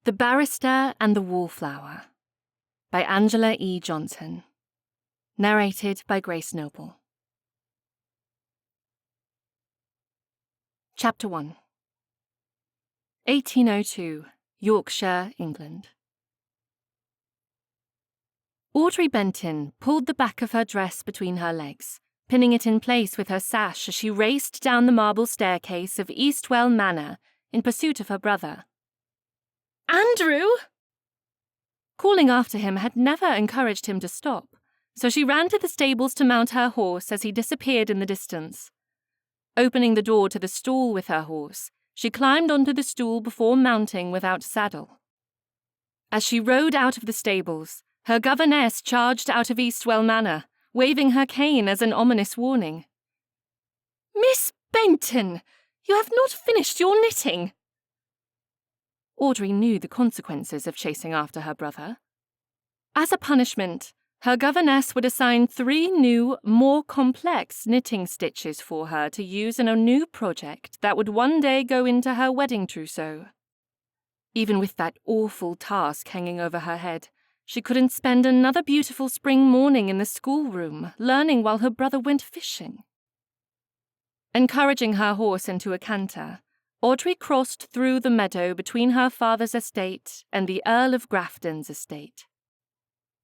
The Barrister and the Wallflower by Angela E. Johnson. Narrated by Grace Noble. Chapter 1. 1802, Yorkshire, England. Audrey Benton pulled the back of her dress between her legs, pinning it in place with her sash as she raced down the marble staircase of Eastwell Manor in pursuit of her brother. "Andrew!" Calling after him had never encouraged him to stop, so she ran to the stables to mount her horse as he disappeared in the distance. Opening the door to the stall with her horse, she climbed onto the stool before mounting without saddle. As she rode out of the stables, her governess charged out of Eastwell Manor, waving her cane as an ominous warning. "Miss Benton, you have not finished your knitting." Audrey knew the consequences of chasing after her brother. As a punishment, her governess would assign 3 new, more complex knitting stitches for her to use in a new project that would one day go into her wedding trousseau. Even with that awful task hanging over her head, she couldn't spend another beautiful spring morning in the schoolroom learning while her brother went fishing. Encouraging her horse into a canter, Audrey crossed through the meadow between her father's estate and the Earl of Grafton's estate.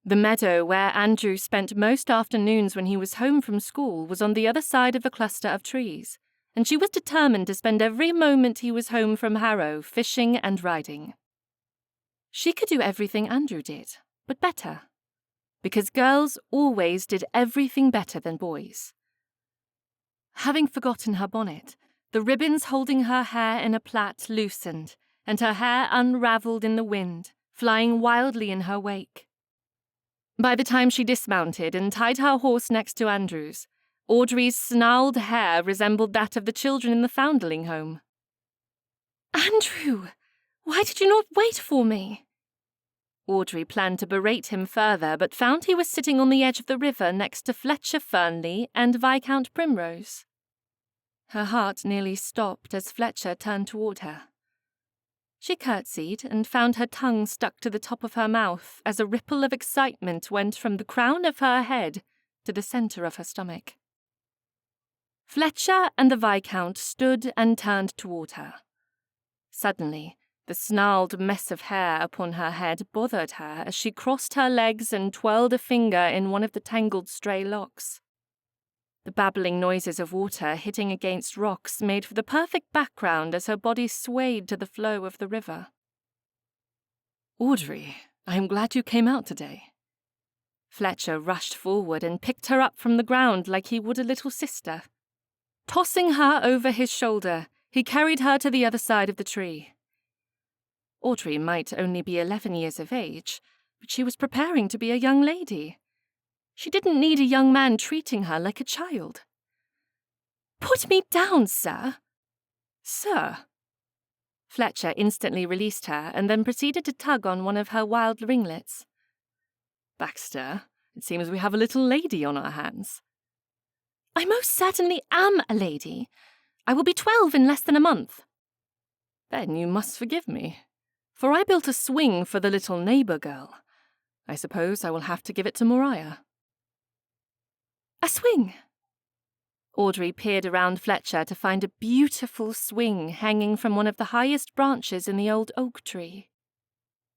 The meadow where Andrew spent most afternoons when he was home from school was on the other side of a cluster of trees, and she was determined to spend every moment he was home from Harrow fishing and riding. She could do everything Andrew did, but better, because girls always did everything better than boys. Having forgotten her bonnet, the ribbons holding her hair in a plait loosened, and her hair unravelled in the wind, flying wildly in her wake. By the time she dismounted and tied her horse next to Andrew's, Audrey's snarled hair resembled that of the children in the foundling home. "Andrew, why did you not wait for me?" Audrey planned to berate him further, but found he was sitting on the edge of the river next to Fletcher Fernley and Viscount Primrose. Her heart nearly stopped as Fletcher turned toward her. She curtsied and found her tongue stuck to the top of her mouth as a ripple of excitement went from the crown of her head to the centre of her stomach. Fletcher and the Viscount stood and turned toward her. Suddenly, the snarled mess of hair upon her head bothered her as she crossed her legs and twirled a finger in one of the tangled stray locks. The babbling noises of water hitting against rocks made for the perfect background as her body swayed to the flow of the river. "Audrey, I am glad you came out today." Fletcher rushed forward and picked her up from the ground like he would a little sister. Tossing her over his shoulder, he carried her to the other side of the tree. Audrey might only be 11 years of age, but she was preparing to be a young lady. She didn't need a young man treating her like a child. "Put me down, sir." "Sir?" Fletcher instantly released her and then proceeded to tug on one of her wild ringlets. "Baxter, it seems we have a little lady on our hands." "I most certainly am a lady. I will be 12 in less than a month." "Then you must forgive me, for I built a swing for the little neighbour girl. I suppose I will have to give it to Maria." "A swing?" Audrey peered around Fletcher to find a beautiful swing hanging from one of the highest branches in the old oak tree.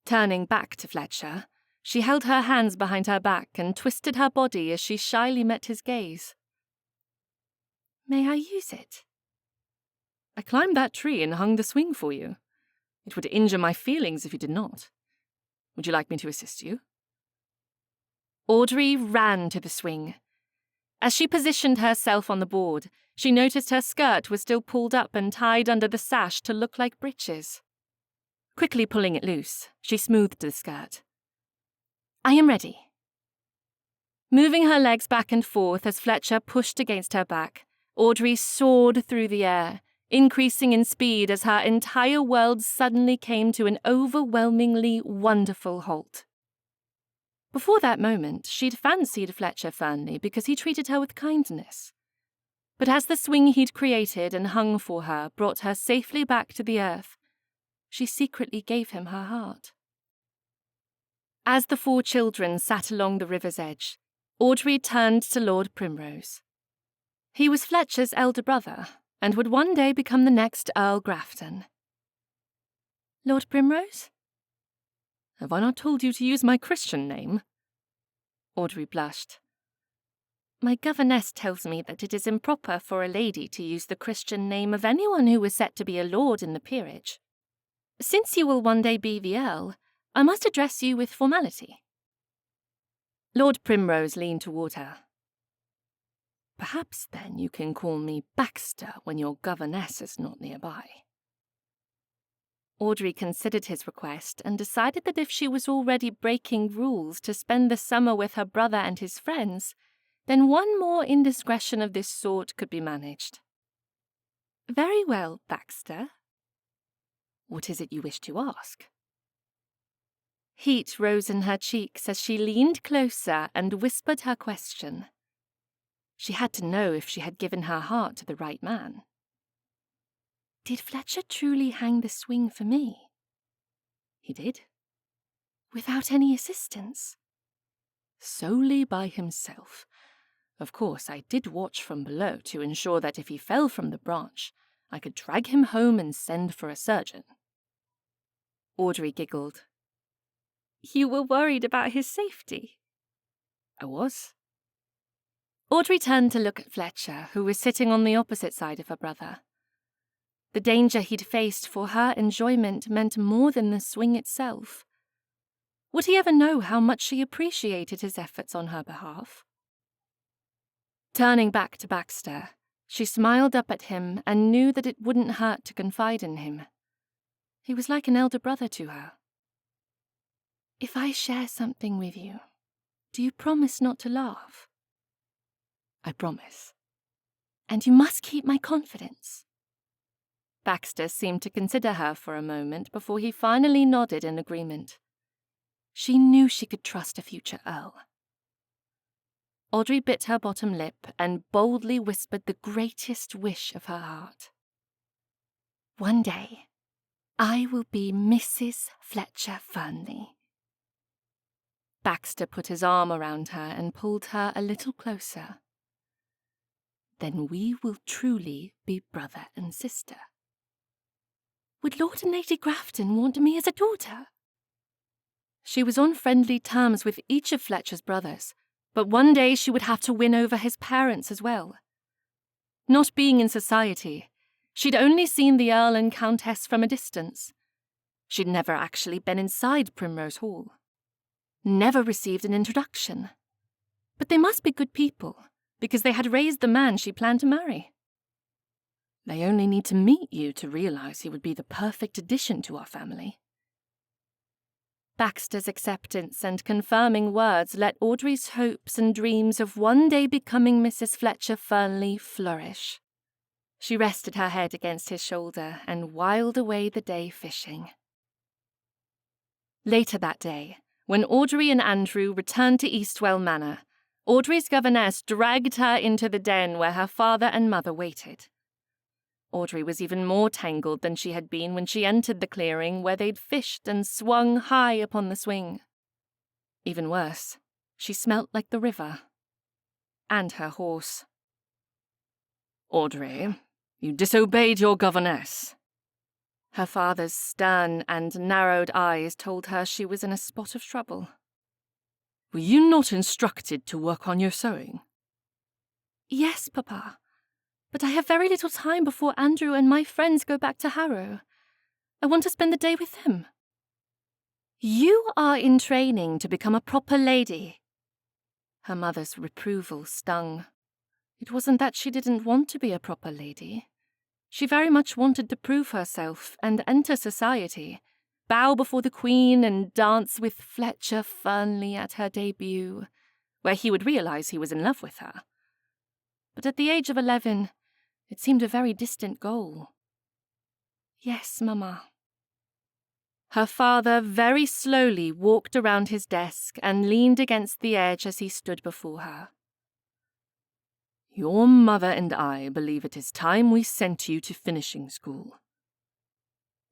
Turning back to Fletcher, she held her hands behind her back and twisted her body as she shyly met his gaze. "May I use it?" "I climbed that tree and hung the swing for you. It would injure my feelings if you did not. Would you like me to assist you?" Audrey ran to the swing. As she positioned herself on the board, she noticed her skirt was still pulled up and tied under the sash to look like breeches. Quickly pulling it loose, she smoothed the skirt. "I am ready." Moving her legs back and forth as Fletcher pushed against her back, Audrey soared through the air, increasing in speed as her entire world suddenly came to an overwhelmingly wonderful halt. Before that moment, she'd fancied Fletcher Fernley because he treated her with kindness. But as the swing he'd created and hung for her brought her safely back to the earth, she secretly gave him her heart. As the 4 children sat along the river's edge, Audrey turned to Lord Primrose. He was Fletcher's elder brother, and would one day become the next Earl Grafton. "Lord Primrose?" "Have I not told you to use my Christian name?" Audrey blushed. "My governess tells me that it is improper for a lady to use the Christian name of anyone who is set to be a lord in the peerage. Since you will one day be the Earl, I must address you with formality." Lord Primrose leaned toward her. "Perhaps, then, you can call me Baxter when your governess is not nearby." Audrey considered his request and decided that if she was already breaking rules to spend the summer with her brother and his friends, then one more indiscretion of this sort could be managed. "Very well, Baxter." "What is it you wish to ask?" Heat rose in her cheeks as she leaned closer and whispered her question. She had to know if she had given her heart to the right man. "Did Fletcher truly hang the swing for me?" "He did." "Without any assistance?" "Solely by himself. Of course, I did watch from below to ensure that if he fell from the branch, I could drag him home and send for a surgeon." Audrey giggled. "You were worried about his safety?" "I was." Audrey turned to look at Fletcher, who was sitting on the opposite side of her brother. The danger he'd faced for her enjoyment meant more than the swing itself. Would he ever know how much she appreciated his efforts on her behalf? Turning back to Baxter, she smiled up at him and knew that it wouldn't hurt to confide in him. He was like an elder brother to her. "If I share something with you, do you promise not to laugh?" "I promise." "And you must keep my confidence." Baxter seemed to consider her for a moment before he finally nodded in agreement. She knew she could trust a future Earl. Audrey bit her bottom lip and boldly whispered the greatest wish of her heart. "One day, I will be Mrs. Fletcher Fernley." Baxter put his arm around her and pulled her a little closer. "Then we will truly be brother and sister." "Would Lord and Lady Grafton want me as a daughter?" She was on friendly terms with each of Fletcher's brothers, but one day she would have to win over his parents as well. Not being in society, she'd only seen the Earl and Countess from a distance. She'd never actually been inside Primrose Hall. Never received an introduction. But they must be good people, because they had raised the man she planned to marry. "They only need to meet you to realize he would be the perfect addition to our family." Baxter's acceptance and confirming words let Audrey's hopes and dreams of one day becoming Mrs. Fletcher Fernley flourish. She rested her head against his shoulder and whiled away the day fishing. Later that day, when Audrey and Andrew returned to Eastwell Manor, Audrey's governess dragged her into the den where her father and mother waited. Audrey was even more tangled than she had been when she entered the clearing where they'd fished and swung high upon the swing. Even worse, she smelt like the river. And her horse. "Audrey, you disobeyed your governess." Her father's stern and narrowed eyes told her she was in a spot of trouble. "Were you not instructed to work on your sewing?" "Yes, Papa. But I have very little time before Andrew and my friends go back to Harrow. I want to spend the day with them." "You are in training to become a proper lady." Her mother's reproval stung. It wasn't that she didn't want to be a proper lady. She very much wanted to prove herself and enter society, bow before the Queen and dance with Fletcher Fernley at her debut, where he would realize he was in love with her. But at the age of 11, it seemed a very distant goal. "Yes, Mamma." Her father very slowly walked around his desk and leaned against the edge as he stood before her. "Your mother and I believe it is time we sent you to finishing school."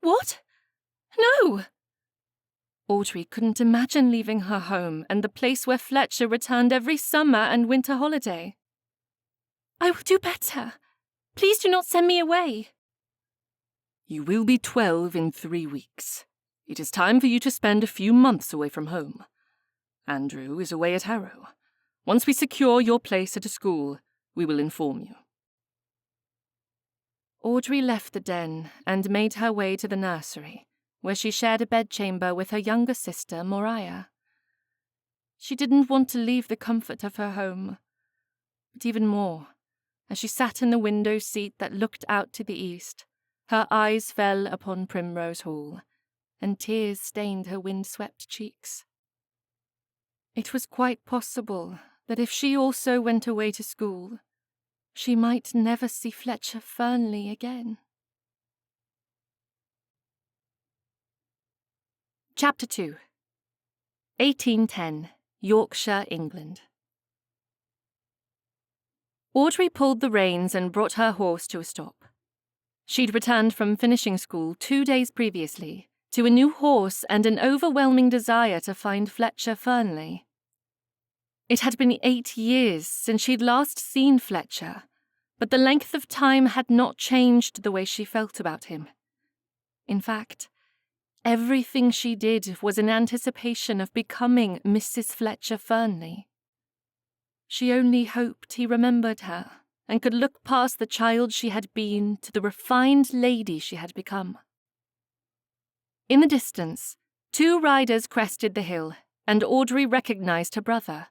"What?" No! Audrey couldn't imagine leaving her home and the place where Fletcher returned every summer and winter holiday. I will do better. Please do not send me away. You will be 12 in 3 weeks. It is time for you to spend a few months away from home. Andrew is away at Harrow. Once we secure your place at a school, we will inform you. Audrey left the den and made her way to the nursery, where she shared a bedchamber with her younger sister, Moriah. She didn't want to leave the comfort of her home. But even more, as she sat in the window seat that looked out to the east, her eyes fell upon Primrose Hall, and tears stained her wind-swept cheeks. It was quite possible that if she also went away to school, she might never see Fletcher Fernley again. Chapter 2. 1810, Yorkshire, England. Audrey pulled the reins and brought her horse to a stop. She'd returned from finishing school 2 days previously to a new horse and an overwhelming desire to find Fletcher Fernley. It had been 8 years since she'd last seen Fletcher, but the length of time had not changed the way she felt about him. In fact, everything she did was in anticipation of becoming Mrs. Fletcher Fernley. She only hoped he remembered her and could look past the child she had been to the refined lady she had become. In the distance, 2 riders crested the hill, and Audrey recognized her brother.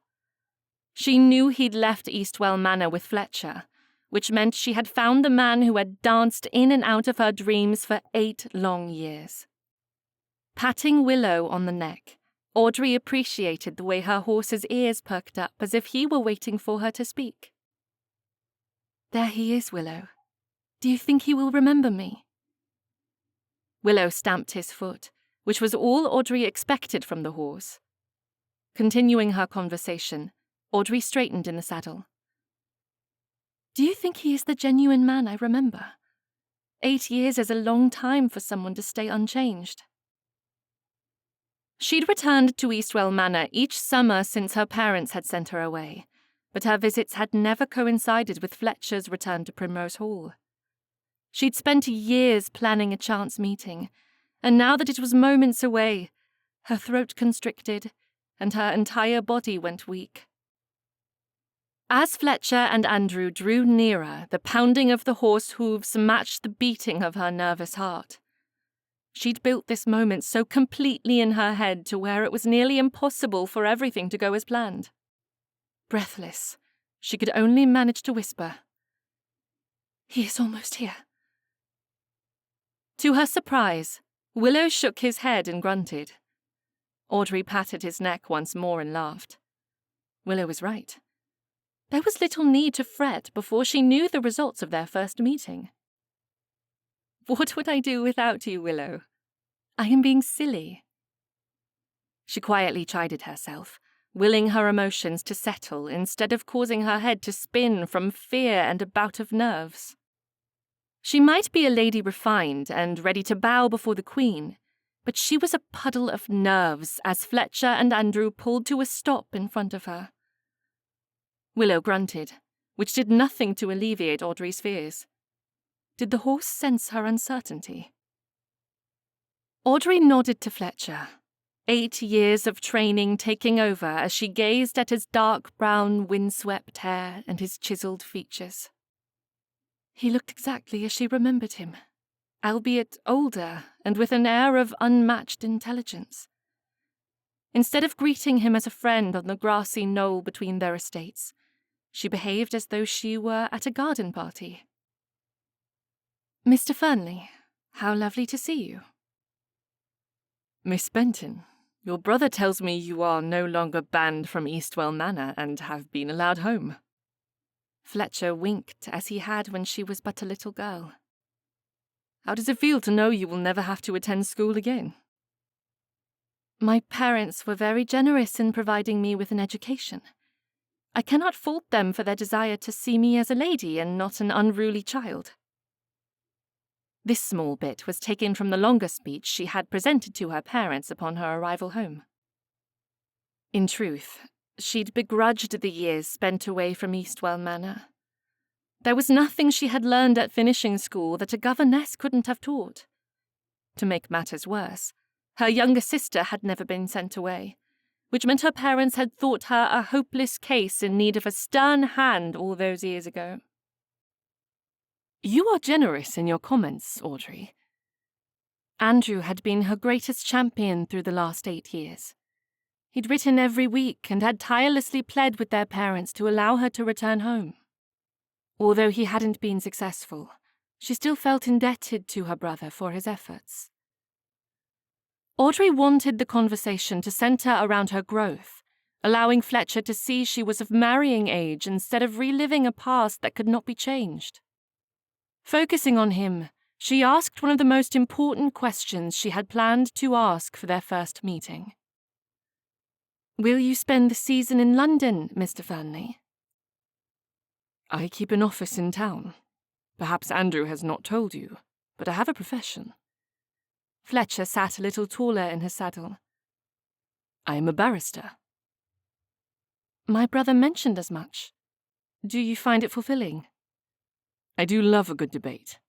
She knew he'd left Eastwell Manor with Fletcher, which meant she had found the man who had danced in and out of her dreams for 8 long years. Patting Willow on the neck, Audrey appreciated the way her horse's ears perked up as if he were waiting for her to speak. There he is, Willow. Do you think he will remember me? Willow stamped his foot, which was all Audrey expected from the horse. Continuing her conversation, Audrey straightened in the saddle. Do you think he is the genuine man I remember? 8 years is a long time for someone to stay unchanged. She'd returned to Eastwell Manor each summer since her parents had sent her away, but her visits had never coincided with Fletcher's return to Primrose Hall. She'd spent years planning a chance meeting, and now that it was moments away, her throat constricted and her entire body went weak. As Fletcher and Andrew drew nearer, the pounding of the horse hooves matched the beating of her nervous heart. She'd built this moment so completely in her head to where it was nearly impossible for everything to go as planned. Breathless, she could only manage to whisper, "He is almost here." To her surprise, Willow shook his head and grunted. Audrey patted his neck once more and laughed. Willow was right. There was little need to fret before she knew the results of their first meeting. What would I do without you, Willow? I am being silly. She quietly chided herself, willing her emotions to settle instead of causing her head to spin from fear and a bout of nerves. She might be a lady refined and ready to bow before the Queen, but she was a puddle of nerves as Fletcher and Andrew pulled to a stop in front of her. Willow grunted, which did nothing to alleviate Audrey's fears. Did the horse sense her uncertainty? Audrey nodded to Fletcher, 8 years of training taking over as she gazed at his dark brown windswept hair and his chiseled features. He looked exactly as she remembered him, albeit older and with an air of unmatched intelligence. Instead of greeting him as a friend on the grassy knoll between their estates, she behaved as though she were at a garden party. "Mr. Fernley, how lovely to see you." "Miss Benton, your brother tells me you are no longer banned from Eastwell Manor and have been allowed home." Fletcher winked as he had when she was but a little girl. "How does it feel to know you will never have to attend school again?" My parents were very generous in providing me with an education. I cannot fault them for their desire to see me as a lady and not an unruly child. This small bit was taken from the longer speech she had presented to her parents upon her arrival home. In truth, she'd begrudged the years spent away from Eastwell Manor. There was nothing she had learned at finishing school that a governess couldn't have taught. To make matters worse, her younger sister had never been sent away, which meant her parents had thought her a hopeless case in need of a stern hand all those years ago. You are generous in your comments, Audrey. Andrew had been her greatest champion through the last 8 years. He'd written every week and had tirelessly pled with their parents to allow her to return home. Although he hadn't been successful, she still felt indebted to her brother for his efforts. Audrey wanted the conversation to centre around her growth, allowing Fletcher to see she was of marrying age instead of reliving a past that could not be changed. Focusing on him, she asked one of the most important questions she had planned to ask for their first meeting. "Will you spend the season in London, Mr. Fernley?" "I keep an office in town. Perhaps Andrew has not told you, but I have a profession." Fletcher sat a little taller in his saddle. "I am a barrister." "My brother mentioned as much. Do you find it fulfilling?" "I do love a good debate."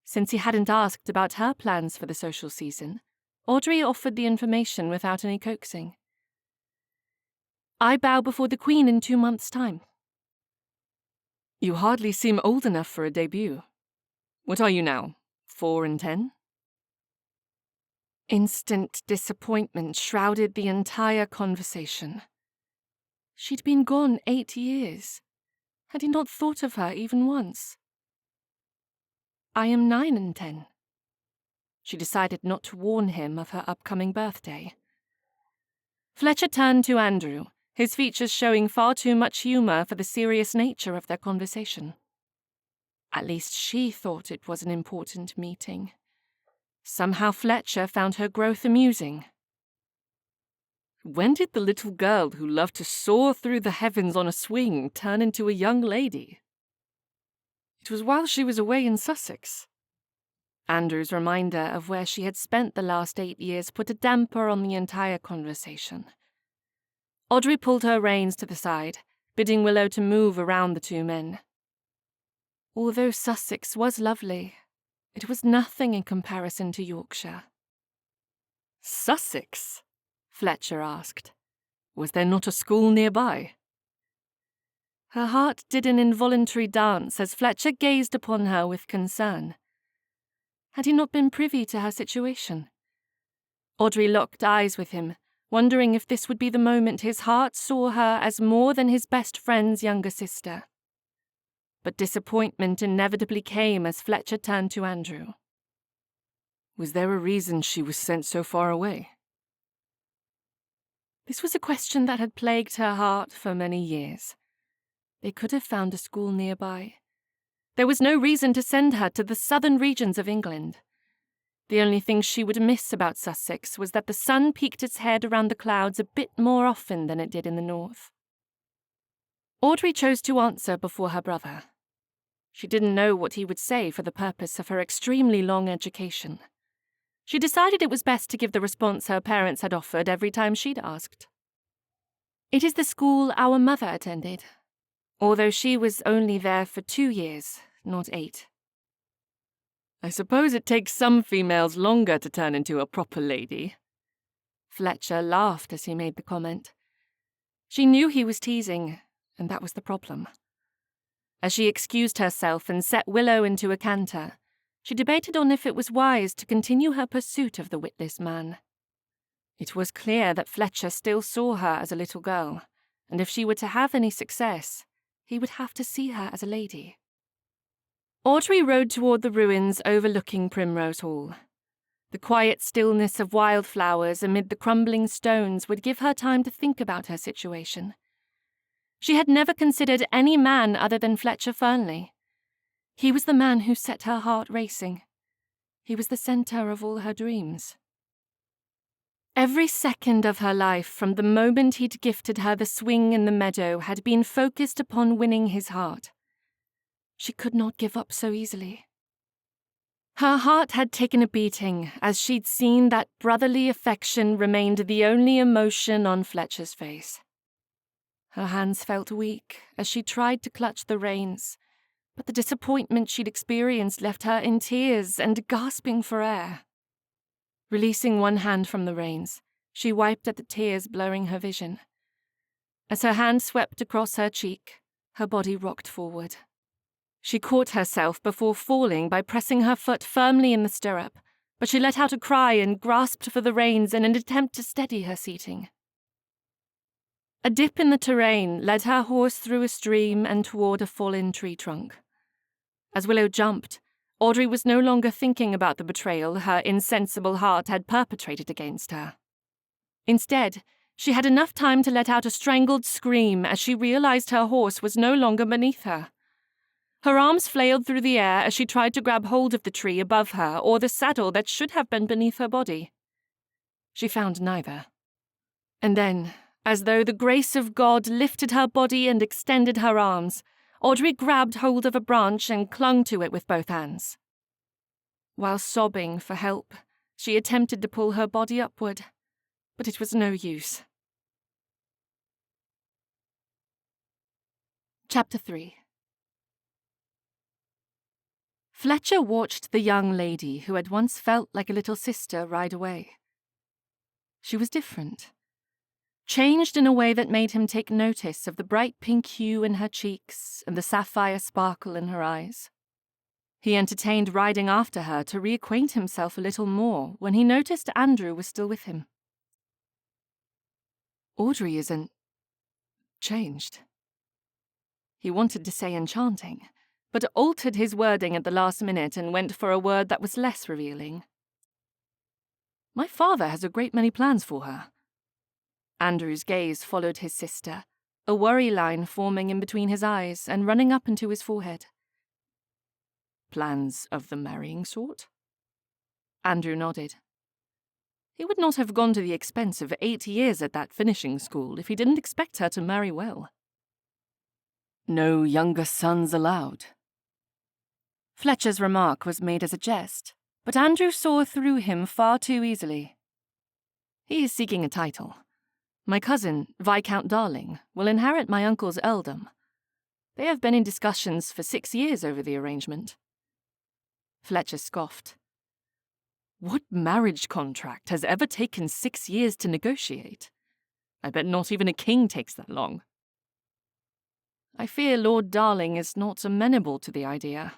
Since he hadn't asked about her plans for the social season, Audrey offered the information without any coaxing. "I bow before the Queen in 2 months' time." "You hardly seem old enough for a debut. What are you now, 4 and 10? Instant disappointment shrouded the entire conversation. She'd been gone 8 years. Had he not thought of her even once? "I am 9 and 10. She decided not to warn him of her upcoming birthday. Fletcher turned to Andrew, his features showing far too much humour for the serious nature of their conversation. At least she thought it was an important meeting. Somehow Fletcher found her growth amusing. "When did the little girl who loved to soar through the heavens on a swing turn into a young lady?" "It was while she was away in Sussex." Andrew's reminder of where she had spent the last 8 years put a damper on the entire conversation. Audrey pulled her reins to the side, bidding Willow to move around the 2 men. Although Sussex was lovely, it was nothing in comparison to Yorkshire. "Sussex?" Fletcher asked. "Was there not a school nearby?" Her heart did an involuntary dance as Fletcher gazed upon her with concern. Had he not been privy to her situation? Audrey locked eyes with him, wondering if this would be the moment his heart saw her as more than his best friend's younger sister. But disappointment inevitably came as Fletcher turned to Andrew. "Was there a reason she was sent so far away?" This was a question that had plagued her heart for many years. They could have found a school nearby. There was no reason to send her to the southern regions of England. The only thing she would miss about Sussex was that the sun peeked its head around the clouds a bit more often than it did in the north. Audrey chose to answer before her brother. She didn't know what he would say for the purpose of her extremely long education. She decided it was best to give the response her parents had offered every time she'd asked. "It is the school our mother attended, although she was only there for 2 years, not 8. "I suppose it takes some females longer to turn into a proper lady." Fletcher laughed as he made the comment. She knew he was teasing, and that was the problem. As she excused herself and set Willow into a canter, she debated on if it was wise to continue her pursuit of the witless man. It was clear that Fletcher still saw her as a little girl, and if she were to have any success, he would have to see her as a lady. Audrey rode toward the ruins overlooking Primrose Hall. The quiet stillness of wildflowers amid the crumbling stones would give her time to think about her situation. She had never considered any man other than Fletcher Fernley. He was the man who set her heart racing. He was the center of all her dreams. Every second of her life from the moment he'd gifted her the swing in the meadow had been focused upon winning his heart. She could not give up so easily. Her heart had taken a beating as she'd seen that brotherly affection remained the only emotion on Fletcher's face. Her hands felt weak as she tried to clutch the reins, but the disappointment she'd experienced left her in tears and gasping for air. Releasing one hand from the reins, she wiped at the tears blurring her vision. As her hand swept across her cheek, her body rocked forward. She caught herself before falling by pressing her foot firmly in the stirrup, but she let out a cry and grasped for the reins in an attempt to steady her seating. A dip in the terrain led her horse through a stream and toward a fallen tree trunk. As Willow jumped, Audrey was no longer thinking about the betrayal her insensible heart had perpetrated against her. Instead, she had enough time to let out a strangled scream as she realized her horse was no longer beneath her. Her arms flailed through the air as she tried to grab hold of the tree above her or the saddle that should have been beneath her body. She found neither. And then, as though the grace of God lifted her body and extended her arms, Audrey grabbed hold of a branch and clung to it with both hands. While sobbing for help, she attempted to pull her body upward, but it was no use. Chapter 3. Fletcher watched the young lady who had once felt like a little sister ride away. She was different, changed in a way that made him take notice of the bright pink hue in her cheeks and the sapphire sparkle in her eyes. He entertained riding after her to reacquaint himself a little more when he noticed Andrew was still with him. Audrey isn't changed. He wanted to say enchanting, but altered his wording at the last minute and went for a word that was less revealing. My father has a great many plans for her. Andrew's gaze followed his sister, a worry line forming in between his eyes and running up into his forehead. Plans of the marrying sort? Andrew nodded. He would not have gone to the expense of 8 years at that finishing school if he didn't expect her to marry well. No younger sons allowed. Fletcher's remark was made as a jest, but Andrew saw through him far too easily. He is seeking a title. My cousin, Viscount Darling, will inherit my uncle's earldom. They have been in discussions for 6 years over the arrangement. Fletcher scoffed. What marriage contract has ever taken 6 years to negotiate? I bet not even a king takes that long. I fear Lord Darling is not amenable to the idea.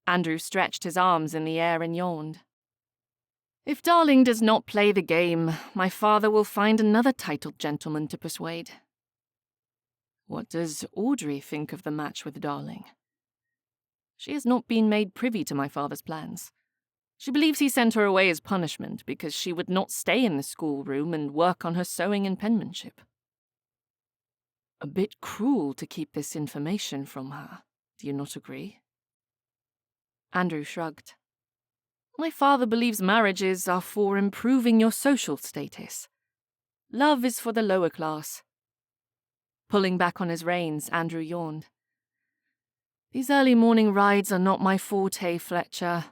Andrew stretched his arms in the air and yawned. If Darling does not play the game, my father will find another titled gentleman to persuade. What does Audrey think of the match with Darling? She has not been made privy to my father's plans. She believes he sent her away as punishment because she would not stay in the schoolroom and work on her sewing and penmanship. A bit cruel to keep this information from her, do you not agree? Andrew shrugged. My father believes marriages are for improving your social status. Love is for the lower class. Pulling back on his reins, Andrew yawned. These early morning rides are not my forte, Fletcher.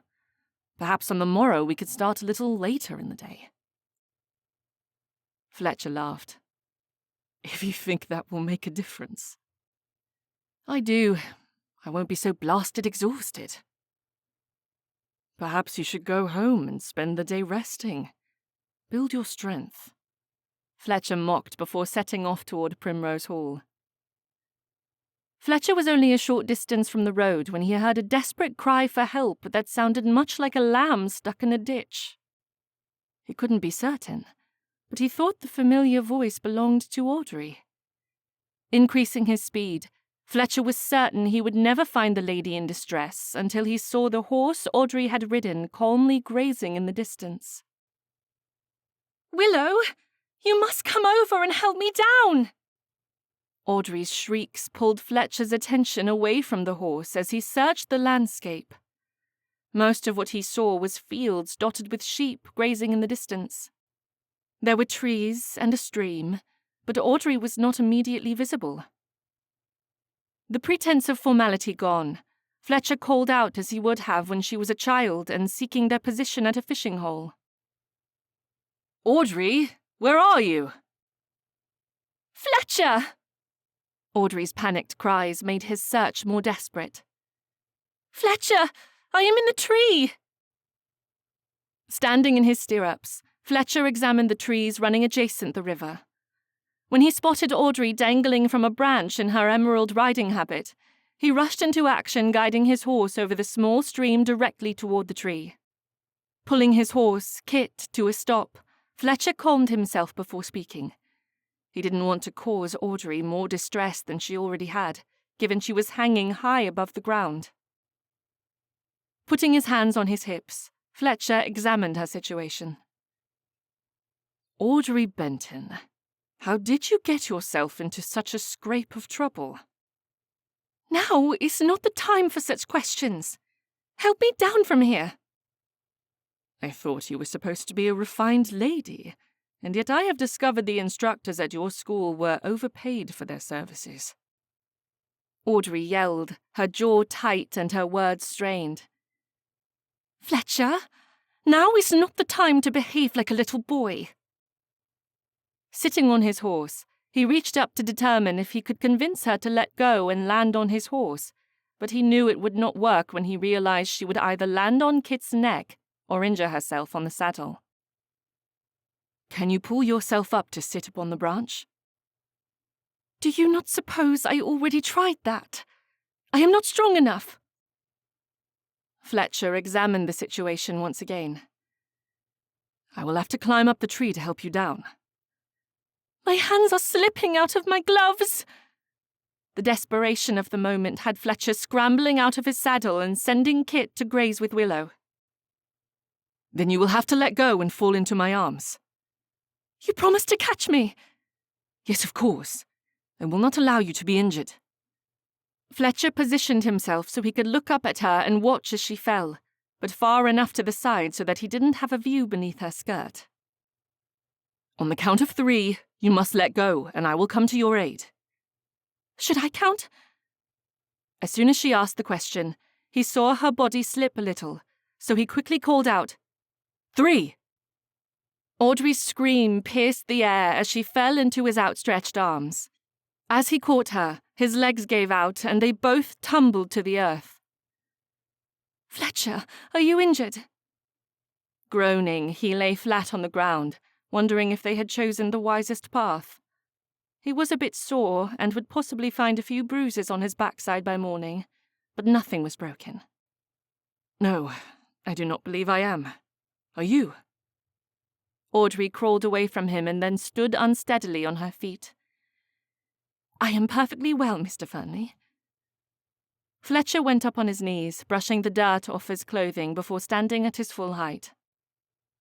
Perhaps on the morrow we could start a little later in the day. Fletcher laughed. If you think that will make a difference. I do. I won't be so blasted exhausted. Perhaps you should go home and spend the day resting. Build your strength. Fletcher mocked before setting off toward Primrose Hall. Fletcher was only a short distance from the road when he heard a desperate cry for help that sounded much like a lamb stuck in a ditch. He couldn't be certain, but he thought the familiar voice belonged to Audrey. Increasing his speed, Fletcher was certain he would never find the lady in distress until he saw the horse Audrey had ridden calmly grazing in the distance. Willow, you must come over and help me down! Audrey's shrieks pulled Fletcher's attention away from the horse as he searched the landscape. Most of what he saw was fields dotted with sheep grazing in the distance. There were trees and a stream, but Audrey was not immediately visible. The pretense of formality gone, Fletcher called out as he would have when she was a child and seeking their position at a fishing hole. Audrey, where are you? Fletcher! Audrey's panicked cries made his search more desperate. Fletcher, I am in the tree! Standing in his stirrups, Fletcher examined the trees running adjacent the river. When he spotted Audrey dangling from a branch in her emerald riding habit, he rushed into action, guiding his horse over the small stream directly toward the tree. Pulling his horse, Kit, to a stop, Fletcher calmed himself before speaking. He didn't want to cause Audrey more distress than she already had, given she was hanging high above the ground. Putting his hands on his hips, Fletcher examined her situation. Audrey Benton, how did you get yourself into such a scrape of trouble? Now is not the time for such questions. Help me down from here. I thought you were supposed to be a refined lady, and yet I have discovered the instructors at your school were overpaid for their services. Audrey yelled, her jaw tight and her words strained. Fletcher, now is not the time to behave like a little boy. Sitting on his horse, he reached up to determine if he could convince her to let go and land on his horse, but he knew it would not work when he realized she would either land on Kit's neck or injure herself on the saddle. Can you pull yourself up to sit upon the branch? Do you not suppose I already tried that? I am not strong enough. Fletcher examined the situation once again. I will have to climb up the tree to help you down. My hands are slipping out of my gloves. The desperation of the moment had Fletcher scrambling out of his saddle and sending Kit to graze with Willow. Then you will have to let go and fall into my arms. You promised to catch me. Yes, of course. I will not allow you to be injured. Fletcher positioned himself so he could look up at her and watch as she fell, but far enough to the side so that he didn't have a view beneath her skirt. On the count of 3, you must let go, and I will come to your aid. Should I count? As soon as she asked the question, he saw her body slip a little, so he quickly called out, 3! Audrey's scream pierced the air as she fell into his outstretched arms. As he caught her, his legs gave out and they both tumbled to the earth. Fletcher, are you injured? Groaning, he lay flat on the ground, wondering if they had chosen the wisest path. He was a bit sore and would possibly find a few bruises on his backside by morning, but nothing was broken. No, I do not believe I am. Are you? Audrey crawled away from him and then stood unsteadily on her feet. I am perfectly well, Mr. Fernley. Fletcher went up on his knees, brushing the dirt off his clothing before standing at his full height.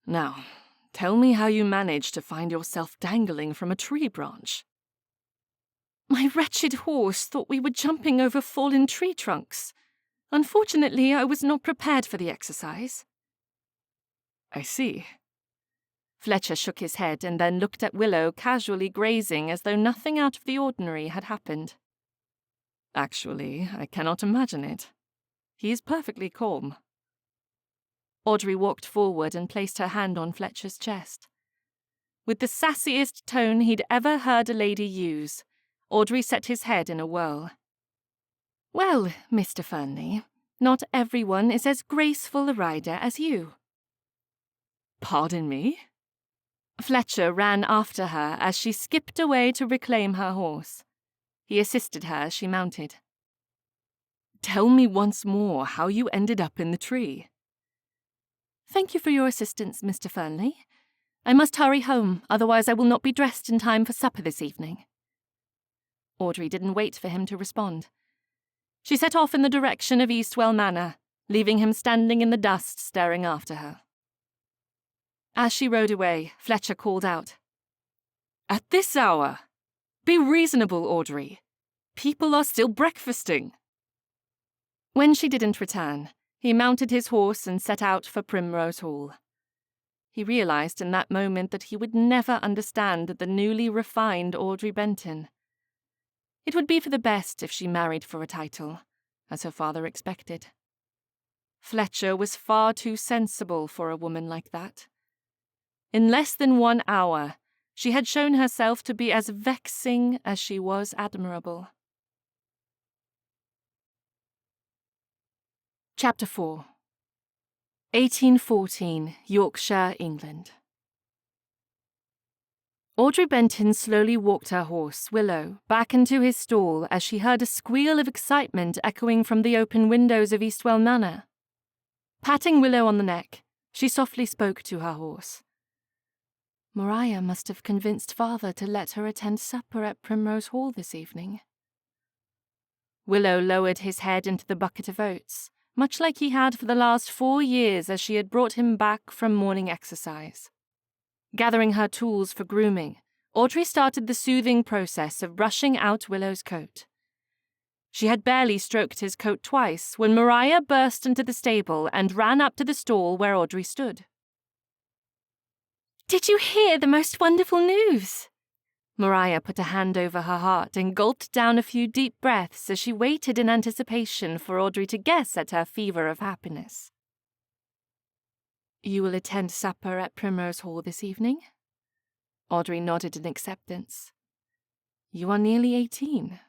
Now, tell me how you managed to find yourself dangling from a tree branch. My wretched horse thought we were jumping over fallen tree trunks. Unfortunately, I was not prepared for the exercise. I see. Fletcher shook his head and then looked at Willow casually grazing as though nothing out of the ordinary had happened. Actually, I cannot imagine it. He is perfectly calm. Audrey walked forward and placed her hand on Fletcher's chest. With the sassiest tone he'd ever heard a lady use, Audrey set his head in a whirl. Well, Mr. Fernley, not everyone is as graceful a rider as you. Pardon me? Fletcher ran after her as she skipped away to reclaim her horse. He assisted her as she mounted. Tell me once more how you ended up in the tree. Thank you for your assistance, Mr. Fernley. I must hurry home, otherwise I will not be dressed in time for supper this evening. Audrey didn't wait for him to respond. She set off in the direction of Eastwell Manor, leaving him standing in the dust staring after her. As she rode away, Fletcher called out, At this hour? Be reasonable, Audrey. People are still breakfasting. When she didn't return, he mounted his horse and set out for Primrose Hall. He realized in that moment that he would never understand the newly refined Audrey Benton. It would be for the best if she married for a title, as her father expected. Fletcher was far too sensible for a woman like that. In less than 1 hour, she had shown herself to be as vexing as she was admirable. Chapter 4. 1814, Yorkshire, England. Audrey Benton slowly walked her horse, Willow, back into his stall as she heard a squeal of excitement echoing from the open windows of Eastwell Manor. Patting Willow on the neck, she softly spoke to her horse. Maria must have convinced father to let her attend supper at Primrose Hall this evening. Willow lowered his head into the bucket of oats, much like he had for the last 4 years as she had brought him back from morning exercise. Gathering her tools for grooming, Audrey started the soothing process of brushing out Willow's coat. She had barely stroked his coat twice when Maria burst into the stable and ran up to the stall where Audrey stood. "Did you hear the most wonderful news?" Maria put a hand over her heart and gulped down a few deep breaths as she waited in anticipation for Audrey to guess at her fever of happiness. "You will attend supper at Primrose Hall this evening?" Audrey nodded in acceptance. "You are nearly 18.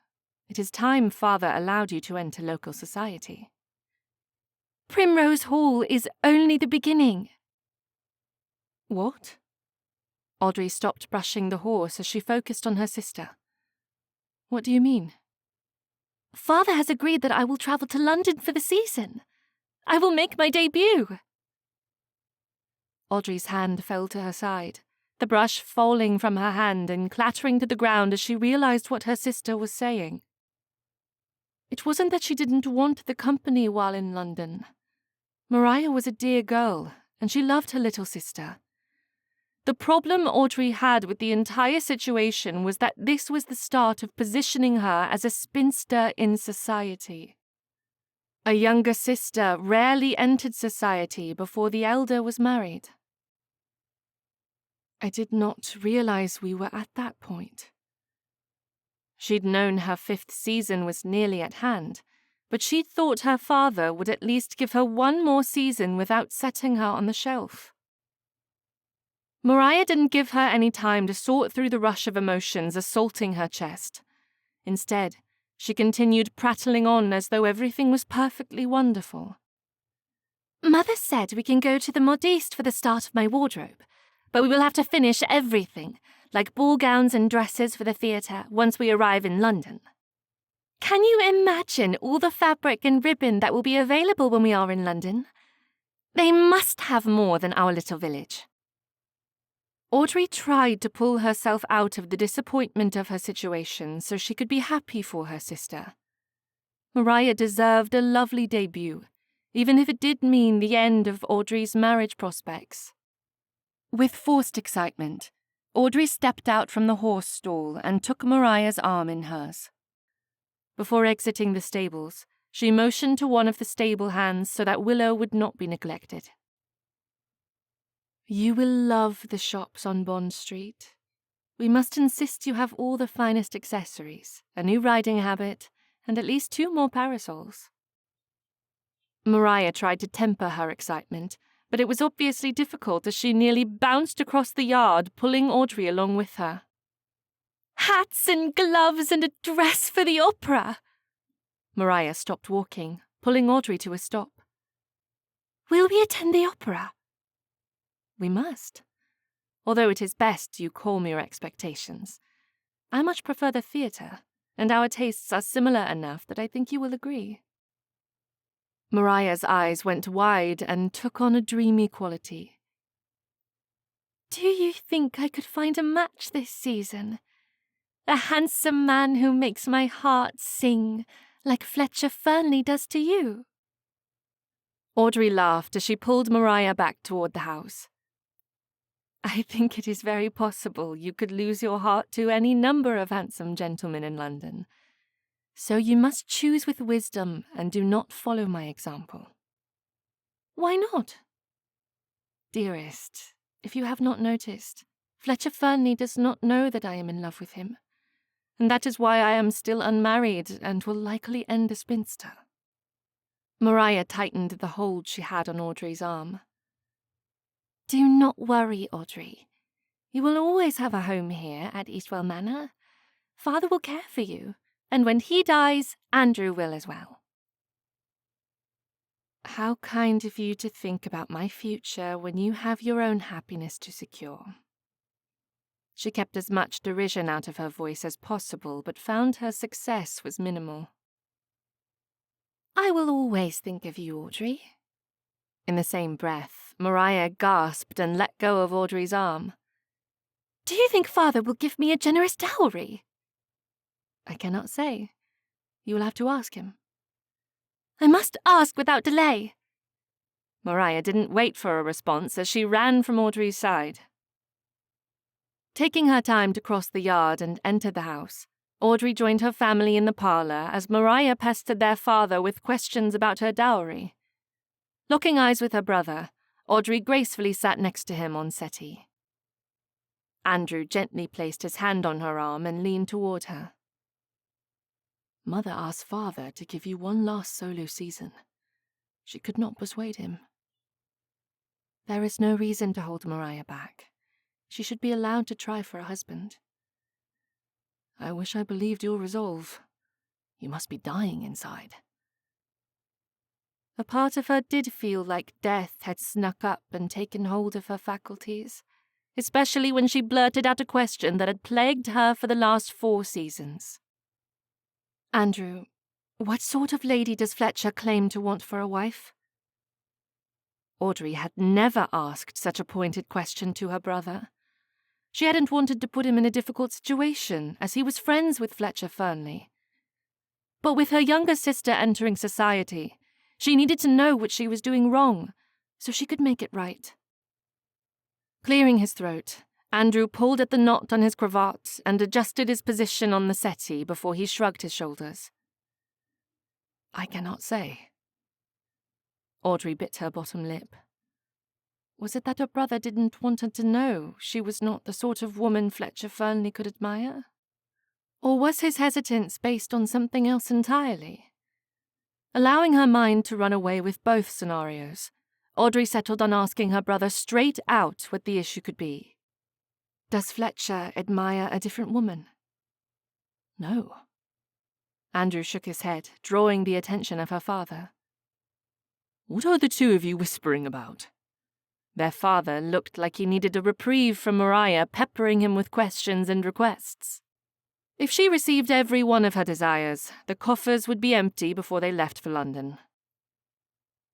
It is time father allowed you to enter local society." "Primrose Hall is only the beginning." "What?" Audrey stopped brushing the horse as she focused on her sister. "What do you mean?" "Father has agreed that I will travel to London for the season. I will make my debut." Audrey's hand fell to her side, the brush falling from her hand and clattering to the ground as she realized what her sister was saying. It wasn't that she didn't want the company while in London. Maria was a dear girl, and she loved her little sister. The problem Audrey had with the entire situation was that this was the start of positioning her as a spinster in society. A younger sister rarely entered society before the elder was married. I did not realize we were at that point. She'd known her 5th season was nearly at hand, but she'd thought her father would at least give her 1 more season without setting her on the shelf. Maria didn't give her any time to sort through the rush of emotions assaulting her chest. Instead, she continued prattling on as though everything was perfectly wonderful. "Mother said we can go to the modiste for the start of my wardrobe, but we will have to finish everything, like ball gowns and dresses for the theatre, once we arrive in London. Can you imagine all the fabric and ribbon that will be available when we are in London? They must have more than our little village." Audrey tried to pull herself out of the disappointment of her situation so she could be happy for her sister. Maria deserved a lovely debut, even if it did mean the end of Audrey's marriage prospects. With forced excitement, Audrey stepped out from the horse stall and took Maria's arm in hers. Before exiting the stables, she motioned to one of the stable hands so that Willow would not be neglected. "You will love the shops on Bond Street. We must insist you have all the finest accessories, a new riding habit, and at least 2 more parasols." Maria tried to temper her excitement, but it was obviously difficult as she nearly bounced across the yard, pulling Audrey along with her. "Hats and gloves and a dress for the opera!" Maria stopped walking, pulling Audrey to a stop. "Will we attend the opera?" "We must. Although it is best you calm your expectations. I much prefer the theatre, and our tastes are similar enough that I think you will agree." Maria's eyes went wide and took on a dreamy quality. "Do you think I could find a match this season? A handsome man who makes my heart sing, like Fletcher Fernley does to you?" Audrey laughed as she pulled Maria back toward the house. "I think it is very possible you could lose your heart to any number of handsome gentlemen in London. So you must choose with wisdom and do not follow my example." "Why not?" "Dearest, if you have not noticed, Fletcher Fernley does not know that I am in love with him, and that is why I am still unmarried and will likely end a spinster." Maria tightened the hold she had on Audrey's arm. Do not worry, Audrey. You will always have a home here at Eastwell Manor. Father will care for you, and when he dies, Andrew will as well. How kind of you to think about my future when you have your own happiness to secure. She kept as much derision out of her voice as possible, but found her success was minimal. I will always think of you, Audrey. In the same breath, Maria gasped and let go of Audrey's arm. Do you think Father will give me a generous dowry? I cannot say. You will have to ask him. I must ask without delay. Maria didn't wait for a response as she ran from Audrey's side. Taking her time to cross the yard and enter the house, Audrey joined her family in the parlour as Maria pestered their father with questions about her dowry. Locking eyes with her brother, Audrey gracefully sat next to him on settee. Andrew gently placed his hand on her arm and leaned toward her. Mother asked Father to give you one last solo season. She could not persuade him. There is no reason to hold Maria back. She should be allowed to try for a husband. I wish I believed your resolve. You must be dying inside. A part of her did feel like death had snuck up and taken hold of her faculties, especially when she blurted out a question that had plagued her for the last 4 seasons. Andrew, what sort of lady does Fletcher claim to want for a wife? Audrey had never asked such a pointed question to her brother. She hadn't wanted to put him in a difficult situation, as he was friends with Fletcher Fernley. But with her younger sister entering society, she needed to know what she was doing wrong, so she could make it right. Clearing his throat, Andrew pulled at the knot on his cravat and adjusted his position on the settee before he shrugged his shoulders. I cannot say. Audrey bit her bottom lip. Was it that her brother didn't want her to know she was not the sort of woman Fletcher Fernley could admire? Or was his hesitance based on something else entirely? Allowing her mind to run away with both scenarios, Audrey settled on asking her brother straight out what the issue could be. Does Fletcher admire a different woman? No. Andrew shook his head, drawing the attention of her father. What are the two of you whispering about? Their father looked like he needed a reprieve from Maria peppering him with questions and requests. If she received every one of her desires, the coffers would be empty before they left for London.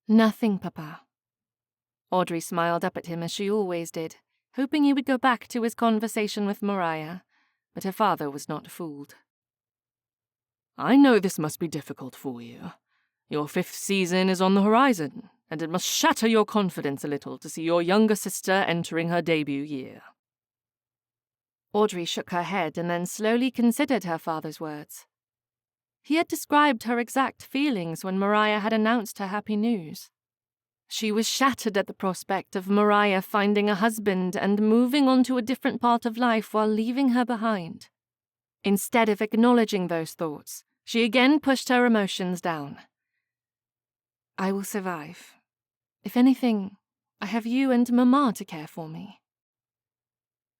Nothing, Papa. Audrey smiled up at him as she always did, hoping he would go back to his conversation with Maria, but her father was not fooled. I know this must be difficult for you. Your 5th season is on the horizon, and it must shatter your confidence a little to see your younger sister entering her debut year. Audrey shook her head and then slowly considered her father's words. He had described her exact feelings when Maria had announced her happy news. She was shattered at the prospect of Maria finding a husband and moving on to a different part of life while leaving her behind. Instead of acknowledging those thoughts, she again pushed her emotions down. I will survive. If anything, I have you and Mamma to care for me.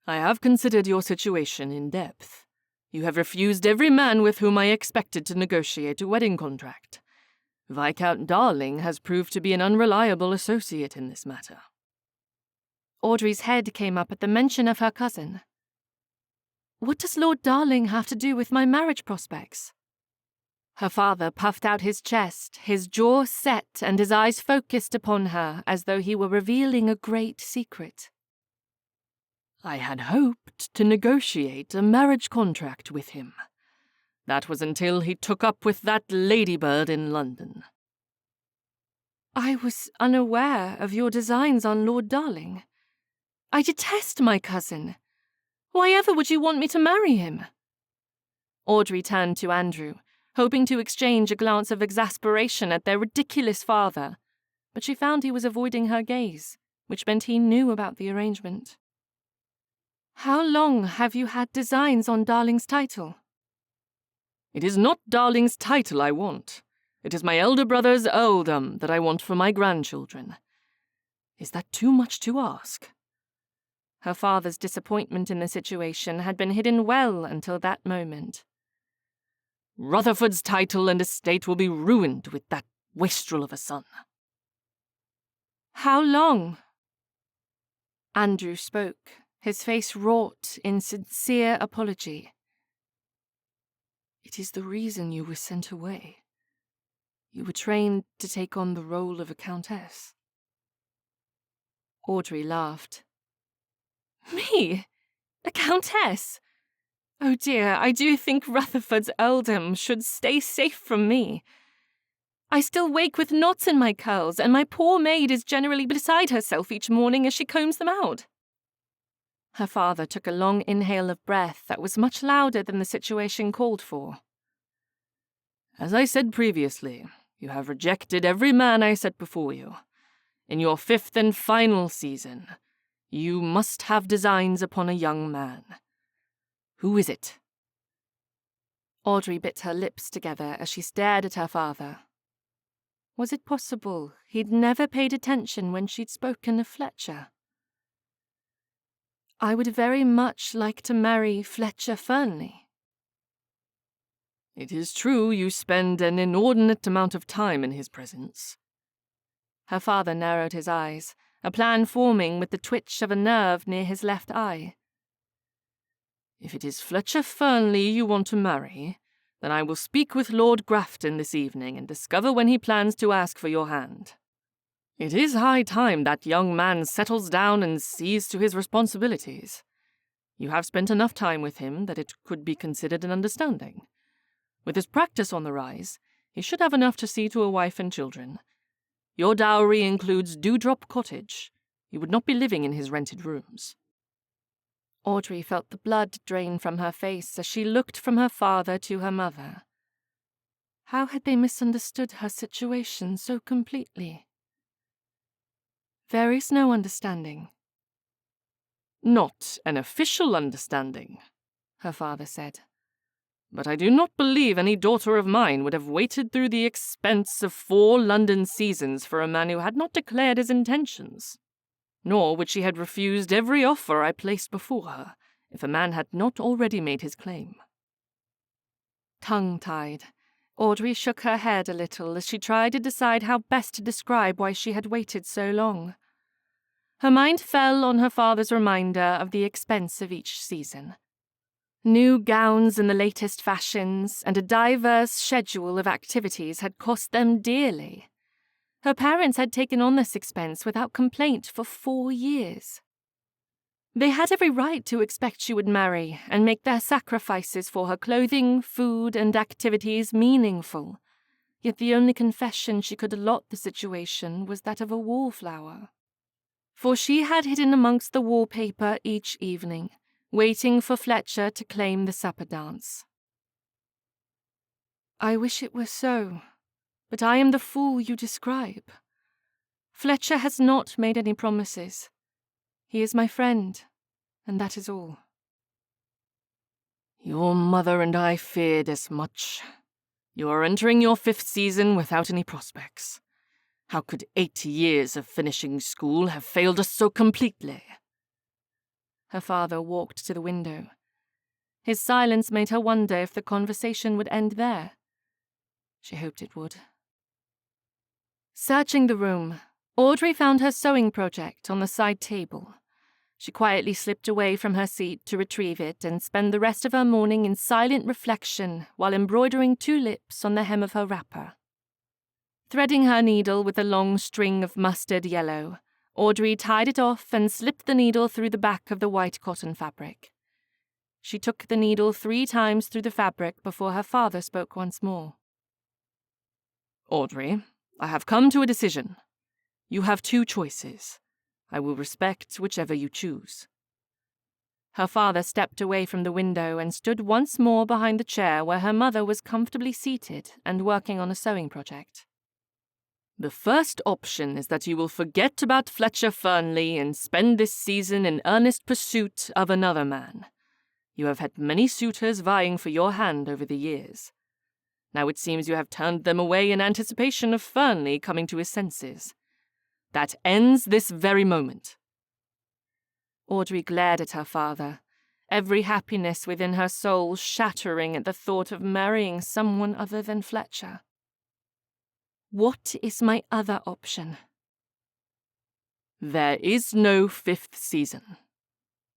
I have considered your situation in depth. You have refused every man with whom I expected to negotiate a wedding contract. Viscount Darling has proved to be an unreliable associate in this matter. Audrey's head came up at the mention of her cousin. What does Lord Darling have to do with my marriage prospects? Her father puffed out his chest, his jaw set and his eyes focused upon her as though he were revealing a great secret. I had hoped to negotiate a marriage contract with him. That was until he took up with that ladybird in London. I was unaware of your designs on Lord Darling. I detest my cousin. Why ever would you want me to marry him? Audrey turned to Andrew, hoping to exchange a glance of exasperation at their ridiculous father, but she found he was avoiding her gaze, which meant he knew about the arrangement. How long have you had designs on Darling's title? It is not Darling's title I want. It is my elder brother's earldom that I want for my grandchildren. Is that too much to ask?" Her father's disappointment in the situation had been hidden well until that moment. "Rutherford's title and estate will be ruined with that wastrel of a son." "How long?" Andrew spoke, his face wrought in sincere apology. "It is the reason you were sent away. You were trained to take on the role of a countess." Audrey laughed. "Me? A countess? Oh dear, I do think Rutherford's earldom should stay safe from me. I still wake with knots in my curls, and my poor maid is generally beside herself each morning as she combs them out." Her father took a long inhale of breath that was much louder than the situation called for. "As I said previously, you have rejected every man I set before you. In your 5th and final season, you must have designs upon a young man. Who is it?" Audrey bit her lips together as she stared at her father. Was it possible he'd never paid attention when she'd spoken of Fletcher? "I would very much like to marry Fletcher Fernley." "It is true you spend an inordinate amount of time in his presence." Her father narrowed his eyes, a plan forming with the twitch of a nerve near his left eye. "If it is Fletcher Fernley you want to marry, then I will speak with Lord Grafton this evening and discover when he plans to ask for your hand. It is high time that young man settles down and sees to his responsibilities. You have spent enough time with him that it could be considered an understanding. With his practice on the rise, he should have enough to see to a wife and children. Your dowry includes Dewdrop Cottage. You would not be living in his rented rooms." Audrey felt the blood drain from her face as she looked from her father to her mother. How had they misunderstood her situation so completely? "There is no understanding." "Not an official understanding," her father said. "But I do not believe any daughter of mine would have waited through the expense of 4 London seasons for a man who had not declared his intentions. Nor would she have refused every offer I placed before her, if a man had not already made his claim." Tongue-tied, Audrey shook her head a little as she tried to decide how best to describe why she had waited so long. Her mind fell on her father's reminder of the expense of each season. New gowns in the latest fashions and a diverse schedule of activities had cost them dearly. Her parents had taken on this expense without complaint for 4 years. They had every right to expect she would marry and make their sacrifices for her clothing, food, and activities meaningful. Yet the only confession she could allot the situation was that of a wallflower. For she had hidden amongst the wallpaper each evening, waiting for Fletcher to claim the supper dance. "I wish it were so, but I am the fool you describe. Fletcher has not made any promises. He is my friend, and that is all." "Your mother and I feared as much. You are entering your 5th season without any prospects. How could 8 years of finishing school have failed us so completely?" Her father walked to the window. His silence made her wonder if the conversation would end there. She hoped it would. Searching the room, Audrey found her sewing project on the side table. She quietly slipped away from her seat to retrieve it and spend the rest of her morning in silent reflection while embroidering tulips on the hem of her wrapper. Threading her needle with a long string of mustard yellow, Audrey tied it off and slipped the needle through the back of the white cotton fabric. She took the needle 3 times through the fabric before her father spoke once more. "Audrey, I have come to a decision. You have 2 choices. I will respect whichever you choose." Her father stepped away from the window and stood once more behind the chair where her mother was comfortably seated and working on a sewing project. "The first option is that you will forget about Fletcher Fernley and spend this season in earnest pursuit of another man. You have had many suitors vying for your hand over the years. Now it seems you have turned them away in anticipation of Fernley coming to his senses. That ends this very moment." Audrey glared at her father, every happiness within her soul shattering at the thought of marrying someone other than Fletcher. What is my other option? There is no 5th season.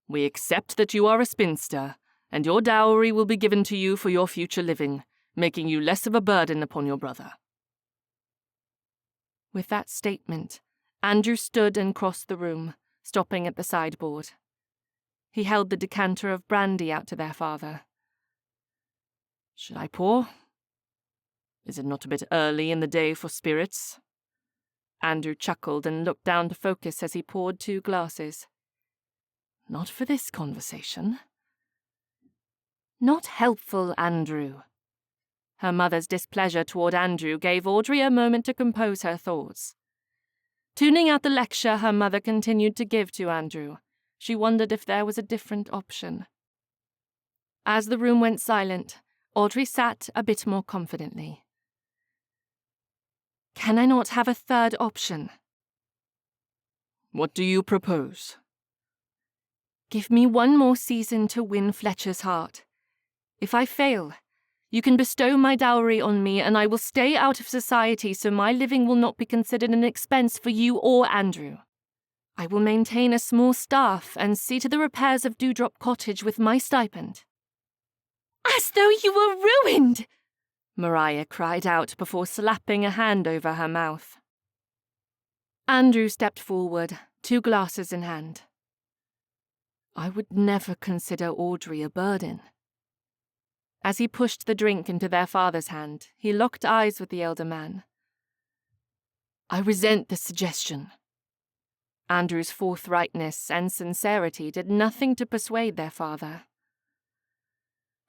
We accept that you are a spinster, and your dowry will be given to you for your future living, making you less of a burden upon your brother. With that statement, Andrew stood and crossed the room, stopping at the sideboard. He held the decanter of brandy out to their father. "Should I pour? Is it not a bit early in the day for spirits?" Andrew chuckled and looked down to focus as he poured 2 glasses. "Not for this conversation." "Not helpful, Andrew." Her mother's displeasure toward Andrew gave Audrey a moment to compose her thoughts. Tuning out the lecture her mother continued to give to Andrew, she wondered if there was a different option. As the room went silent, Audrey sat a bit more confidently. "Can I not have a third option?" "What do you propose?" "Give me 1 more season to win Fletcher's heart. If I fail, you can bestow my dowry on me and I will stay out of society so my living will not be considered an expense for you or Andrew. I will maintain a small staff and see to the repairs of Dewdrop Cottage with my stipend." "As though you were ruined!" Mariah cried out before slapping a hand over her mouth. Andrew stepped forward, 2 glasses in hand. "I would never consider Audrey a burden." As he pushed the drink into their father's hand, he locked eyes with the elder man. "I resent the suggestion." Andrew's forthrightness and sincerity did nothing to persuade their father.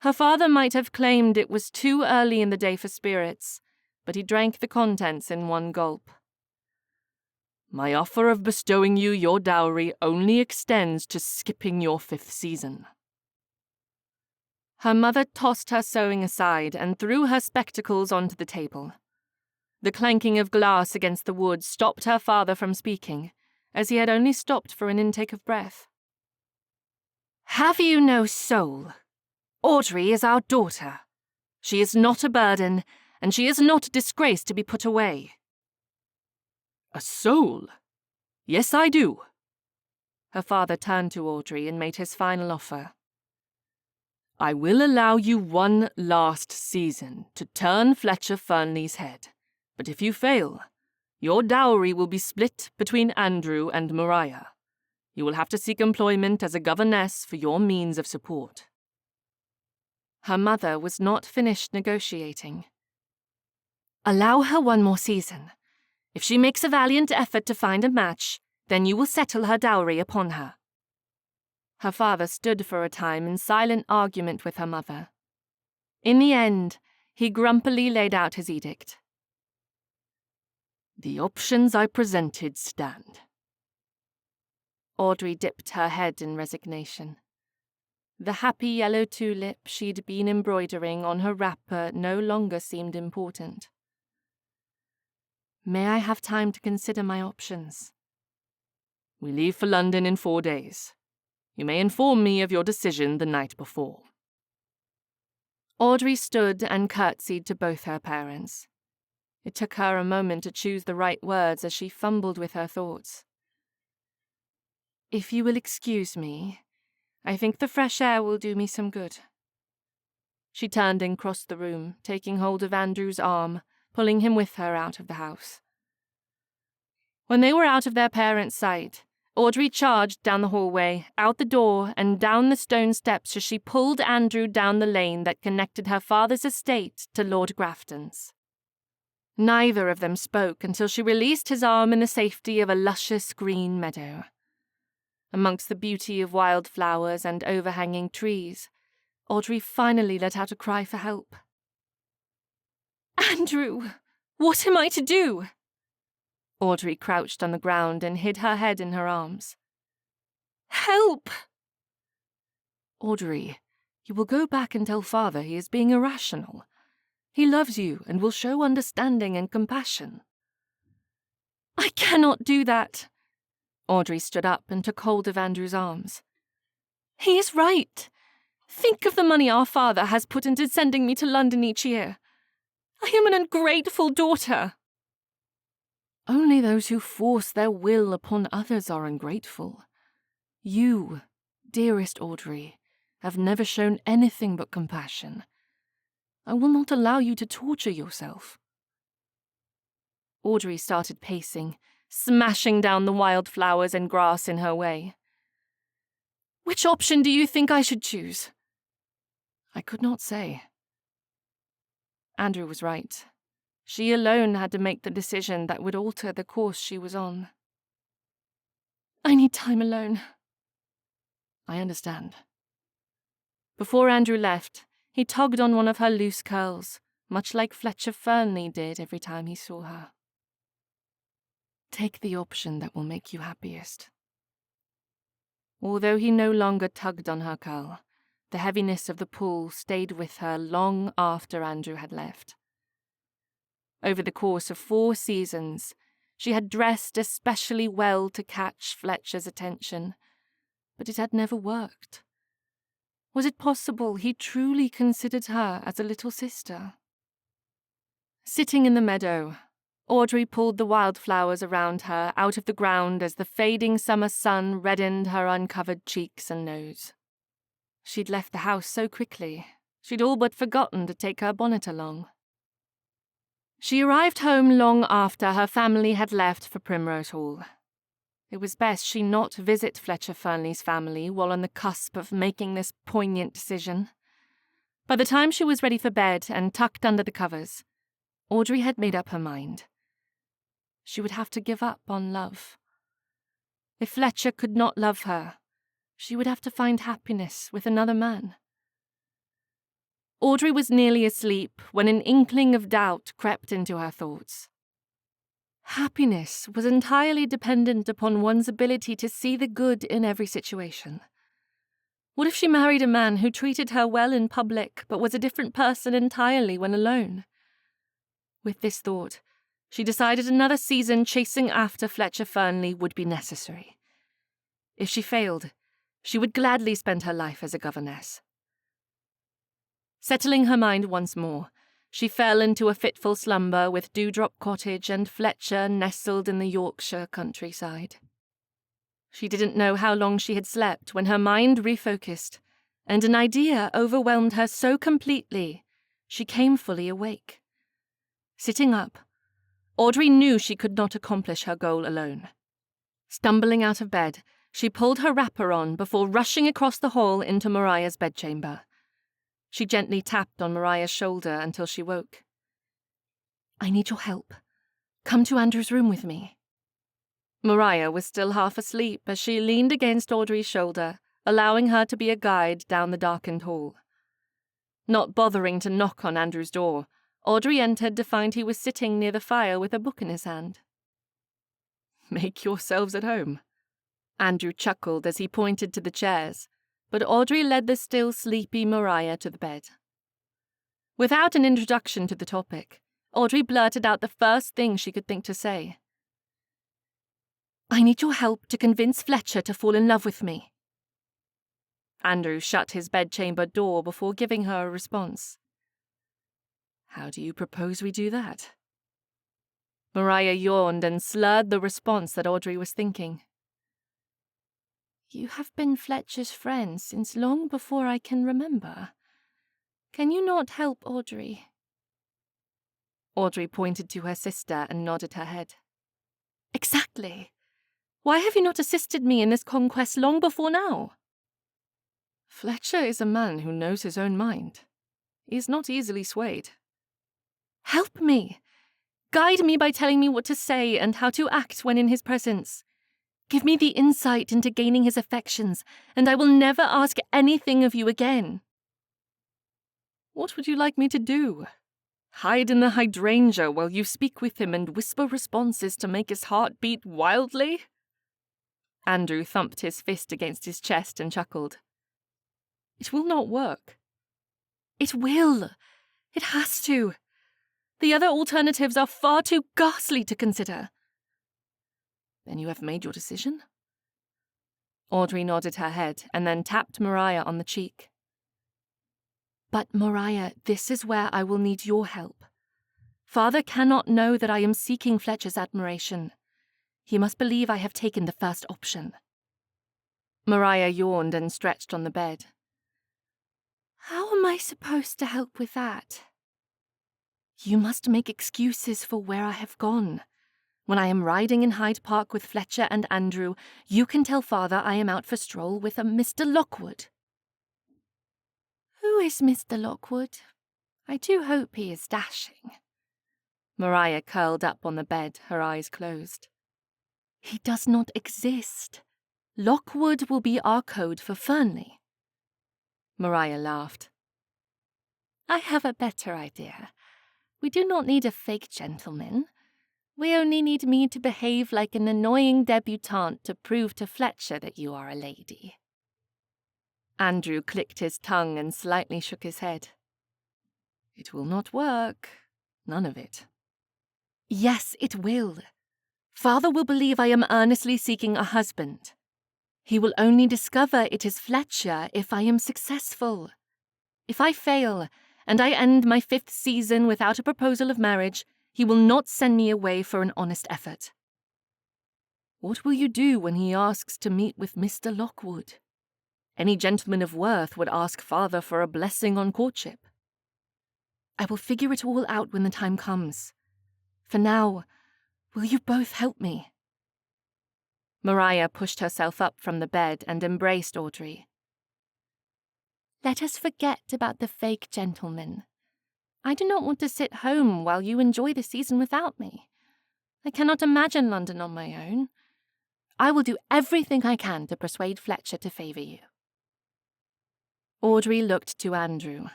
Her father might have claimed it was too early in the day for spirits, but he drank the contents in 1 gulp. "My offer of bestowing you your dowry only extends to skipping your 5th season." Her mother tossed her sewing aside and threw her spectacles onto the table. The clanking of glass against the wood stopped her father from speaking, as he had only stopped for an intake of breath. "Have you no soul? Audrey is our daughter. She is not a burden, and she is not a disgrace to be put away." "A soul? Yes, I do." Her father turned to Audrey and made his final offer. "I will allow you 1 last season to turn Fletcher Fernley's head, but if you fail, your dowry will be split between Andrew and Mariah. You will have to seek employment as a governess for your means of support." Her mother was not finished negotiating. "Allow her 1 more season. If she makes a valiant effort to find a match, then you will settle her dowry upon her." Her father stood for a time in silent argument with her mother. In the end, he grumpily laid out his edict. "The options I presented stand." Audrey dipped her head in resignation. The happy yellow tulip she'd been embroidering on her wrapper no longer seemed important. "May I have time to consider my options?" "We leave for London in 4 days. You may inform me of your decision the night before." Audrey stood and curtsied to both her parents. It took her a moment to choose the right words as she fumbled with her thoughts. "If you will excuse me, I think the fresh air will do me some good." She turned and crossed the room, taking hold of Andrew's arm, pulling him with her out of the house. When they were out of their parents' sight, Audrey charged down the hallway, out the door, and down the stone steps as she pulled Andrew down the lane that connected her father's estate to Lord Grafton's. Neither of them spoke until she released his arm in the safety of a luscious green meadow. Amongst the beauty of wildflowers and overhanging trees, Audrey finally let out a cry for help. "Andrew, what am I to do?" Audrey crouched on the ground and hid her head in her arms. "Help!" "Audrey, you will go back and tell father he is being irrational. He loves you and will show understanding and compassion." "I cannot do that." Audrey stood up and took hold of Andrew's arms. "He is right. Think of the money our father has put into sending me to London each year. I am an ungrateful daughter." "Only those who force their will upon others are ungrateful. You, dearest Audrey, have never shown anything but compassion. I will not allow you to torture yourself." Audrey started pacing, smashing down the wildflowers and grass in her way. "Which option do you think I should choose?" "I could not say." Andrew was right. She alone had to make the decision that would alter the course she was on. "I need time alone." "I understand." Before Andrew left, he tugged on one of her loose curls, much like Fletcher Fernley did every time he saw her. "Take the option that will make you happiest." Although he no longer tugged on her curl, the heaviness of the pull stayed with her long after Andrew had left. Over the course of 4 seasons, she had dressed especially well to catch Fletcher's attention, but it had never worked. Was it possible he truly considered her as a little sister? Sitting in the meadow, Audrey pulled the wildflowers around her out of the ground as the fading summer sun reddened her uncovered cheeks and nose. She'd left the house so quickly, she'd all but forgotten to take her bonnet along. She arrived home long after her family had left for Primrose Hall. It was best she not visit Fletcher Fernley's family while on the cusp of making this poignant decision. By the time she was ready for bed and tucked under the covers, Audrey had made up her mind. She would have to give up on love. If Fletcher could not love her, she would have to find happiness with another man. Audrey was nearly asleep when an inkling of doubt crept into her thoughts. Happiness was entirely dependent upon one's ability to see the good in every situation. What if she married a man who treated her well in public but was a different person entirely when alone? With this thought, she decided another season chasing after Fletcher Fernley would be necessary. If she failed, she would gladly spend her life as a governess. Settling her mind once more, she fell into a fitful slumber with Dewdrop Cottage and Fletcher nestled in the Yorkshire countryside. She didn't know how long she had slept when her mind refocused, and an idea overwhelmed her so completely she came fully awake. Sitting up, Audrey knew she could not accomplish her goal alone. Stumbling out of bed, she pulled her wrapper on before rushing across the hall into Mariah's bedchamber. She gently tapped on Mariah's shoulder until she woke. "I need your help. Come to Andrew's room with me." Mariah was still half asleep as she leaned against Audrey's shoulder, allowing her to be a guide down the darkened hall. Not bothering to knock on Andrew's door, Audrey entered to find he was sitting near the fire with a book in his hand. "Make yourselves at home." Andrew chuckled as he pointed to the chairs, but Audrey led the still sleepy Mariah to the bed. Without an introduction to the topic, Audrey blurted out the first thing she could think to say. "I need your help to convince Fletcher to fall in love with me." Andrew shut his bedchamber door before giving her a response. "How do you propose we do that?" Mariah yawned and slurred the response that Audrey was thinking. "You have been Fletcher's friend since long before I can remember. Can you not help Audrey?" Audrey pointed to her sister and nodded her head. "Exactly. Why have you not assisted me in this conquest long before now?" "Fletcher is a man who knows his own mind. He is not easily swayed." "Help me. Guide me by telling me what to say and how to act when in his presence. Give me the insight into gaining his affections, and I will never ask anything of you again." "What would you like me to do? Hide in the hydrangea while you speak with him and whisper responses to make his heart beat wildly?" Andrew thumped his fist against his chest and chuckled. "It will not work." "It will. It has to. The other alternatives are far too ghastly to consider. Then you have made your decision? Audrey nodded her head and then tapped Mariah on the cheek. But, Mariah, this is where I will need your help. Father cannot know that I am seeking Fletcher's admiration. He must believe I have taken the first option. Mariah yawned and stretched on the bed. How am I supposed to help with that? You must make excuses for where I have gone. When I am riding in Hyde Park with Fletcher and Andrew, you can tell Father I am out for a stroll with a Mr. Lockwood. Who is Mr. Lockwood? I do hope he is dashing. Mariah curled up on the bed, her eyes closed. He does not exist. Lockwood will be our code for Fernley. Mariah laughed. I have a better idea. We do not need a fake gentleman. We only need me to behave like an annoying debutante to prove to Fletcher that you are a lady. Andrew clicked his tongue and slightly shook his head. It will not work. None of it. Yes, it will. Father will believe I am earnestly seeking a husband. He will only discover it is Fletcher if I am successful. If I fail, and I end my 5th season without a proposal of marriage, he will not send me away for an honest effort. What will you do when he asks to meet with Mr. Lockwood? Any gentleman of worth would ask Father for a blessing on courtship. I will figure it all out when the time comes. For now, will you both help me? Mariah pushed herself up from the bed and embraced Audrey. Let us forget about the fake gentleman. I do not want to sit home while you enjoy the season without me. I cannot imagine London on my own. I will do everything I can to persuade Fletcher to favour you. Audrey looked to Andrew.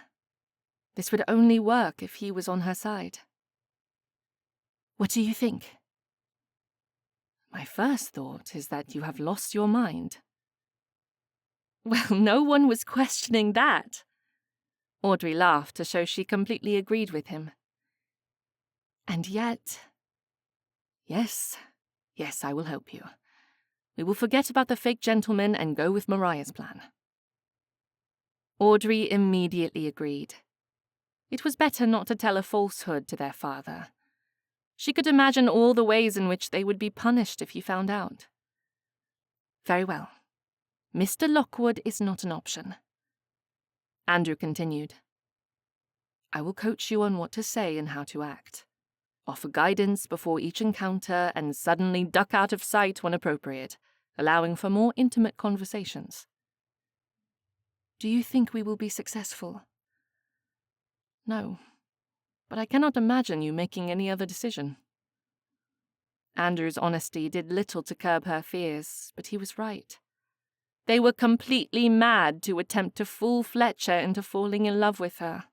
This would only work if he was on her side. What do you think? My first thought is that you have lost your mind. Well, no one was questioning that. Audrey laughed to show she completely agreed with him. And yet... Yes, I will help you. We will forget about the fake gentleman and go with Mariah's plan. Audrey immediately agreed. It was better not to tell a falsehood to their father. She could imagine all the ways in which they would be punished if he found out. Very well. Mr. Lockwood is not an option. Andrew continued. I will coach you on what to say and how to act. Offer guidance before each encounter and suddenly duck out of sight when appropriate, allowing for more intimate conversations. Do you think we will be successful? No, but I cannot imagine you making any other decision. Andrew's honesty did little to curb her fears, but he was right. They were completely mad to attempt to fool Fletcher into falling in love with her.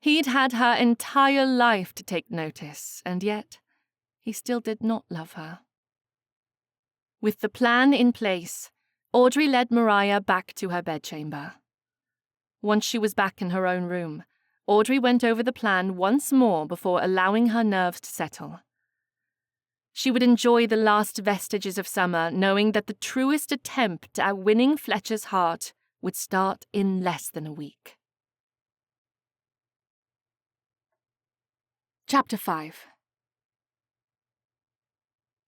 He'd had her entire life to take notice, and yet he still did not love her. With the plan in place, Audrey led Mariah back to her bedchamber. Once she was back in her own room, Audrey went over the plan once more before allowing her nerves to settle. She would enjoy the last vestiges of summer, knowing that the truest attempt at winning Fletcher's heart would start in less than a week. Chapter 5.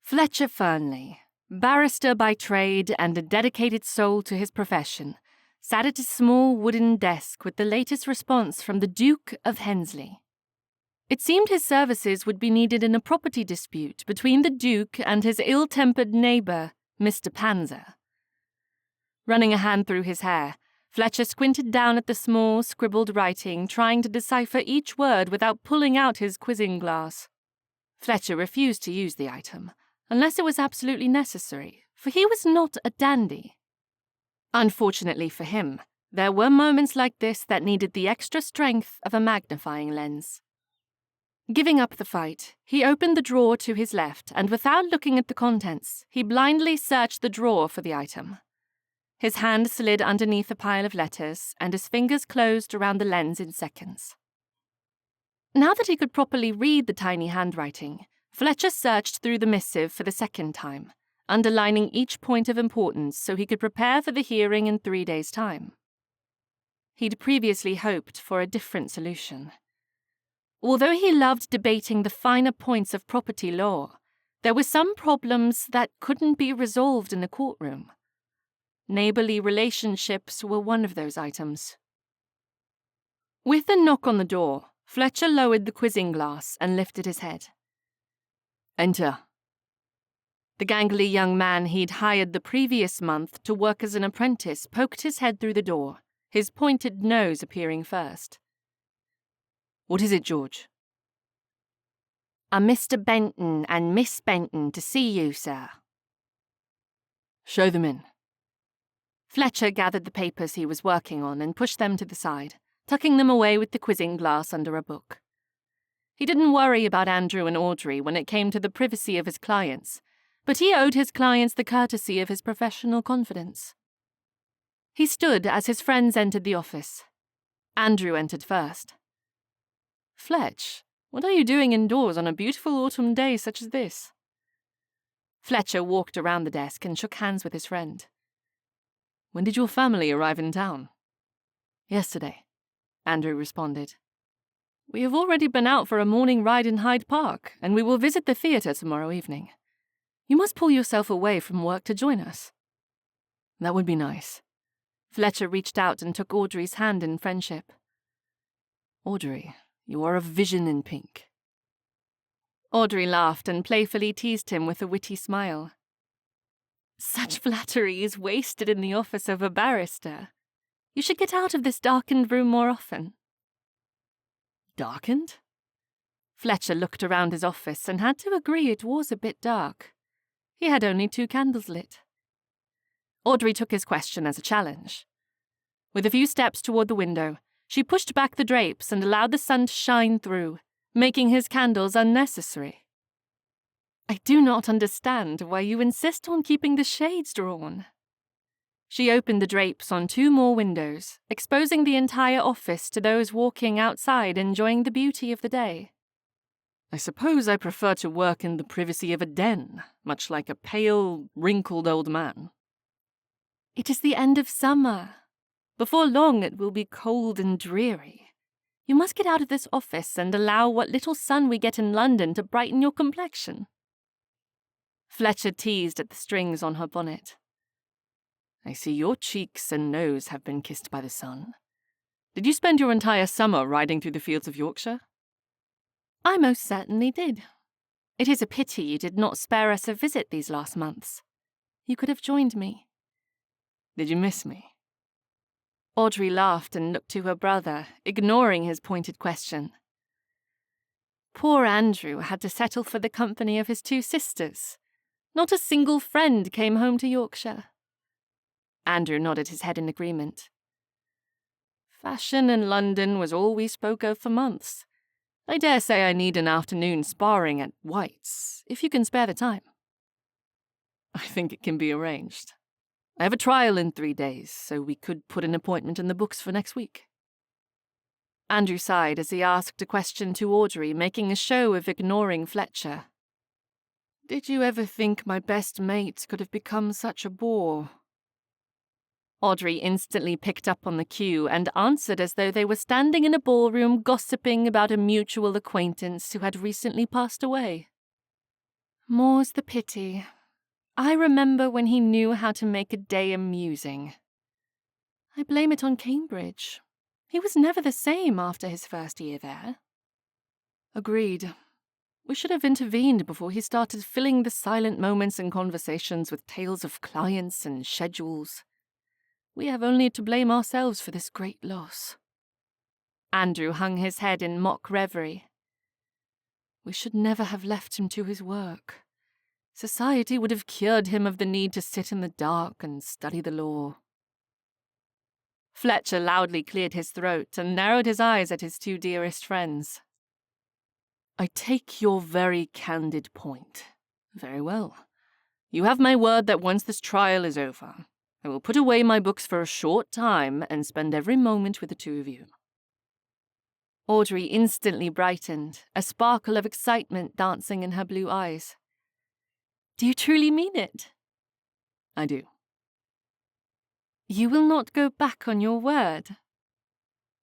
Fletcher Fernley, barrister by trade and a dedicated soul to his profession, sat at a small wooden desk with the latest response from the Duke of Hensley. It seemed his services would be needed in a property dispute between the Duke and his ill-tempered neighbour, Mr. Panzer. Running a hand through his hair, Fletcher squinted down at the small, scribbled writing, trying to decipher each word without pulling out his quizzing glass. Fletcher refused to use the item, unless it was absolutely necessary, for he was not a dandy. Unfortunately for him, there were moments like this that needed the extra strength of a magnifying lens. Giving up the fight, he opened the drawer to his left, and without looking at the contents, he blindly searched the drawer for the item. His hand slid underneath a pile of letters, and his fingers closed around the lens in seconds. Now that he could properly read the tiny handwriting, Fletcher searched through the missive for the second time, underlining each point of importance so he could prepare for the hearing in 3 days' time. He'd previously hoped for a different solution. Although he loved debating the finer points of property law, there were some problems that couldn't be resolved in a courtroom. Neighborly relationships were one of those items. With a knock on the door, Fletcher lowered the quizzing glass and lifted his head. Enter. The gangly young man he'd hired the previous month to work as an apprentice poked his head through the door, his pointed nose appearing first. What is it, George? A Mr. Benton and Miss Benton to see you, sir. Show them in. Fletcher gathered the papers he was working on and pushed them to the side, tucking them away with the quizzing glass under a book. He didn't worry about Andrew and Audrey when it came to the privacy of his clients, but he owed his clients the courtesy of his professional confidence. He stood as his friends entered the office. Andrew entered first. Fletch, what are you doing indoors on a beautiful autumn day such as this? Fletcher walked around the desk and shook hands with his friend. When did your family arrive in town? Yesterday, Andrew responded. We have already been out for a morning ride in Hyde Park, and we will visit the theatre tomorrow evening. You must pull yourself away from work to join us. That would be nice. Fletcher reached out and took Audrey's hand in friendship. Audrey, you are a vision in pink. Audrey laughed and playfully teased him with a witty smile. Such flattery is wasted in the office of a barrister. You should get out of this darkened room more often. Darkened? Fletcher looked around his office and had to agree it was a bit dark. He had only 2 candles lit. Audrey took his question as a challenge. With a few steps toward the window, she pushed back the drapes and allowed the sun to shine through, making his candles unnecessary. I do not understand why you insist on keeping the shades drawn. She opened the drapes on 2 more windows, exposing the entire office to those walking outside enjoying the beauty of the day. I suppose I prefer to work in the privacy of a den, much like a pale, wrinkled old man. It is the end of summer. Before long it will be cold and dreary. You must get out of this office and allow what little sun we get in London to brighten your complexion. Fletcher teased at the strings on her bonnet. I see your cheeks and nose have been kissed by the sun. Did you spend your entire summer riding through the fields of Yorkshire? I most certainly did. It is a pity you did not spare us a visit these last months. You could have joined me. Did you miss me? Audrey laughed and looked to her brother, ignoring his pointed question. Poor Andrew had to settle for the company of his 2 sisters. Not a single friend came home to Yorkshire. Andrew nodded his head in agreement. Fashion in London was all we spoke of for months. I dare say I need an afternoon sparring at White's, if you can spare the time. I think it can be arranged. I have a trial in 3 days, so we could put an appointment in the books for next week. Andrew sighed as he asked a question to Audrey, making a show of ignoring Fletcher. Did you ever think my best mate could have become such a bore? Audrey instantly picked up on the cue and answered as though they were standing in a ballroom gossiping about a mutual acquaintance who had recently passed away. More's the pity. I remember when he knew how to make a day amusing. I blame it on Cambridge. He was never the same after his first year there. Agreed. We should have intervened before he started filling the silent moments and conversations with tales of clients and schedules. We have only to blame ourselves for this great loss. Andrew hung his head in mock reverie. We should never have left him to his work. Society would have cured him of the need to sit in the dark and study the law. Fletcher loudly cleared his throat and narrowed his eyes at his 2 dearest friends. I take your very candid point. Very well. You have my word that once this trial is over, I will put away my books for a short time and spend every moment with the 2 of you. Audrey instantly brightened, a sparkle of excitement dancing in her blue eyes. Do you truly mean it? I do. You will not go back on your word?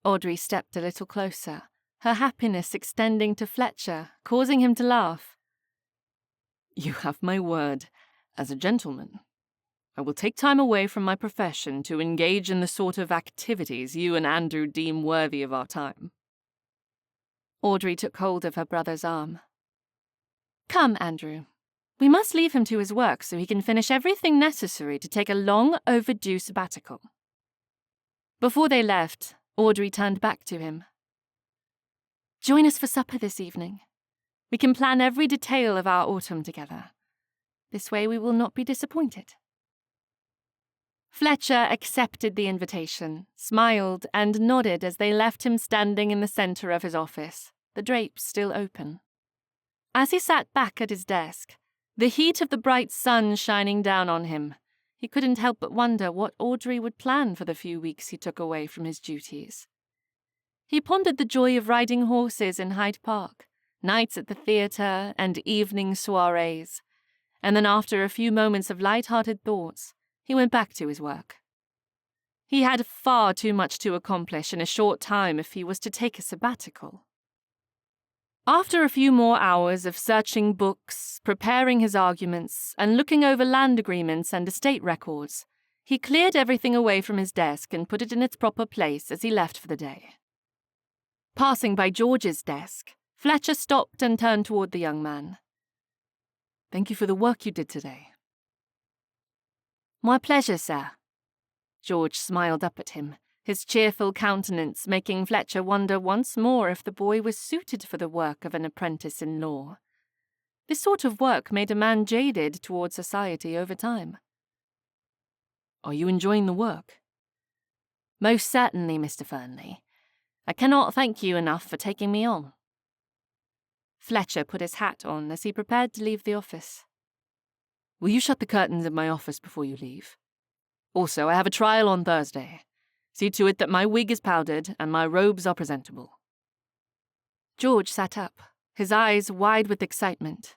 Audrey stepped a little closer, her happiness extending to Fletcher, causing him to laugh. You have my word, as a gentleman. I will take time away from my profession to engage in the sort of activities you and Andrew deem worthy of our time. Audrey took hold of her brother's arm. Come, Andrew. We must leave him to his work so he can finish everything necessary to take a long overdue sabbatical. Before they left, Audrey turned back to him. Join us for supper this evening. We can plan every detail of our autumn together. This way we will not be disappointed. Fletcher accepted the invitation, smiled, and nodded as they left him standing in the centre of his office, the drapes still open. As he sat back at his desk, the heat of the bright sun shining down on him, he couldn't help but wonder what Audrey would plan for the few weeks he took away from his duties. He pondered the joy of riding horses in Hyde Park, nights at the theatre, and evening soirees, and then after a few moments of light-hearted thoughts, he went back to his work. He had far too much to accomplish in a short time if he was to take a sabbatical. After a few more hours of searching books, preparing his arguments, and looking over land agreements and estate records, he cleared everything away from his desk and put it in its proper place as he left for the day. Passing by George's desk, Fletcher stopped and turned toward the young man. Thank you for the work you did today. My pleasure, sir. George smiled up at him, his cheerful countenance making Fletcher wonder once more if the boy was suited for the work of an apprentice in law. This sort of work made a man jaded toward society over time. Are you enjoying the work? Most certainly, Mr. Fernley. I cannot thank you enough for taking me on. Fletcher put his hat on as he prepared to leave the office. Will you shut the curtains in my office before you leave? Also, I have a trial on Thursday. See to it that my wig is powdered and my robes are presentable. George sat up, his eyes wide with excitement.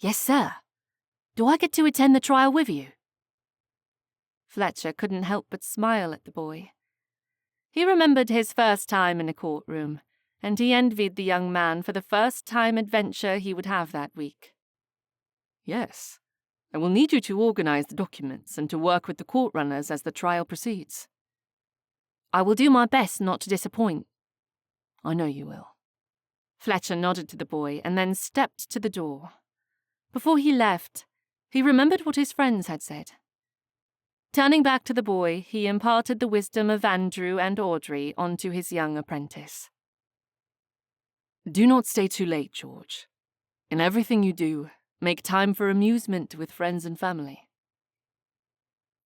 Yes, sir. Do I get to attend the trial with you? Fletcher couldn't help but smile at the boy. He remembered his first time in a courtroom, and he envied the young man for the first-time adventure he would have that week. Yes, I will need you to organize the documents and to work with the court runners as the trial proceeds. I will do my best not to disappoint. I know you will. Fletcher nodded to the boy and then stepped to the door. Before he left, he remembered what his friends had said. Turning back to the boy, he imparted the wisdom of Andrew and Audrey onto his young apprentice. Do not stay too late, George. In everything you do, make time for amusement with friends and family.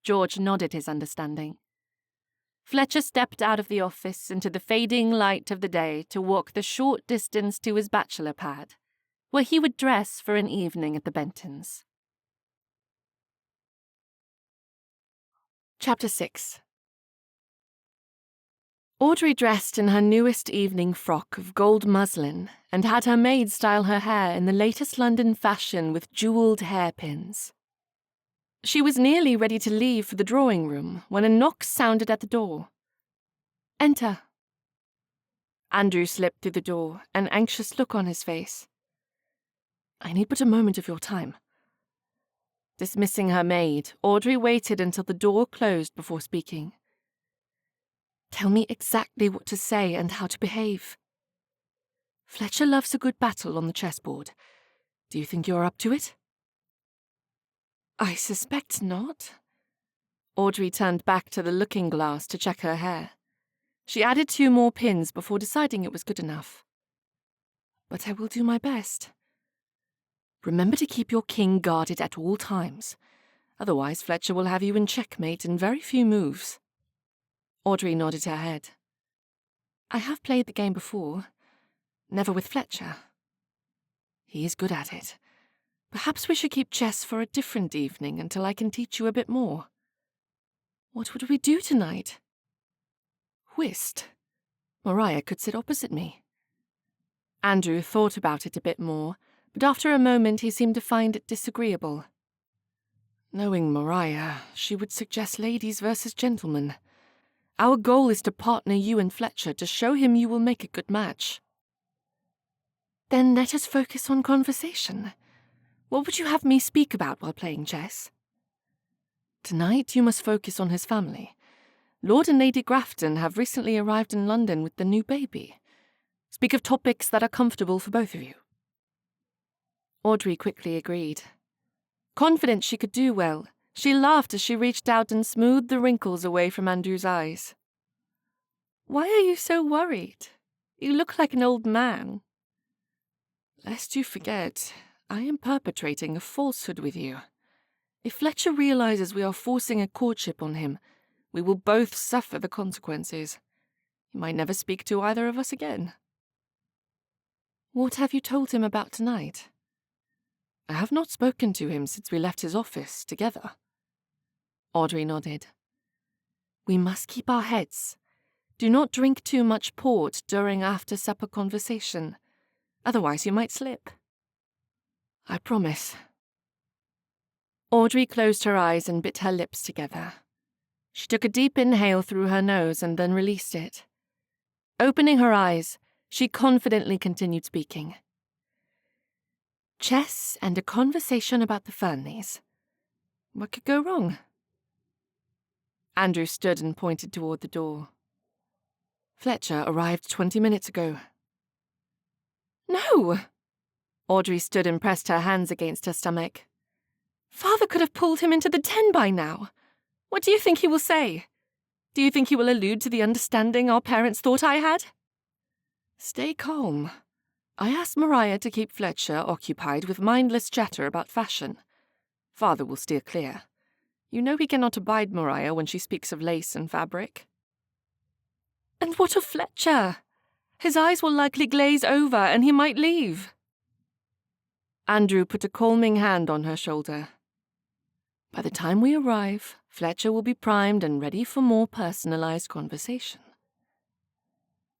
George nodded his understanding. Fletcher stepped out of the office into the fading light of the day to walk the short distance to his bachelor pad, where he would dress for an evening at the Bentons. Chapter 6. Audrey dressed in her newest evening frock of gold muslin and had her maid style her hair in the latest London fashion with jewelled hairpins. She was nearly ready to leave for the drawing room when a knock sounded at the door. Enter. Andrew slipped through the door, an anxious look on his face. I need but a moment of your time. Dismissing her maid, Audrey waited until the door closed before speaking. Tell me exactly what to say and how to behave. Fletcher loves a good battle on the chessboard. Do you think you're up to it? I suspect not. Audrey turned back to the looking-glass to check her hair. She added 2 more pins before deciding it was good enough. But I will do my best. Remember to keep your king guarded at all times. Otherwise, Fletcher will have you in checkmate in very few moves. Audrey nodded her head. I have played the game before. Never with Fletcher. He is good at it. Perhaps we should keep chess for a different evening until I can teach you a bit more. What would we do tonight? Whist. Maria could sit opposite me. Andrew thought about it a bit more, but after a moment he seemed to find it disagreeable. Knowing Maria, she would suggest ladies versus gentlemen. Our goal is to partner you and Fletcher to show him you will make a good match. Then let us focus on conversation. What would you have me speak about while playing chess? Tonight you must focus on his family. Lord and Lady Grafton have recently arrived in London with the new baby. Speak of topics that are comfortable for both of you. Audrey quickly agreed. Confident she could do well, she laughed as she reached out and smoothed the wrinkles away from Andrew's eyes. Why are you so worried? You look like an old man. Lest you forget, I am perpetrating a falsehood with you. If Fletcher realizes we are forcing a courtship on him, we will both suffer the consequences. He might never speak to either of us again. What have you told him about tonight? I have not spoken to him since we left his office together. Audrey nodded. We must keep our heads. Do not drink too much port during after-supper conversation. Otherwise you might slip. I promise. Audrey closed her eyes and bit her lips together. She took a deep inhale through her nose and then released it. Opening her eyes, she confidently continued speaking. Chess and a conversation about the Fernleys. What could go wrong? Andrew stood and pointed toward the door. Fletcher arrived 20 minutes ago. No! Audrey stood and pressed her hands against her stomach. Father could have pulled him into the 10 by now. What do you think he will say? Do you think he will allude to the understanding our parents thought I had? Stay calm. I asked Maria to keep Fletcher occupied with mindless chatter about fashion. Father will steer clear. You know he cannot abide Maria when she speaks of lace and fabric. And what of Fletcher? His eyes will likely glaze over and he might leave. Andrew put a calming hand on her shoulder. By the time we arrive, Fletcher will be primed and ready for more personalized conversation.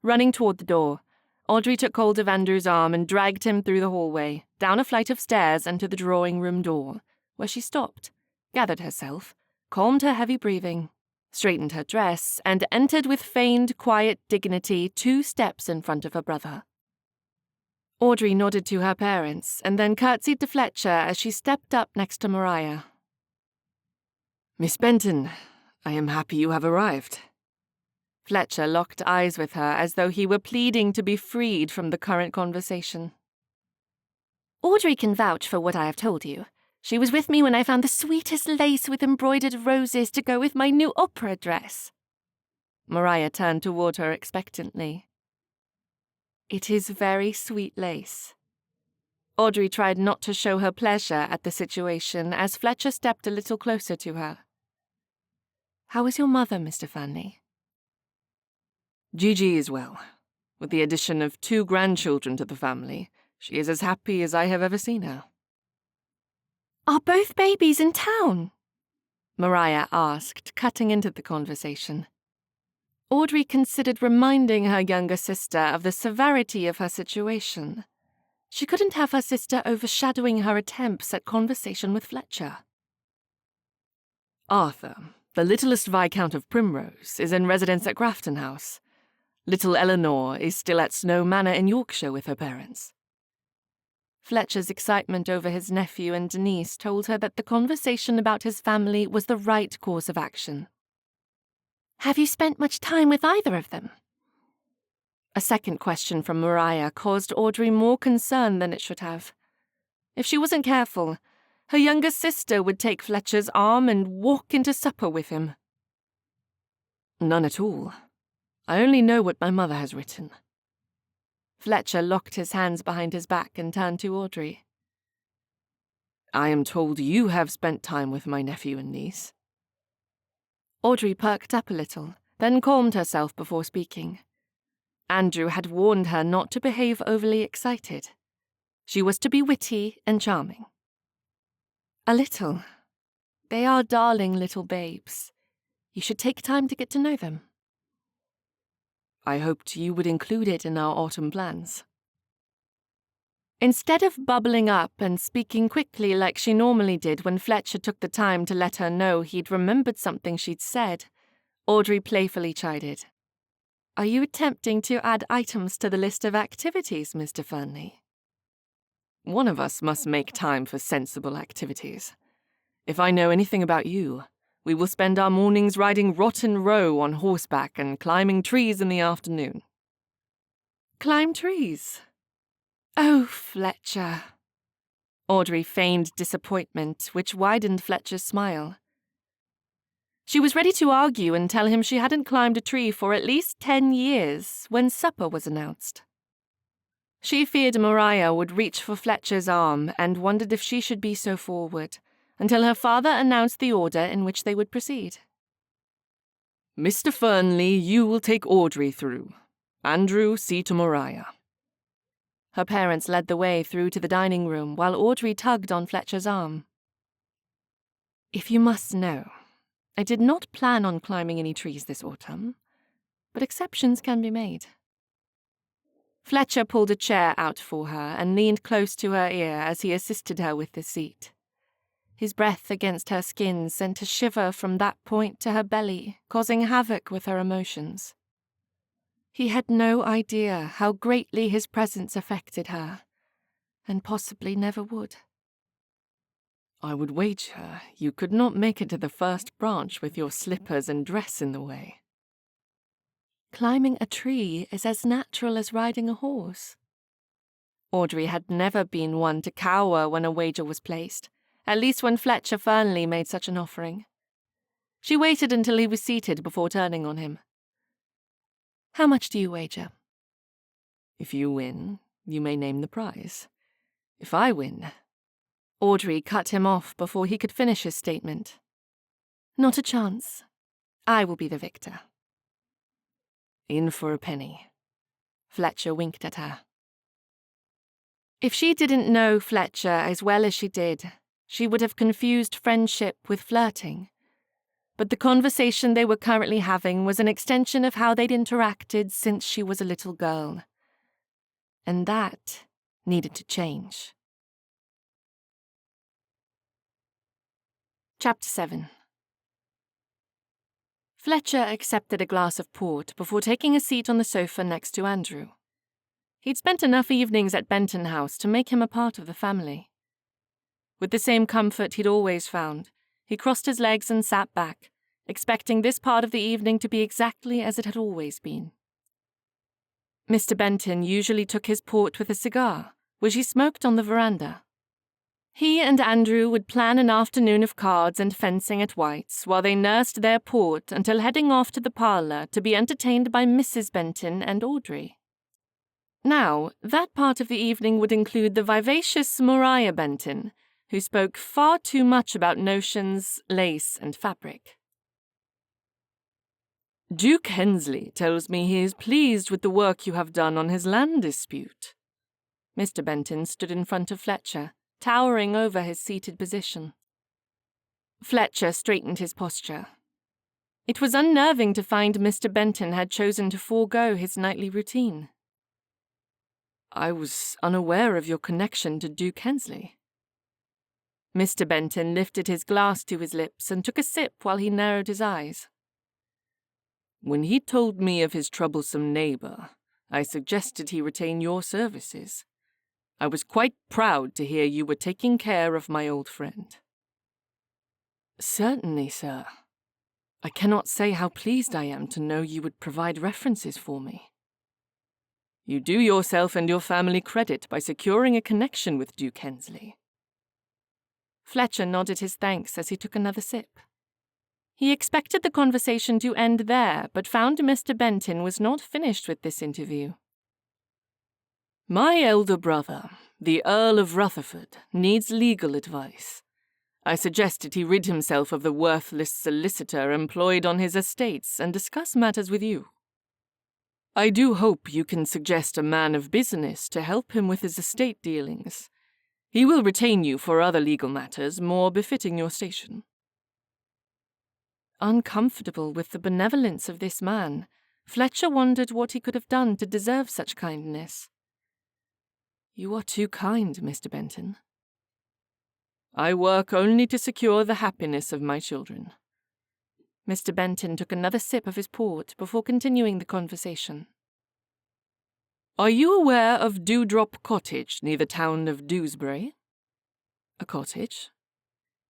Running toward the door, Audrey took hold of Andrew's arm and dragged him through the hallway, down a flight of stairs and to the drawing-room door, where she stopped, gathered herself, calmed her heavy breathing, straightened her dress, and entered with feigned quiet dignity 2 steps in front of her brother. Audrey nodded to her parents and then curtsied to Fletcher as she stepped up next to Maria. Miss Benton, I am happy you have arrived. Fletcher locked eyes with her as though he were pleading to be freed from the current conversation. Audrey can vouch for what I have told you. She was with me when I found the sweetest lace with embroidered roses to go with my new opera dress. Maria turned toward her expectantly. It is very sweet lace. Audrey tried not to show her pleasure at the situation as Fletcher stepped a little closer to her. How is your mother, Mr. Fernley? Gigi is well. With the addition of 2 grandchildren to the family, she is as happy as I have ever seen her. Are both babies in town? Maria asked, cutting into the conversation. Audrey considered reminding her younger sister of the severity of her situation. She couldn't have her sister overshadowing her attempts at conversation with Fletcher. Arthur, the littlest Viscount of Primrose, is in residence at Grafton House. Little Eleanor is still at Snow Manor in Yorkshire with her parents. Fletcher's excitement over his nephew and Denise told her that the conversation about his family was the right course of action. Have you spent much time with either of them? A second question from Maria caused Audrey more concern than it should have. If she wasn't careful, her younger sister would take Fletcher's arm and walk into supper with him. None at all. I only know what my mother has written. Fletcher locked his hands behind his back and turned to Audrey. I am told you have spent time with my nephew and niece. Audrey perked up a little, then calmed herself before speaking. Andrew had warned her not to behave overly excited. She was to be witty and charming. A little. They are darling little babes. You should take time to get to know them. I hoped you would include it in our autumn plans." Instead of bubbling up and speaking quickly like she normally did when Fletcher took the time to let her know he'd remembered something she'd said, Audrey playfully chided. "Are you attempting to add items to the list of activities, Mr. Fernley?" One of us must make time for sensible activities. If I know anything about you, we will spend our mornings riding Rotten Row on horseback and climbing trees in the afternoon." "Climb trees? Oh, Fletcher." Audrey feigned disappointment, which widened Fletcher's smile. She was ready to argue and tell him she hadn't climbed a tree for at least 10 years when supper was announced. She feared Mariah would reach for Fletcher's arm and wondered if she should be so forward, until her father announced the order in which they would proceed. "Mr. Fernley, you will take Audrey through. Andrew, see to Mariah." Her parents led the way through to the dining room while Audrey tugged on Fletcher's arm. "If you must know, I did not plan on climbing any trees this autumn, but exceptions can be made." Fletcher pulled a chair out for her and leaned close to her ear as he assisted her with the seat. His breath against her skin sent a shiver from that point to her belly, causing havoc with her emotions. He had no idea how greatly his presence affected her, and possibly never would. "I would wager you could not make it to the first branch with your slippers and dress in the way." "Climbing a tree is as natural as riding a horse." Audrey had never been one to cower when a wager was placed, at least when Fletcher Fernley made such an offering. She waited until he was seated before turning on him. "How much do you wager?" "If you win, you may name the prize. If I win—" Audrey cut him off before he could finish his statement. "Not a chance. I will be the victor." "In for a penny." Fletcher winked at her. If she didn't know Fletcher as well as she did, she would have confused friendship with flirting. But the conversation they were currently having was an extension of how they'd interacted since she was a little girl. And that needed to change. Chapter 7. Fletcher accepted a glass of port before taking a seat on the sofa next to Andrew. He'd spent enough evenings at Benton House to make him a part of the family. With the same comfort he'd always found, he crossed his legs and sat back, expecting this part of the evening to be exactly as it had always been. Mr. Benton usually took his port with a cigar, which he smoked on the veranda. He and Andrew would plan an afternoon of cards and fencing at White's while they nursed their port until heading off to the parlour to be entertained by Mrs. Benton and Audrey. Now, that part of the evening would include the vivacious Mariah Benton, who spoke far too much about notions, lace, and fabric. "Duke Hensley tells me he is pleased with the work you have done on his land dispute." Mr. Benton stood in front of Fletcher, towering over his seated position. Fletcher straightened his posture. It was unnerving to find Mr. Benton had chosen to forego his nightly routine. "I was unaware of your connection to Duke Hensley." Mr. Benton lifted his glass to his lips and took a sip while he narrowed his eyes. "When he told me of his troublesome neighbour, I suggested he retain your services. I was quite proud to hear you were taking care of my old friend." "Certainly, sir. I cannot say how pleased I am to know you would provide references for me." "You do yourself and your family credit by securing a connection with Duke Hensley." Fletcher nodded his thanks as he took another sip. He expected the conversation to end there, but found Mr. Benton was not finished with this interview. "My elder brother, the Earl of Rutherford, needs legal advice. I suggested he rid himself of the worthless solicitor employed on his estates and discuss matters with you. I do hope you can suggest a man of business to help him with his estate dealings. He will retain you for other legal matters more befitting your station." Uncomfortable with the benevolence of this man, Fletcher wondered what he could have done to deserve such kindness. You are too kind, Mr. Benton. I work only to secure the happiness of my children. Mr. Benton took another sip of his port before continuing the conversation. Are you aware of Dewdrop Cottage near the town of Dewsbury? A cottage?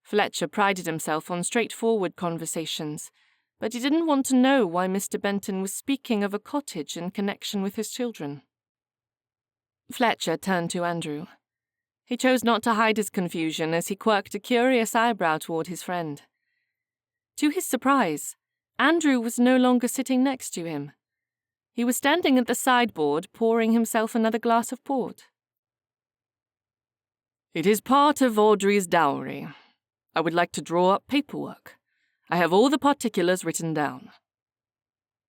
Fletcher prided himself on straightforward conversations, but he didn't want to know why Mr. Benton was speaking of a cottage in connection with his children. Fletcher turned to Andrew. He chose not to hide his confusion as he quirked a curious eyebrow toward his friend. To his surprise, Andrew was no longer sitting next to him. He was standing at the sideboard, pouring himself another glass of port. It is part of Audrey's dowry. I would like to draw up paperwork. I have all the particulars written down.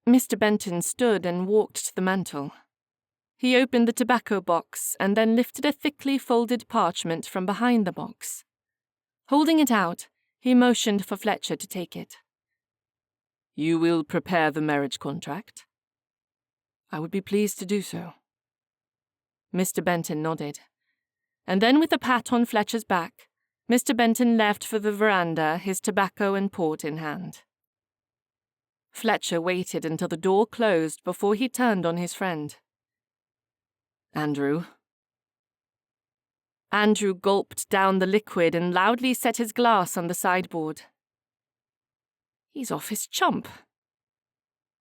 Mr. Benton stood and walked to the mantel. He opened the tobacco box and then lifted a thickly folded parchment from behind the box. Holding it out, he motioned for Fletcher to take it. You will prepare the marriage contract? I would be pleased to do so. Mr. Benton nodded. And then with a pat on Fletcher's back, Mr. Benton left for the veranda, his tobacco and port in hand. Fletcher waited until the door closed before he turned on his friend. Andrew. Andrew gulped down the liquid and loudly set his glass on the sideboard. He's off his chump.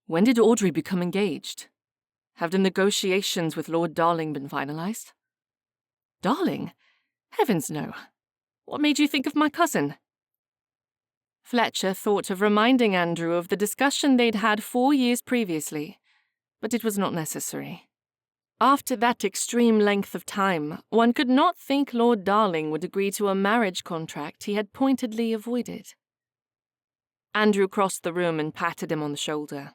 When did Audrey become engaged? Have the negotiations with Lord Darling been finalized? Darling? Heavens no. What made you think of my cousin? Fletcher thought of reminding Andrew of the discussion they'd had 4 years previously, but it was not necessary. After that extreme length of time, one could not think Lord Darling would agree to a marriage contract he had pointedly avoided. Andrew crossed the room and patted him on the shoulder.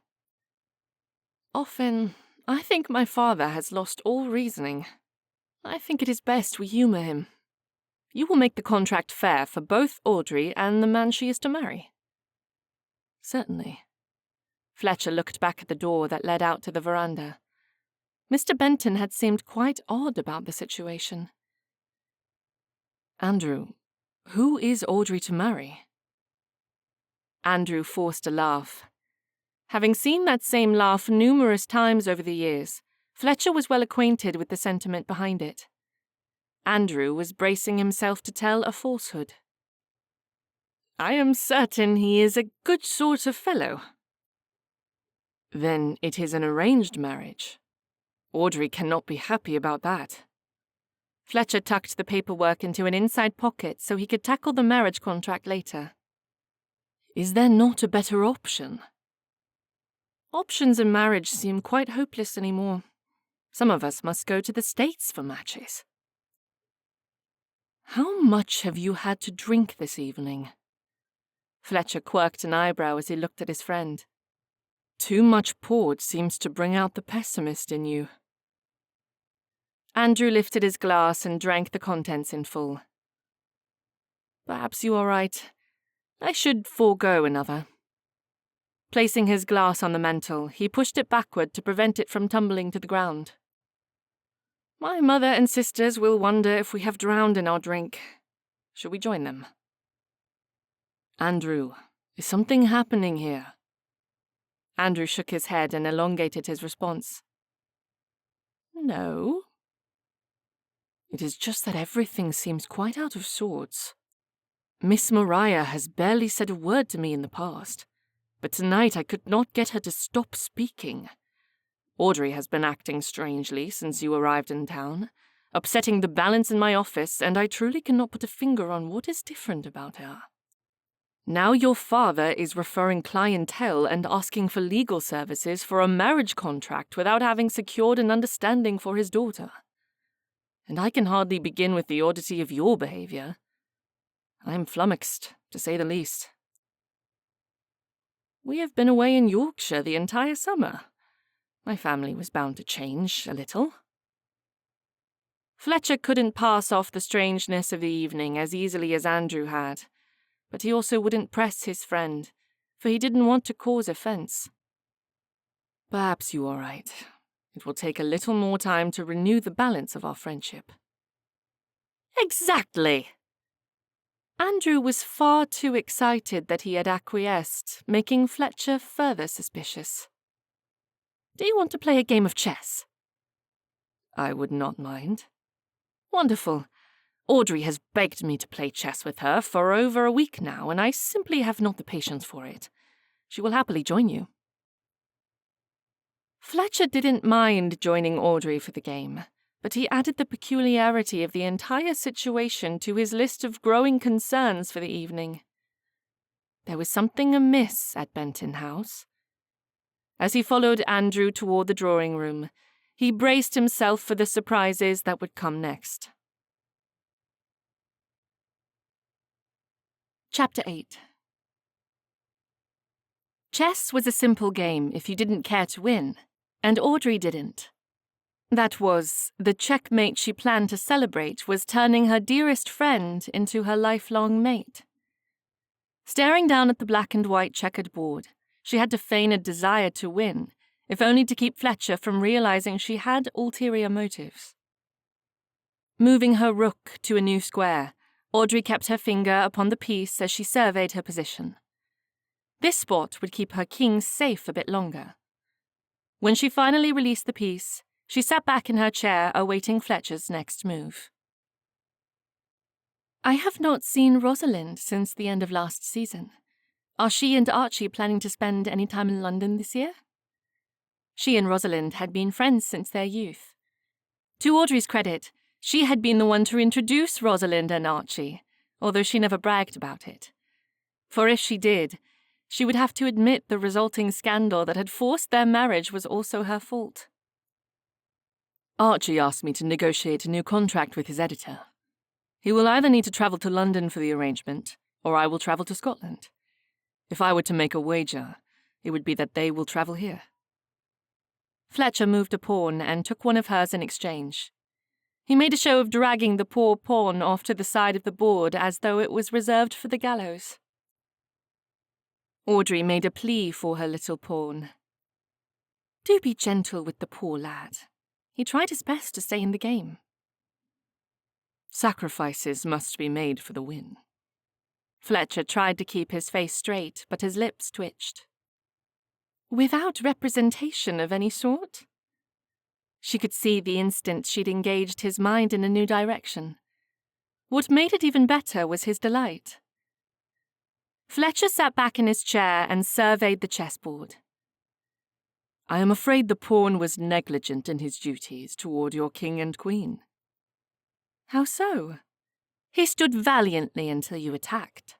Often, I think my father has lost all reasoning. I think it is best we humour him. You will make the contract fair for both Audrey and the man she is to marry. Certainly. Fletcher looked back at the door that led out to the veranda. Mr. Benton had seemed quite odd about the situation. Andrew, who is Audrey to marry? Andrew forced a laugh. Having seen that same laugh numerous times over the years, Fletcher was well acquainted with the sentiment behind it. Andrew was bracing himself to tell a falsehood. I am certain he is a good sort of fellow. Then it is an arranged marriage. Audrey cannot be happy about that. Fletcher tucked the paperwork into an inside pocket so he could tackle the marriage contract later. Is there not a better option? Options in marriage seem quite hopeless anymore. Some of us must go to the States for matches. How much have you had to drink this evening? Fletcher quirked an eyebrow as he looked at his friend. Too much port seems to bring out the pessimist in you. Andrew lifted his glass and drank the contents in full. Perhaps you are right. I should forego another. Placing his glass on the mantel, he pushed it backward to prevent it from tumbling to the ground. My mother and sisters will wonder if we have drowned in our drink. Shall we join them? Andrew, is something happening here? Andrew shook his head and elongated his response. No. It is just that everything seems quite out of sorts. Miss Maria has barely said a word to me in the past, but tonight I could not get her to stop speaking. Audrey has been acting strangely since you arrived in town, upsetting the balance in my office, and I truly cannot put a finger on what is different about her. Now your father is referring clientele and asking for legal services for a marriage contract without having secured an understanding for his daughter. And I can hardly begin with the oddity of your behavior. I am flummoxed, to say the least. We have been away in Yorkshire the entire summer. My family was bound to change a little. Fletcher couldn't pass off the strangeness of the evening as easily as Andrew had, but he also wouldn't press his friend, for he didn't want to cause offence. Perhaps you are right. It will take a little more time to renew the balance of our friendship. Exactly! Andrew was far too excited that he had acquiesced, making Fletcher further suspicious. Do you want to play a game of chess? I would not mind. Wonderful. Audrey has begged me to play chess with her for over a week now, and I simply have not the patience for it. She will happily join you. Fletcher didn't mind joining Audrey for the game, but he added the peculiarity of the entire situation to his list of growing concerns for the evening. There was something amiss at Benton House. As he followed Andrew toward the drawing room, he braced himself for the surprises that would come next. Chapter 8. Chess was a simple game if you didn't care to win, and Audrey didn't. That was, the checkmate she planned to celebrate was turning her dearest friend into her lifelong mate. Staring down at the black and white checkered board, she had to feign a desire to win, if only to keep Fletcher from realizing she had ulterior motives. Moving her rook to a new square, Audrey kept her finger upon the piece as she surveyed her position. This spot would keep her king safe a bit longer. When she finally released the piece, she sat back in her chair awaiting Fletcher's next move. I have not seen Rosalind since the end of last season. Are she and Archie planning to spend any time in London this year? She and Rosalind had been friends since their youth. To Audrey's credit, she had been the one to introduce Rosalind and Archie, although she never bragged about it. For if she did, she would have to admit the resulting scandal that had forced their marriage was also her fault. Archie asked me to negotiate a new contract with his editor. He will either need to travel to London for the arrangement, or I will travel to Scotland. If I were to make a wager, it would be that they will travel here. Fletcher moved a pawn and took one of hers in exchange. He made a show of dragging the poor pawn off to the side of the board as though it was reserved for the gallows. Audrey made a plea for her little pawn. Do be gentle with the poor lad. He tried his best to stay in the game. Sacrifices must be made for the win. Fletcher tried to keep his face straight, but his lips twitched. Without representation of any sort? She could see the instant she'd engaged his mind in a new direction. What made it even better was his delight. Fletcher sat back in his chair and surveyed the chessboard. I am afraid the pawn was negligent in his duties toward your king and queen. How so? He stood valiantly until you attacked.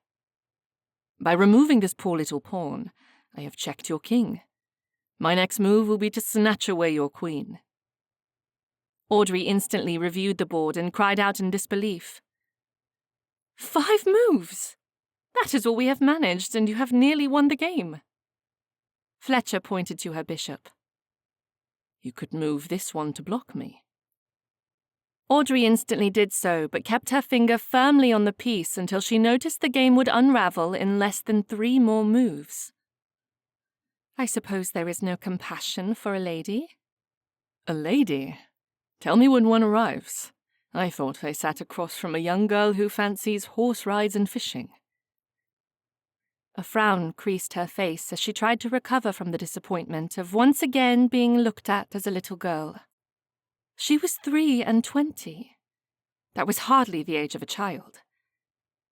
By removing this poor little pawn, I have checked your king. My next move will be to snatch away your queen. Audrey instantly reviewed the board and cried out in disbelief. 5 moves! That is all we have managed, and you have nearly won the game. Fletcher pointed to her bishop. You could move this one to block me. Audrey instantly did so, but kept her finger firmly on the piece until she noticed the game would unravel in less than 3 more moves. I suppose there is no compassion for a lady? A lady? Tell me when one arrives. I thought I sat across from a young girl who fancies horse rides and fishing. A frown creased her face as she tried to recover from the disappointment of once again being looked at as a little girl. She was 23. That was hardly the age of a child.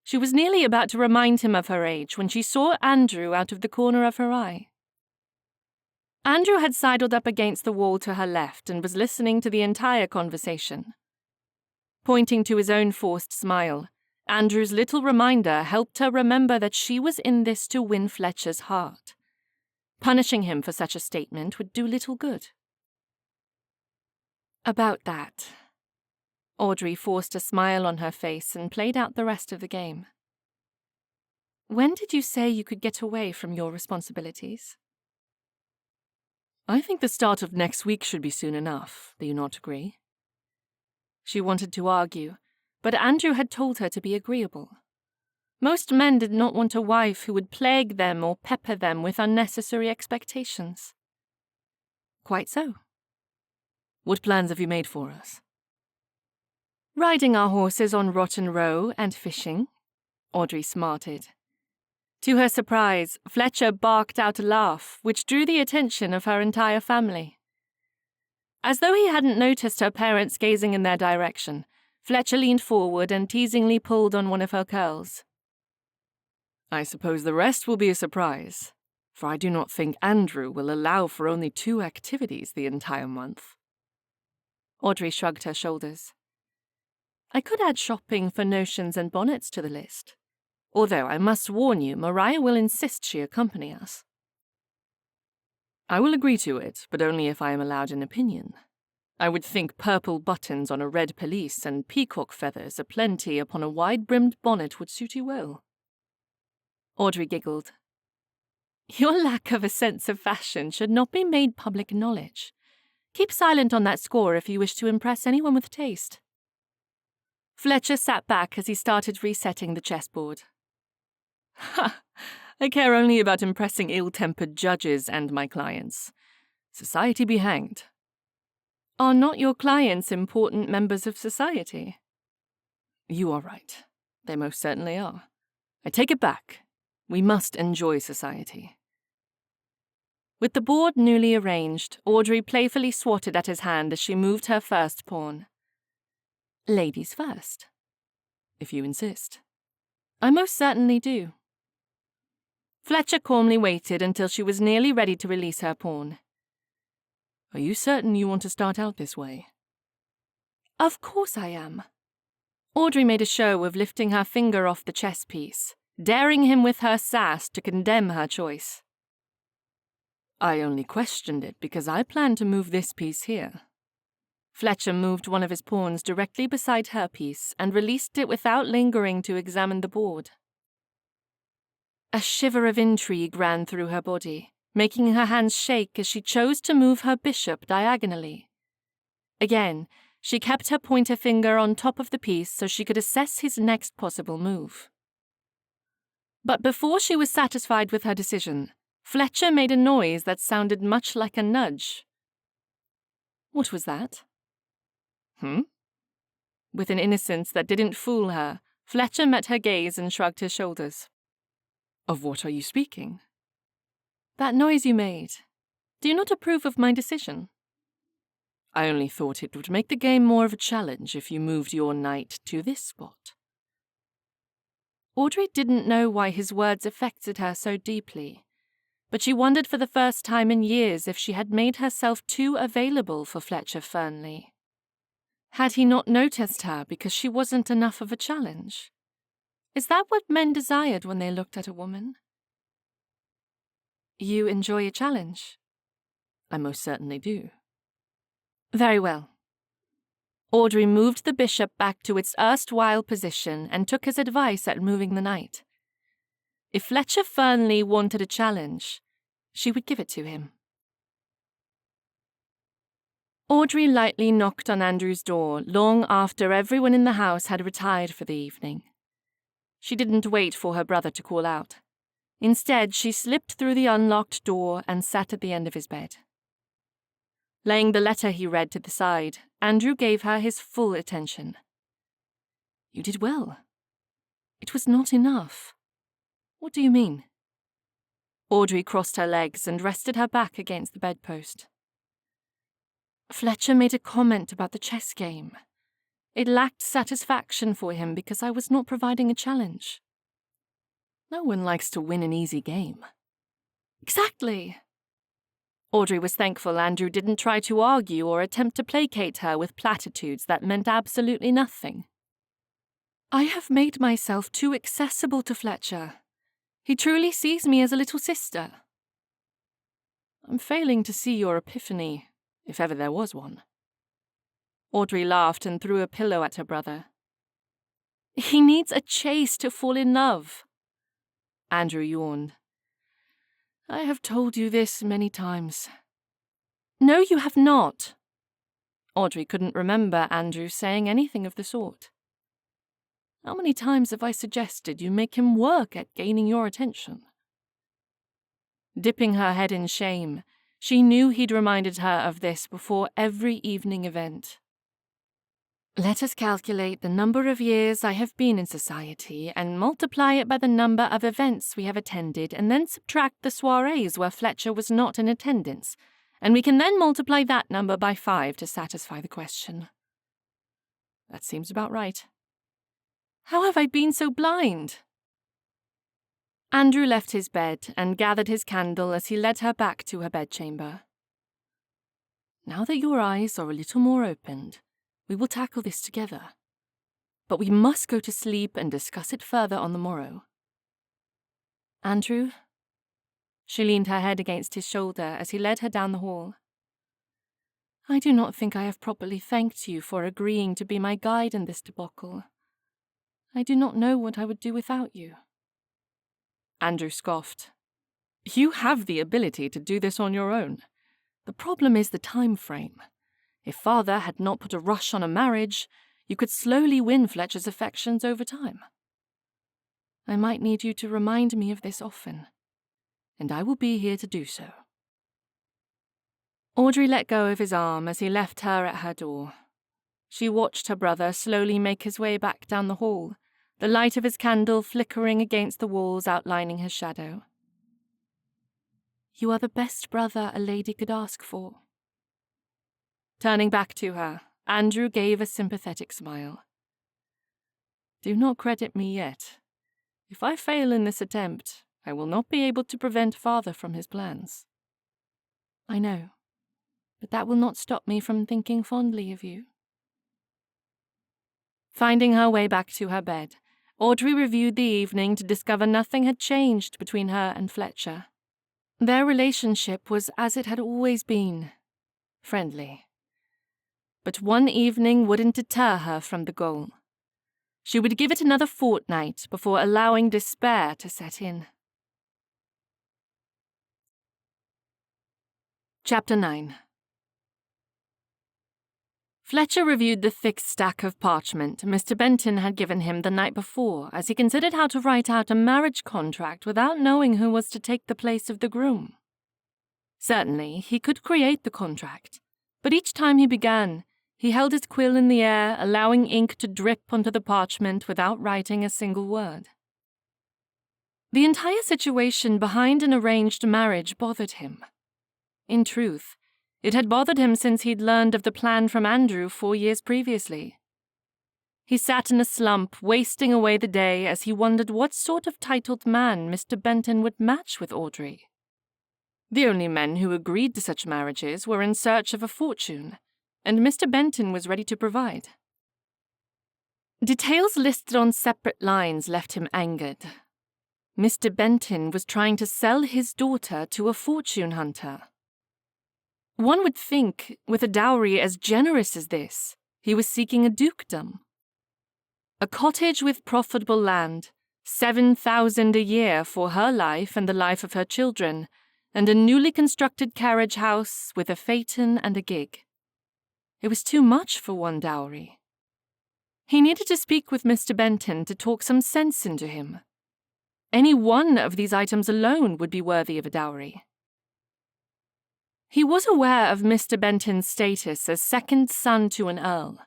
She was nearly about to remind him of her age when she saw Andrew out of the corner of her eye. Andrew had sidled up against the wall to her left and was listening to the entire conversation. Pointing to his own forced smile, Andrew's little reminder helped her remember that she was in this to win Fletcher's heart. Punishing him for such a statement would do little good. About that. Audrey forced a smile on her face and played out the rest of the game. When did you say you could get away from your responsibilities? I think the start of next week should be soon enough, do you not agree? She wanted to argue, but Andrew had told her to be agreeable. Most men did not want a wife who would plague them or pepper them with unnecessary expectations. Quite so. What plans have you made for us? Riding our horses on Rotten Row and fishing, Audrey smarted. To her surprise, Fletcher barked out a laugh, which drew the attention of her entire family. As though he hadn't noticed her parents gazing in their direction, Fletcher leaned forward and teasingly pulled on one of her curls. I suppose the rest will be a surprise, for I do not think Andrew will allow for only 2 activities the entire month. Audrey shrugged her shoulders. I could add shopping for notions and bonnets to the list. Although I must warn you, Mariah will insist she accompany us. I will agree to it, but only if I am allowed an opinion. I would think purple buttons on a red pelisse and peacock feathers aplenty upon a wide-brimmed bonnet would suit you well. Audrey giggled. Your lack of a sense of fashion should not be made public knowledge. Keep silent on that score if you wish to impress anyone with taste. Fletcher sat back as he started resetting the chessboard. Ha! I care only about impressing ill-tempered judges and my clients. Society be hanged. Are not your clients important members of society? You are right. They most certainly are. I take it back. We must enjoy society. With the board newly arranged, Audrey playfully swatted at his hand as she moved her first pawn. Ladies first. If you insist. I most certainly do. Fletcher calmly waited until she was nearly ready to release her pawn. Are you certain you want to start out this way? Of course I am. Audrey made a show of lifting her finger off the chess piece, daring him with her sass to condemn her choice. I only questioned it because I plan to move this piece here. Fletcher moved one of his pawns directly beside her piece and released it without lingering to examine the board. A shiver of intrigue ran through her body, making her hands shake as she chose to move her bishop diagonally. Again, she kept her pointer finger on top of the piece so she could assess his next possible move. But before she was satisfied with her decision, Fletcher made a noise that sounded much like a nudge. What was that? With an innocence that didn't fool her, Fletcher met her gaze and shrugged his shoulders. Of what are you speaking? That noise you made. Do you not approve of my decision? I only thought it would make the game more of a challenge if you moved your knight to this spot. Audrey didn't know why his words affected her so deeply, but she wondered for the first time in years if she had made herself too available for Fletcher Fernley. Had he not noticed her because she wasn't enough of a challenge? Is that what men desired when they looked at a woman? You enjoy a challenge? I most certainly do. Very well. Audrey moved the bishop back to its erstwhile position and took his advice at moving the knight. If Fletcher Fernley wanted a challenge, she would give it to him. Audrey lightly knocked on Andrew's door long after everyone in the house had retired for the evening. She didn't wait for her brother to call out. Instead, she slipped through the unlocked door and sat at the end of his bed. Laying the letter he read to the side, Andrew gave her his full attention. You did well. It was not enough. What do you mean? Audrey crossed her legs and rested her back against the bedpost. Fletcher made a comment about the chess game. It lacked satisfaction for him because I was not providing a challenge. No one likes to win an easy game. Exactly. Audrey was thankful Andrew didn't try to argue or attempt to placate her with platitudes that meant absolutely nothing. I have made myself too accessible to Fletcher. He truly sees me as a little sister. I'm failing to see your epiphany, if ever there was one. Audrey laughed and threw a pillow at her brother. He needs a chase to fall in love. Andrew yawned. I have told you this many times. No, you have not. Audrey couldn't remember Andrew saying anything of the sort. How many times have I suggested you make him work at gaining your attention? Dipping her head in shame, She knew he'd reminded her of this before every evening event. Let us calculate the number of years I have been in society and multiply it by the number of events we have attended and then subtract the soirees where Fletcher was not in attendance, and we can then multiply that number by 5 to satisfy the question. That seems about right. How have I been so blind? Andrew left his bed and gathered his candle as he led her back to her bedchamber. Now that your eyes are a little more opened, we will tackle this together. But we must go to sleep and discuss it further on the morrow. Andrew? She leaned her head against his shoulder as he led her down the hall. I do not think I have properly thanked you for agreeing to be my guide in this debacle. I do not know what I would do without you. Andrew scoffed. You have the ability to do this on your own. The problem is the time frame. If Father had not put a rush on a marriage, you could slowly win Fletcher's affections over time. I might need you to remind me of this often, and I will be here to do so. Audrey let go of his arm as he left her at her door. She watched her brother slowly make his way back down the hall, the light of his candle flickering against the walls outlining his shadow. You are the best brother a lady could ask for. Turning back to her, Andrew gave a sympathetic smile. Do not credit me yet. If I fail in this attempt, I will not be able to prevent Father from his plans. I know, but that will not stop me from thinking fondly of you. Finding her way back to her bed, Audrey reviewed the evening to discover nothing had changed between her and Fletcher. Their relationship was as it had always been, friendly. But one evening wouldn't deter her from the goal. She would give it another fortnight before allowing despair to set in. Chapter 9. Fletcher reviewed the thick stack of parchment Mr. Benton had given him the night before as he considered how to write out a marriage contract without knowing who was to take the place of the groom. Certainly, he could create the contract, but each time he began, he held his quill in the air, allowing ink to drip onto the parchment without writing a single word. The entire situation behind an arranged marriage bothered him. In truth, it had bothered him since he'd learned of the plan from Andrew 4 years previously. He sat in a slump, wasting away the day as he wondered what sort of titled man Mr. Benton would match with Audrey. The only men who agreed to such marriages were in search of a fortune, and Mr. Benton was ready to provide. Details listed on separate lines left him angered. Mr. Benton was trying to sell his daughter to a fortune hunter. One would think, with a dowry as generous as this, he was seeking a dukedom. A cottage with profitable land, 7,000 a year for her life and the life of her children, and a newly constructed carriage house with a phaeton and a gig. It was too much for one dowry. He needed to speak with Mr. Benton to talk some sense into him. Any one of these items alone would be worthy of a dowry. He was aware of Mr. Benton's status as second son to an earl,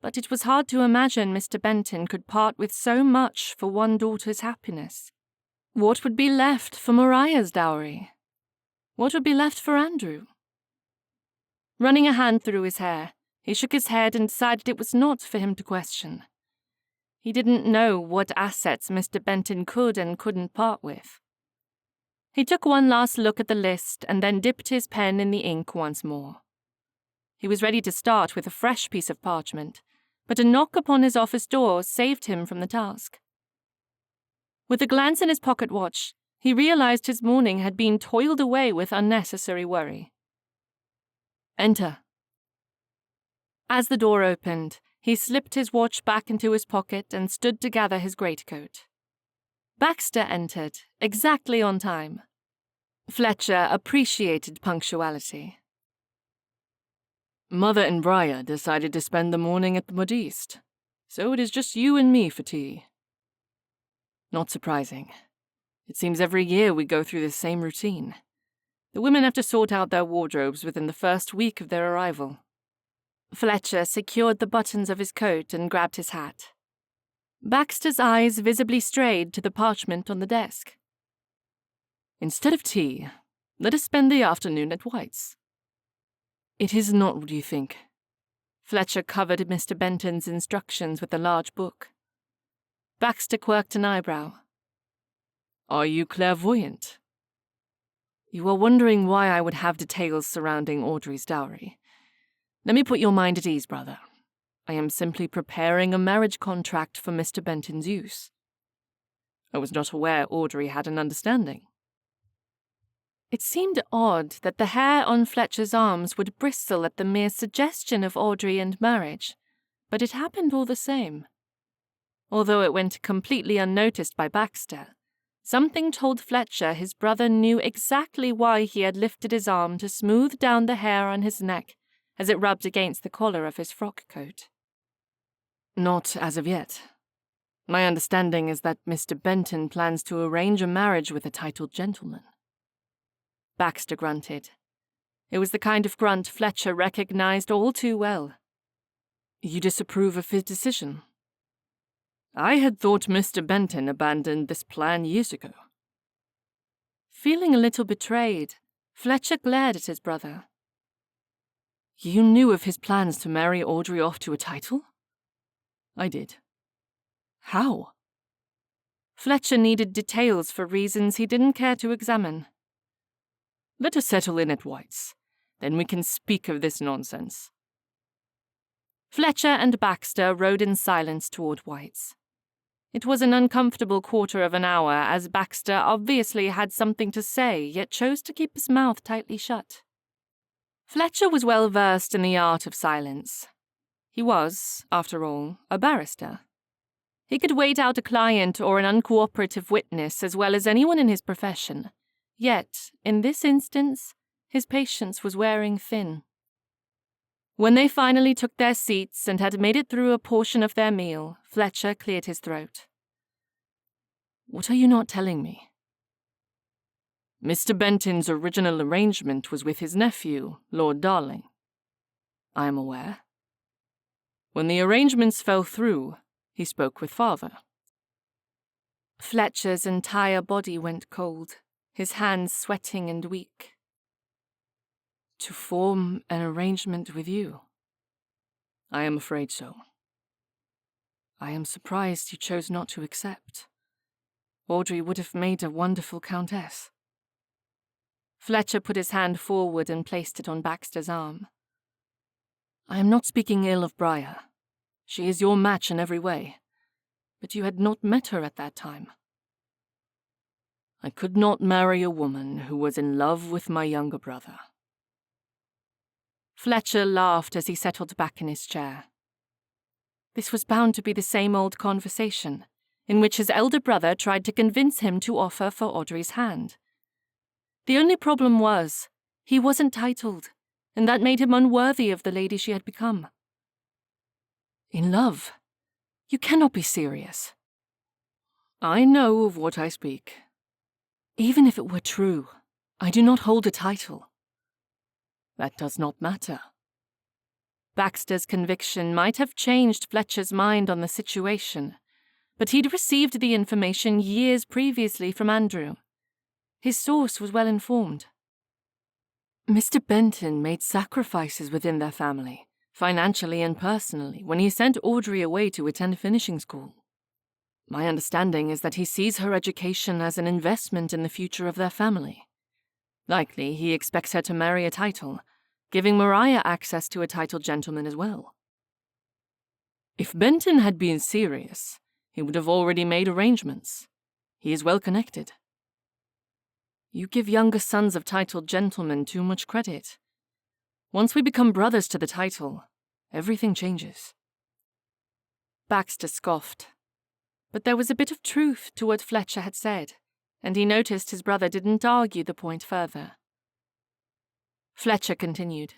but it was hard to imagine Mr. Benton could part with so much for one daughter's happiness. What would be left for Mariah's dowry? What would be left for Andrew? Running a hand through his hair, he shook his head and decided it was not for him to question. He didn't know what assets Mr. Benton could and couldn't part with. He took one last look at the list and then dipped his pen in the ink once more. He was ready to start with a fresh piece of parchment, but a knock upon his office door saved him from the task. With a glance in his pocket watch, he realized his morning had been toiled away with unnecessary worry. Enter. As the door opened, he slipped his watch back into his pocket and stood to gather his greatcoat. Baxter entered, exactly on time. Fletcher appreciated punctuality. Mother and Briar decided to spend the morning at the Modiste, so it is just you and me for tea. Not surprising. It seems every year we go through the same routine. The women have to sort out their wardrobes within the first week of their arrival." Fletcher secured the buttons of his coat and grabbed his hat. Baxter's eyes visibly strayed to the parchment on the desk. "Instead of tea, let us spend the afternoon at White's." "It is not what you think." Fletcher covered Mr. Benton's instructions with a large book. Baxter quirked an eyebrow. "Are you clairvoyant?" "You are wondering why I would have details surrounding Audrey's dowry. Let me put your mind at ease, brother. I am simply preparing a marriage contract for Mr. Benton's use." "I was not aware Audrey had an understanding." It seemed odd that the hair on Fletcher's arms would bristle at the mere suggestion of Audrey and marriage, but it happened all the same. Although it went completely unnoticed by Baxter, something told Fletcher his brother knew exactly why he had lifted his arm to smooth down the hair on his neck as it rubbed against the collar of his frock coat. "Not as of yet. My understanding is that Mr. Benton plans to arrange a marriage with a titled gentleman." Baxter grunted. It was the kind of grunt Fletcher recognized all too well. "You disapprove of his decision?" "I had thought Mr. Benton abandoned this plan years ago." Feeling a little betrayed, Fletcher glared at his brother. "You knew of his plans to marry Audrey off to a title?" "I did." "How?" Fletcher needed details for reasons he didn't care to examine. "Let us settle in at White's. Then we can speak of this nonsense." Fletcher and Baxter rode in silence toward White's. It was an uncomfortable quarter of an hour, as Baxter obviously had something to say, yet chose to keep his mouth tightly shut. Fletcher was well versed in the art of silence. He was, after all, a barrister. He could wait out a client or an uncooperative witness as well as anyone in his profession. Yet, in this instance, his patience was wearing thin. When they finally took their seats and had made it through a portion of their meal, Fletcher cleared his throat. "What are you not telling me?" "Mr. Benton's original arrangement was with his nephew, Lord Darling." "I am aware." "When the arrangements fell through, he spoke with father." Fletcher's entire body went cold, his hands sweating and weak. "To form an arrangement with you?" "I am afraid so." "I am surprised you chose not to accept. Audrey would have made a wonderful countess." Fletcher put his hand forward and placed it on Baxter's arm. "I am not speaking ill of Briar. She is your match in every way. But you had not met her at that time." "I could not marry a woman who was in love with my younger brother." Fletcher laughed as he settled back in his chair. This was bound to be the same old conversation, in which his elder brother tried to convince him to offer for Audrey's hand. The only problem was, he wasn't titled, and that made him unworthy of the lady she had become. "In love? You cannot be serious." "I know of what I speak." "Even if it were true, I do not hold a title." "That does not matter." Baxter's conviction might have changed Fletcher's mind on the situation, but he'd received the information years previously from Andrew. His source was well informed. "Mr. Benton made sacrifices within their family, financially and personally, when he sent Audrey away to attend finishing school. My understanding is that he sees her education as an investment in the future of their family. Likely, he expects her to marry a title, giving Mariah access to a titled gentleman as well." "If Benton had been serious, he would have already made arrangements. He is well connected." "You give younger sons of titled gentlemen too much credit. Once we become brothers to the title, everything changes." Baxter scoffed. But there was a bit of truth to what Fletcher had said, and he noticed his brother didn't argue the point further. Fletcher continued.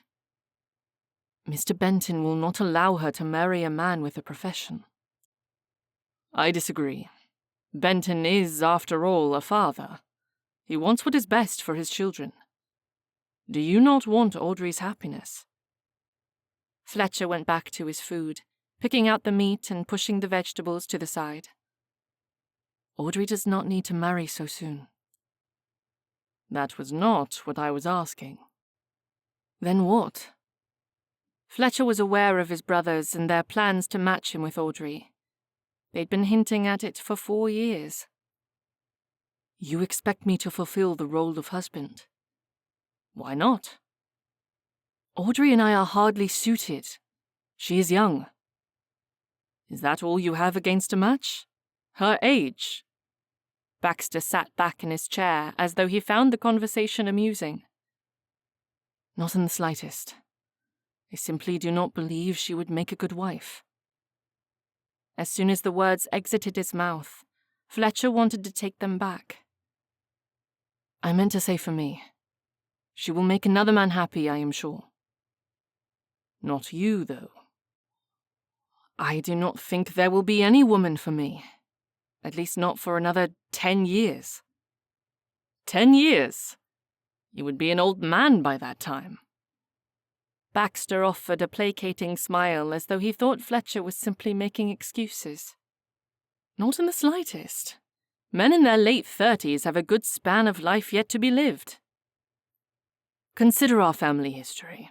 "Mr. Benton will not allow her to marry a man with a profession." "I disagree. Benton is, after all, a father. He wants what is best for his children. Do you not want Audrey's happiness? Fletcher went back to his food, picking out the meat and pushing the vegetables to the side. Audrey does not need to marry so soon. That was not what I was asking. Then what? Fletcher was aware of his brothers and their plans to match him with Audrey. They'd been hinting at it for 4 years. You expect me to fulfill the role of husband? Why not? Audrey and I are hardly suited. She is young. Is that all you have against a match? Her age? Baxter sat back in his chair as though he found the conversation amusing. Not in the slightest. I simply do not believe she would make a good wife. As soon as the words exited his mouth, Fletcher wanted to take them back. I meant to say for me. She will make another man happy, I am sure. Not you, though. I do not think there will be any woman for me. At least not for another 10 years. 10 years? You would be an old man by that time. Baxter offered a placating smile as though he thought Fletcher was simply making excuses. Not in the slightest. Men in their late 30s have a good span of life yet to be lived. Consider our family history.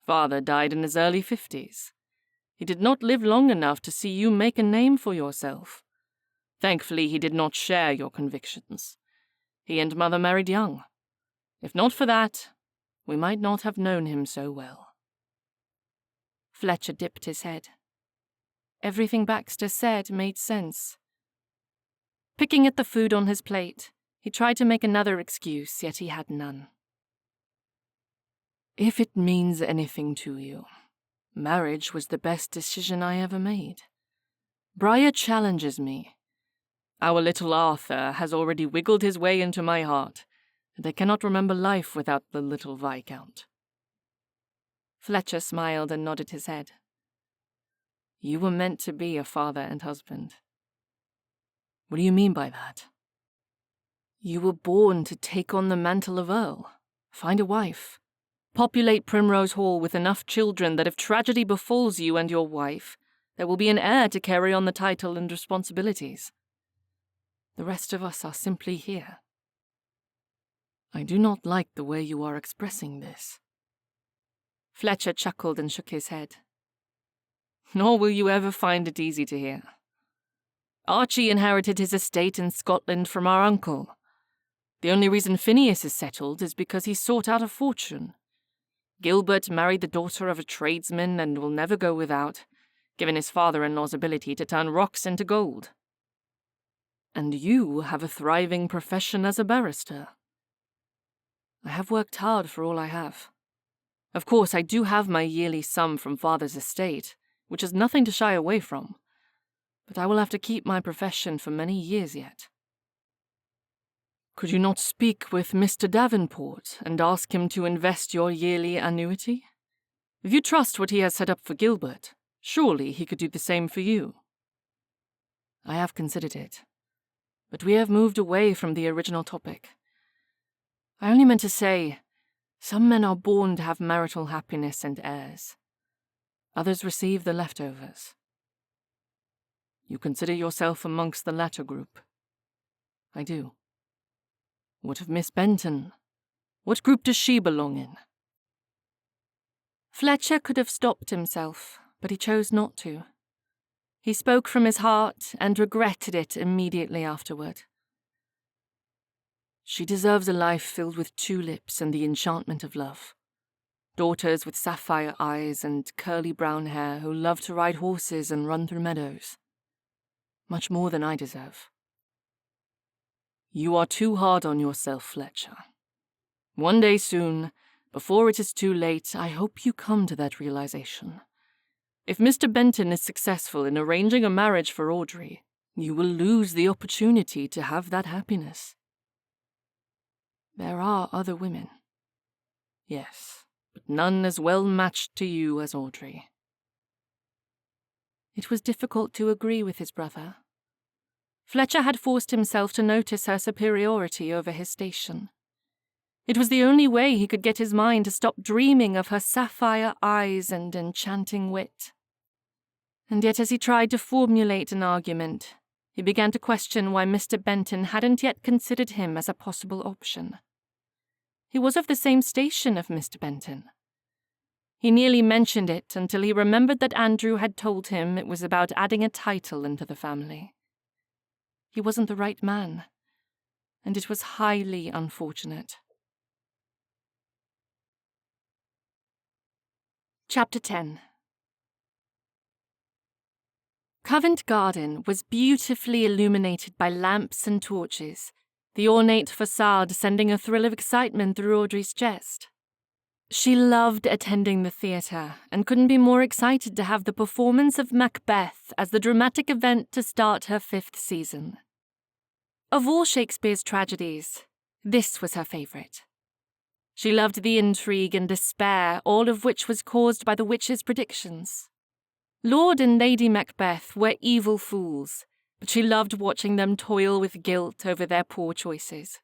Father died in his early 50s. He did not live long enough to see you make a name for yourself. Thankfully, he did not share your convictions. He and Mother married young. If not for that, we might not have known him so well. Fletcher dipped his head. Everything Baxter said made sense. Picking at the food on his plate, he tried to make another excuse, yet he had none. If it means anything to you, marriage was the best decision I ever made. Briar challenges me. Our little Arthur has already wiggled his way into my heart, and I cannot remember life without the little Viscount. Fletcher smiled and nodded his head. You were meant to be a father and husband. What do you mean by that? You were born to take on the mantle of Earl, find a wife, populate Primrose Hall with enough children that if tragedy befalls you and your wife, there will be an heir to carry on the title and responsibilities. The rest of us are simply here. I do not like the way you are expressing this. Fletcher chuckled and shook his head. Nor will you ever find it easy to hear. Archie inherited his estate in Scotland from our uncle. The only reason Phineas is settled is because he sought out a fortune. Gilbert married the daughter of a tradesman and will never go without, given his father-in-law's ability to turn rocks into gold. And you have a thriving profession as a barrister. I have worked hard for all I have. Of course, I do have my yearly sum from father's estate, which is nothing to shy away from, but I will have to keep my profession for many years yet. Could you not speak with Mr. Davenport and ask him to invest your yearly annuity? If you trust what he has set up for Gilbert, surely he could do the same for you. I have considered it, but we have moved away from the original topic. I only meant to say, some men are born to have marital happiness and heirs. Others receive the leftovers. You consider yourself amongst the latter group? I do. What of Miss Benton? What group does she belong in? Fletcher could have stopped himself, but he chose not to. He spoke from his heart and regretted it immediately afterward. She deserves a life filled with tulips and the enchantment of love. Daughters with sapphire eyes and curly brown hair who love to ride horses and run through meadows. Much more than I deserve. You are too hard on yourself, Fletcher. One day soon, before it is too late, I hope you come to that realization. If Mr. Benton is successful in arranging a marriage for Audrey, you will lose the opportunity to have that happiness. There are other women. Yes, but none as well matched to you as Audrey. It was difficult to agree with his brother. Fletcher had forced himself to notice her superiority over his station. It was the only way he could get his mind to stop dreaming of her sapphire eyes and enchanting wit. And yet as he tried to formulate an argument, he began to question why Mr. Benton hadn't yet considered him as a possible option. He was of the same station of Mr. Benton. He nearly mentioned it until he remembered that Andrew had told him it was about adding a title into the family. He wasn't the right man, and it was highly unfortunate. Chapter 10. Covent Garden was beautifully illuminated by lamps and torches, the ornate facade sending a thrill of excitement through Audrey's chest. She loved attending the theatre and couldn't be more excited to have the performance of Macbeth as the dramatic event to start her 5th season. Of all Shakespeare's tragedies, this was her favourite. She loved the intrigue and despair, all of which was caused by the witch's predictions. Lord and Lady Macbeth were evil fools, but she loved watching them toil with guilt over their poor choices.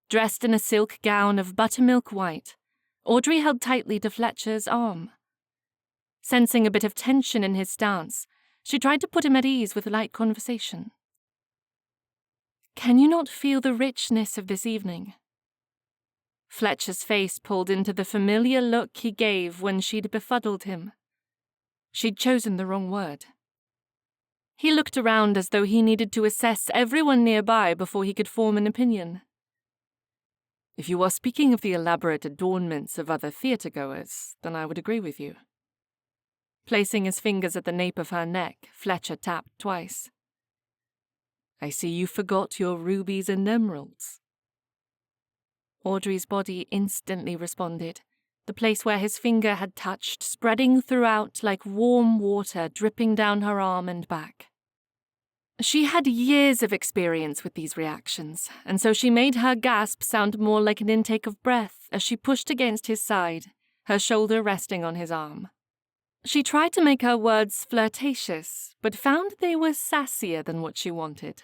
Dressed in a silk gown of buttermilk white, Audrey held tightly to Fletcher's arm. Sensing a bit of tension in his stance, she tried to put him at ease with light conversation. "Can you not feel the richness of this evening?" Fletcher's face pulled into the familiar look he gave when she'd befuddled him. She'd chosen the wrong word. He looked around as though he needed to assess everyone nearby before he could form an opinion. "If you are speaking of the elaborate adornments of other theatre-goers, then I would agree with you." Placing his fingers at the nape of her neck, Fletcher tapped twice. "I see you forgot your rubies and emeralds." Audrey's body instantly responded, the place where his finger had touched spreading throughout like warm water dripping down her arm and back. She had years of experience with these reactions, and so she made her gasp sound more like an intake of breath as she pushed against his side, her shoulder resting on his arm. She tried to make her words flirtatious, but found they were sassier than what she wanted.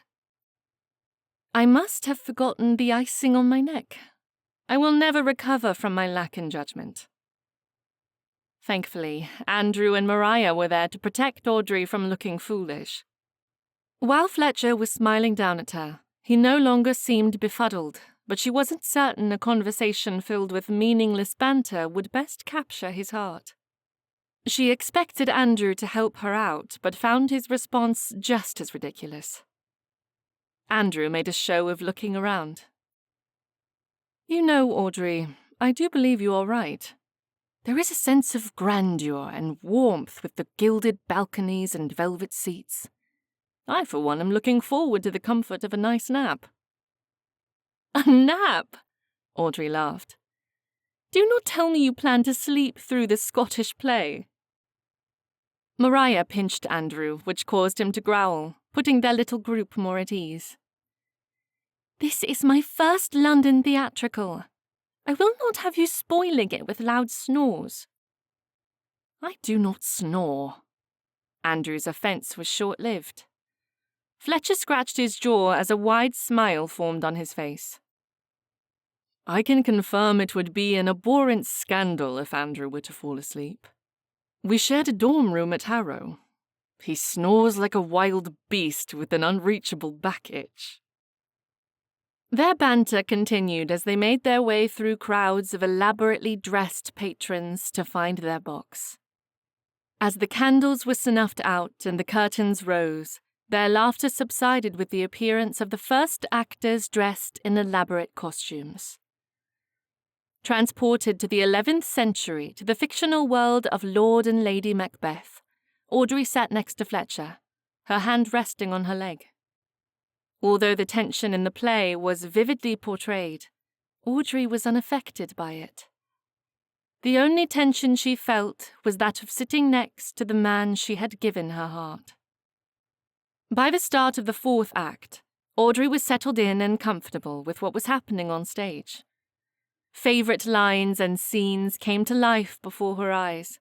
"I must have forgotten the icing on my neck. I will never recover from my lack in judgment." Thankfully, Andrew and Mariah were there to protect Audrey from looking foolish. While Fletcher was smiling down at her, he no longer seemed befuddled, but she wasn't certain a conversation filled with meaningless banter would best capture his heart. She expected Andrew to help her out, but found his response just as ridiculous. Andrew made a show of looking around. "You know, Audrey, I do believe you are right. There is a sense of grandeur and warmth with the gilded balconies and velvet seats. I, for one, am looking forward to the comfort of a nice nap." "A nap?" Audrey laughed. "Do not tell me you plan to sleep through the Scottish play." Mariah pinched Andrew, which caused him to growl, putting their little group more at ease. "This is my first London theatrical. I will not have you spoiling it with loud snores." "I do not snore." Andrew's offence was short-lived. Fletcher scratched his jaw as a wide smile formed on his face. "I can confirm it would be an abhorrent scandal if Andrew were to fall asleep. We shared a dorm room at Harrow. He snores like a wild beast with an unreachable back itch." Their banter continued as they made their way through crowds of elaborately dressed patrons to find their box. As the candles were snuffed out and the curtains rose, their laughter subsided with the appearance of the first actors dressed in elaborate costumes. Transported to the 11th century to the fictional world of Lord and Lady Macbeth, Audrey sat next to Fletcher, her hand resting on her leg. Although the tension in the play was vividly portrayed, Audrey was unaffected by it. The only tension she felt was that of sitting next to the man she had given her heart. By the start of the 4th act, Audrey was settled in and comfortable with what was happening on stage. Favourite lines and scenes came to life before her eyes.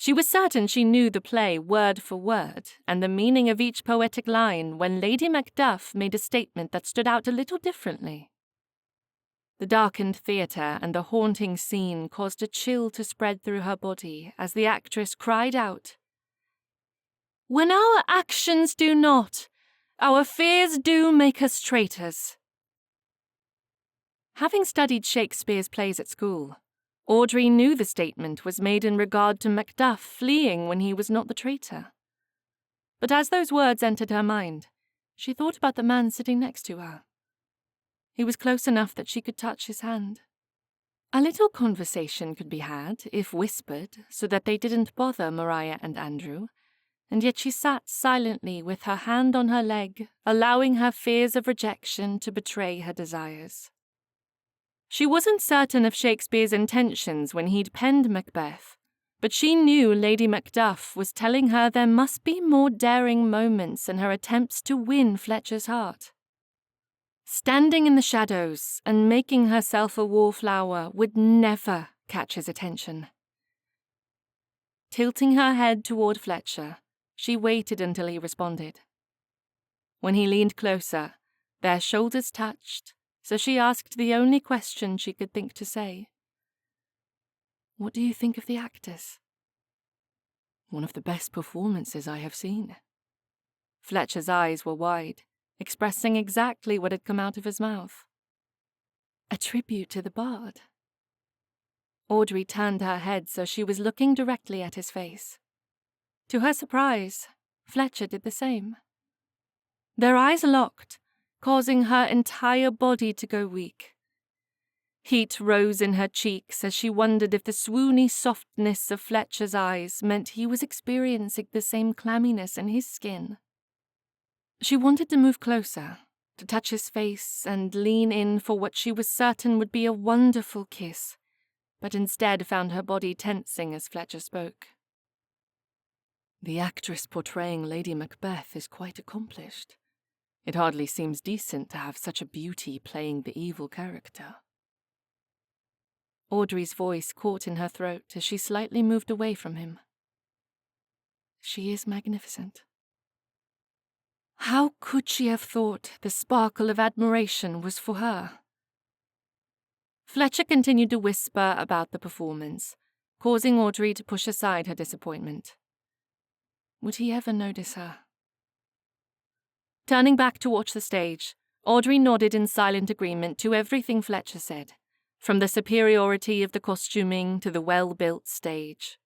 She was certain she knew the play word for word and the meaning of each poetic line when Lady Macduff made a statement that stood out a little differently. The darkened theatre and the haunting scene caused a chill to spread through her body as the actress cried out, "When our actions do not, our fears do make us traitors." Having studied Shakespeare's plays at school, Audrey knew the statement was made in regard to Macduff fleeing when he was not the traitor. But as those words entered her mind, she thought about the man sitting next to her. He was close enough that she could touch his hand. A little conversation could be had, if whispered, so that they didn't bother Maria and Andrew, and yet she sat silently with her hand on her leg, allowing her fears of rejection to betray her desires. She wasn't certain of Shakespeare's intentions when he'd penned Macbeth, but she knew Lady Macduff was telling her there must be more daring moments in her attempts to win Fletcher's heart. Standing in the shadows and making herself a wallflower would never catch his attention. Tilting her head toward Fletcher, she waited until he responded. When he leaned closer, their shoulders touched, so she asked the only question she could think to say. "What do you think of the actors?" "One of the best performances I have seen." Fletcher's eyes were wide, expressing exactly what had come out of his mouth. "A tribute to the bard." Audrey turned her head so she was looking directly at his face. To her surprise, Fletcher did the same. Their eyes locked, causing her entire body to go weak. Heat rose in her cheeks as she wondered if the swoony softness of Fletcher's eyes meant he was experiencing the same clamminess in his skin. She wanted to move closer, to touch his face and lean in for what she was certain would be a wonderful kiss, but instead found her body tensing as Fletcher spoke. "The actress portraying Lady Macbeth is quite accomplished. It hardly seems decent to have such a beauty playing the evil character." Audrey's voice caught in her throat as she slightly moved away from him. "She is magnificent." How could she have thought the sparkle of admiration was for her? Fletcher continued to whisper about the performance, causing Audrey to push aside her disappointment. Would he ever notice her? Turning back to watch the stage, Audrey nodded in silent agreement to everything Fletcher said, from the superiority of the costuming to the well-built stage.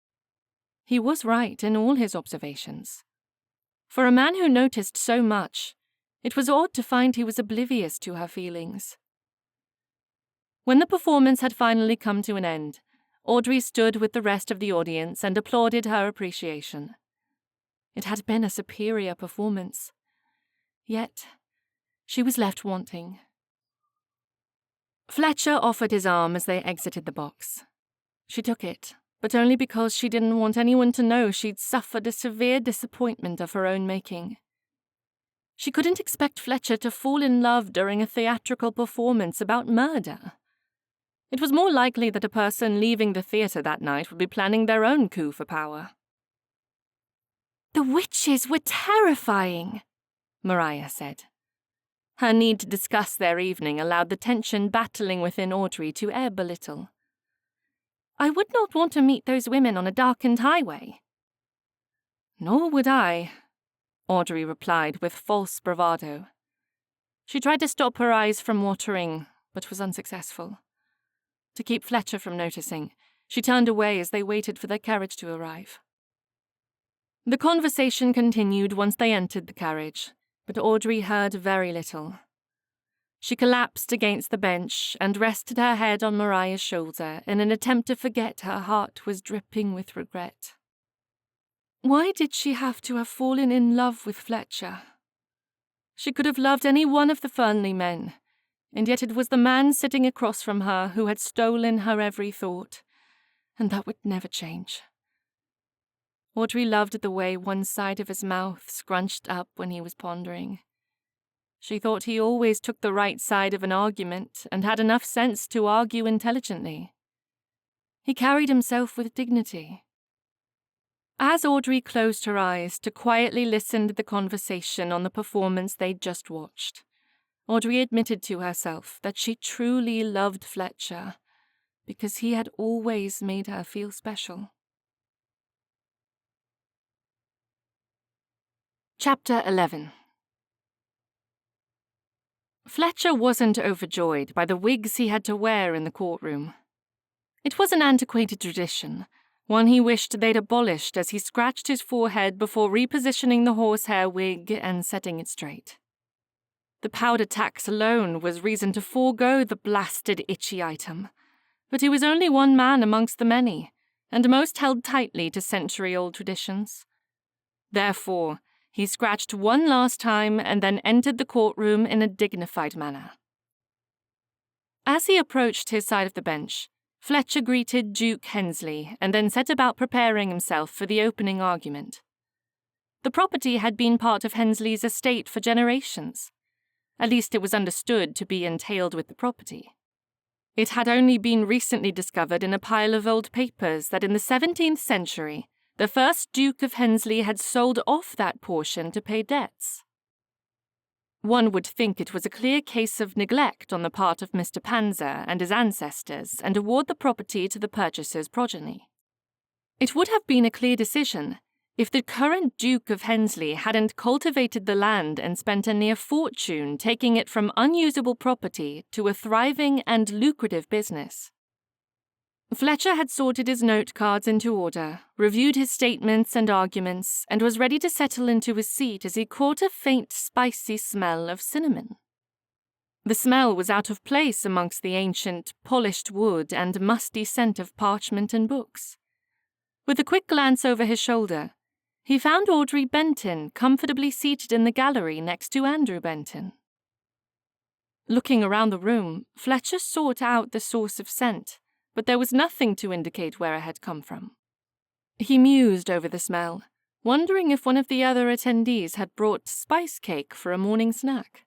He was right in all his observations. For a man who noticed so much, it was odd to find he was oblivious to her feelings. When the performance had finally come to an end, Audrey stood with the rest of the audience and applauded her appreciation. It had been a superior performance. Yet, she was left wanting. Fletcher offered his arm as they exited the box. She took it, but only because she didn't want anyone to know she'd suffered a severe disappointment of her own making. She couldn't expect Fletcher to fall in love during a theatrical performance about murder. It was more likely that a person leaving the theatre that night would be planning their own coup for power. "The witches were terrifying," Maria said. Her need to discuss their evening allowed the tension battling within Audrey to ebb a little. "I would not want to meet those women on a darkened highway." "Nor would I," Audrey replied with false bravado. She tried to stop her eyes from watering, but was unsuccessful. To keep Fletcher from noticing, she turned away as they waited for their carriage to arrive. The conversation continued once they entered the carriage, but Audrey heard very little. She collapsed against the bench and rested her head on Maria's shoulder in an attempt to forget her heart was dripping with regret. Why did she have to have fallen in love with Fletcher? She could have loved any one of the Fernley men, and yet it was the man sitting across from her who had stolen her every thought, and that would never change. Audrey loved the way one side of his mouth scrunched up when he was pondering. She thought he always took the right side of an argument and had enough sense to argue intelligently. He carried himself with dignity. As Audrey closed her eyes to quietly listen to the conversation on the performance they'd just watched, Audrey admitted to herself that she truly loved Fletcher, because he had always made her feel special. Chapter 11. Fletcher wasn't overjoyed by the wigs he had to wear in the courtroom. It was an antiquated tradition, one he wished they'd abolished as he scratched his forehead before repositioning the horsehair wig and setting it straight. The powder tax alone was reason to forego the blasted itchy item, but he was only one man amongst the many, and most held tightly to century-old traditions. Therefore, he scratched one last time and then entered the courtroom in a dignified manner. As he approached his side of the bench, Fletcher greeted Duke Hensley and then set about preparing himself for the opening argument. The property had been part of Hensley's estate for generations. At least it was understood to be entailed with the property. It had only been recently discovered in a pile of old papers that in the 17th century, the first Duke of Hensley had sold off that portion to pay debts. One would think it was a clear case of neglect on the part of Mr. Panzer and his ancestors and award the property to the purchaser's progeny. It would have been a clear decision if the current Duke of Hensley hadn't cultivated the land and spent a near fortune taking it from unusable property to a thriving and lucrative business. Fletcher had sorted his note cards into order, reviewed his statements and arguments, and was ready to settle into his seat as he caught a faint, spicy smell of cinnamon. The smell was out of place amongst the ancient, polished wood and musty scent of parchment and books. With a quick glance over his shoulder, he found Audrey Benton comfortably seated in the gallery next to Andrew Benton. Looking around the room, Fletcher sought out the source of scent, but there was nothing to indicate where it had come from. He mused over the smell, wondering if one of the other attendees had brought spice cake for a morning snack.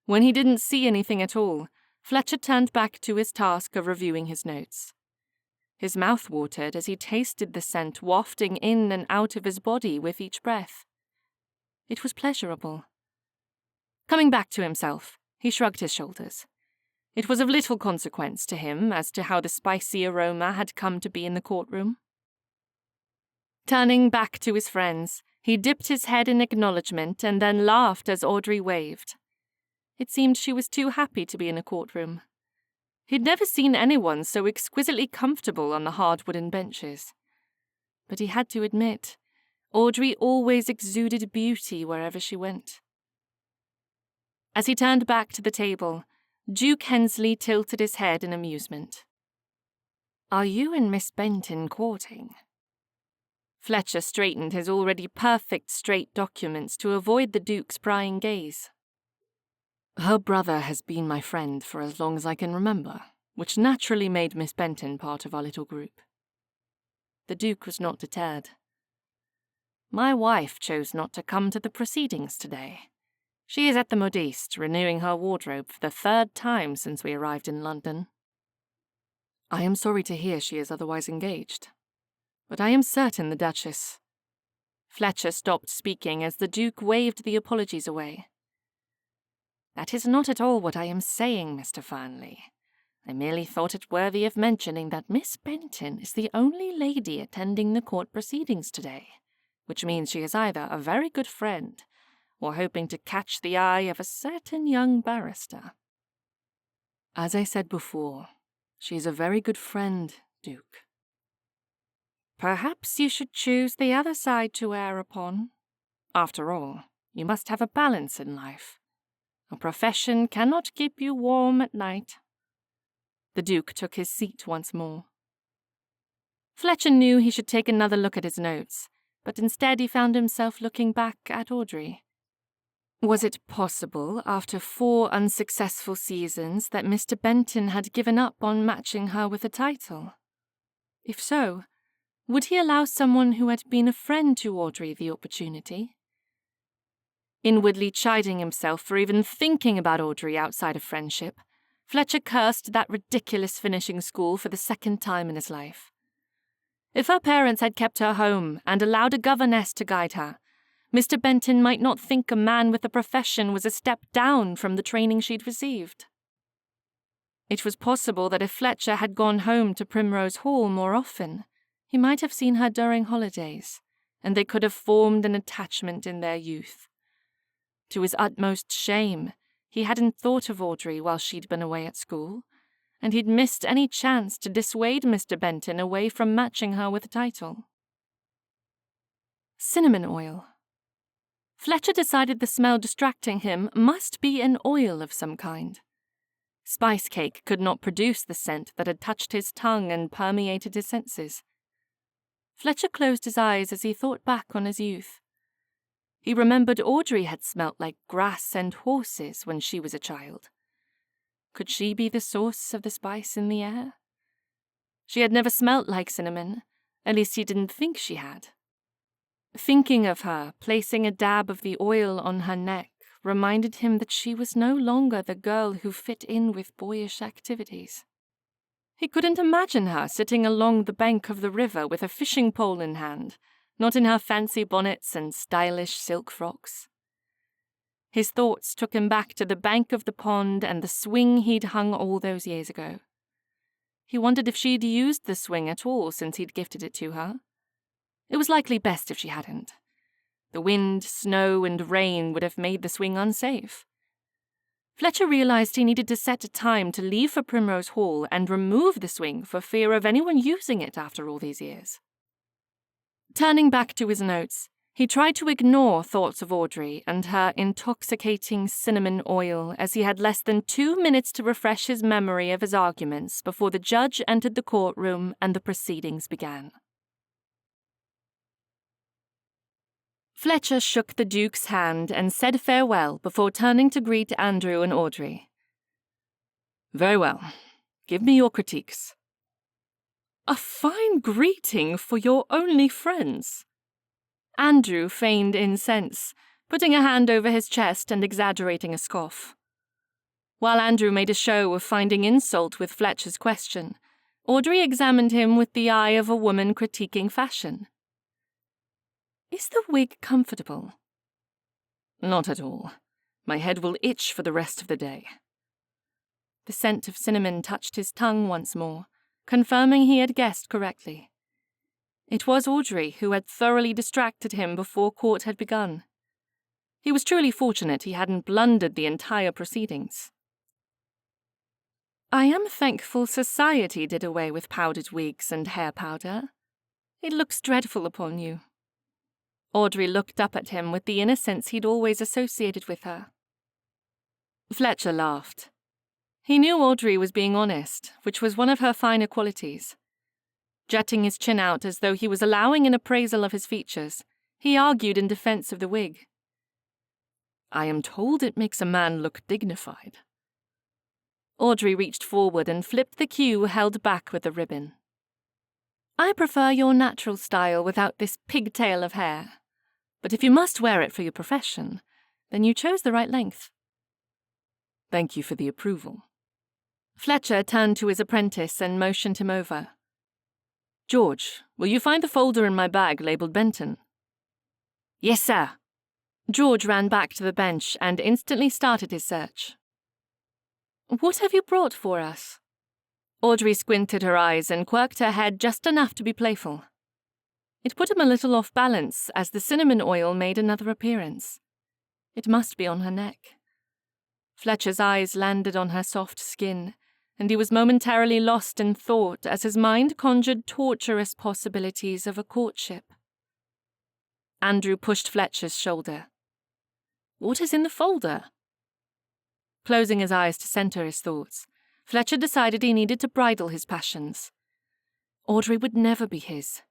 When he didn't see anything at all, Fletcher turned back to his task of reviewing his notes. His mouth watered as he tasted the scent wafting in and out of his body with each breath. It was pleasurable. Coming back to himself, he shrugged his shoulders. It was of little consequence to him as to how the spicy aroma had come to be in the courtroom. Turning back to his friends, he dipped his head in acknowledgement and then laughed as Audrey waved. It seemed she was too happy to be in a courtroom. He'd never seen anyone so exquisitely comfortable on the hard wooden benches. But he had to admit, Audrey always exuded beauty wherever she went. As he turned back to the table, Duke Hensley tilted his head in amusement. "Are you and Miss Benton courting?" Fletcher straightened his already perfect straight documents to avoid the Duke's prying gaze. "Her brother has been my friend for as long as I can remember, which naturally made Miss Benton part of our little group." The Duke was not deterred. "My wife chose not to come to the proceedings today. She is at the modiste, renewing her wardrobe for the 3rd time since we arrived in London." "I am sorry to hear she is otherwise engaged, but I am certain the Duchess—" Fletcher stopped speaking as the Duke waved the apologies away. "That is not at all what I am saying, Mr. Fernley. I merely thought it worthy of mentioning that Miss Benton is the only lady attending the court proceedings today, which means she is either a very good friend or hoping to catch the eye of a certain young barrister." "As I said before, she is a very good friend, Duke." "Perhaps you should choose the other side to err upon. After all, you must have a balance in life. A profession cannot keep you warm at night." The Duke took his seat once more. Fletcher knew he should take another look at his notes, but instead he found himself looking back at Audrey. Was it possible, after 4 unsuccessful seasons, that Mr. Benton had given up on matching her with a title? If so, would he allow someone who had been a friend to Audrey the opportunity? Inwardly chiding himself for even thinking about Audrey outside of friendship, Fletcher cursed that ridiculous finishing school for the 2nd time in his life. If her parents had kept her home and allowed a governess to guide her, Mr. Benton might not think a man with a profession was a step down from the training she'd received. It was possible that if Fletcher had gone home to Primrose Hall more often, he might have seen her during holidays, and they could have formed an attachment in their youth. To his utmost shame, he hadn't thought of Audrey while she'd been away at school, and he'd missed any chance to dissuade Mr. Benton away from matching her with a title. Cinnamon oil. Fletcher decided the smell distracting him must be an oil of some kind. Spice cake could not produce the scent that had touched his tongue and permeated his senses. Fletcher closed his eyes as he thought back on his youth. He remembered Audrey had smelt like grass and horses when she was a child. Could she be the source of the spice in the air? She had never smelt like cinnamon, at least he didn't think she had. Thinking of her, placing a dab of the oil on her neck, reminded him that she was no longer the girl who fit in with boyish activities. He couldn't imagine her sitting along the bank of the river with a fishing pole in hand, not in her fancy bonnets and stylish silk frocks. His thoughts took him back to the bank of the pond and the swing he'd hung all those years ago. He wondered if she'd used the swing at all since he'd gifted it to her. It was likely best if she hadn't. The wind, snow, and rain would have made the swing unsafe. Fletcher realized he needed to set a time to leave for Primrose Hall and remove the swing for fear of anyone using it after all these years. Turning back to his notes, he tried to ignore thoughts of Audrey and her intoxicating cinnamon oil as he had less than 2 minutes to refresh his memory of his arguments before the judge entered the courtroom and the proceedings began. Fletcher shook the Duke's hand and said farewell before turning to greet Andrew and Audrey. "Very well. Give me your critiques." "A fine greeting for your only friends." Andrew feigned incense, putting a hand over his chest and exaggerating a scoff. While Andrew made a show of finding insult with Fletcher's question, Audrey examined him with the eye of a woman critiquing fashion. "Is the wig comfortable?" "Not at all. My head will itch for the rest of the day." The scent of cinnamon touched his tongue once more, confirming he had guessed correctly. It was Audrey who had thoroughly distracted him before court had begun. He was truly fortunate he hadn't blundered the entire proceedings. "I am thankful society did away with powdered wigs and hair powder. It looks dreadful upon you." Audrey looked up at him with the innocence he'd always associated with her. Fletcher laughed. He knew Audrey was being honest, which was one of her finer qualities. Jutting his chin out as though he was allowing an appraisal of his features, he argued in defense of the wig. "I am told it makes a man look dignified." Audrey reached forward and flipped the queue held back with the ribbon. "I prefer your natural style without this pigtail of hair. But if you must wear it for your profession, then you chose the right length." "Thank you for the approval." Fletcher turned to his apprentice and motioned him over. "George, will you find the folder in my bag labelled Benton?" "Yes, sir." George ran back to the bench and instantly started his search. "What have you brought for us?" Audrey squinted her eyes and quirked her head just enough to be playful. It put him a little off balance as the cinnamon oil made another appearance. It must be on her neck. Fletcher's eyes landed on her soft skin, and he was momentarily lost in thought as his mind conjured torturous possibilities of a courtship. Andrew pushed Fletcher's shoulder. "What is in the folder?" Closing his eyes to center his thoughts, Fletcher decided he needed to bridle his passions. Audrey would never be his.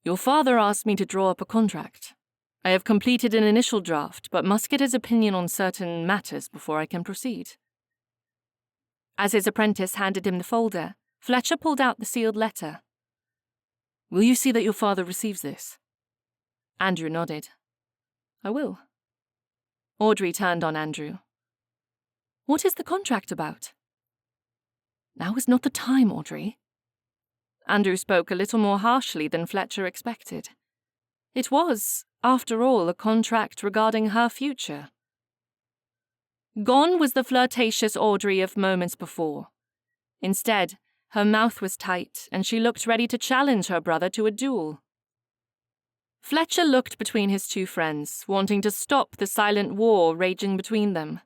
"Your father asked me to draw up a contract. I have completed an initial draft, but must get his opinion on certain matters before I can proceed." As his apprentice handed him the folder, Fletcher pulled out the sealed letter. "Will you see that your father receives this?" Andrew nodded. "I will." Audrey turned on Andrew. "What is the contract about?" "Now is not the time, Audrey." Andrew spoke a little more harshly than Fletcher expected. It was, After all, a contract regarding her future. Gone was the flirtatious Audrey of moments before. Instead, her mouth was tight, and she looked ready to challenge her brother to a duel. Fletcher looked between his two friends, wanting to stop the silent war raging between them.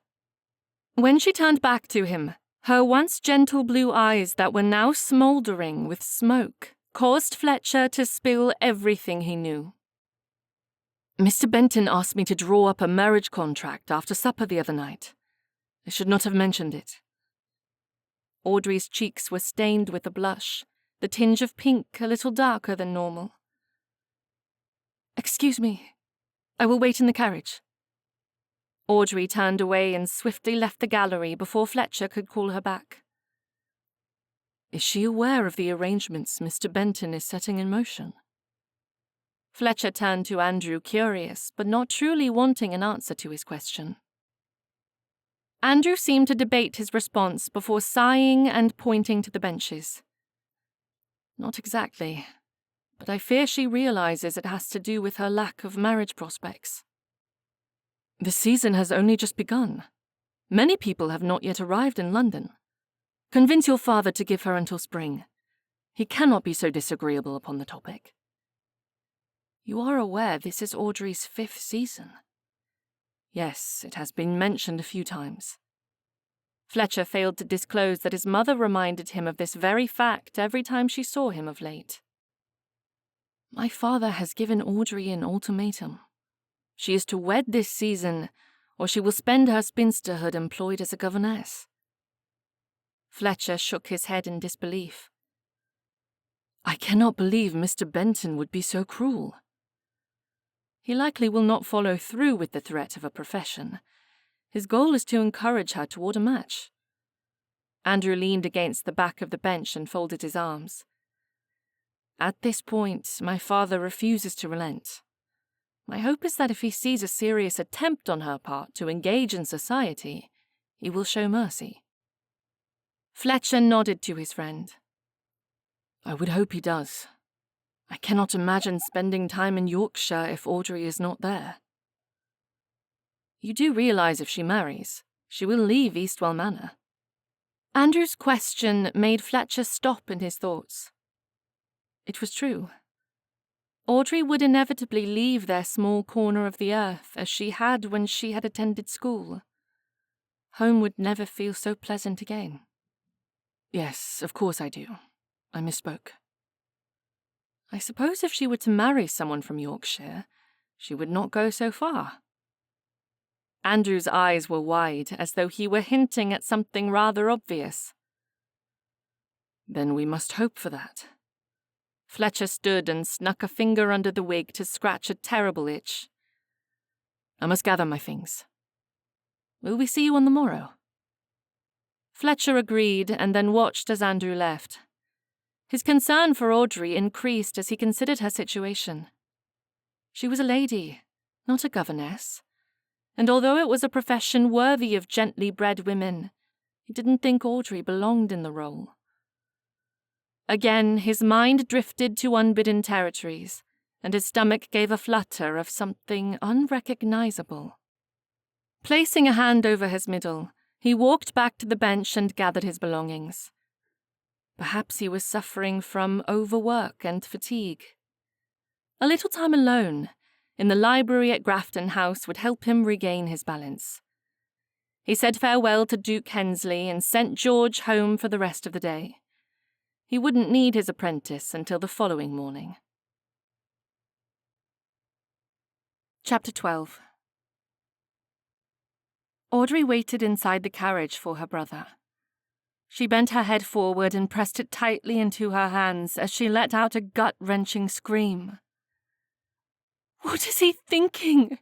When she turned back to him, her once gentle blue eyes that were now smouldering with smoke caused Fletcher to spill everything he knew. Mr. Benton asked me to draw up a marriage contract after supper the other night. I should not have mentioned it. Audrey's cheeks were stained with a blush, the tinge of pink a little darker than normal. Excuse me, I will wait in the carriage. Audrey turned away and swiftly left the gallery before Fletcher could call her back. Is she aware of the arrangements Mr. Benton is setting in motion? Fletcher turned to Andrew, curious, but not truly wanting an answer to his question. Andrew seemed to debate his response before sighing and pointing to the benches. Not exactly, but I fear she realizes it has to do with her lack of marriage prospects. The season has only just begun. Many people have not yet arrived in London. Convince your father to give her until spring. He cannot be so disagreeable upon the topic. You are aware this is Audrey's 5th season? Yes, it has been mentioned a few times. Fletcher failed to disclose that his mother reminded him of this very fact every time she saw him of late. My father has given Audrey an ultimatum. She is to wed this season, or she will spend her spinsterhood employed as a governess. Fletcher shook his head in disbelief. I cannot believe Mr. Benton would be so cruel. He likely will not follow through with the threat of a profession. His goal is to encourage her toward a match. Andrew leaned against the back of the bench and folded his arms. At this point, my father refuses to relent. My hope is that if he sees a serious attempt on her part to engage in society, he will show mercy. Fletcher nodded to his friend. I would hope he does. I cannot imagine spending time in Yorkshire if Audrey is not there. You do realize if she marries, she will leave Eastwell Manor. Andrew's question made Fletcher stop in his thoughts. It was true. Audrey would inevitably leave their small corner of the earth as she had when she had attended school. Home would never feel so pleasant again. Yes, of course I do. I misspoke. I suppose if she were to marry someone from Yorkshire, she would not go so far. Andrew's eyes were wide, as though he were hinting at something rather obvious. Then we must hope for that. Fletcher stood and snuck a finger under the wig to scratch a terrible itch. I must gather my things. Will we see you on the morrow? Fletcher agreed and then watched as Andrew left. His concern for Audrey increased as he considered her situation. She was a lady, not a governess, and although it was a profession worthy of gently bred women, he didn't think Audrey belonged in the role. Again, his mind drifted to unbidden territories, and his stomach gave a flutter of something unrecognizable. Placing a hand over his middle, he walked back to the bench and gathered his belongings. Perhaps he was suffering from overwork and fatigue. A little time alone, in the library at Grafton House, would help him regain his balance. He said farewell to Duke Hensley and sent George home for the rest of the day. He wouldn't need his apprentice until the following morning. Chapter 12. Audrey waited inside the carriage for her brother. She bent her head forward and pressed it tightly into her hands as she let out a gut-wrenching scream. What is he thinking?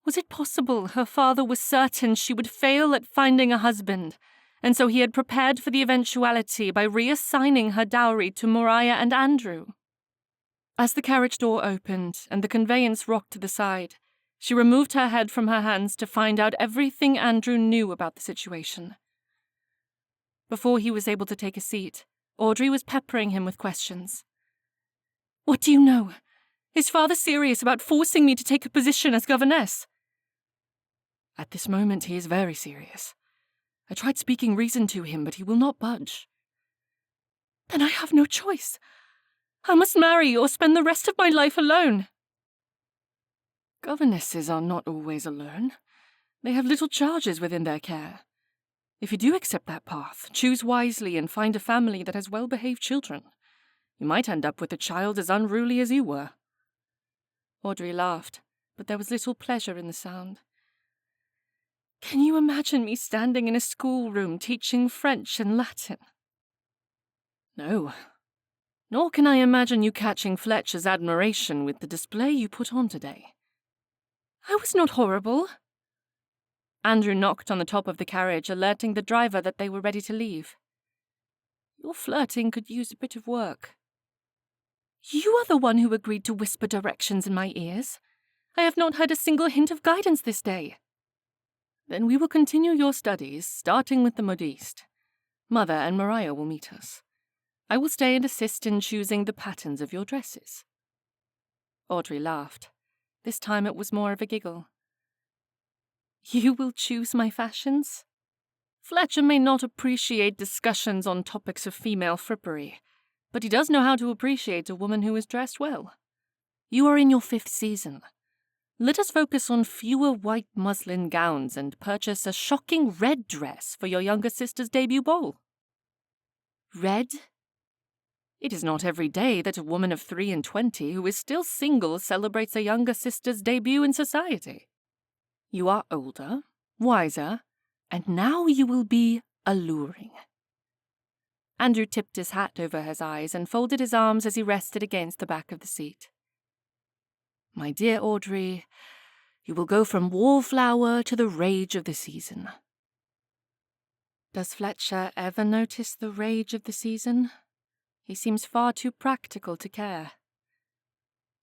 Was it possible her father was certain she would fail at finding a husband, and so he had prepared for the eventuality by reassigning her dowry to Maria and Andrew? As the carriage door opened and the conveyance rocked to the side, she removed her head from her hands to find out everything Andrew knew about the situation. Before he was able to take a seat, Audrey was peppering him with questions. What do you know? Is father serious about forcing me to take a position as governess?" "At this moment he is very serious. I tried speaking reason to him, but he will not budge." "Then I have no choice. I must marry or spend the rest of my life alone." "Governesses are not always alone. They have little charges within their care. If you do accept that path, choose wisely and find a family that has well-behaved children. You might end up with a child as unruly as you were." Audrey laughed, but there was little pleasure in the sound. "Can you imagine me standing in a schoolroom teaching French and Latin?" "No. Nor can I imagine you catching Fletcher's admiration with the display you put on today." "I was not horrible." Andrew knocked on the top of the carriage, alerting the driver that they were ready to leave. "Your flirting could use a bit of work." "You are the one who agreed to whisper directions in my ears. I have not heard a single hint of guidance this day." "Then we will continue your studies, starting with the modiste. Mother and Maria will meet us. I will stay and assist in choosing the patterns of your dresses." Audrey laughed. This time it was more of a giggle. "You will choose my fashions? Fletcher may not appreciate discussions on topics of female frippery, but he does know how to appreciate a woman who is dressed well. You are in your 5th season. Let us focus on fewer white muslin gowns and purchase a shocking red dress for your younger sister's debut ball." "Red?" "It is not every day that a woman of 23 who is still single celebrates a younger sister's debut in society. You are older, wiser, and now you will be alluring." Andrew tipped his hat over his eyes and folded his arms as he rested against the back of the seat. "My dear Audrey, you will go from Wallflower to the rage of the season." Does Fletcher ever notice the rage of the season? He seems far too practical to care.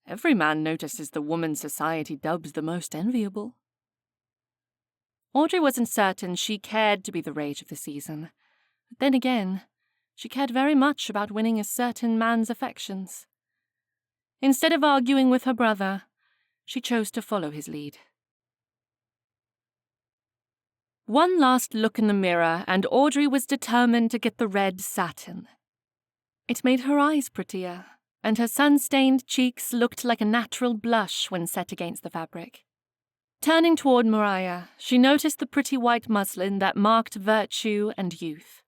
Every man notices the woman society dubs the most enviable. Audrey wasn't certain she cared to be the rage of the season. But then again, she cared very much about winning a certain man's affections. Instead of arguing with her brother, she chose to follow his lead. One last look in the mirror, and Audrey was determined to get the red satin. It made her eyes prettier, and her sun-stained cheeks looked like a natural blush when set against the fabric. Turning toward Maria, she noticed the pretty white muslin that marked virtue and youth.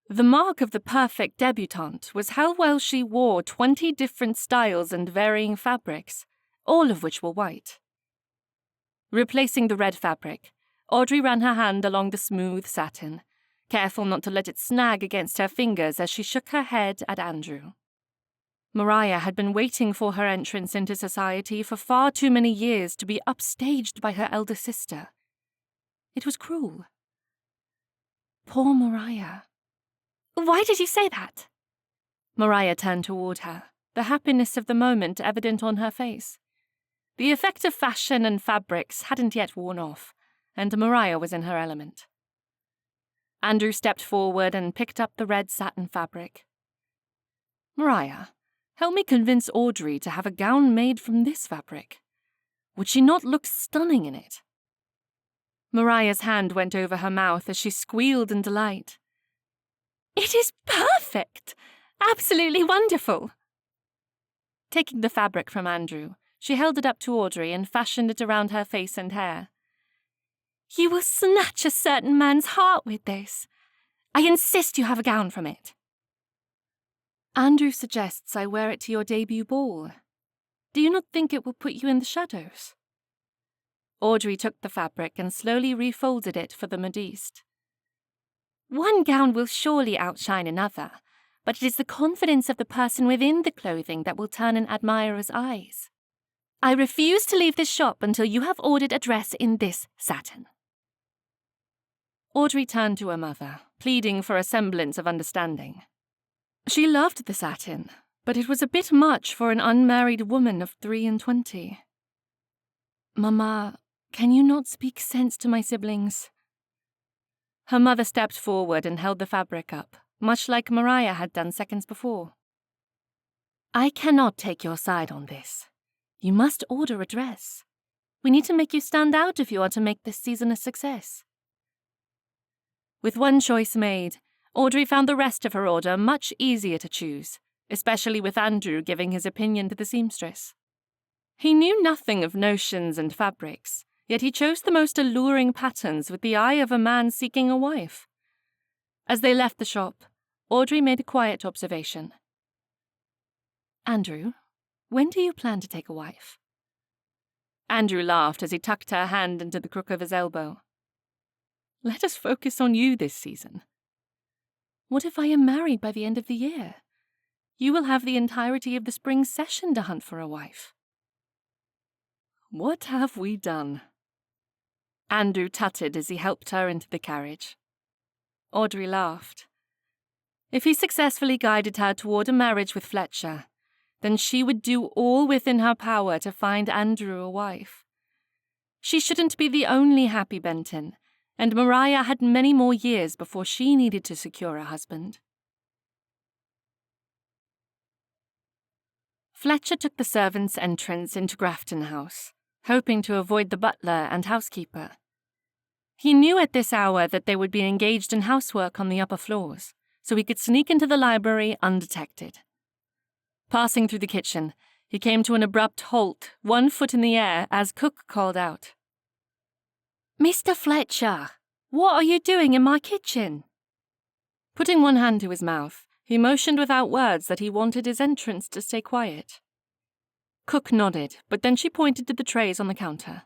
The mark of the perfect debutante was how well she wore 20 different styles and varying fabrics, all of which were white. Replacing the red fabric, Audrey ran her hand along the smooth satin, careful not to let it snag against her fingers as she shook her head at Andrew. Maria had been waiting for her entrance into society for far too many years to be upstaged by her elder sister. It was cruel. Poor Maria. "Why did you say that?" Maria turned toward her, the happiness of the moment evident on her face. The effect of fashion and fabrics hadn't yet worn off, and Maria was in her element. Andrew stepped forward and picked up the red satin fabric. "Maria, help me convince Audrey to have a gown made from this fabric. Would she not look stunning in it?" Maria's hand went over her mouth as she squealed in delight. "It is perfect! Absolutely wonderful!" Taking the fabric from Andrew, she held it up to Audrey and fashioned it around her face and hair. "You will snatch a certain man's heart with this. I insist you have a gown from it." "Andrew suggests I wear it to your debut ball. Do you not think it will put you in the shadows?" Audrey took the fabric and slowly refolded it for the modiste. "One gown will surely outshine another, but it is the confidence of the person within the clothing that will turn an admirer's eyes. I refuse to leave this shop until you have ordered a dress in this satin." Audrey turned to her mother, pleading for a semblance of understanding. She loved the satin, but it was a bit much for an unmarried woman of 23. "Mama, can you not speak sense to my siblings?" Her mother stepped forward and held the fabric up, much like Maria had done seconds before. I cannot take your side on this. You must order a dress. We need to make you stand out if you are to make this season a success. With one choice made, Audrey found the rest of her order much easier to choose, especially with Andrew giving his opinion to the seamstress. He knew nothing of notions and fabrics, yet he chose the most alluring patterns with the eye of a man seeking a wife. As they left the shop, Audrey made a quiet observation. Andrew, when do you plan to take a wife? Andrew laughed as he tucked her hand into the crook of his elbow. Let us focus on you this season. What if I am married by the end of the year? You will have the entirety of the spring session to hunt for a wife. What have we done? Andrew tutted as he helped her into the carriage. Audrey laughed. If he successfully guided her toward a marriage with Fletcher, then she would do all within her power to find Andrew a wife. She shouldn't be the only happy Benton, and Mariah had many more years before she needed to secure a husband. Fletcher took the servants' entrance into Grafton House, hoping to avoid the butler and housekeeper. He knew at this hour that they would be engaged in housework on the upper floors, so he could sneak into the library undetected. Passing through the kitchen, he came to an abrupt halt, 1 foot in the air, as cook called out. Mr. Fletcher, what are you doing in my kitchen? Putting one hand to his mouth, he motioned without words that he wanted his entrance to stay quiet. Cook nodded, but then she pointed to the trays on the counter.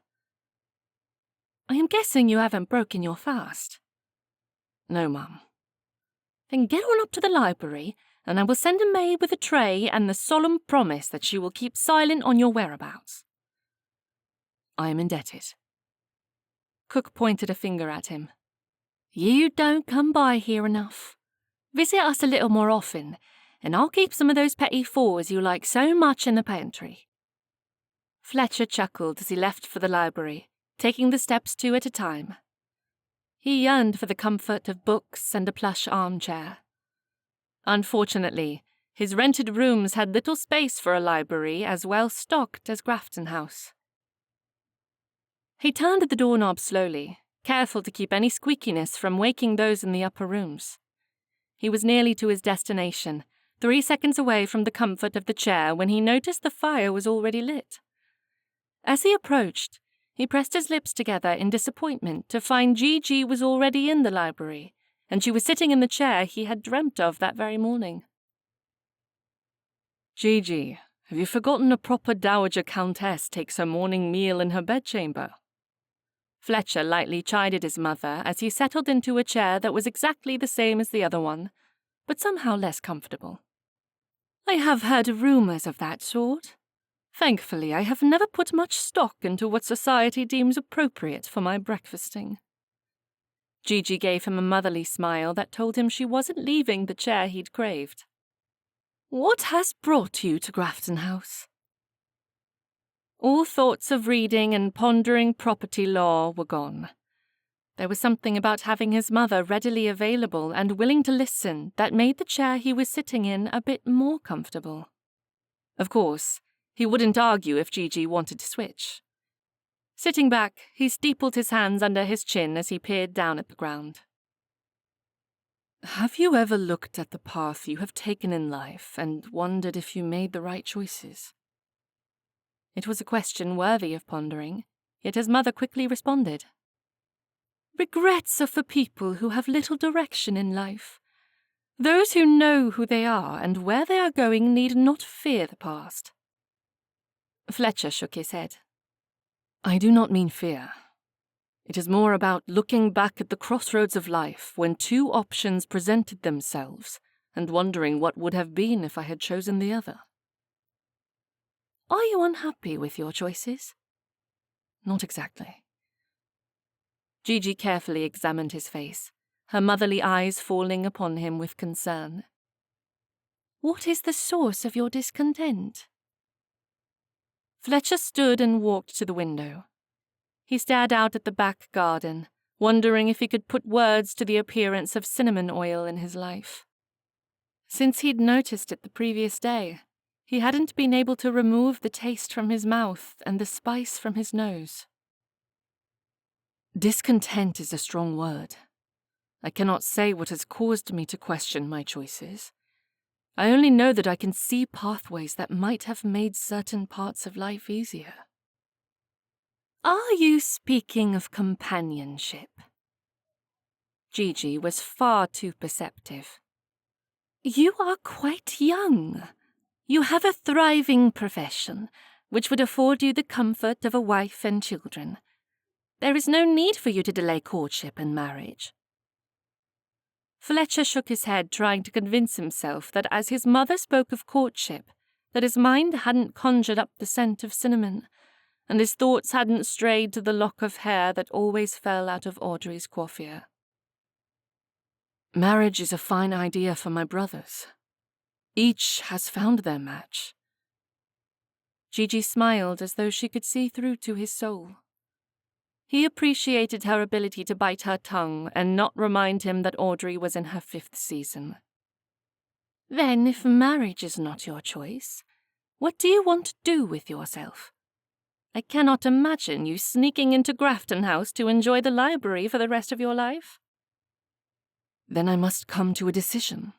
I am guessing you haven't broken your fast. No, Mum. Then get on up to the library, and I will send a maid with a tray and the solemn promise that she will keep silent on your whereabouts. I am indebted. Cook pointed a finger at him. You don't come by here enough. Visit us a little more often, and I'll keep some of those petits fours you like so much in the pantry. Fletcher chuckled as he left for the library, taking the steps 2 at a time. He yearned for the comfort of books and a plush armchair. Unfortunately, his rented rooms had little space for a library as well stocked as Grafton House. He turned the doorknob slowly, careful to keep any squeakiness from waking those in the upper rooms. He was nearly to his destination, 3 seconds away from the comfort of the chair when he noticed the fire was already lit. As he approached, he pressed his lips together in disappointment to find Gigi was already in the library, and she was sitting in the chair he had dreamt of that very morning. Gigi, have you forgotten a proper dowager countess takes her morning meal in her bedchamber? Fletcher lightly chided his mother as he settled into a chair that was exactly the same as the other one, but somehow less comfortable. I have heard rumours of that sort. Thankfully, I have never put much stock into what society deems appropriate for my breakfasting. Gigi gave him a motherly smile that told him she wasn't leaving the chair he'd craved. What has brought you to Grafton House? All thoughts of reading and pondering property law were gone. There was something about having his mother readily available and willing to listen that made the chair he was sitting in a bit more comfortable. Of course, he wouldn't argue if Gigi wanted to switch. Sitting back, he steepled his hands under his chin as he peered down at the ground. Have you ever looked at the path you have taken in life and wondered if you made the right choices? It was a question worthy of pondering, yet his mother quickly responded. Regrets are for people who have little direction in life. Those who know who they are and where they are going need not fear the past. Fletcher shook his head. I do not mean fear. It is more about looking back at the crossroads of life when 2 options presented themselves and wondering what would have been if I had chosen the other. Are you unhappy with your choices? Not exactly. Gigi carefully examined his face, her motherly eyes falling upon him with concern. What is the source of your discontent? Fletcher stood and walked to the window. He stared out at the back garden, wondering if he could put words to the appearance of cinnamon oil in his life. Since he'd noticed it the previous day, He hadn't been able to remove the taste from his mouth and the spice from his nose. Discontent is a strong word. I cannot say what has caused me to question my choices. I only know that I can see pathways that might have made certain parts of life easier. Are you speaking of companionship? Gigi was far too perceptive. You are quite young. You have a thriving profession, which would afford you the comfort of a wife and children. There is no need for you to delay courtship and marriage. Fletcher shook his head, trying to convince himself that as his mother spoke of courtship, that his mind hadn't conjured up the scent of cinnamon, and his thoughts hadn't strayed to the lock of hair that always fell out of Audrey's coiffure. Marriage is a fine idea for my brothers. Each has found their match. Gigi smiled as though she could see through to his soul. He appreciated her ability to bite her tongue and not remind him that Audrey was in her 5th season. Then, if marriage is not your choice, what do you want to do with yourself? I cannot imagine you sneaking into Grafton House to enjoy the library for the rest of your life. Then I must come to a decision.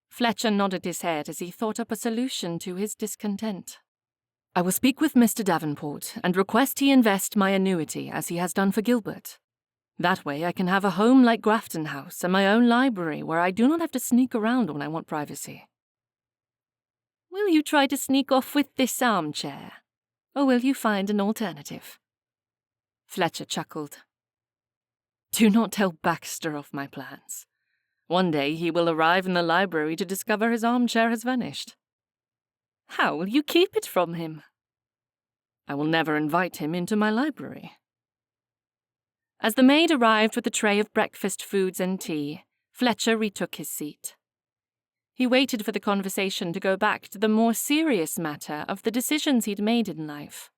Fletcher nodded his head as he thought up a solution to his discontent. I will speak with Mr. Davenport and request he invest my annuity as he has done for Gilbert. That way I can have a home like Grafton House and my own library where I do not have to sneak around when I want privacy. Will you try to sneak off with this armchair, or will you find an alternative? Fletcher chuckled. Do not tell Baxter of my plans. One day he will arrive in the library to discover his armchair has vanished. How will you keep it from him? I will never invite him into my library. As the maid arrived with a tray of breakfast foods and tea, Fletcher retook his seat. He waited for the conversation to go back to the more serious matter of the decisions he'd made in life.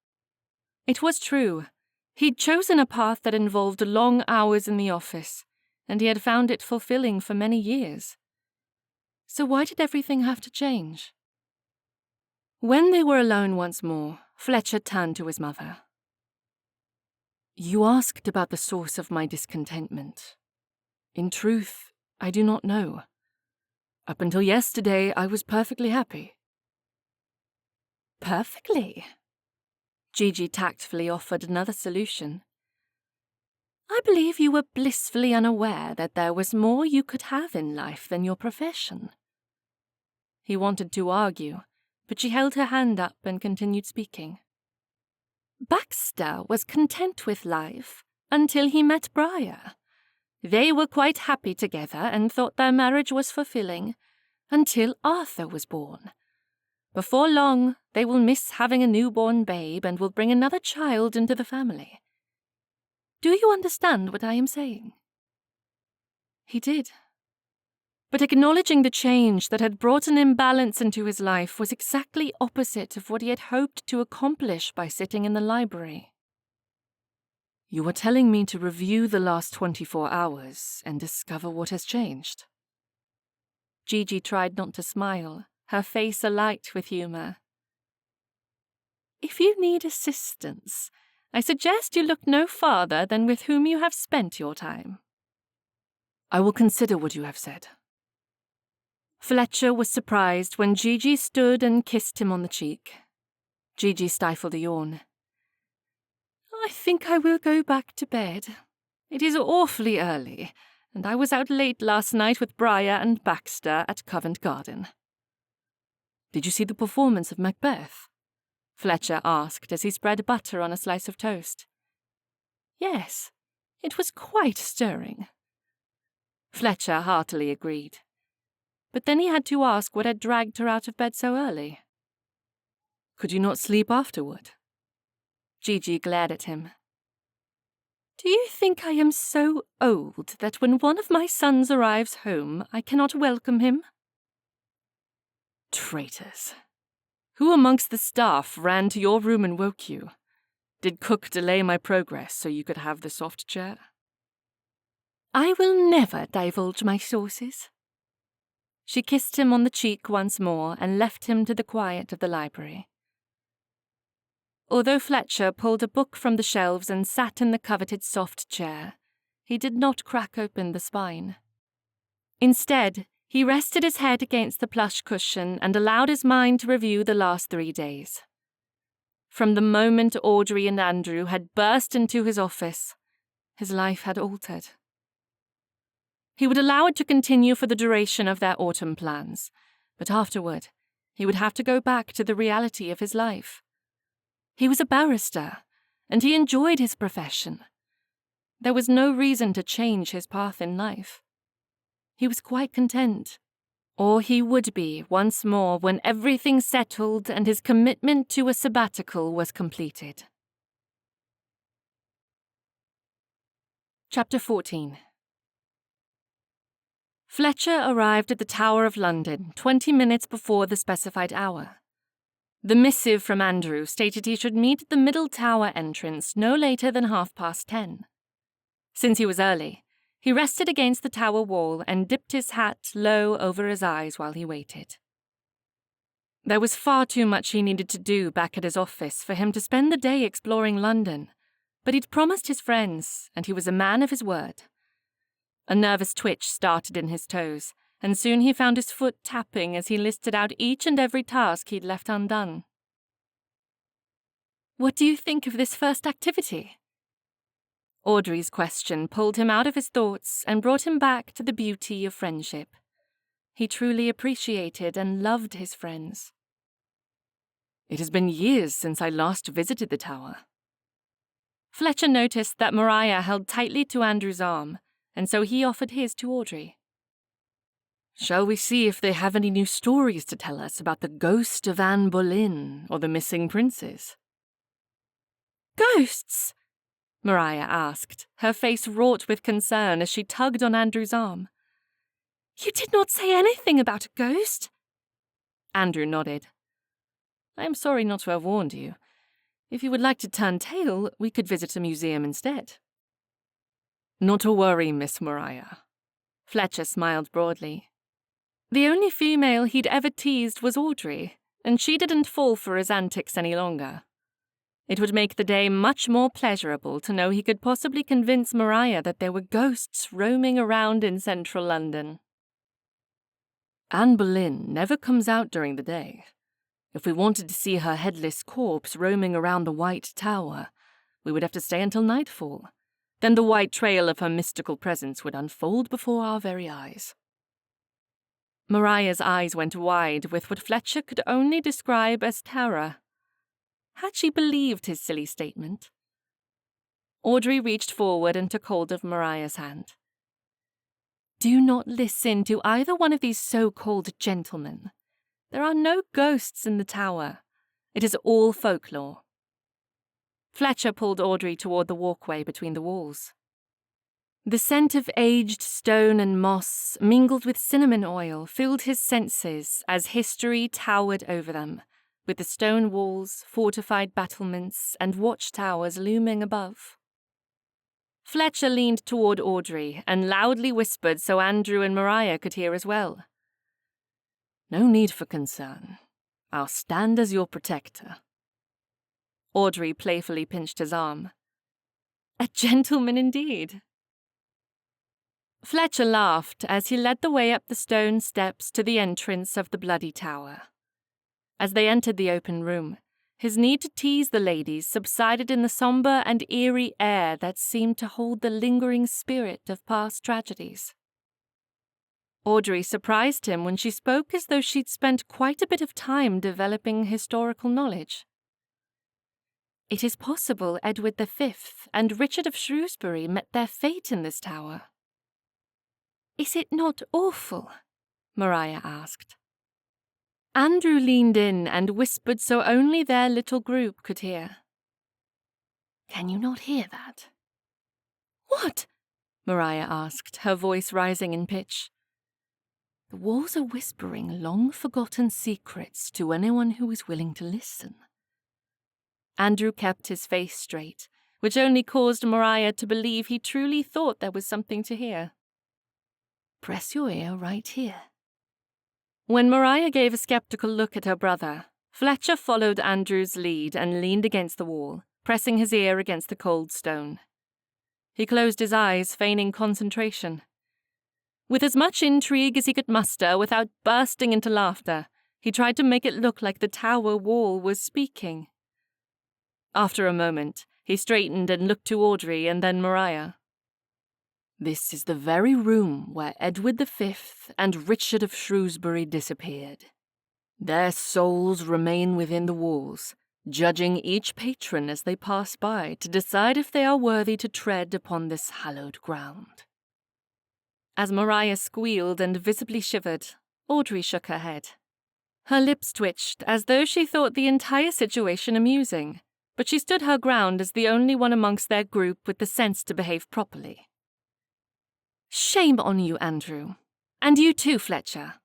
It was true. He'd chosen a path that involved long hours in the office, and he had found it fulfilling for many years. So why did everything have to change? When they were alone once more, Fletcher turned to his mother. You asked about the source of my discontentment. In truth, I do not know. Up until yesterday, I was perfectly happy. Perfectly? Gigi tactfully offered another solution. I believe you were blissfully unaware that there was more you could have in life than your profession. He wanted to argue, but she held her hand up and continued speaking. Baxter was content with life until he met Briar. They were quite happy together and thought their marriage was fulfilling until Arthur was born. Before long, they will miss having a newborn babe and will bring another child into the family. Do you understand what I am saying? He did. But acknowledging the change that had brought an imbalance into his life was exactly opposite of what he had hoped to accomplish by sitting in the library. You were telling me to review the last 24 hours and discover what has changed. Gigi tried not to smile, her face alight with humour. If you need assistance, I suggest you look no farther than with whom you have spent your time. I will consider what you have said. Fletcher was surprised when Gigi stood and kissed him on the cheek. Gigi stifled a yawn. I think I will go back to bed. It is awfully early, and I was out late last night with Briar and Baxter at Covent Garden. Did you see the performance of Macbeth? Fletcher asked as he spread butter on a slice of toast. Yes, it was quite stirring. Fletcher heartily agreed. But then he had to ask what had dragged her out of bed so early. Could you not sleep afterward? Gigi glared at him. Do you think I am so old that when one of my sons arrives home, I cannot welcome him? Traitors. Who amongst the staff ran to your room and woke you? Did Cook delay my progress so you could have the soft chair? I will never divulge my sources. She kissed him on the cheek once more and left him to the quiet of the library. Although Fletcher pulled a book from the shelves and sat in the coveted soft chair, he did not crack open the spine. Instead, he rested his head against the plush cushion and allowed his mind to review the last 3 days. From the moment Audrey and Andrew had burst into his office, his life had altered. He would allow it to continue for the duration of their autumn plans, but afterward, he would have to go back to the reality of his life. He was a barrister, and he enjoyed his profession. There was no reason to change his path in life. He was quite content, or he would be once more when everything settled and his commitment to a sabbatical was completed. Chapter 14. Fletcher arrived at the Tower of London 20 minutes before the specified hour. The missive from Andrew stated he should meet at the middle tower entrance no later than 10:30. Since he was early, he rested against the tower wall and dipped his hat low over his eyes while he waited. There was far too much he needed to do back at his office for him to spend the day exploring London, but he'd promised his friends, and he was a man of his word. A nervous twitch started in his toes, and soon he found his foot tapping as he listed out each and every task he'd left undone. "What do you think of this first activity?" Audrey's question pulled him out of his thoughts and brought him back to the beauty of friendship. He truly appreciated and loved his friends. "It has been years since I last visited the tower." Fletcher noticed that Maria held tightly to Andrew's arm, and so he offered his to Audrey. "Shall we see if they have any new stories to tell us about the ghost of Anne Boleyn or the missing princes?" "Ghosts?" Maria asked, her face wrought with concern as she tugged on Andrew's arm. "You did not say anything about a ghost." Andrew nodded. "I am sorry not to have warned you. If you would like to turn tail, we could visit a museum instead." "Not to worry, Miss Maria." Fletcher smiled broadly. The only female he'd ever teased was Audrey, and she didn't fall for his antics any longer. It would make the day much more pleasurable to know he could possibly convince Maria that there were ghosts roaming around in central London. "Anne Boleyn never comes out during the day. If we wanted to see her headless corpse roaming around the White Tower, we would have to stay until nightfall. Then the white trail of her mystical presence would unfold before our very eyes." Maria's eyes went wide with what Fletcher could only describe as terror. Had she believed his silly statement? Audrey reached forward and took hold of Maria's hand. "Do not listen to either one of these so-called gentlemen. There are no ghosts in the tower. It is all folklore." Fletcher pulled Audrey toward the walkway between the walls. The scent of aged stone and moss, mingled with cinnamon oil, filled his senses as history towered over them, with the stone walls, fortified battlements, and watchtowers looming above. Fletcher leaned toward Audrey and loudly whispered so Andrew and Maria could hear as well. "No need for concern. I'll stand as your protector." Audrey playfully pinched his arm. "A gentleman indeed." Fletcher laughed as he led the way up the stone steps to the entrance of the Bloody Tower. As they entered the open room, his need to tease the ladies subsided in the sombre and eerie air that seemed to hold the lingering spirit of past tragedies. Audrey surprised him when she spoke as though she'd spent quite a bit of time developing historical knowledge. "It is possible Edward V and Richard of Shrewsbury met their fate in this tower." "Is it not awful?" Maria asked. Andrew leaned in and whispered so only their little group could hear. "Can you not hear that?" "What?" Maria asked, her voice rising in pitch. "The walls are whispering long-forgotten secrets to anyone who is willing to listen." Andrew kept his face straight, which only caused Maria to believe he truly thought there was something to hear. "Press your ear right here." When Maria gave a skeptical look at her brother, Fletcher followed Andrew's lead and leaned against the wall, pressing his ear against the cold stone. He closed his eyes, feigning concentration. With as much intrigue as he could muster without bursting into laughter, he tried to make it look like the tower wall was speaking. After a moment, he straightened and looked to Audrey and then Maria. "This is the very room where Edward V and Richard of Shrewsbury disappeared. Their souls remain within the walls, judging each patron as they pass by to decide if they are worthy to tread upon this hallowed ground." As Maria squealed and visibly shivered, Audrey shook her head. Her lips twitched as though she thought the entire situation amusing, but she stood her ground as the only one amongst their group with the sense to behave properly. "Shame on you, Andrew. And you too, Fletcher."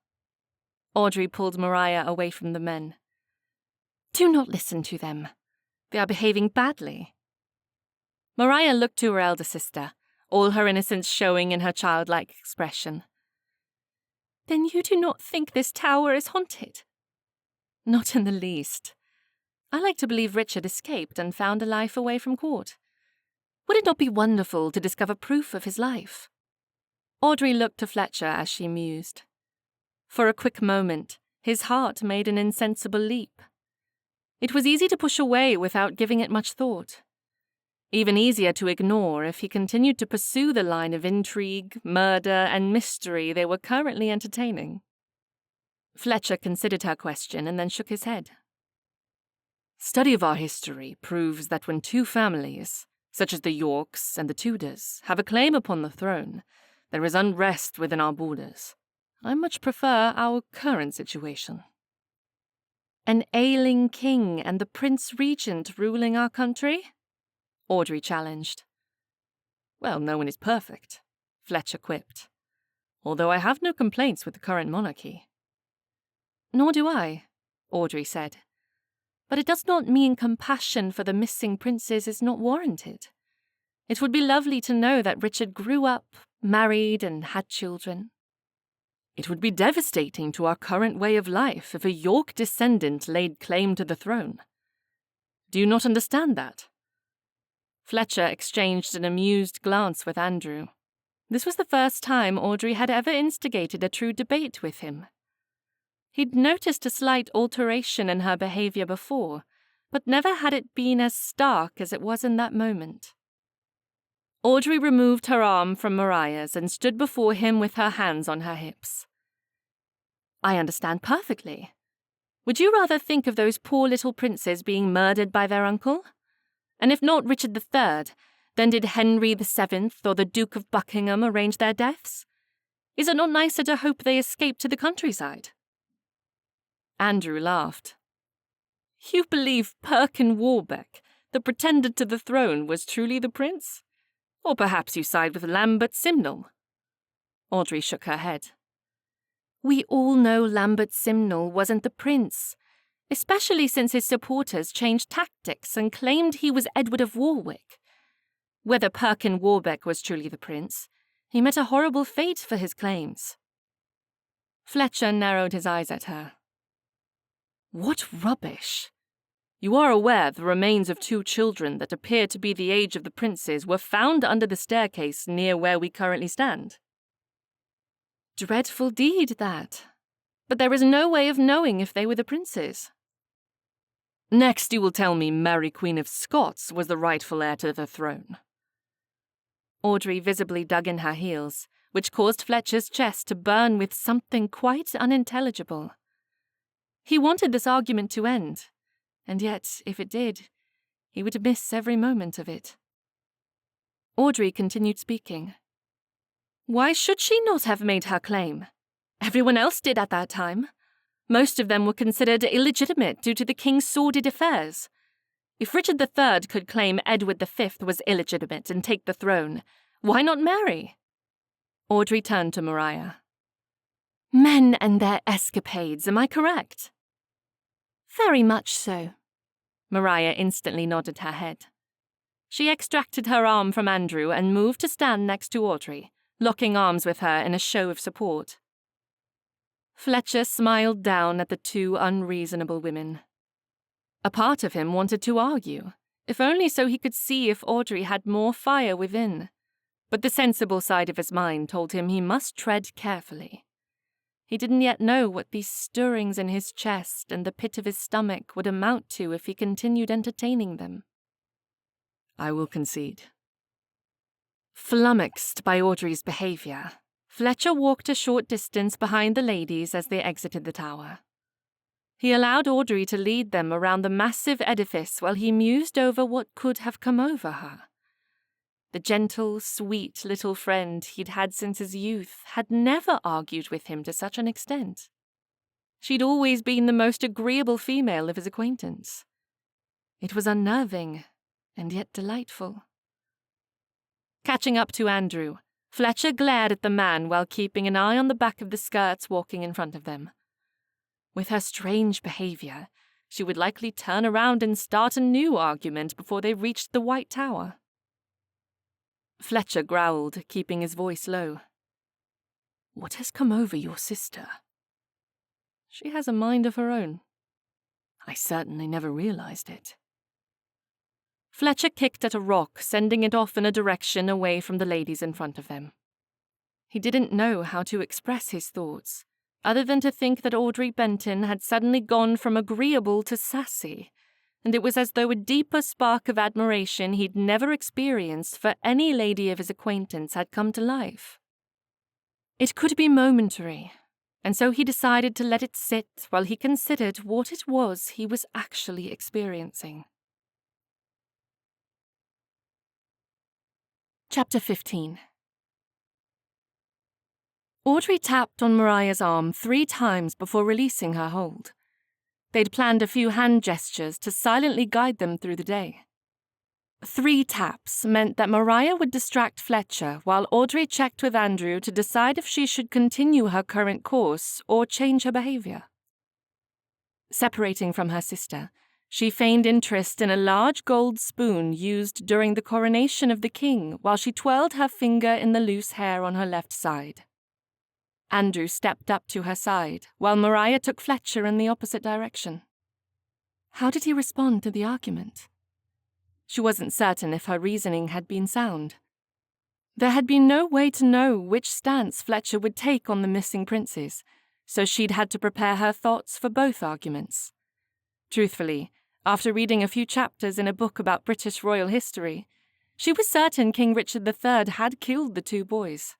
Audrey pulled Maria away from the men. "Do not listen to them. They are behaving badly." Maria looked to her elder sister, all her innocence showing in her childlike expression. "Then you do not think this tower is haunted?" "Not in the least. I like to believe Richard escaped and found a life away from court. Would it not be wonderful to discover proof of his life?" Audrey looked to Fletcher as she mused. For a quick moment, his heart made an insensible leap. It was easy to push away without giving it much thought. Even easier to ignore if he continued to pursue the line of intrigue, murder, and mystery they were currently entertaining. Fletcher considered her question and then shook his head. "Study of our history proves that when two families, such as the Yorks and the Tudors, have a claim upon the throne, there is unrest within our borders. I much prefer our current situation." "An ailing king and the Prince Regent ruling our country?" Audrey challenged. "Well, no one is perfect," Fletcher quipped, "although I have no complaints with the current monarchy." "Nor do I," Audrey said. "But it does not mean compassion for the missing princes is not warranted. It would be lovely to know that Richard grew up, married, and had children." "It would be devastating to our current way of life if a York descendant laid claim to the throne. Do you not understand that?" Fletcher exchanged an amused glance with Andrew. This was the first time Audrey had ever instigated a true debate with him. He'd noticed a slight alteration in her behavior before, but never had it been as stark as it was in that moment. Audrey removed her arm from Maria's and stood before him with her hands on her hips. "I understand perfectly. Would you rather think of those poor little princes being murdered by their uncle? And if not Richard III, then did Henry VII or the Duke of Buckingham arrange their deaths? Is it not nicer to hope they escape to the countryside?" Andrew laughed. "You believe Perkin Warbeck, the pretender to the throne, was truly the prince? Or perhaps you side with Lambert Simnel?" Audrey shook her head. "We all know Lambert Simnel wasn't the prince, especially since his supporters changed tactics and claimed he was Edward of Warwick. Whether Perkin Warbeck was truly the prince, he met a horrible fate for his claims." Fletcher narrowed his eyes at her. "What rubbish! You are aware the remains of two children that appear to be the age of the princes were found under the staircase near where we currently stand." "Dreadful deed, that. But there is no way of knowing if they were the princes." "Next you will tell me Mary Queen of Scots was the rightful heir to the throne." Audrey visibly dug in her heels, which caused Fletcher's chest to burn with something quite unintelligible. He wanted this argument to end, and yet, if it did, he would miss every moment of it. Audrey continued speaking. "Why should she not have made her claim? Everyone else did at that time. Most of them were considered illegitimate due to the king's sordid affairs. If Richard III could claim Edward V was illegitimate and take the throne, why not Mary?" Audrey turned to Maria. "Men and their escapades, am I correct?" "Very much so." Maria instantly nodded her head. She extracted her arm from Andrew and moved to stand next to Audrey, locking arms with her in a show of support. Fletcher smiled down at the two unreasonable women. A part of him wanted to argue, if only so he could see if Audrey had more fire within. But the sensible side of his mind told him he must tread carefully. He didn't yet know what these stirrings in his chest and the pit of his stomach would amount to if he continued entertaining them. I will concede. Flummoxed by Audrey's behaviour, Fletcher walked a short distance behind the ladies as they exited the tower. He allowed Audrey to lead them around the massive edifice while he mused over what could have come over her. The gentle, sweet little friend he'd had since his youth had never argued with him to such an extent. She'd always been the most agreeable female of his acquaintance. It was unnerving, and yet delightful. Catching up to Andrew, Fletcher glared at the man while keeping an eye on the back of the skirts walking in front of them. With her strange behaviour, she would likely turn around and start a new argument before they reached the White Tower. Fletcher growled, keeping his voice low. What has come over your sister? She has a mind of her own. I certainly never realized it. Fletcher kicked at a rock, sending it off in a direction away from the ladies in front of them. He didn't know how to express his thoughts, other than to think that Audrey Benton had suddenly gone from agreeable to sassy, and it was as though a deeper spark of admiration he'd never experienced for any lady of his acquaintance had come to life. It could be momentary, and so he decided to let it sit while he considered what it was he was actually experiencing. Chapter 15. Audrey tapped on Mariah's arm 3 times before releasing her hold. They'd planned a few hand gestures to silently guide them through the day. 3 taps meant that Mariah would distract Fletcher while Audrey checked with Andrew to decide if she should continue her current course or change her behaviour. Separating from her sister, she feigned interest in a large gold spoon used during the coronation of the king while she twirled her finger in the loose hair on her left side. Andrew stepped up to her side, while Mariah took Fletcher in the opposite direction. How did he respond to the argument? She wasn't certain if her reasoning had been sound. There had been no way to know which stance Fletcher would take on the missing princes, so she'd had to prepare her thoughts for both arguments. Truthfully, after reading a few chapters in a book about British royal history, she was certain King Richard III had killed the 2 boys.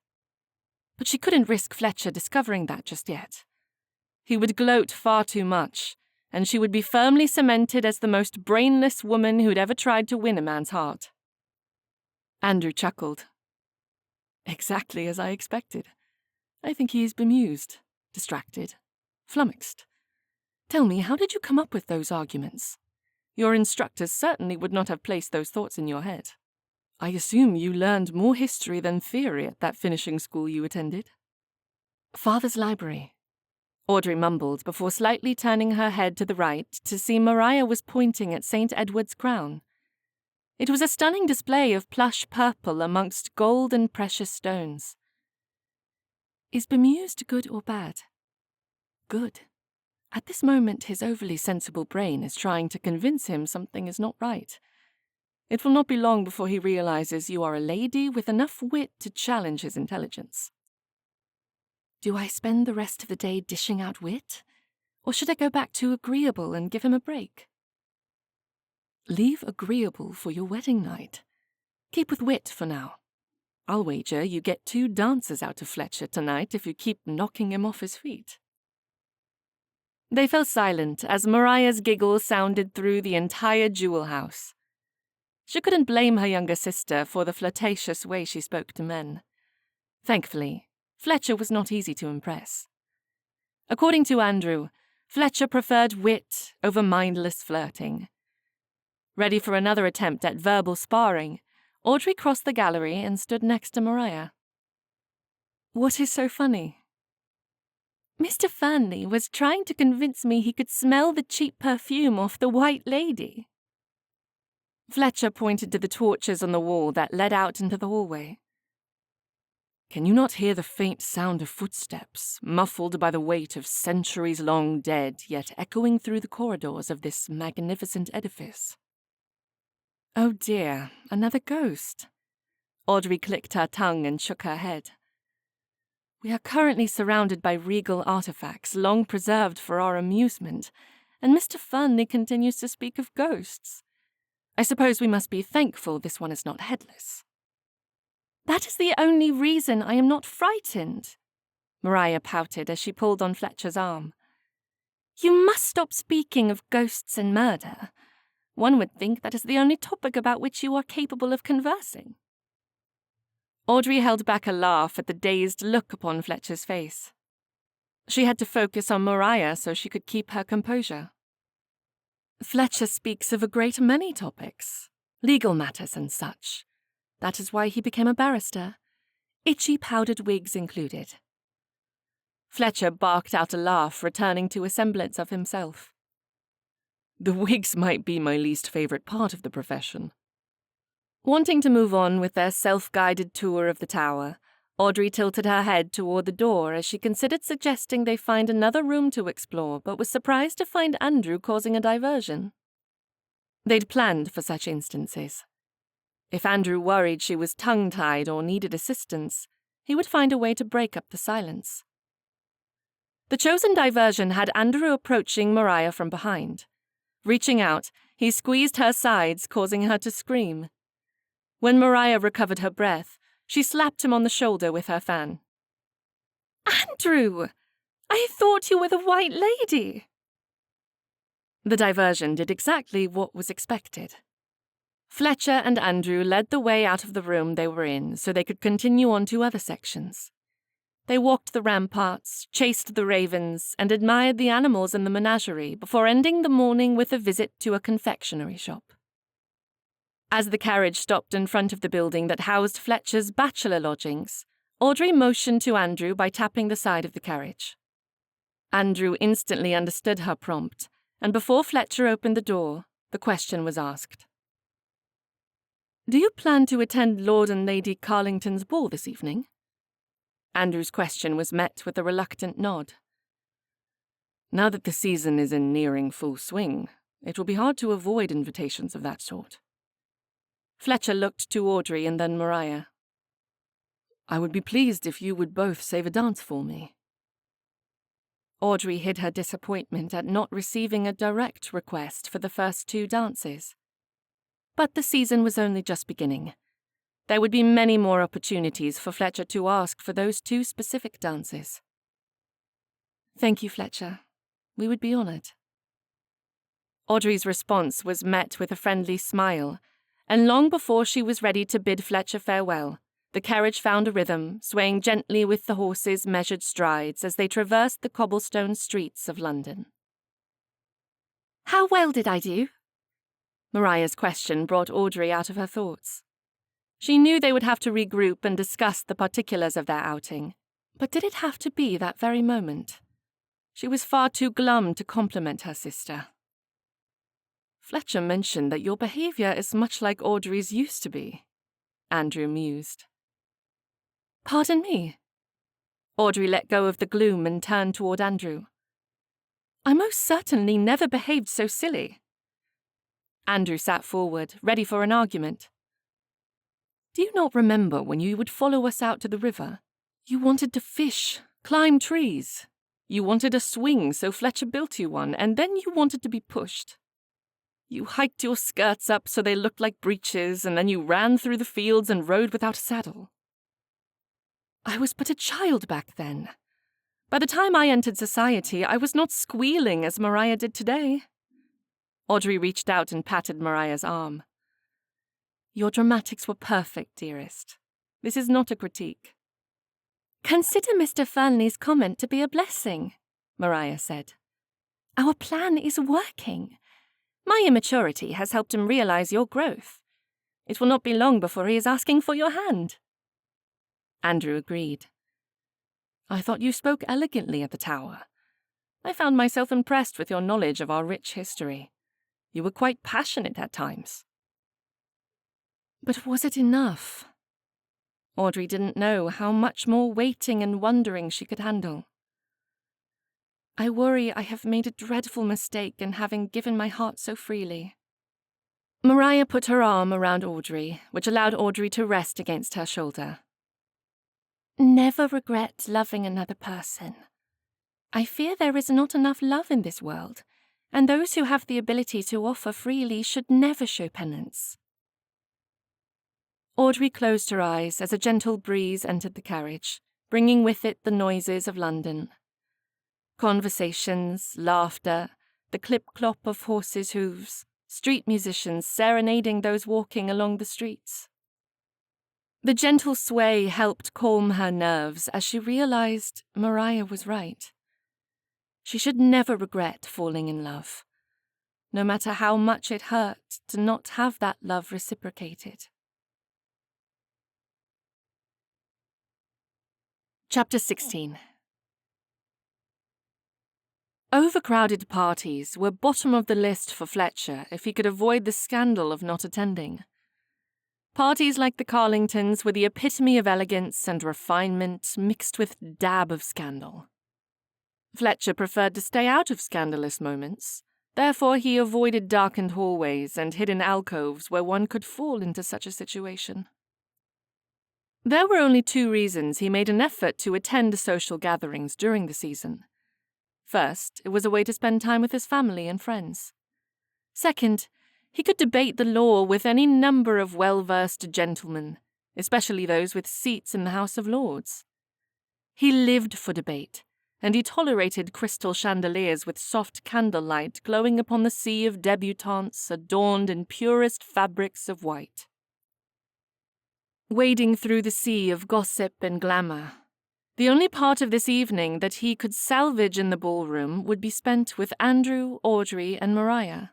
But she couldn't risk Fletcher discovering that just yet. He would gloat far too much, and she would be firmly cemented as the most brainless woman who'd ever tried to win a man's heart. Andrew chuckled. Exactly as I expected. I think he is bemused, distracted, flummoxed. Tell me, how did you come up with those arguments? Your instructors certainly would not have placed those thoughts in your head. I assume you learned more history than theory at that finishing school you attended. Father's library, Audrey mumbled before slightly turning her head to the right to see Mariah was pointing at St. Edward's crown. It was a stunning display of plush purple amongst gold and precious stones. Is bemused good or bad? Good. At this moment, his overly sensible brain is trying to convince him something is not right. It will not be long before he realizes you are a lady with enough wit to challenge his intelligence. Do I spend the rest of the day dishing out wit? Or should I go back to agreeable and give him a break? Leave agreeable for your wedding night. Keep with wit for now. I'll wager you get 2 dances out of Fletcher tonight if you keep knocking him off his feet. They fell silent as Mariah's giggle sounded through the entire jewel house. She couldn't blame her younger sister for the flirtatious way she spoke to men. Thankfully, Fletcher was not easy to impress. According to Andrew, Fletcher preferred wit over mindless flirting. Ready for another attempt at verbal sparring, Audrey crossed the gallery and stood next to Mariah. What is so funny? Mr. Fernley was trying to convince me he could smell the cheap perfume off the White Lady. Fletcher pointed to the torches on the wall that led out into the hallway. Can you not hear the faint sound of footsteps, muffled by the weight of centuries-long dead, yet echoing through the corridors of this magnificent edifice? Oh dear, another ghost. Audrey clicked her tongue and shook her head. We are currently surrounded by regal artifacts, long preserved for our amusement, and Mr. Fernley continues to speak of ghosts. I suppose we must be thankful this one is not headless. That is the only reason I am not frightened, Maria pouted as she pulled on Fletcher's arm. You must stop speaking of ghosts and murder. One would think that is the only topic about which you are capable of conversing. Audrey held back a laugh at the dazed look upon Fletcher's face. She had to focus on Maria so she could keep her composure. Fletcher speaks of a great many topics, legal matters and such. That is why he became a barrister, itchy powdered wigs included. Fletcher barked out a laugh, returning to a semblance of himself. The wigs might be my least favourite part of the profession. Wanting to move on with their self-guided tour of the tower, Audrey tilted her head toward the door as she considered suggesting they find another room to explore, but was surprised to find Andrew causing a diversion. They'd planned for such instances. If Andrew worried she was tongue-tied or needed assistance, he would find a way to break up the silence. The chosen diversion had Andrew approaching Maria from behind. Reaching out, he squeezed her sides, causing her to scream. When Maria recovered her breath, she slapped him on the shoulder with her fan. Andrew! I thought you were the White Lady! The diversion did exactly what was expected. Fletcher and Andrew led the way out of the room they were in so they could continue on to other sections. They walked the ramparts, chased the ravens, and admired the animals in the menagerie before ending the morning with a visit to a confectionery shop. As the carriage stopped in front of the building that housed Fletcher's bachelor lodgings, Audrey motioned to Andrew by tapping the side of the carriage. Andrew instantly understood her prompt, and before Fletcher opened the door, the question was asked. Do you plan to attend Lord and Lady Carlington's ball this evening? Andrew's question was met with a reluctant nod. Now that the season is in nearing full swing, it will be hard to avoid invitations of that sort. Fletcher looked to Audrey and then Maria. I would be pleased if you would both save a dance for me. Audrey hid her disappointment at not receiving a direct request for the first two dances. But the season was only just beginning. There would be many more opportunities for Fletcher to ask for those two specific dances. Thank you, Fletcher. We would be honoured. Audrey's response was met with a friendly smile, and long before she was ready to bid Fletcher farewell, the carriage found a rhythm, swaying gently with the horses' measured strides as they traversed the cobblestone streets of London. How well did I do? Maria's question brought Audrey out of her thoughts. She knew they would have to regroup and discuss the particulars of their outing, but did it have to be that very moment? She was far too glum to compliment her sister. Fletcher mentioned that your behaviour is much like Audrey's used to be, Andrew mused. Pardon me? Audrey let go of the gloom and turned toward Andrew. I most certainly never behaved so silly. Andrew sat forward, ready for an argument. Do you not remember when you would follow us out to the river? You wanted to fish, climb trees. You wanted a swing, so Fletcher built you one, and then you wanted to be pushed. You hiked your skirts up so they looked like breeches, and then you ran through the fields and rode without a saddle. I was but a child back then. By the time I entered society, I was not squealing as Maria did today. Audrey reached out and patted Maria's arm. Your dramatics were perfect, dearest. This is not a critique. Consider Mr. Fernley's comment to be a blessing, Maria said. Our plan is working. My immaturity has helped him realize your growth. It will not be long before he is asking for your hand. Andrew agreed. I thought you spoke elegantly at the Tower. I found myself impressed with your knowledge of our rich history. You were quite passionate at times. But was it enough? Audrey didn't know how much more waiting and wondering she could handle. I worry I have made a dreadful mistake in having given my heart so freely. Mariah put her arm around Audrey, which allowed Audrey to rest against her shoulder. Never regret loving another person. I fear there is not enough love in this world, and those who have the ability to offer freely should never show penance. Audrey closed her eyes as a gentle breeze entered the carriage, bringing with it the noises of London. Conversations, laughter, the clip-clop of horses' hooves, street musicians serenading those walking along the streets. The gentle sway helped calm her nerves as she realized Mariah was right. She should never regret falling in love, no matter how much it hurt to not have that love reciprocated. Chapter 16. Overcrowded parties were bottom of the list for Fletcher if he could avoid the scandal of not attending. Parties like the Carlingtons were the epitome of elegance and refinement mixed with dab of scandal. Fletcher preferred to stay out of scandalous moments, therefore he avoided darkened hallways and hidden alcoves where one could fall into such a situation. There were only 2 reasons he made an effort to attend social gatherings during the season. First, it was a way to spend time with his family and friends. Second, he could debate the law with any number of well-versed gentlemen, especially those with seats in the House of Lords. He lived for debate, and he tolerated crystal chandeliers with soft candlelight glowing upon the sea of debutantes adorned in purest fabrics of white. Wading through the sea of gossip and glamour, the only part of this evening that he could salvage in the ballroom would be spent with Andrew, Audrey, and Mariah.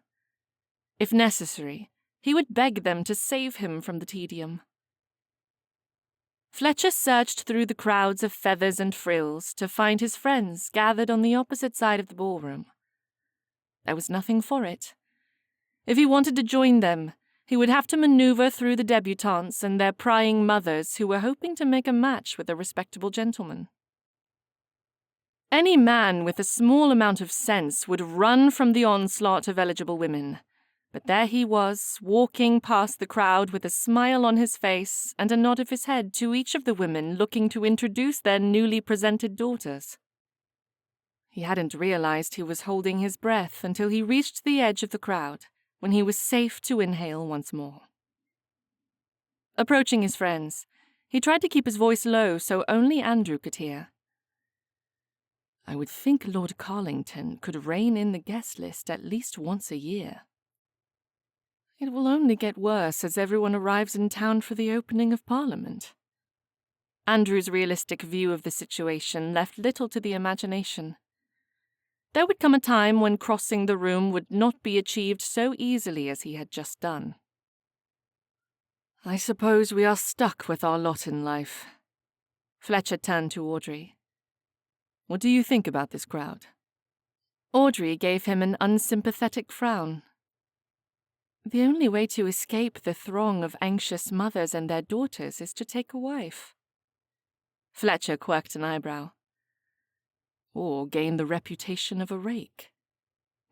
If necessary, he would beg them to save him from the tedium. Fletcher searched through the crowds of feathers and frills to find his friends gathered on the opposite side of the ballroom. There was nothing for it. If he wanted to join them, he would have to maneuver through the debutantes and their prying mothers who were hoping to make a match with a respectable gentleman. Any man with a small amount of sense would run from the onslaught of eligible women, but there he was, walking past the crowd with a smile on his face and a nod of his head to each of the women looking to introduce their newly presented daughters. He hadn't realized he was holding his breath until he reached the edge of the crowd, when he was safe to inhale once more. Approaching his friends, he tried to keep his voice low so only Andrew could hear. I would think Lord Carlington could rein in the guest list at least once a year. It will only get worse as everyone arrives in town for the opening of Parliament. Andrew's realistic view of the situation left little to the imagination. There would come a time when crossing the room would not be achieved so easily as he had just done. I suppose we are stuck with our lot in life. Fletcher turned to Audrey. What do you think about this crowd? Audrey gave him an unsympathetic frown. The only way to escape the throng of anxious mothers and their daughters is to take a wife. Fletcher quirked an eyebrow. Or gain the reputation of a rake.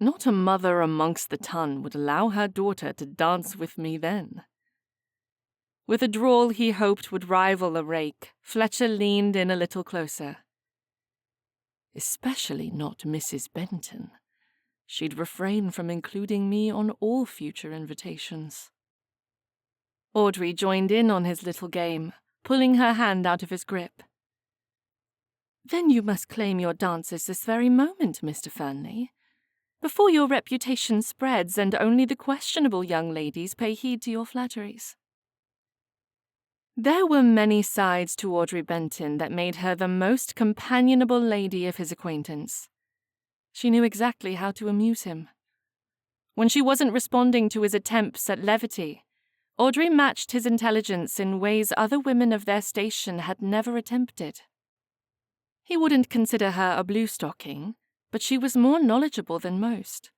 Not a mother amongst the ton would allow her daughter to dance with me then. With a drawl he hoped would rival a rake, Fletcher leaned in a little closer. Especially not Mrs. Benton. She'd refrain from including me on all future invitations. Audrey joined in on his little game, pulling her hand out of his grip. Then you must claim your dances this very moment, Mr. Fernley, before your reputation spreads and only the questionable young ladies pay heed to your flatteries. There were many sides to Audrey Benton that made her the most companionable lady of his acquaintance. She knew exactly how to amuse him. When she wasn't responding to his attempts at levity, Audrey matched his intelligence in ways other women of their station had never attempted. He wouldn't consider her a blue-stocking, but she was more knowledgeable than most.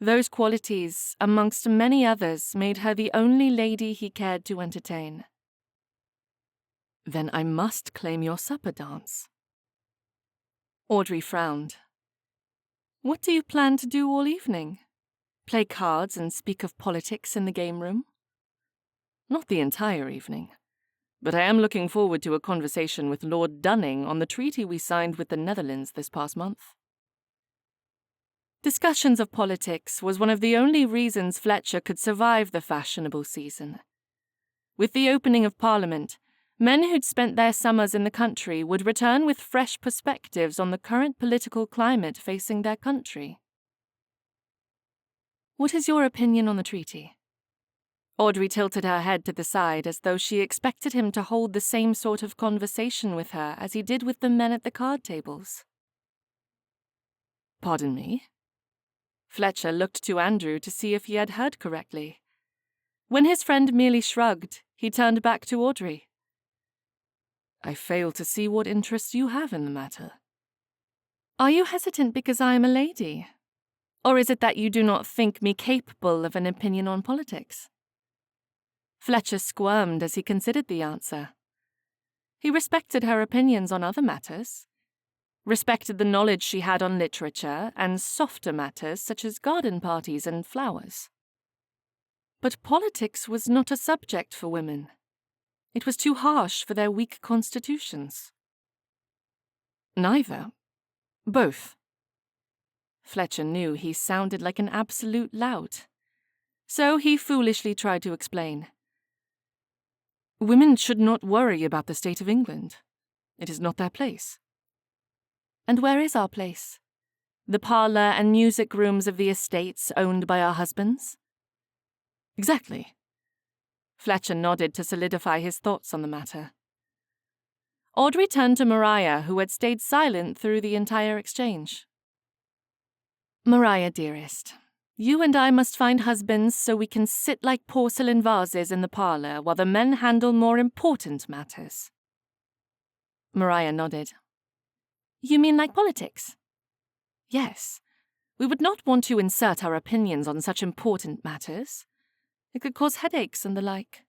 Those qualities, amongst many others, made her the only lady he cared to entertain. Then I must claim your supper dance. Audrey frowned. What do you plan to do all evening? Play cards and speak of politics in the game room? Not the entire evening, but I am looking forward to a conversation with Lord Dunning on the treaty we signed with the Netherlands this past month. Discussions of politics was one of the only reasons Fletcher could survive the fashionable season. With the opening of Parliament, men who'd spent their summers in the country would return with fresh perspectives on the current political climate facing their country. What is your opinion on the treaty? Audrey tilted her head to the side as though she expected him to hold the same sort of conversation with her as he did with the men at the card tables. Pardon me? Fletcher looked to Andrew to see if he had heard correctly. When his friend merely shrugged, he turned back to Audrey. I fail to see what interest you have in the matter. Are you hesitant because I am a lady? Or is it that you do not think me capable of an opinion on politics? Fletcher squirmed as he considered the answer. He respected her opinions on other matters, respected the knowledge she had on literature and softer matters such as garden parties and flowers. But politics was not a subject for women. It was too harsh for their weak constitutions. Neither. Both. Fletcher knew he sounded like an absolute lout, so he foolishly tried to explain. Women should not worry about the state of England. It is not their place. And where is our place? The parlour and music rooms of the estates owned by our husbands? Exactly. Fletcher nodded to solidify his thoughts on the matter. Audrey turned to Maria, who had stayed silent through the entire exchange. Maria, dearest, you and I must find husbands so we can sit like porcelain vases in the parlour while the men handle more important matters. Maria nodded. You mean like politics? Yes. We would not want to insert our opinions on such important matters. It could cause headaches and the like.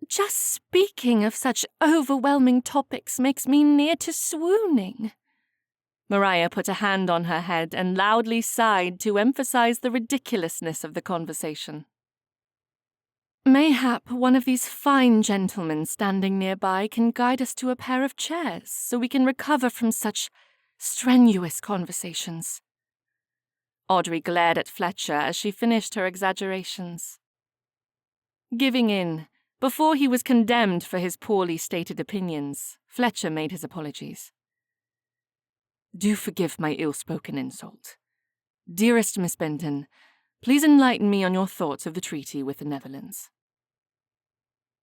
Just speaking of such overwhelming topics makes me near to swooning. Maria put a hand on her head and loudly sighed to emphasize the ridiculousness of the conversation. Mayhap one of these fine gentlemen standing nearby can guide us to a pair of chairs so we can recover from such strenuous conversations. Audrey glared at Fletcher as she finished her exaggerations. Giving in, before he was condemned for his poorly stated opinions, Fletcher made his apologies. Do forgive my ill-spoken insult. Dearest Miss Benton, please enlighten me on your thoughts of the treaty with the Netherlands.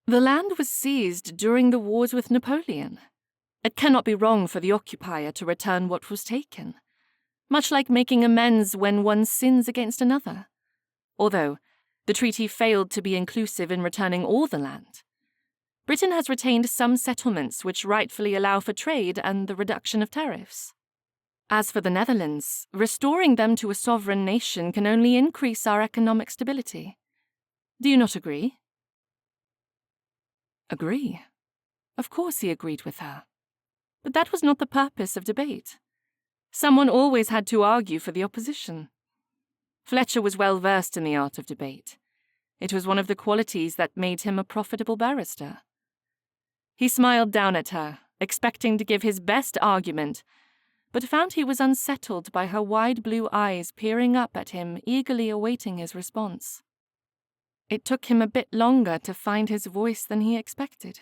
The land was seized during the wars with Napoleon. It cannot be wrong for the occupier to return what was taken, much like making amends when one sins against another. Although the treaty failed to be inclusive in returning all the land. Britain has retained some settlements which rightfully allow for trade and the reduction of tariffs. As for the Netherlands, restoring them to a sovereign nation can only increase our economic stability. Do you not agree? Agree? Of course he agreed with her. But that was not the purpose of debate. Someone always had to argue for the opposition. Fletcher was well versed in the art of debate. It was one of the qualities that made him a profitable barrister. He smiled down at her, expecting to give his best argument, but found he was unsettled by her wide blue eyes peering up at him, eagerly awaiting his response. It took him a bit longer to find his voice than he expected.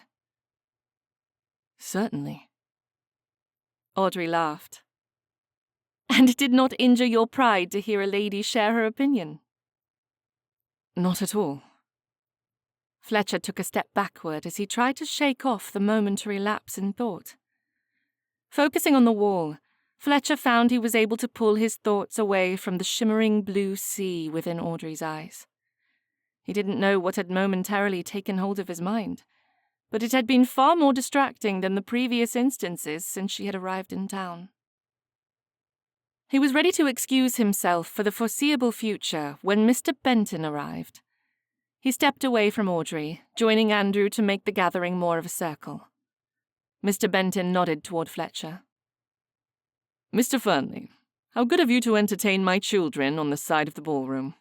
Certainly. Audrey laughed. And it did not injure your pride to hear a lady share her opinion? Not at all. Fletcher took a step backward as he tried to shake off the momentary lapse in thought. Focusing on the wall, Fletcher found he was able to pull his thoughts away from the shimmering blue sea within Audrey's eyes. He didn't know what had momentarily taken hold of his mind, but it had been far more distracting than the previous instances since she had arrived in town. He was ready to excuse himself for the foreseeable future when Mr. Benton arrived. He stepped away from Audrey, joining Andrew to make the gathering more of a circle. Mr. Benton nodded toward Fletcher. Mr. Fernley, how good of you to entertain my children on the side of the ballroom.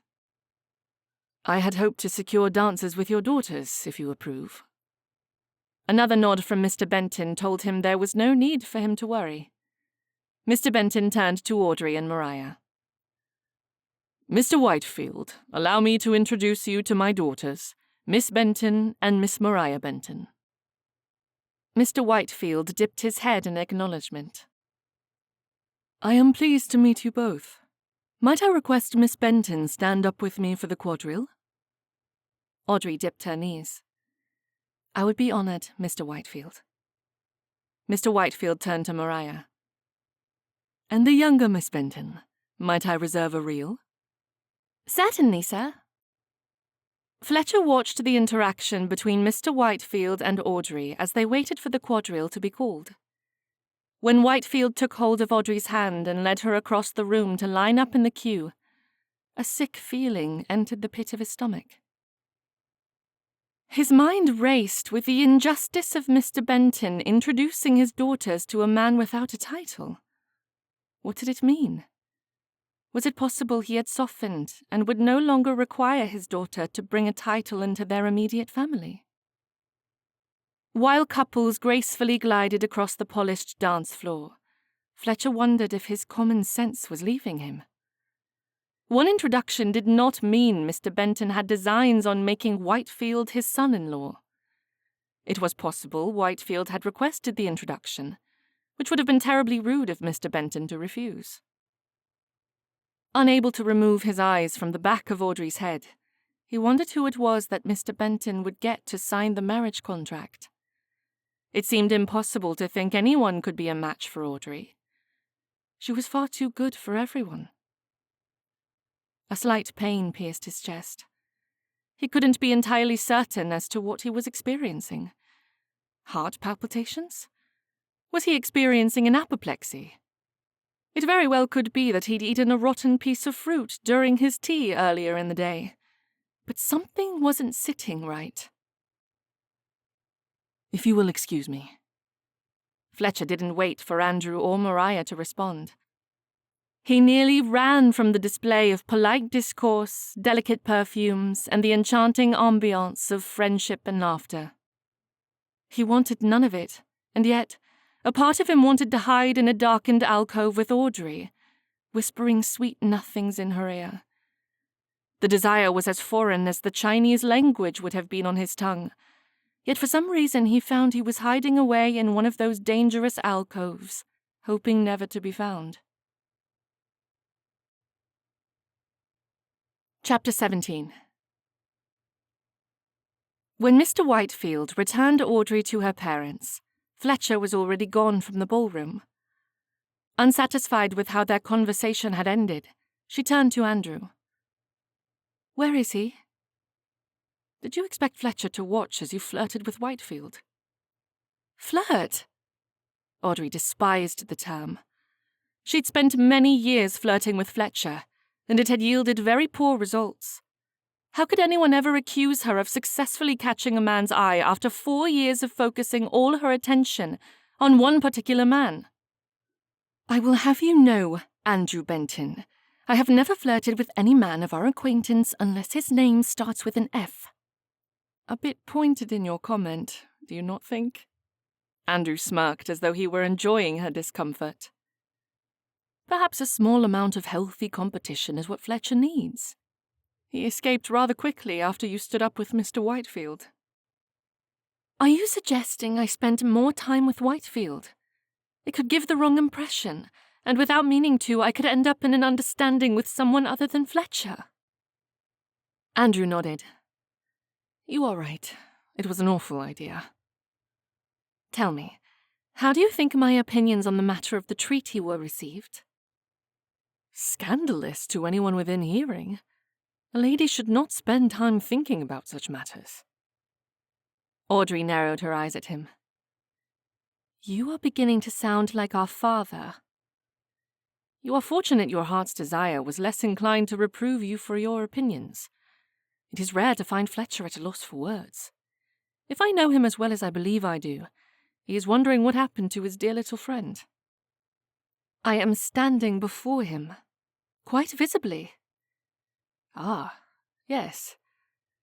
I had hoped to secure dances with your daughters, if you approve. Another nod from Mr. Benton told him there was no need for him to worry. Mr. Benton turned to Audrey and Mariah. Mr. Whitefield, allow me to introduce you to my daughters, Miss Benton and Miss Mariah Benton. Mr. Whitefield dipped his head in acknowledgement. I am pleased to meet you both. Might I request Miss Benton stand up with me for the quadrille? Audrey dipped her knees. I would be honoured, Mr. Whitefield. Mr. Whitefield turned to Mariah. And the younger Miss Benton, might I reserve a reel? Certainly, sir. Fletcher watched the interaction between Mr. Whitefield and Audrey as they waited for the quadrille to be called. When Whitefield took hold of Audrey's hand and led her across the room to line up in the queue, a sick feeling entered the pit of his stomach. His mind raced with the injustice of Mr. Benton introducing his daughters to a man without a title. What did it mean? Was it possible he had softened and would no longer require his daughter to bring a title into their immediate family? While couples gracefully glided across the polished dance floor, Fletcher wondered if his common sense was leaving him. One introduction did not mean Mr. Benton had designs on making Whitefield his son-in-law. It was possible Whitefield had requested the introduction, which would have been terribly rude of Mr. Benton to refuse. Unable to remove his eyes from the back of Audrey's head, he wondered who it was that Mr. Benton would get to sign the marriage contract. It seemed impossible to think anyone could be a match for Audrey. She was far too good for everyone. A slight pain pierced his chest. He couldn't be entirely certain as to what he was experiencing. Heart palpitations? Was he experiencing an apoplexy? It very well could be that he'd eaten a rotten piece of fruit during his tea earlier in the day. But something wasn't sitting right. If you will excuse me. Fletcher didn't wait for Andrew or Mariah to respond. He nearly ran from the display of polite discourse, delicate perfumes, and the enchanting ambiance of friendship and laughter. He wanted none of it, and yet a part of him wanted to hide in a darkened alcove with Audrey, whispering sweet nothings in her ear. The desire was as foreign as the Chinese language would have been on his tongue, yet for some reason he found he was hiding away in one of those dangerous alcoves, hoping never to be found. Chapter 17. When Mr. Whitefield returned Audrey to her parents, Fletcher was already gone from the ballroom. Unsatisfied with how their conversation had ended, she turned to Andrew. Where is he? Did you expect Fletcher to watch as you flirted with Whitefield? Flirt? Audrey despised the term. She'd spent many years flirting with Fletcher, and it had yielded very poor results. How could anyone ever accuse her of successfully catching a man's eye after 4 years of focusing all her attention on one particular man? I will have you know, Andrew Benton, I have never flirted with any man of our acquaintance unless his name starts with an F. A bit pointed in your comment, do you not think? Andrew smirked as though he were enjoying her discomfort. Perhaps a small amount of healthy competition is what Fletcher needs. He escaped rather quickly after you stood up with Mr. Whitefield. Are you suggesting I spent more time with Whitefield? It could give the wrong impression, and without meaning to, I could end up in an understanding with someone other than Fletcher. Andrew nodded. You are right. It was an awful idea. Tell me, how do you think my opinions on the matter of the treaty were received? Scandalous to anyone within hearing. A lady should not spend time thinking about such matters. Audrey narrowed her eyes at him. You are beginning to sound like our father. You are fortunate your heart's desire was less inclined to reprove you for your opinions. It is rare to find Fletcher at a loss for words. If I know him as well as I believe I do, he is wondering what happened to his dear little friend. I am standing before him, quite visibly. Ah, yes.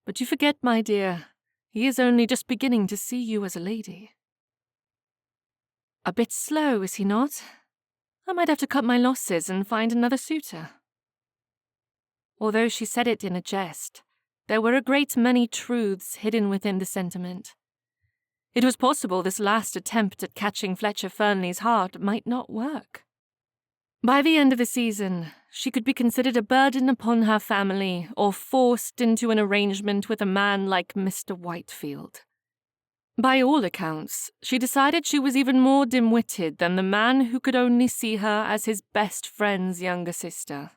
But you forget, my dear, he is only just beginning to see you as a lady. A bit slow, is he not? I might have to cut my losses and find another suitor. Although she said it in a jest, there were a great many truths hidden within the sentiment. It was possible this last attempt at catching Fletcher Fernley's heart might not work. By the end of the season, she could be considered a burden upon her family or forced into an arrangement with a man like Mr. Whitefield. By all accounts, she decided she was even more dim-witted than the man who could only see her as his best friend's younger sister.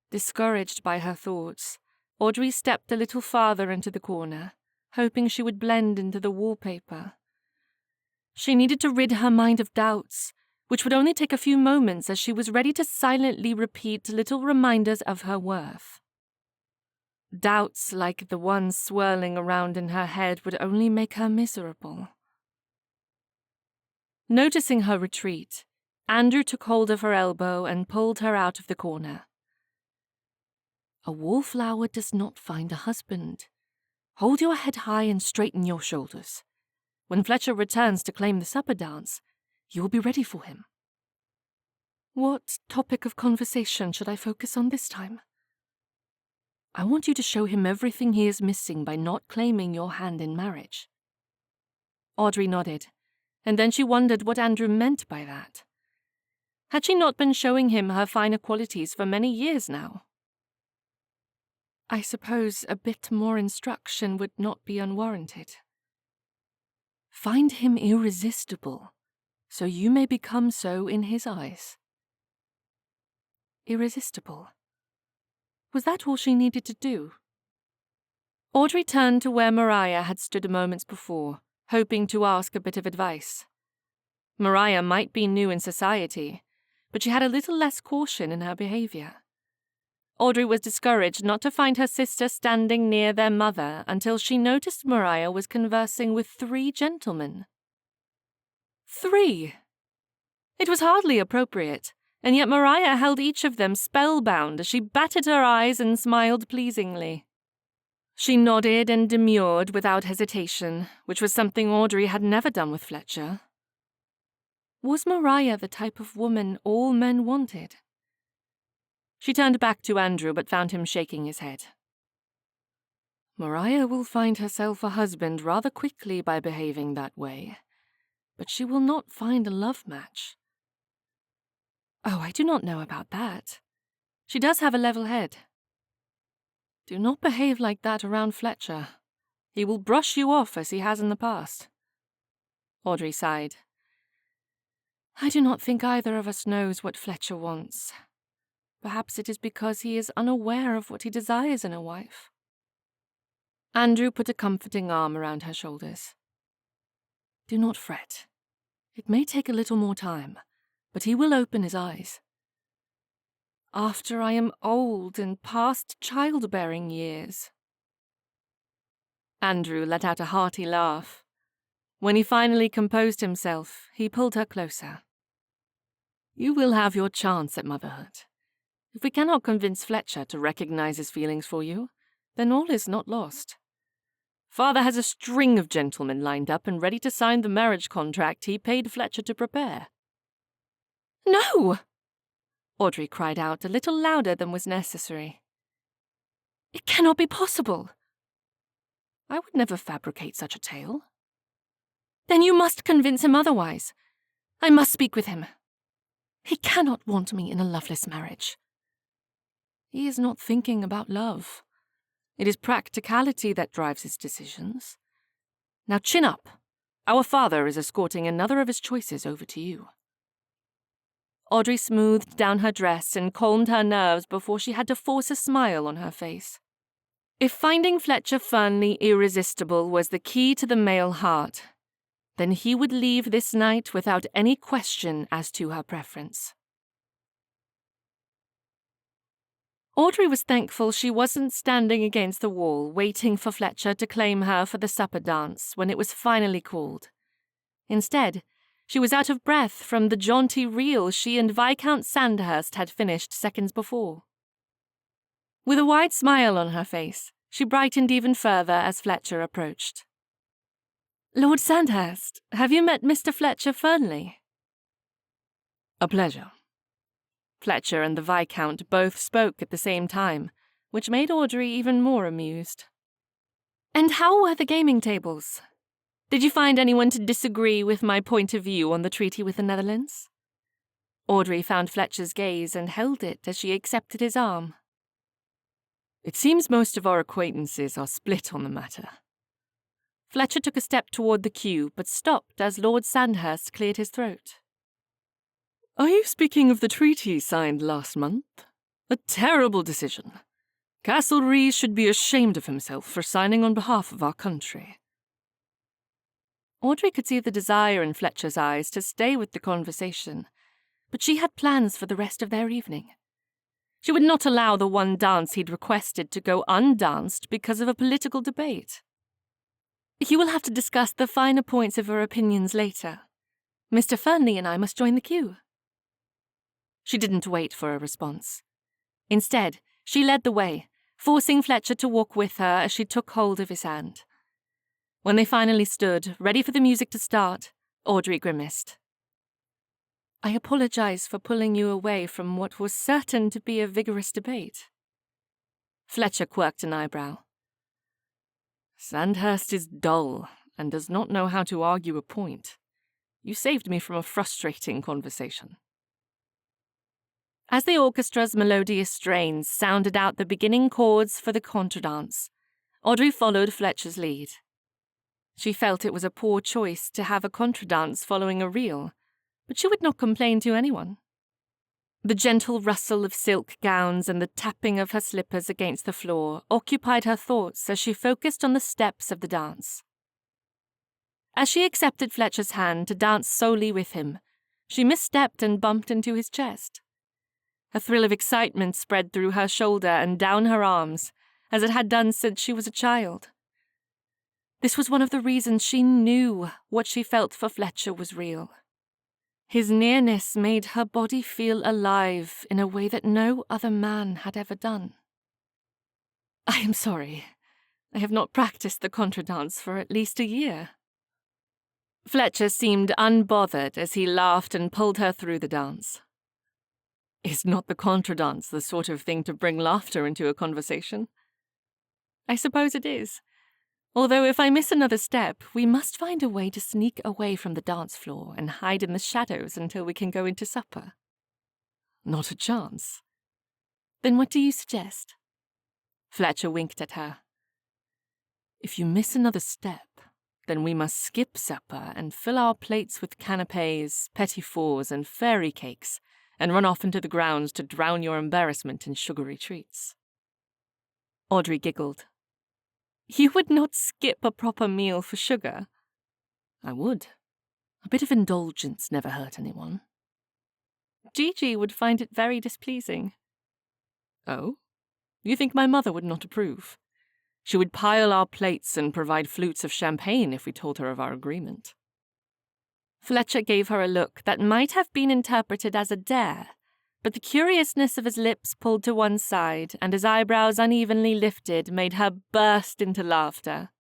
Discouraged by her thoughts, Audrey stepped a little farther into the corner, hoping she would blend into the wallpaper. She needed to rid her mind of doubts, which would only take a few moments as she was ready to silently repeat little reminders of her worth. Doubts like the ones swirling around in her head would only make her miserable. Noticing her retreat, Andrew took hold of her elbow and pulled her out of the corner. A wallflower does not find a husband. Hold your head high and straighten your shoulders. When Fletcher returns to claim the supper dance, you will be ready for him. What topic of conversation should I focus on this time? I want you to show him everything he is missing by not claiming your hand in marriage. Audrey nodded, and then she wondered what Andrew meant by that. Had she not been showing him her finer qualities for many years now? I suppose a bit more instruction would not be unwarranted. Find him irresistible, so you may become so in his eyes. Irresistible. Was that all she needed to do? Audrey turned to where Maria had stood moments before, hoping to ask a bit of advice. Maria might be new in society, but she had a little less caution in her behavior. Audrey was discouraged not to find her sister standing near their mother until she noticed Maria was conversing with 3 gentlemen. 3! It was hardly appropriate, and yet Maria held each of them spellbound as she batted her eyes and smiled pleasingly. She nodded and demurred without hesitation, which was something Audrey had never done with Fletcher. Was Maria the type of woman all men wanted? She turned back to Andrew but found him shaking his head. Maria will find herself a husband rather quickly by behaving that way, but she will not find a love match. Oh, I do not know about that. She does have a level head. Do not behave like that around Fletcher. He will brush you off as he has in the past. Audrey sighed. I do not think either of us knows what Fletcher wants. Perhaps it is because he is unaware of what he desires in a wife. Andrew put a comforting arm around her shoulders. Do not fret. It may take a little more time, but he will open his eyes. After I am old and past childbearing years. Andrew let out a hearty laugh. When he finally composed himself, he pulled her closer. You will have your chance at motherhood. If we cannot convince Fletcher to recognize his feelings for you, then all is not lost. Father has a string of gentlemen lined up and ready to sign the marriage contract he paid Fletcher to prepare. No! Audrey cried out a little louder than was necessary. It cannot be possible. I would never fabricate such a tale. Then you must convince him otherwise. I must speak with him. He cannot want me in a loveless marriage. He is not thinking about love. It is practicality that drives his decisions. Now chin up. Our father is escorting another of his choices over to you. Audrey smoothed down her dress and calmed her nerves before she had to force a smile on her face. If finding Fletcher Fernley irresistible was the key to the male heart, then he would leave this night without any question as to her preference. Audrey was thankful she wasn't standing against the wall waiting for Fletcher to claim her for the supper dance when it was finally called. Instead, she was out of breath from the jaunty reel she and Viscount Sandhurst had finished seconds before. With a wide smile on her face, she brightened even further as Fletcher approached. "Lord Sandhurst, have you met Mr. Fletcher Fernley?" A pleasure. Fletcher and the Viscount both spoke at the same time, which made Audrey even more amused. "And how were the gaming tables? Did you find anyone to disagree with my point of view on the treaty with the Netherlands?" Audrey found Fletcher's gaze and held it as she accepted his arm. "It seems most of our acquaintances are split on the matter." Fletcher took a step toward the queue, but stopped as Lord Sandhurst cleared his throat. "Are you speaking of the treaty signed last month? A terrible decision. Castlereagh should be ashamed of himself for signing on behalf of our country." Audrey could see the desire in Fletcher's eyes to stay with the conversation, but she had plans for the rest of their evening. She would not allow the one dance he'd requested to go undanced because of a political debate. "You will have to discuss the finer points of your opinions later. Mr. Fernley and I must join the queue." She didn't wait for a response. Instead, she led the way, forcing Fletcher to walk with her as she took hold of his hand. When they finally stood, ready for the music to start, Audrey grimaced. "I apologize for pulling you away from what was certain to be a vigorous debate." Fletcher quirked an eyebrow. "Sandhurst is dull and does not know how to argue a point. You saved me from a frustrating conversation." As the orchestra's melodious strains sounded out the beginning chords for the contradance, Audrey followed Fletcher's lead. She felt it was a poor choice to have a contradance following a reel, but she would not complain to anyone. The gentle rustle of silk gowns and the tapping of her slippers against the floor occupied her thoughts as she focused on the steps of the dance. As she accepted Fletcher's hand to dance solely with him, she misstepped and bumped into his chest. A thrill of excitement spread through her shoulder and down her arms, as it had done since she was a child. This was one of the reasons she knew what she felt for Fletcher was real. His nearness made her body feel alive in a way that no other man had ever done. "I am sorry. I have not practiced the contradance for at least a year." Fletcher seemed unbothered as he laughed and pulled her through the dance. "Is not the contradance the sort of thing to bring laughter into a conversation?" "I suppose it is. Although if I miss another step, we must find a way to sneak away from the dance floor and hide in the shadows until we can go into supper." "Not a chance." "Then what do you suggest?" Fletcher winked at her. "If you miss another step, then we must skip supper and fill our plates with canapés, petits fours, and fairy cakes, and run off into the grounds to drown your embarrassment in sugary treats." Audrey giggled. "You would not skip a proper meal for sugar?" "I would. A bit of indulgence never hurt anyone." "Gigi would find it very displeasing." "Oh? You think my mother would not approve? She would pile our plates and provide flutes of champagne if we told her of our agreement." Fletcher gave her a look that might have been interpreted as a dare, but the curiousness of his lips pulled to one side and his eyebrows unevenly lifted made her burst into laughter.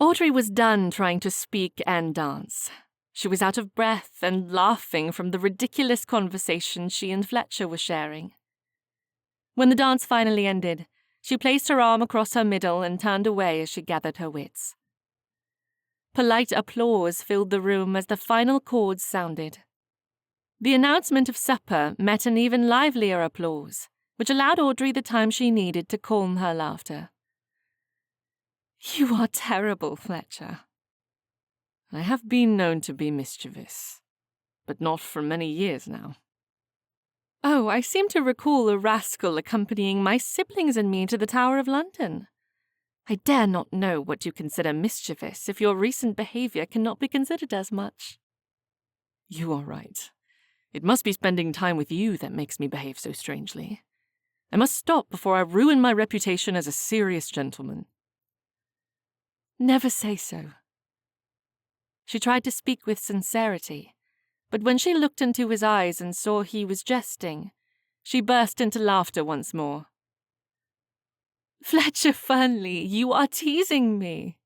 Audrey was done trying to speak and dance. She was out of breath and laughing from the ridiculous conversation she and Fletcher were sharing. When the dance finally ended, she placed her arm across her middle and turned away as she gathered her wits. Polite applause filled the room as the final chords sounded. The announcement of supper met an even livelier applause, which allowed Audrey the time she needed to calm her laughter. "You are terrible, Fletcher." "I have been known to be mischievous, but not for many years now." "Oh, I seem to recall a rascal accompanying my siblings and me to the Tower of London. I dare not know what you consider mischievous if your recent behaviour cannot be considered as much." "You are right. It must be spending time with you that makes me behave so strangely. I must stop before I ruin my reputation as a serious gentleman." "Never say so." She tried to speak with sincerity, but when she looked into his eyes and saw he was jesting, she burst into laughter once more. "Fletcher Fernley, you are teasing me."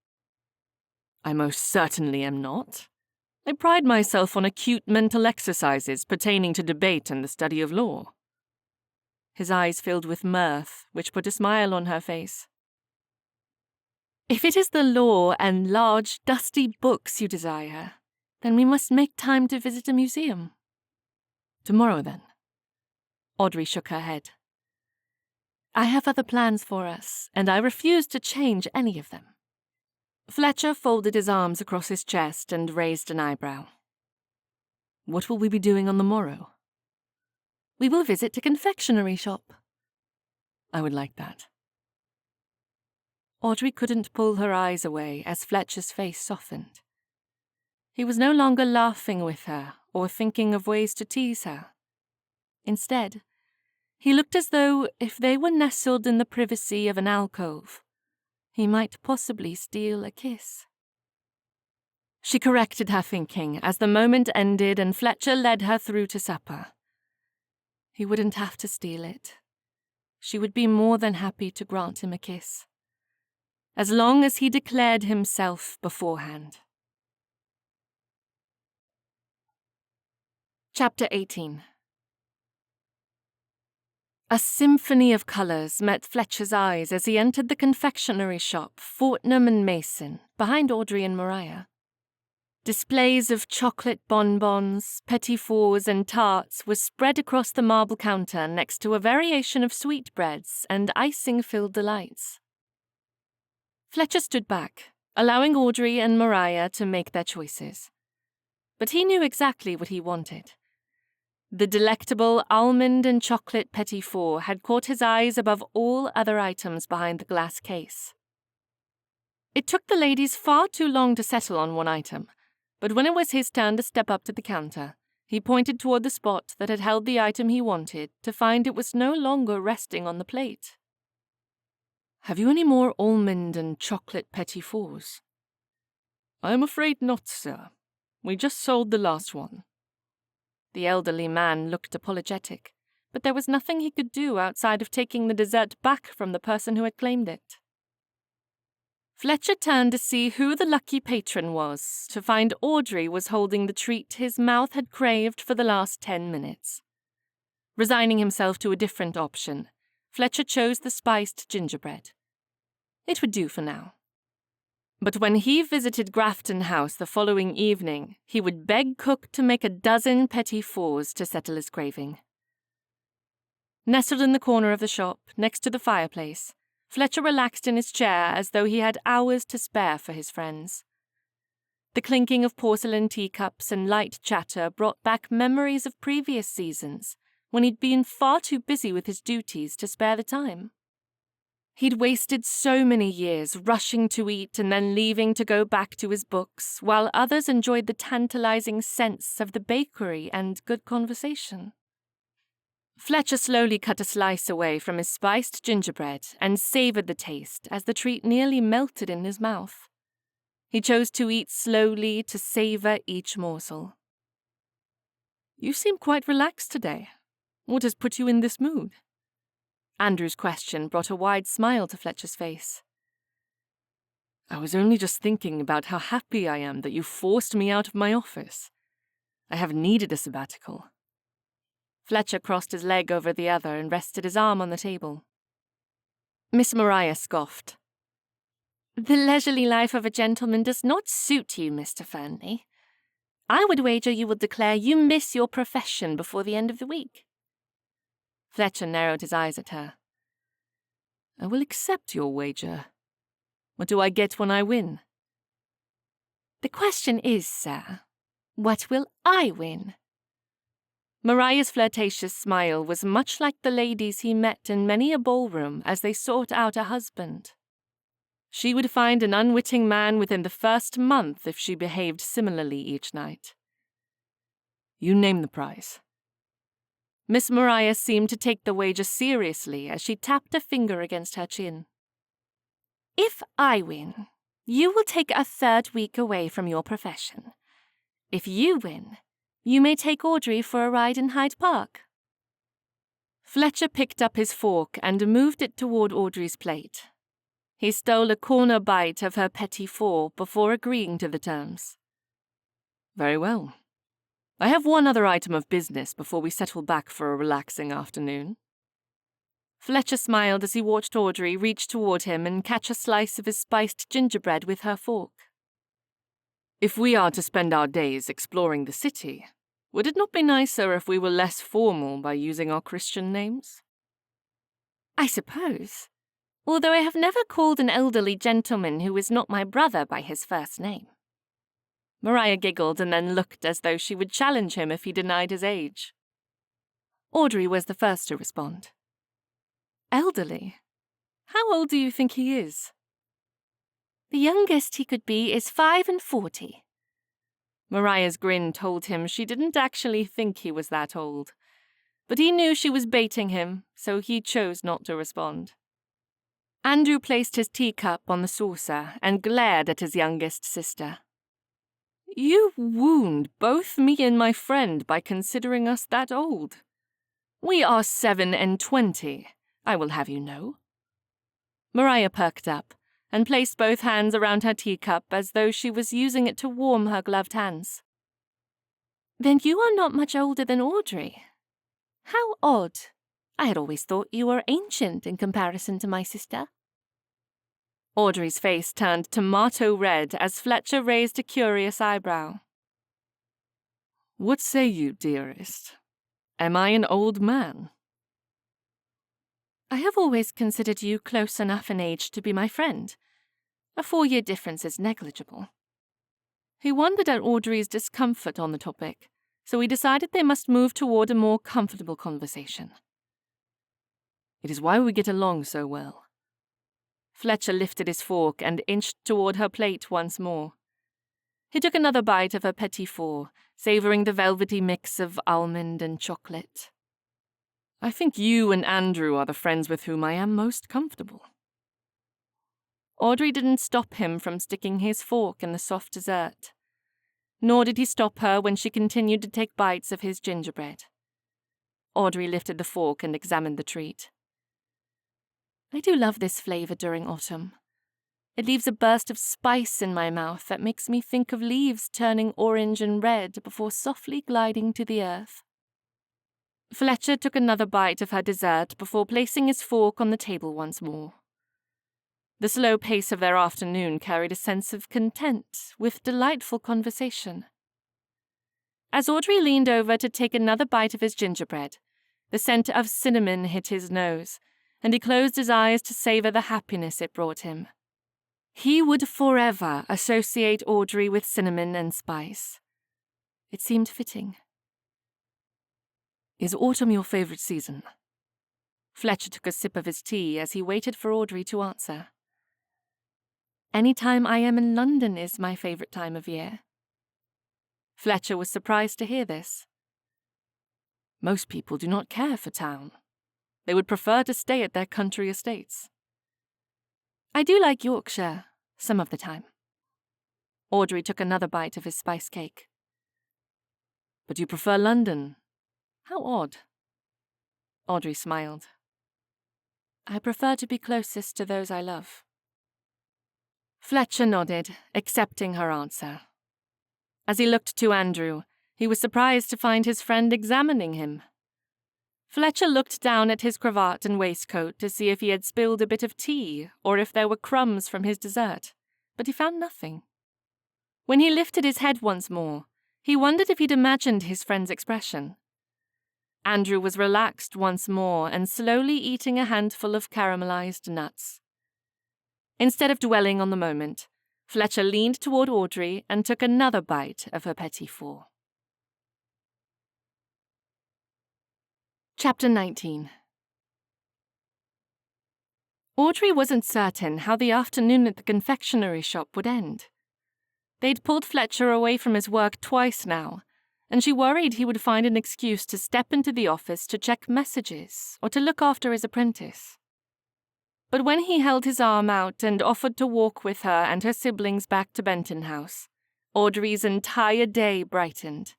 "I most certainly am not. I pride myself on acute mental exercises pertaining to debate and the study of law." His eyes filled with mirth, which put a smile on her face. "If it is the law and large, dusty books you desire, then we must make time to visit a museum." "Tomorrow, then?" Audrey shook her head. "I have other plans for us, and I refuse to change any of them." Fletcher folded his arms across his chest and raised an eyebrow. "What will we be doing on the morrow?" "We will visit a confectionery shop." "I would like that." Audrey couldn't pull her eyes away as Fletcher's face softened. He was no longer laughing with her or thinking of ways to tease her. Instead, he looked as though, if they were nestled in the privacy of an alcove, he might possibly steal a kiss. She corrected her thinking as the moment ended and Fletcher led her through to supper. He wouldn't have to steal it. She would be more than happy to grant him a kiss, as long as he declared himself beforehand. Chapter 18. A symphony of colours met Fletcher's eyes as he entered the confectionery shop, Fortnum and Mason, behind Audrey and Maria. Displays of chocolate bonbons, petits fours and tarts were spread across the marble counter next to a variation of sweetbreads and icing-filled delights. Fletcher stood back, allowing Audrey and Maria to make their choices. But he knew exactly what he wanted. The delectable almond and chocolate petit four had caught his eyes above all other items behind the glass case. It took the ladies far too long to settle on one item, but when it was his turn to step up to the counter, he pointed toward the spot that had held the item he wanted to find it was no longer resting on the plate. "Have you any more almond and chocolate petit fours?" "I am afraid not, sir. We just sold the last one." The elderly man looked apologetic, but there was nothing he could do outside of taking the dessert back from the person who had claimed it. Fletcher turned to see who the lucky patron was, to find Audrey was holding the treat his mouth had craved for the last 10 minutes. Resigning himself to a different option, Fletcher chose the spiced gingerbread. It would do for now. But when he visited Grafton House the following evening, he would beg cook to make a dozen petit fours to settle his craving. Nestled in the corner of the shop, next to the fireplace, Fletcher relaxed in his chair as though he had hours to spare for his friends. The clinking of porcelain teacups and light chatter brought back memories of previous seasons, when he'd been far too busy with his duties to spare the time. He'd wasted so many years rushing to eat and then leaving to go back to his books, while others enjoyed the tantalizing scents of the bakery and good conversation. Fletcher slowly cut a slice away from his spiced gingerbread and savored the taste as the treat nearly melted in his mouth. He chose to eat slowly to savor each morsel. "You seem quite relaxed today. What has put you in this mood?" Andrew's question brought a wide smile to Fletcher's face. "I was only just thinking about how happy I am that you forced me out of my office. I have needed a sabbatical." Fletcher crossed his leg over the other and rested his arm on the table. Miss Maria scoffed. "The leisurely life of a gentleman does not suit you, Mr. Fernley. I would wager you will declare you miss your profession before the end of the week." Fletcher narrowed his eyes at her. "I will accept your wager. What do I get when I win?" "The question is, sir, what will I win?" Maria's flirtatious smile was much like the ladies he met in many a ballroom as they sought out a husband. She would find an unwitting man within the first month if she behaved similarly each night. "You name the prize." Miss Maria seemed to take the wager seriously as she tapped a finger against her chin. If I win, you will take a 3rd week away from your profession. If you win, you may take Audrey for a ride in Hyde Park. Fletcher picked up his fork and moved it toward Audrey's plate. He stole a corner bite of her petit four before agreeing to the terms. Very well. I have one other item of business before we settle back for a relaxing afternoon. Fletcher smiled as he watched Audrey reach toward him and catch a slice of his spiced gingerbread with her fork. If we are to spend our days exploring the city, would it not be nicer if we were less formal by using our Christian names? I suppose, although I have never called an elderly gentleman who is not my brother by his first name. Maria giggled and then looked as though she would challenge him if he denied his age. Audrey was the first to respond. Elderly? How old do you think he is? The youngest he could be is 45. Maria's grin told him she didn't actually think he was that old, but he knew she was baiting him, so he chose not to respond. Andrew placed his teacup on the saucer and glared at his youngest sister. You wound both me and my friend by considering us that old. We are 7 and 20. I will have you know. Maria perked up and placed both hands around her teacup as though she was using it to warm her gloved hands. Then you are not much older than Audrey. How odd. I had always thought you were ancient in comparison to my sister. Audrey's face turned tomato red as Fletcher raised a curious eyebrow. What say you, dearest? Am I an old man? I have always considered you close enough in age to be my friend. A 4-year difference is negligible. He wondered at Audrey's discomfort on the topic, so he decided they must move toward a more comfortable conversation. It is why we get along so well. Fletcher lifted his fork and inched toward her plate once more. He took another bite of her petit four, savoring the velvety mix of almond and chocolate. I think you and Andrew are the friends with whom I am most comfortable. Audrey didn't stop him from sticking his fork in the soft dessert, nor did he stop her when she continued to take bites of his gingerbread. Audrey lifted the fork and examined the treat. I do love this flavor during autumn. It leaves a burst of spice in my mouth that makes me think of leaves turning orange and red before softly gliding to the earth. Fletcher took another bite of her dessert before placing his fork on the table once more. The slow pace of their afternoon carried a sense of content with delightful conversation. As Audrey leaned over to take another bite of his gingerbread, the scent of cinnamon hit his nose, and he closed his eyes to savor the happiness it brought him. He would forever associate Audrey with cinnamon and spice. It seemed fitting. Is autumn your favorite season? Fletcher took a sip of his tea as he waited for Audrey to answer. Any time I am in London is my favorite time of year. Fletcher was surprised to hear this. Most people do not care for town. They would prefer to stay at their country estates. I do like Yorkshire, some of the time. Audrey took another bite of his spice cake. But you prefer London? How odd. Audrey smiled. I prefer to be closest to those I love. Fletcher nodded, accepting her answer. As he looked to Andrew, he was surprised to find his friend examining him. Fletcher looked down at his cravat and waistcoat to see if he had spilled a bit of tea or if there were crumbs from his dessert, but he found nothing. When he lifted his head once more, he wondered if he'd imagined his friend's expression. Andrew was relaxed once more and slowly eating a handful of caramelized nuts. Instead of dwelling on the moment, Fletcher leaned toward Audrey and took another bite of her petit four. Chapter 19. Audrey wasn't certain how the afternoon at the confectionery shop would end. They'd pulled Fletcher away from his work twice now, and she worried he would find an excuse to step into the office to check messages or to look after his apprentice. But when he held his arm out and offered to walk with her and her siblings back to Benton House, Audrey's entire day brightened.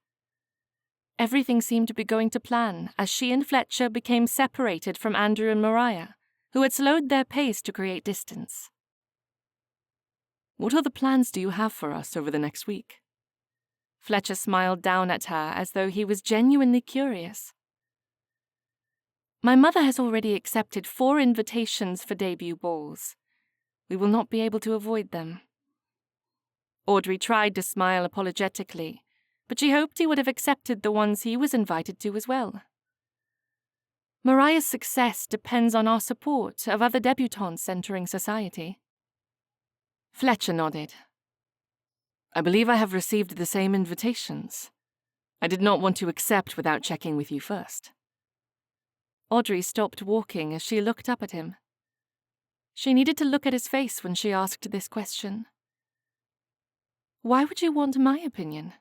Everything seemed to be going to plan as she and Fletcher became separated from Andrew and Mariah, who had slowed their pace to create distance. What other plans do you have for us over the next week? Fletcher smiled down at her as though he was genuinely curious. My mother has already accepted 4 invitations for debut balls. We will not be able to avoid them. Audrey tried to smile apologetically, but she hoped he would have accepted the ones he was invited to as well. Mariah's success depends on our support of other debutantes entering society. Fletcher nodded. I believe I have received the same invitations. I did not want to accept without checking with you first. Audrey stopped walking as she looked up at him. She needed to look at his face when she asked this question. Why would you want my opinion?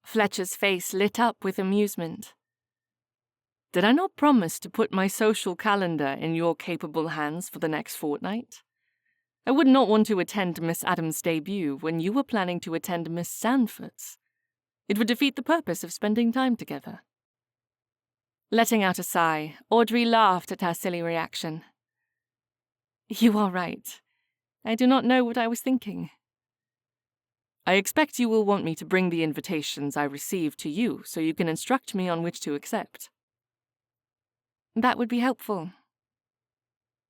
Fletcher's face lit up with amusement. Did I not promise to put my social calendar in your capable hands for the next fortnight? I would not want to attend Miss Adams' debut when you were planning to attend Miss Sanford's. It would defeat the purpose of spending time together. Letting out a sigh, Audrey laughed at her silly reaction. You are right. I do not know what I was thinking. I expect you will want me to bring the invitations I received to you so you can instruct me on which to accept. That would be helpful.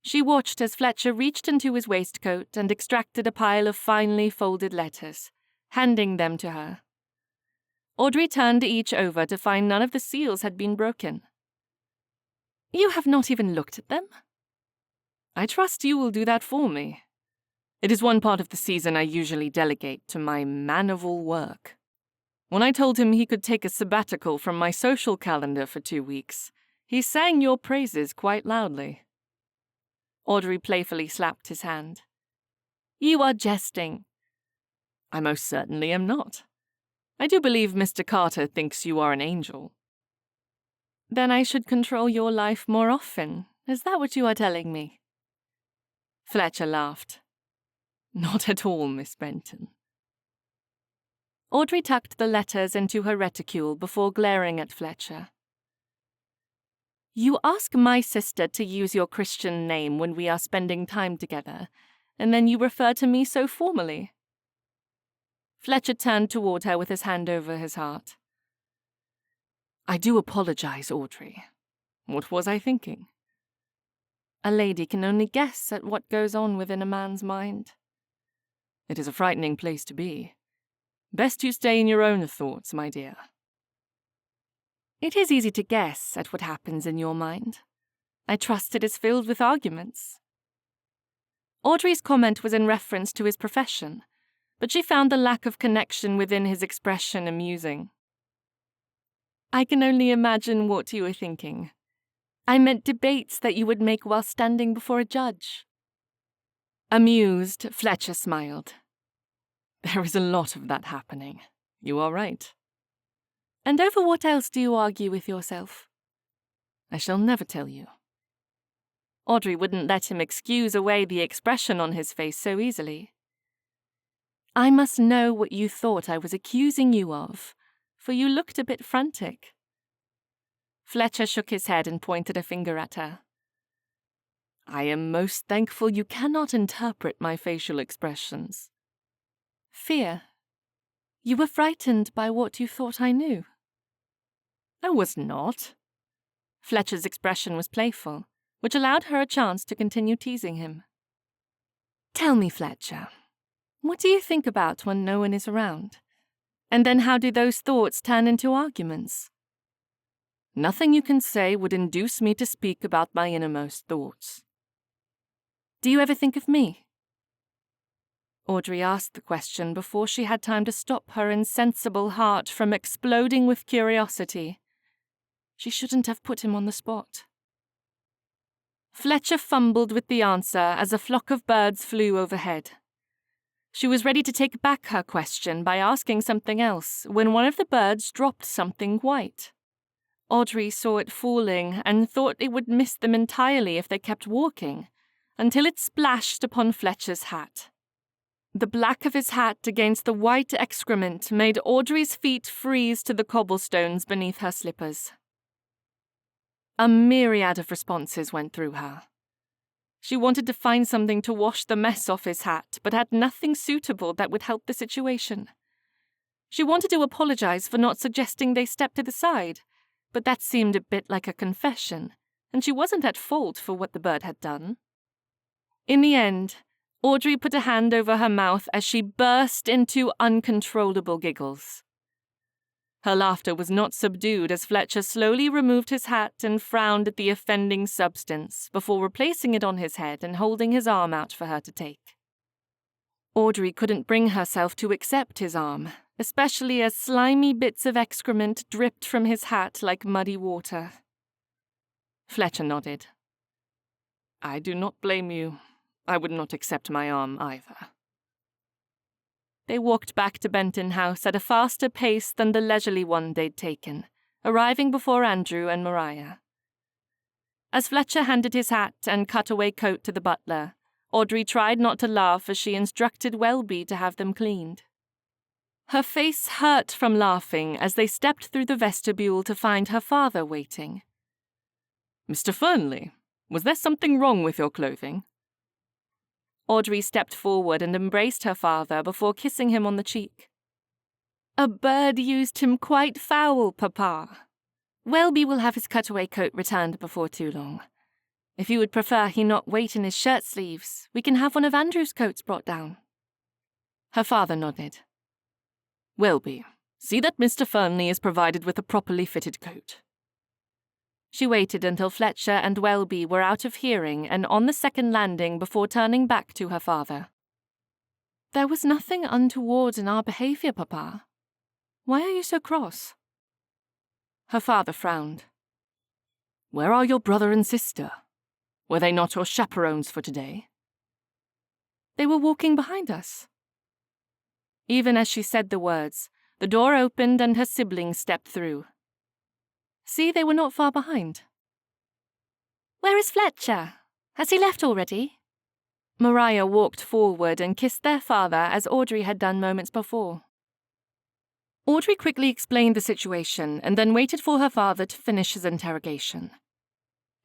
She watched as Fletcher reached into his waistcoat and extracted a pile of finely folded letters, handing them to her. Audrey turned each over to find none of the seals had been broken. You have not even looked at them? I trust you will do that for me. It is one part of the season I usually delegate to my man of all work. When I told him he could take a sabbatical from my social calendar for 2 weeks, he sang your praises quite loudly. Audrey playfully slapped his hand. You are jesting. I most certainly am not. I do believe Mr. Carter thinks you are an angel. Then I should control your life more often. Is that what you are telling me? Fletcher laughed. Not at all, Miss Benton. Audrey tucked the letters into her reticule before glaring at Fletcher. You ask my sister to use your Christian name when we are spending time together, and then you refer to me so formally. Fletcher turned toward her with his hand over his heart. I do apologize, Audrey. What was I thinking? A lady can only guess at what goes on within a man's mind. It is a frightening place to be. Best you stay in your own thoughts, my dear. It is easy to guess at what happens in your mind. I trust it is filled with arguments. Audrey's comment was in reference to his profession, but she found the lack of connection within his expression amusing. I can only imagine what you were thinking. I meant debates that you would make while standing before a judge. Amused, Fletcher smiled. There is a lot of that happening. You are right. And over what else do you argue with yourself? I shall never tell you. Audrey wouldn't let him excuse away the expression on his face so easily. I must know what you thought I was accusing you of, for you looked a bit frantic. Fletcher shook his head and pointed a finger at her. I am most thankful you cannot interpret my facial expressions. Fear. You were frightened by what you thought I knew. I was not. Fletcher's expression was playful, which allowed her a chance to continue teasing him. Tell me, Fletcher, what do you think about when no one is around? And then how do those thoughts turn into arguments? Nothing you can say would induce me to speak about my innermost thoughts. Do you ever think of me? Audrey asked the question before she had time to stop her insensible heart from exploding with curiosity. She shouldn't have put him on the spot. Fletcher fumbled with the answer as a flock of birds flew overhead. She was ready to take back her question by asking something else when one of the birds dropped something white. Audrey saw it falling and thought it would miss them entirely if they kept walking, until it splashed upon Fletcher's hat. The black of his hat against the white excrement made Audrey's feet freeze to the cobblestones beneath her slippers. A myriad of responses went through her. She wanted to find something to wash the mess off his hat, but had nothing suitable that would help the situation. She wanted to apologize for not suggesting they step to the side, but that seemed a bit like a confession, and she wasn't at fault for what the bird had done. In the end, Audrey put a hand over her mouth as she burst into uncontrollable giggles. Her laughter was not subdued as Fletcher slowly removed his hat and frowned at the offending substance before replacing it on his head and holding his arm out for her to take. Audrey couldn't bring herself to accept his arm, especially as slimy bits of excrement dripped from his hat like muddy water. Fletcher nodded. "I do not blame you. I would not accept my arm either." They walked back to Benton House at a faster pace than the leisurely one they'd taken, arriving before Andrew and Maria. As Fletcher handed his hat and cutaway coat to the butler, Audrey tried not to laugh as she instructed Welby to have them cleaned. Her face hurt from laughing as they stepped through the vestibule to find her father waiting. "Mr. Fernley, was there something wrong with your clothing?" Audrey stepped forward and embraced her father before kissing him on the cheek. "A bird used him quite foul, Papa. Welby will have his cutaway coat returned before too long. If you would prefer he not wait in his shirt sleeves, we can have one of Andrew's coats brought down." Her father nodded. "Welby, see that Mr. Fernley is provided with a properly fitted coat." She waited until Fletcher and Welby were out of hearing and on the second landing before turning back to her father. "There was nothing untoward in our behaviour, Papa. Why are you so cross?" Her father frowned. "Where are your brother and sister? Were they not your chaperones for today?" "They were walking behind us." Even as she said the words, the door opened and her siblings stepped through. See, they were not far behind. "Where is Fletcher? Has he left already?" Maria walked forward and kissed their father as Audrey had done moments before. Audrey quickly explained the situation and then waited for her father to finish his interrogation.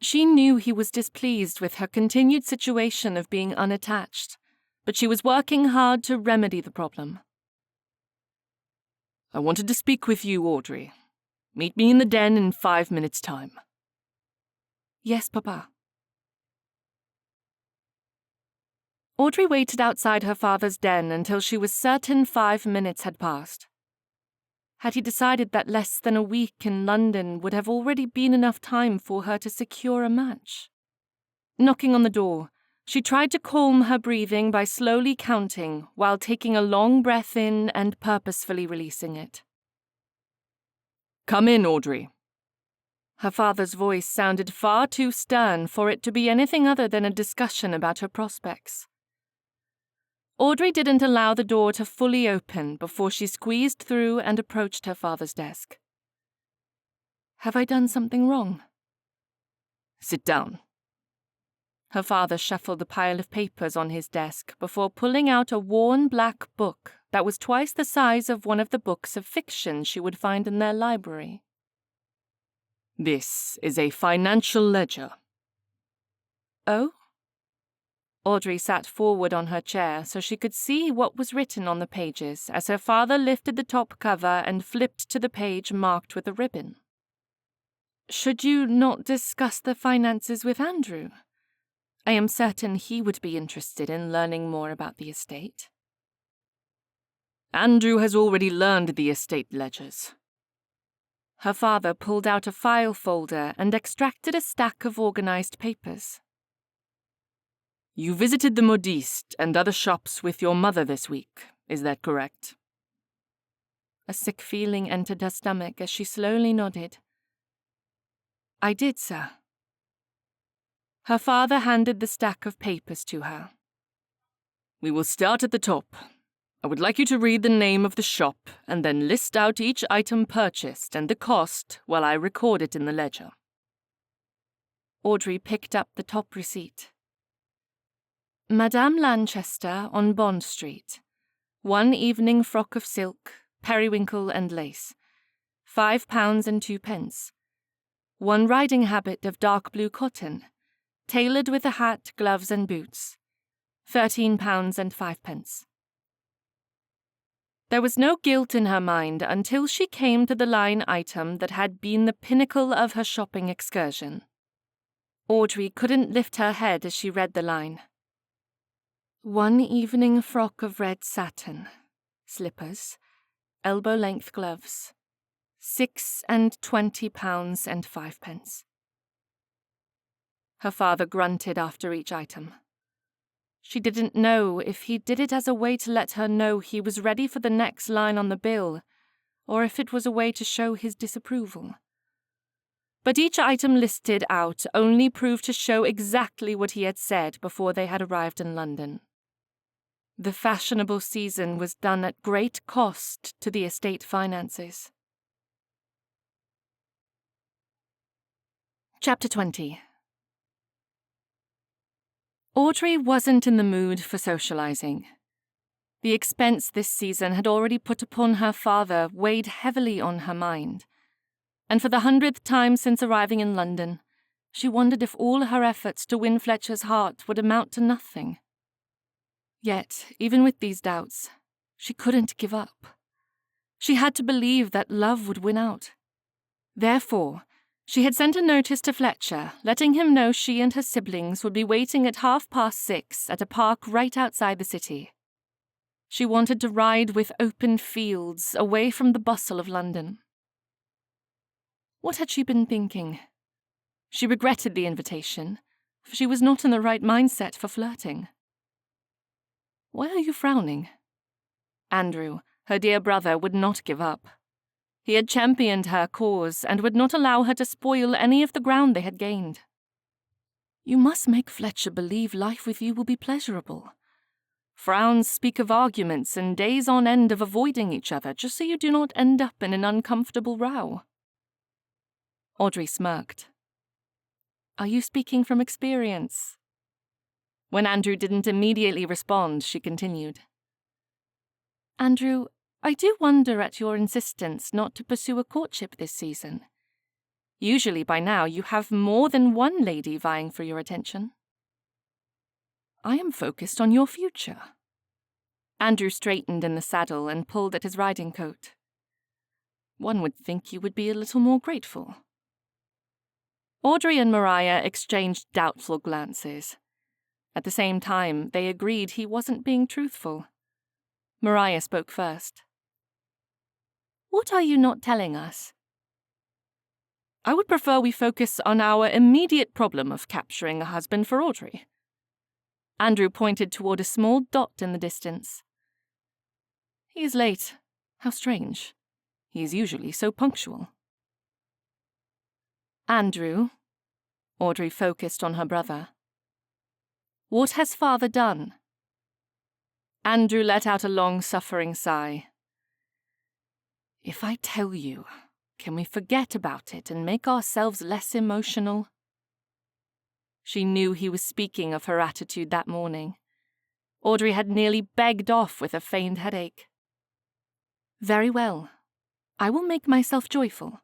She knew he was displeased with her continued situation of being unattached, but she was working hard to remedy the problem. "I wanted to speak with you, Audrey. Meet me in the den in 5 minutes' time." "Yes, Papa." Audrey waited outside her father's den until she was certain 5 minutes had passed. Had he decided that less than a week in London would have already been enough time for her to secure a match? Knocking on the door, she tried to calm her breathing by slowly counting while taking a long breath in and purposefully releasing it. "Come in, Audrey." Her father's voice sounded far too stern for it to be anything other than a discussion about her prospects. Audrey didn't allow the door to fully open before she squeezed through and approached her father's desk. "Have I done something wrong?" "Sit down." Her father shuffled a pile of papers on his desk before pulling out a worn black book that was twice the size of one of the books of fiction she would find in their library. "This is a financial ledger." "Oh?" Audrey sat forward on her chair so she could see what was written on the pages as her father lifted the top cover and flipped to the page marked with a ribbon. "Should you not discuss the finances with Andrew? I am certain he would be interested in learning more about the estate." "Andrew has already learned the estate ledgers." Her father pulled out a file folder and extracted a stack of organized papers. "You visited the modiste and other shops with your mother this week, is that correct?" A sick feeling entered her stomach as she slowly nodded. "I did, sir." Her father handed the stack of papers to her. "We will start at the top I would like you to read the name of the shop and then list out each item purchased and the cost while I record it in the ledger. Audrey picked up the top receipt. Madame Lanchester on Bond Street. 1 evening frock of silk, periwinkle and lace. £5 and 2p. 1 riding habit of dark blue cotton, tailored with a hat, gloves and boots. £13 and 5p. There was no guilt in her mind until she came to the line item that had been the pinnacle of her shopping excursion. Audrey couldn't lift her head as she read the line. 1 evening frock of red satin, slippers, elbow-length gloves, £6 and 20 and 5p. Her father grunted after each item. She didn't know if he did it as a way to let her know he was ready for the next line on the bill, or if it was a way to show his disapproval. But each item listed out only proved to show exactly what he had said before they had arrived in London. The fashionable season was done at great cost to the estate finances. Chapter 20. Audrey wasn't in the mood for socializing. The expense this season had already put upon her father weighed heavily on her mind, and for the 100th time since arriving in London, she wondered if all her efforts to win Fletcher's heart would amount to nothing. Yet, even with these doubts, she couldn't give up. She had to believe that love would win out. Therefore, she had sent a notice to Fletcher, letting him know she and her siblings would be waiting at 6:30 at a park right outside the city. She wanted to ride with open fields, away from the bustle of London. What had she been thinking? She regretted the invitation, for she was not in the right mindset for flirting. Why are you frowning? Andrew, her dear brother, would not give up. He had championed her cause and would not allow her to spoil any of the ground they had gained. You must make Fletcher believe life with you will be pleasurable. Frowns speak of arguments and days on end of avoiding each other just so you do not end up in an uncomfortable row. Audrey smirked. Are you speaking from experience? When Andrew didn't immediately respond, she continued. Andrew, I do wonder at your insistence not to pursue a courtship this season. Usually by now you have more than one lady vying for your attention. I am focused on your future. Andrew straightened in the saddle and pulled at his riding coat. One would think you would be a little more grateful. Audrey and Mariah exchanged doubtful glances. At the same time, they agreed he wasn't being truthful. Mariah spoke first. What are you not telling us? I would prefer we focus on our immediate problem of capturing a husband for Audrey. Andrew pointed toward a small dot in the distance. He is late. How strange. He is usually so punctual. Andrew, Audrey focused on her brother. What has father done? Andrew let out a long-suffering sigh. If I tell you, can we forget about it and make ourselves less emotional? She knew he was speaking of her attitude that morning. Audrey had nearly begged off with a feigned headache. Very well. I will make myself joyful.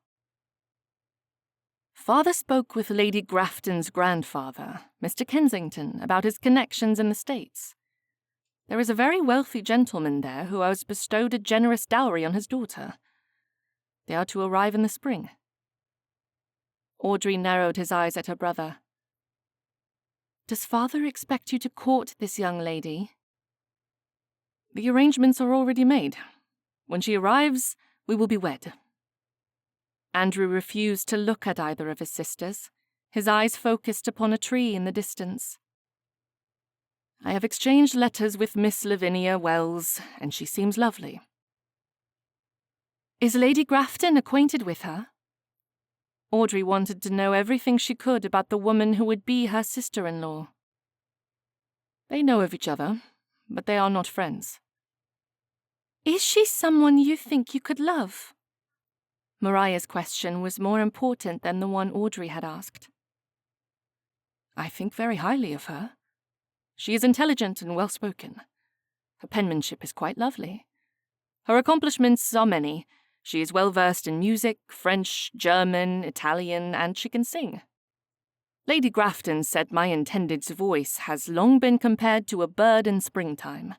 Father spoke with Lady Grafton's grandfather, Mr. Kensington, about his connections in the States. There is a very wealthy gentleman there who has bestowed a generous dowry on his daughter. They are to arrive in the spring. Audrey narrowed his eyes at her brother. Does father expect you to court this young lady? The arrangements are already made. When she arrives, we will be wed. Andrew refused to look at either of his sisters, his eyes focused upon a tree in the distance. I have exchanged letters with Miss Lavinia Wells, and she seems lovely. Is Lady Grafton acquainted with her? Audrey wanted to know everything she could about the woman who would be her sister-in-law. They know of each other, but they are not friends. Is she someone you think you could love? Mariah's question was more important than the one Audrey had asked. I think very highly of her. She is intelligent and well-spoken. Her penmanship is quite lovely. Her accomplishments are many. She is well-versed in music, French, German, Italian, and she can sing. Lady Grafton said my intended's voice has long been compared to a bird in springtime.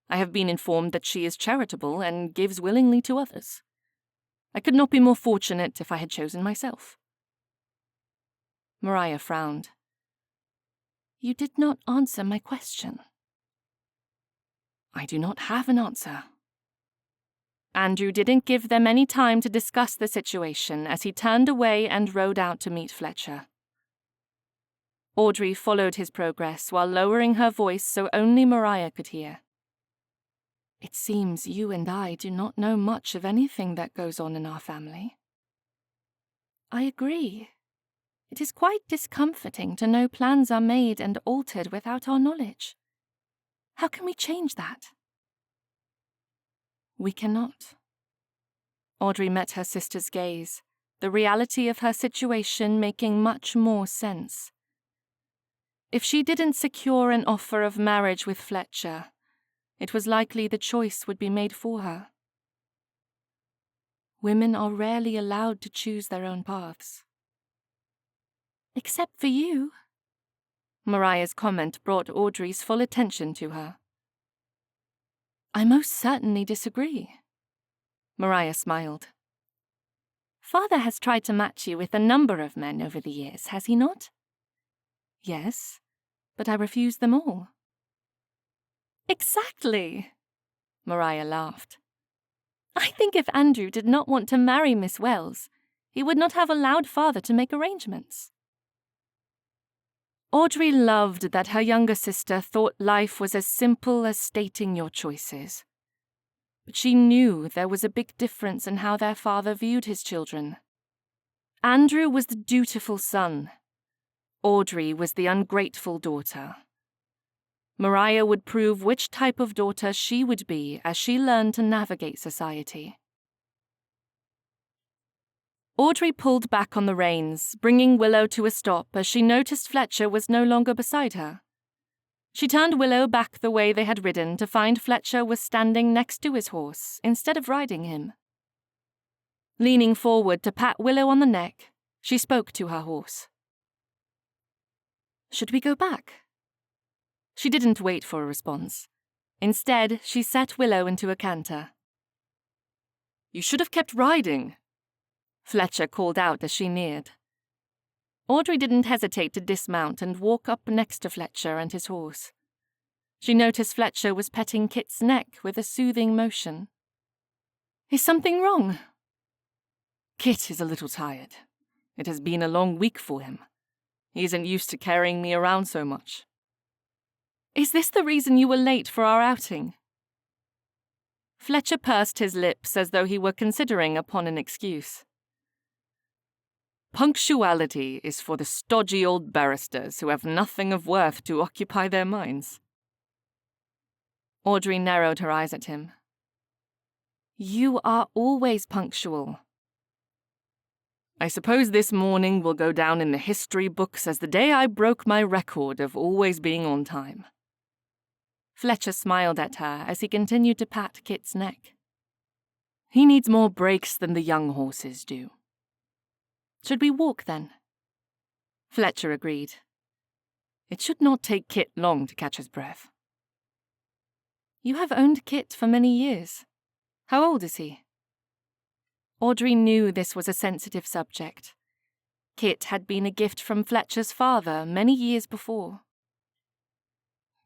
I have been informed that she is charitable and gives willingly to others. I could not be more fortunate if I had chosen myself. Mariah frowned. You did not answer my question. I do not have an answer. Andrew didn't give them any time to discuss the situation as he turned away and rode out to meet Fletcher. Audrey followed his progress while lowering her voice so only Mariah could hear. It seems you and I do not know much of anything that goes on in our family. I agree. It is quite discomforting to know plans are made and altered without our knowledge. How can we change that? We cannot. Audrey met her sister's gaze, the reality of her situation making much more sense. If she didn't secure an offer of marriage with Fletcher, it was likely the choice would be made for her. Women are rarely allowed to choose their own paths. Except for you. Mariah's comment brought Audrey's full attention to her. I most certainly disagree. Mariah smiled. Father has tried to match you with a number of men over the years, has he not? Yes, but I refused them all. Exactly. Mariah laughed. I think if Andrew did not want to marry Miss Wells, he would not have allowed Father to make arrangements. Audrey loved that her younger sister thought life was as simple as stating your choices. But she knew there was a big difference in how their father viewed his children. Andrew was the dutiful son. Audrey was the ungrateful daughter. Mariah would prove which type of daughter she would be as she learned to navigate society. Audrey pulled back on the reins, bringing Willow to a stop as she noticed Fletcher was no longer beside her. She turned Willow back the way they had ridden to find Fletcher was standing next to his horse instead of riding him. Leaning forward to pat Willow on the neck, she spoke to her horse. "Should we go back?" She didn't wait for a response. Instead, she set Willow into a canter. "You should have kept riding," Fletcher called out as she neared. Audrey didn't hesitate to dismount and walk up next to Fletcher and his horse. She noticed Fletcher was petting Kit's neck with a soothing motion. "Is something wrong?" "Kit is a little tired. It has been a long week for him. He isn't used to carrying me around so much." "Is this the reason you were late for our outing?" Fletcher pursed his lips as though he were considering upon an excuse. "Punctuality is for the stodgy old barristers who have nothing of worth to occupy their minds." Audrey narrowed her eyes at him. "You are always punctual." "I suppose this morning will go down in the history books as the day I broke my record of always being on time." Fletcher smiled at her as he continued to pat Kit's neck. "He needs more breaks than the young horses do." "Should we walk, then?" Fletcher agreed. "It should not take Kit long to catch his breath." "You have owned Kit for many years. How old is he?" Audrey knew this was a sensitive subject. Kit had been a gift from Fletcher's father many years before.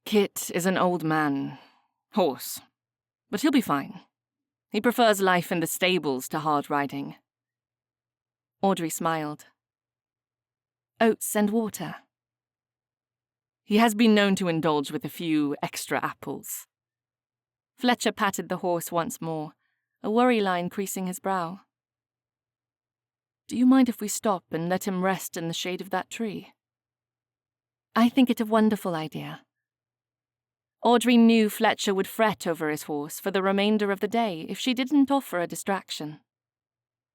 "Kit is an old man. Horse. But he'll be fine. He prefers life in the stables to hard riding." Audrey smiled. "Oats and water." "He has been known to indulge with a few extra apples." Fletcher patted the horse once more, a worry line creasing his brow. "Do you mind if we stop and let him rest in the shade of that tree?" "I think it a wonderful idea." Audrey knew Fletcher would fret over his horse for the remainder of the day if she didn't offer a distraction.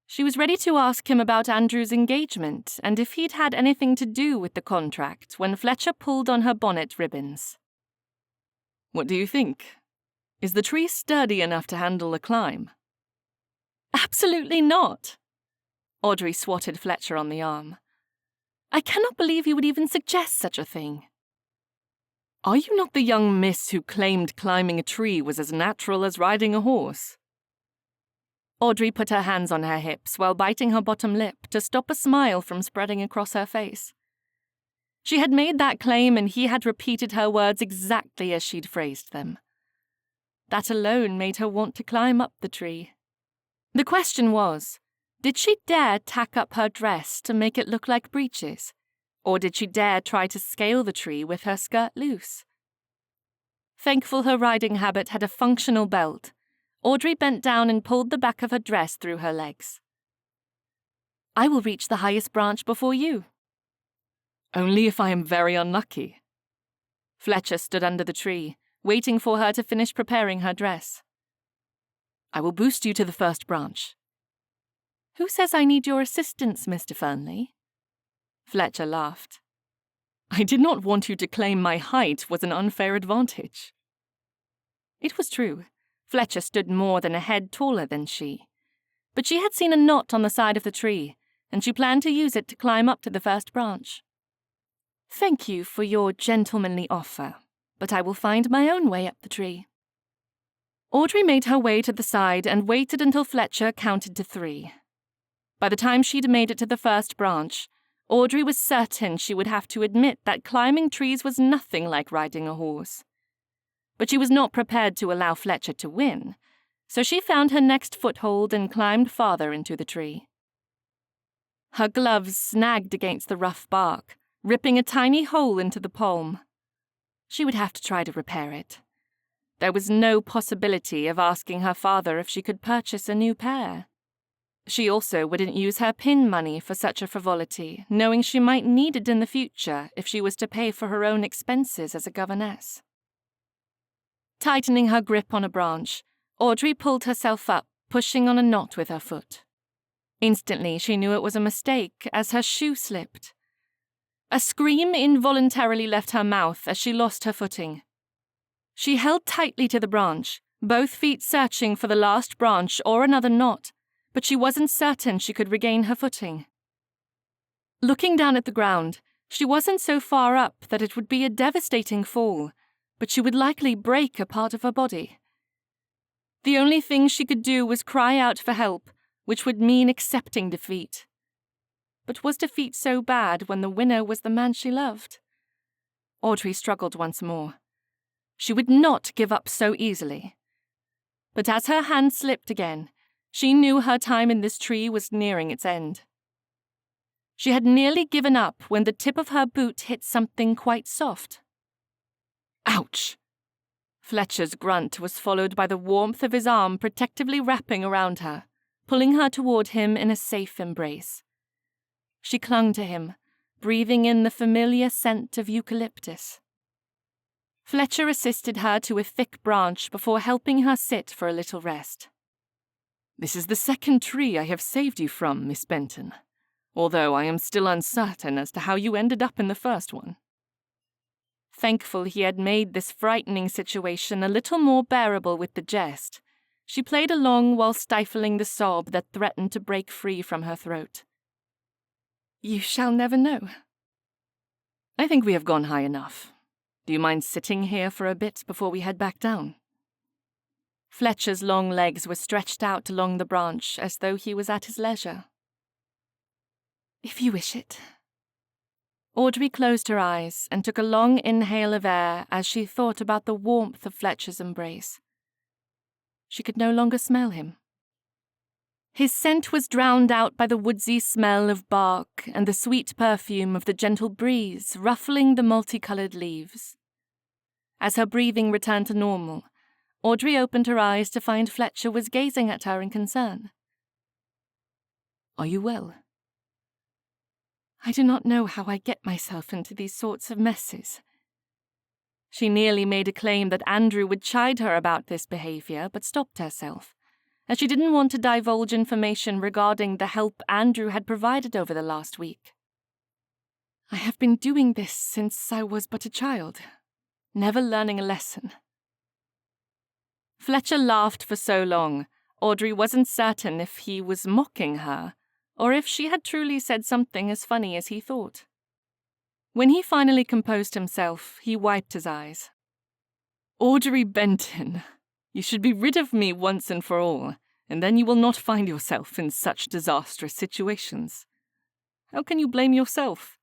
She was ready to ask him about Andrew's engagement and if he'd had anything to do with the contract when Fletcher pulled on her bonnet ribbons. "What do you think? Is the tree sturdy enough to handle a climb?" "Absolutely not." Audrey swatted Fletcher on the arm. "I cannot believe you would even suggest such a thing." "Are you not the young miss who claimed climbing a tree was as natural as riding a horse?" Audrey put her hands on her hips while biting her bottom lip to stop a smile from spreading across her face. She had made that claim and he had repeated her words exactly as she'd phrased them. That alone made her want to climb up the tree. The question was, did she dare tack up her dress to make it look like breeches? Or did she dare try to scale the tree with her skirt loose? Thankful her riding habit had a functional belt, Audrey bent down and pulled the back of her dress through her legs. "I will reach the highest branch before you." "Only if I am very unlucky." Fletcher stood under the tree, waiting for her to finish preparing her dress. "I will boost you to the first branch." "Who says I need your assistance, Mr. Fernley?" Fletcher laughed. "I did not want you to claim my height was an unfair advantage." It was true. Fletcher stood more than a head taller than she. But she had seen a knot on the side of the tree, and she planned to use it to climb up to the first branch. "Thank you for your gentlemanly offer, but I will find my own way up the tree." Audrey made her way to the side and waited until Fletcher counted to 3. By the time she'd made it to the first branch, Audrey was certain she would have to admit that climbing trees was nothing like riding a horse. But she was not prepared to allow Fletcher to win, so she found her next foothold and climbed farther into the tree. Her gloves snagged against the rough bark, ripping a tiny hole into the palm. She would have to try to repair it. There was no possibility of asking her father if she could purchase a new pair. She also wouldn't use her pin money for such a frivolity, knowing she might need it in the future if she was to pay for her own expenses as a governess. Tightening her grip on a branch, Audrey pulled herself up, pushing on a knot with her foot. Instantly, she knew it was a mistake as her shoe slipped. A scream involuntarily left her mouth as she lost her footing. She held tightly to the branch, both feet searching for the last branch or another knot, but she wasn't certain she could regain her footing. Looking down at the ground, she wasn't so far up that it would be a devastating fall, but she would likely break a part of her body. The only thing she could do was cry out for help, which would mean accepting defeat. But was defeat so bad when the winner was the man she loved? Audrey struggled once more. She would not give up so easily. But as her hand slipped again, she knew her time in this tree was nearing its end. She had nearly given up when the tip of her boot hit something quite soft. "Ouch!" Fletcher's grunt was followed by the warmth of his arm protectively wrapping around her, pulling her toward him in a safe embrace. She clung to him, breathing in the familiar scent of eucalyptus. Fletcher assisted her to a thick branch before helping her sit for a little rest. "This is the second tree I have saved you from, Miss Benton, although I am still uncertain as to how you ended up in the first one." Thankful he had made this frightening situation a little more bearable with the jest, she played along while stifling the sob that threatened to break free from her throat. "You shall never know." "I think we have gone high enough. Do you mind sitting here for a bit before we head back down?" Fletcher's long legs were stretched out along the branch as though he was at his leisure. "If you wish it." Audrey closed her eyes and took a long inhale of air as she thought about the warmth of Fletcher's embrace. She could no longer smell him. His scent was drowned out by the woodsy smell of bark and the sweet perfume of the gentle breeze ruffling the multicolored leaves. As her breathing returned to normal, Audrey opened her eyes to find Fletcher was gazing at her in concern. "Are you well?" "I do not know how I get myself into these sorts of messes." She nearly made a claim that Andrew would chide her about this behaviour, but stopped herself, as she didn't want to divulge information regarding the help Andrew had provided over the last week. I have been doing this since I was but a child, never learning a lesson. Fletcher laughed for so long, Audrey wasn't certain if he was mocking her, or if she had truly said something as funny as he thought. When he finally composed himself, he wiped his eyes. Audrey Benton, you should be rid of me once and for all, and then you will not find yourself in such disastrous situations. How can you blame yourself?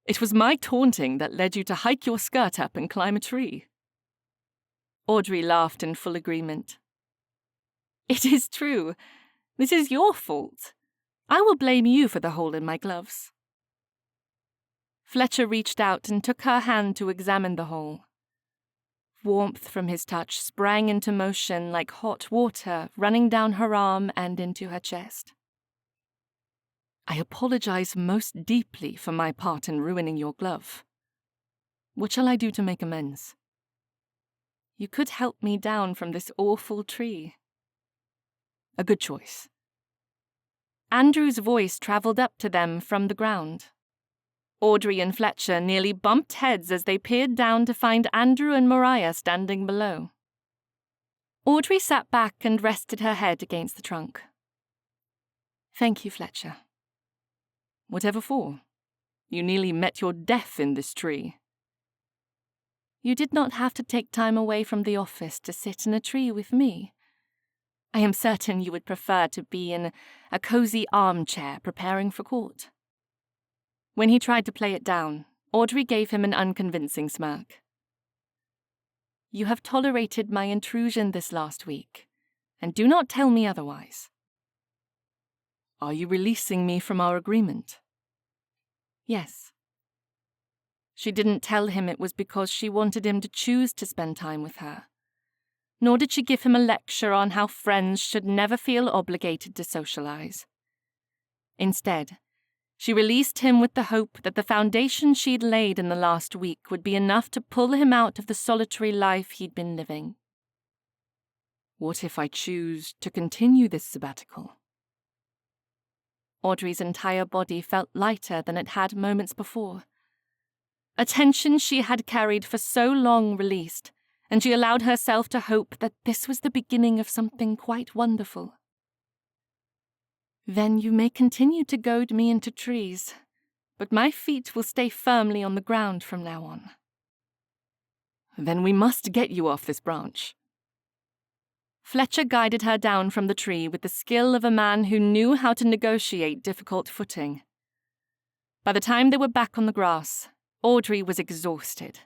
It was my taunting that led you to hike your skirt up and climb a tree. Audrey laughed in full agreement. It is true. This is your fault. I will blame you for the hole in my gloves. Fletcher reached out and took her hand to examine the hole. Warmth from his touch sprang into motion like hot water running down her arm and into her chest. I apologize most deeply for my part in ruining your glove. What shall I do to make amends? You could help me down from this awful tree. A good choice. Andrew's voice travelled up to them from the ground. Audrey and Fletcher nearly bumped heads as they peered down to find Andrew and Mariah standing below. Audrey sat back and rested her head against the trunk. Thank you, Fletcher. Whatever for? You nearly met your death in this tree. You did not have to take time away from the office to sit in a tree with me. I am certain you would prefer to be in a cozy armchair preparing for court. When he tried to play it down, Audrey gave him an unconvincing smirk. You have tolerated my intrusion this last week, and do not tell me otherwise. Are you releasing me from our agreement? Yes. She didn't tell him it was because she wanted him to choose to spend time with her. Nor did she give him a lecture on how friends should never feel obligated to socialize. Instead, she released him with the hope that the foundation she'd laid in the last week would be enough to pull him out of the solitary life he'd been living. What if I choose to continue this sabbatical? Audrey's entire body felt lighter than it had moments before. A tension she had carried for so long released, and she allowed herself to hope that this was the beginning of something quite wonderful. Then you may continue to goad me into trees, but my feet will stay firmly on the ground from now on. Then we must get you off this branch. Fletcher guided her down from the tree with the skill of a man who knew how to negotiate difficult footing. By the time they were back on the grass, Audrey was exhausted.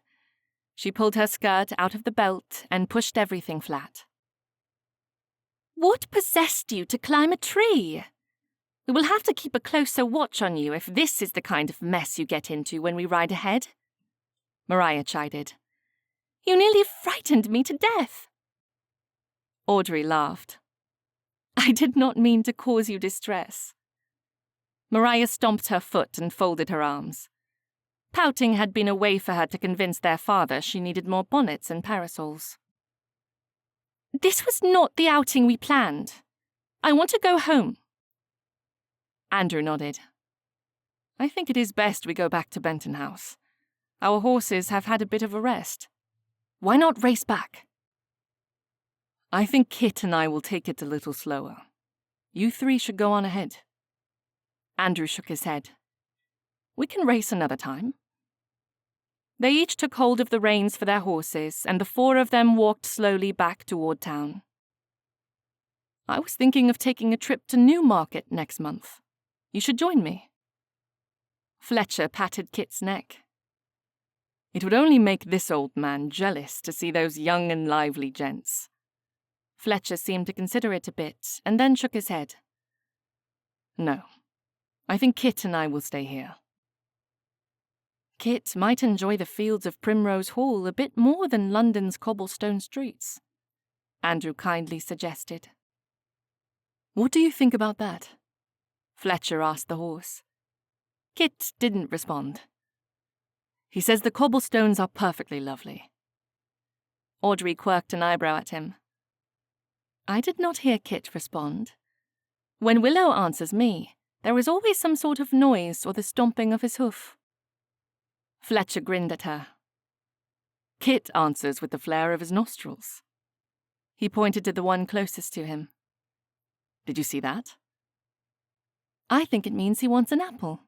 She pulled her skirt out of the belt and pushed everything flat. What possessed you to climb a tree? We will have to keep a closer watch on you if this is the kind of mess you get into when we ride ahead. Mariah chided. You nearly frightened me to death. Audrey laughed. I did not mean to cause you distress. Mariah stomped her foot and folded her arms. Pouting had been a way for her to convince their father she needed more bonnets and parasols. This was not the outing we planned. I want to go home. Andrew nodded. I think it is best we go back to Benton House. Our horses have had a bit of a rest. Why not race back? I think Kit and I will take it a little slower. You three should go on ahead. Andrew shook his head. We can race another time. They each took hold of the reins for their horses, and the four of them walked slowly back toward town. I was thinking of taking a trip to Newmarket next month. You should join me. Fletcher patted Kit's neck. It would only make this old man jealous to see those young and lively gents. Fletcher seemed to consider it a bit, and then shook his head. No, I think Kit and I will stay here. Kit might enjoy the fields of Primrose Hall a bit more than London's cobblestone streets, Andrew kindly suggested. What do you think about that? Fletcher asked the horse. Kit didn't respond. He says the cobblestones are perfectly lovely. Audrey quirked an eyebrow at him. I did not hear Kit respond. When Willow answers me, there is always some sort of noise or the stomping of his hoof. Fletcher grinned at her. Kit answers with the flare of his nostrils. He pointed to the one closest to him. Did you see that? I think it means he wants an apple.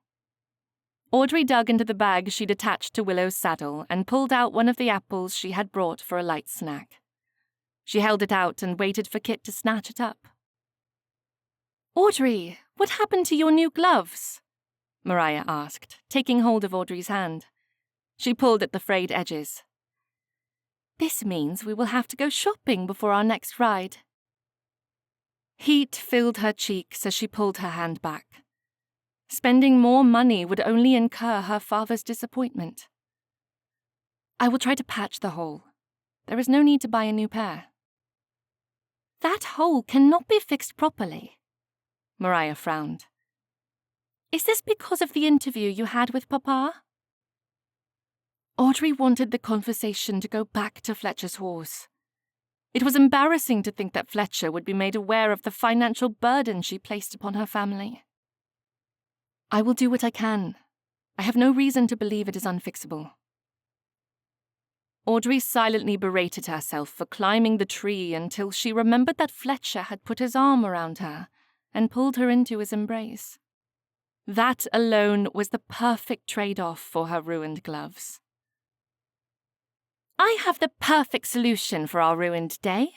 Audrey dug into the bag she'd attached to Willow's saddle and pulled out one of the apples she had brought for a light snack. She held it out and waited for Kit to snatch it up. Audrey, what happened to your new gloves? Mariah asked, taking hold of Audrey's hand. She pulled at the frayed edges. This means we will have to go shopping before our next ride. Heat filled her cheeks as she pulled her hand back. Spending more money would only incur her father's disappointment. I will try to patch the hole. There is no need to buy a new pair. That hole cannot be fixed properly. Mariah frowned. Is this because of the interview you had with Papa? Audrey wanted the conversation to go back to Fletcher's horse. It was embarrassing to think that Fletcher would be made aware of the financial burden she placed upon her family. I will do what I can. I have no reason to believe it is unfixable. Audrey silently berated herself for climbing the tree until she remembered that Fletcher had put his arm around her and pulled her into his embrace. That alone was the perfect trade-off for her ruined gloves. I have the perfect solution for our ruined day.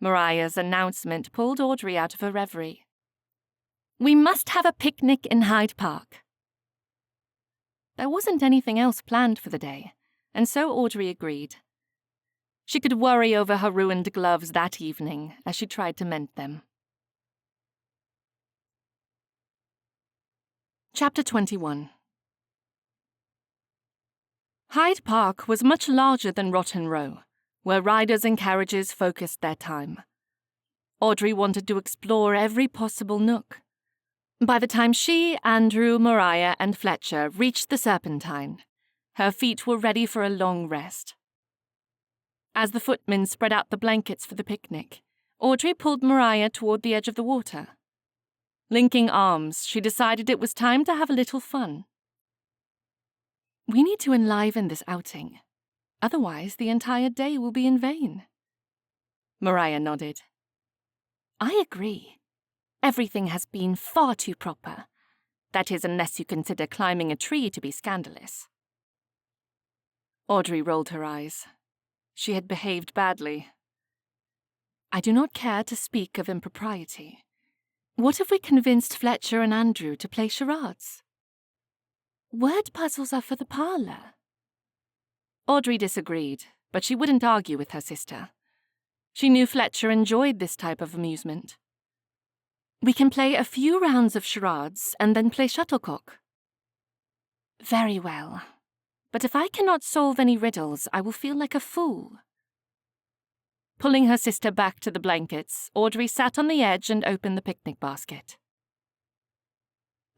Mariah's announcement pulled Audrey out of her reverie. We must have a picnic in Hyde Park. There wasn't anything else planned for the day, and so Audrey agreed. She could worry over her ruined gloves that evening as she tried to mend them. Chapter 21. Hyde Park was much larger than Rotten Row, where riders and carriages focused their time. Audrey wanted to explore every possible nook. By the time she, Andrew, Mariah, and Fletcher reached the Serpentine, her feet were ready for a long rest. As the footmen spread out the blankets for the picnic, Audrey pulled Mariah toward the edge of the water. Linking arms, she decided it was time to have a little fun. We need to enliven this outing. Otherwise, the entire day will be in vain. Mariah nodded. I agree. Everything has been far too proper. That is, unless you consider climbing a tree to be scandalous. Audrey rolled her eyes. She had behaved badly. I do not care to speak of impropriety. What if we convinced Fletcher and Andrew to play charades? Word puzzles are for the parlour. Audrey disagreed, but she wouldn't argue with her sister. She knew Fletcher enjoyed this type of amusement. We can play a few rounds of charades and then play shuttlecock. Very well. But if I cannot solve any riddles, I will feel like a fool. Pulling her sister back to the blankets, Audrey sat on the edge and opened the picnic basket.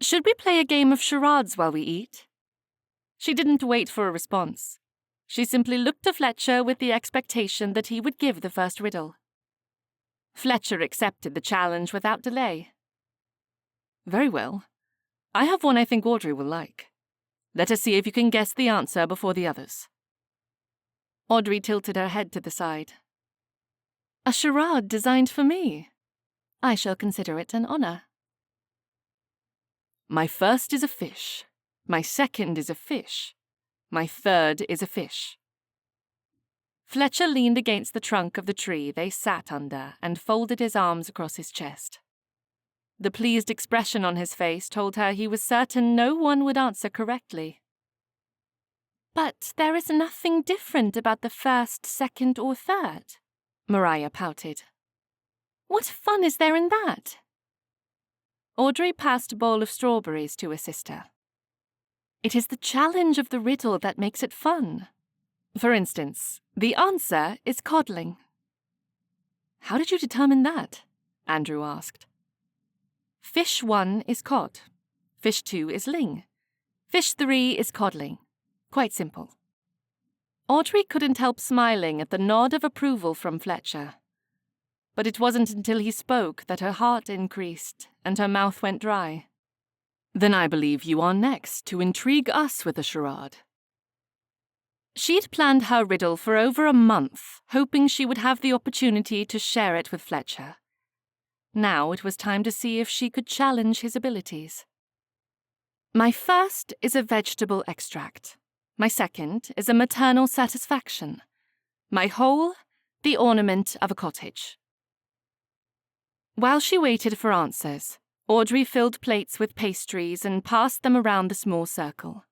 Should we play a game of charades while we eat? She didn't wait for a response. She simply looked to Fletcher with the expectation that he would give the first riddle. Fletcher accepted the challenge without delay. Very well. I have one I think Audrey will like. Let us see if you can guess the answer before the others. Audrey tilted her head to the side. A charade designed for me. I shall consider it an honor. My first is a fish. My second is a fish. My third is a fish. Fletcher leaned against the trunk of the tree they sat under and folded his arms across his chest. The pleased expression on his face told her he was certain no one would answer correctly. But there is nothing different about the first, second, or third, Mariah pouted. What fun is there in that? Audrey passed a bowl of strawberries to her sister. It is the challenge of the riddle that makes it fun. For instance, the answer is coddling. How did you determine that? Andrew asked. Fish 1 is cod. Fish 2 is ling. Fish 3 is coddling. Quite simple. Audrey couldn't help smiling at the nod of approval from Fletcher. But it wasn't until he spoke that her heart increased and her mouth went dry. "Then I believe you are next to intrigue us with a charade." She'd planned her riddle for over a month, hoping she would have the opportunity to share it with Fletcher. Now it was time to see if she could challenge his abilities. "My first is a vegetable extract. My second is a maternal satisfaction. My whole, the ornament of a cottage." While she waited for answers, Audrey filled plates with pastries and passed them around the small circle.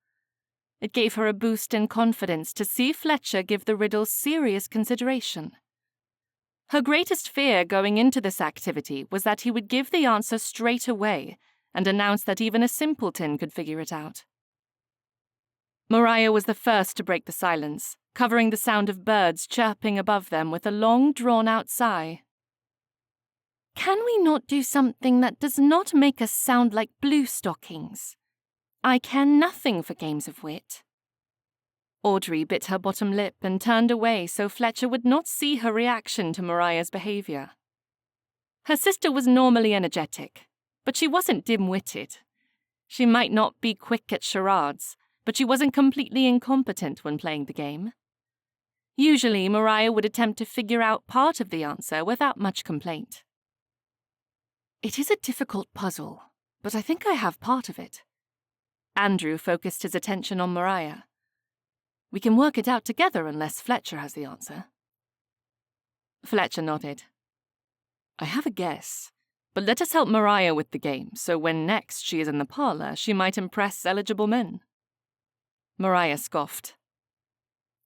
It gave her a boost in confidence to see Fletcher give the riddle serious consideration. Her greatest fear going into this activity was that he would give the answer straight away and announce that even a simpleton could figure it out. Mariah was the first to break the silence, covering the sound of birds chirping above them with a long, drawn-out sigh. "Can we not do something that does not make us sound like blue stockings? I care nothing for games of wit." Audrey bit her bottom lip and turned away so Fletcher would not see her reaction to Mariah's behavior. Her sister was normally energetic, but she wasn't dim-witted. She might not be quick at charades, but she wasn't completely incompetent when playing the game. Usually, Mariah would attempt to figure out part of the answer without much complaint. "It is a difficult puzzle, but I think I have part of it." Andrew focused his attention on Mariah. "We can work it out together unless Fletcher has the answer." Fletcher nodded. "I have a guess, but let us help Mariah with the game, so when next she is in the parlour, she might impress eligible men." Mariah scoffed.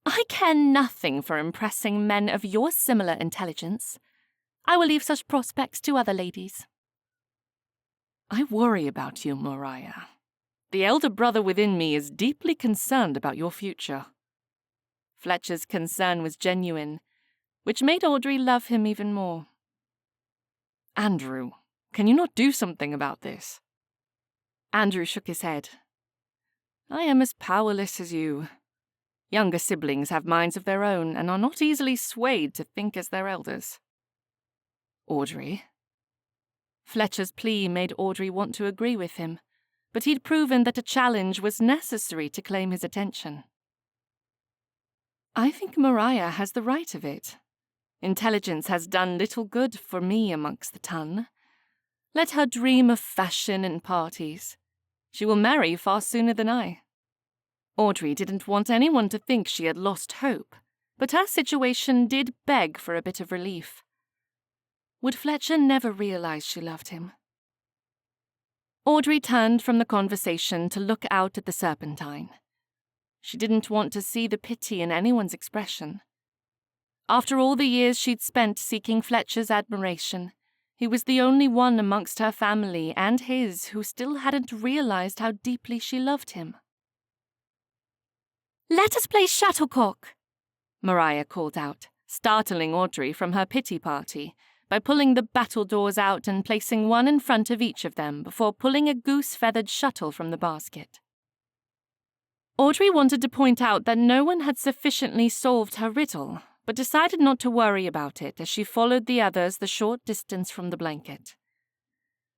"I care nothing for impressing men of your similar intelligence. I will leave such prospects to other ladies." "I worry about you, Mariah. The elder brother within me is deeply concerned about your future." Fletcher's concern was genuine, which made Audrey love him even more. "Andrew, can you not do something about this?" Andrew shook his head. "I am as powerless as you. Younger siblings have minds of their own and are not easily swayed to think as their elders." "Audrey?" Fletcher's plea made Audrey want to agree with him, but he'd proven that a challenge was necessary to claim his attention. "I think Mariah has the right of it. Intelligence has done little good for me amongst the ton. Let her dream of fashion and parties. She will marry far sooner than I." Audrey didn't want anyone to think she had lost hope, but her situation did beg for a bit of relief. Would Fletcher never realize she loved him? Audrey turned from the conversation to look out at the Serpentine. She didn't want to see the pity in anyone's expression. After all the years she'd spent seeking Fletcher's admiration, he was the only one amongst her family and his who still hadn't realized how deeply she loved him. "Let us play shuttlecock," Mariah called out, startling Audrey from her pity party by pulling the battledores out and placing one in front of each of them before pulling a goose-feathered shuttle from the basket. Audrey wanted to point out that no one had sufficiently solved her riddle, but decided not to worry about it as she followed the others the short distance from the blanket.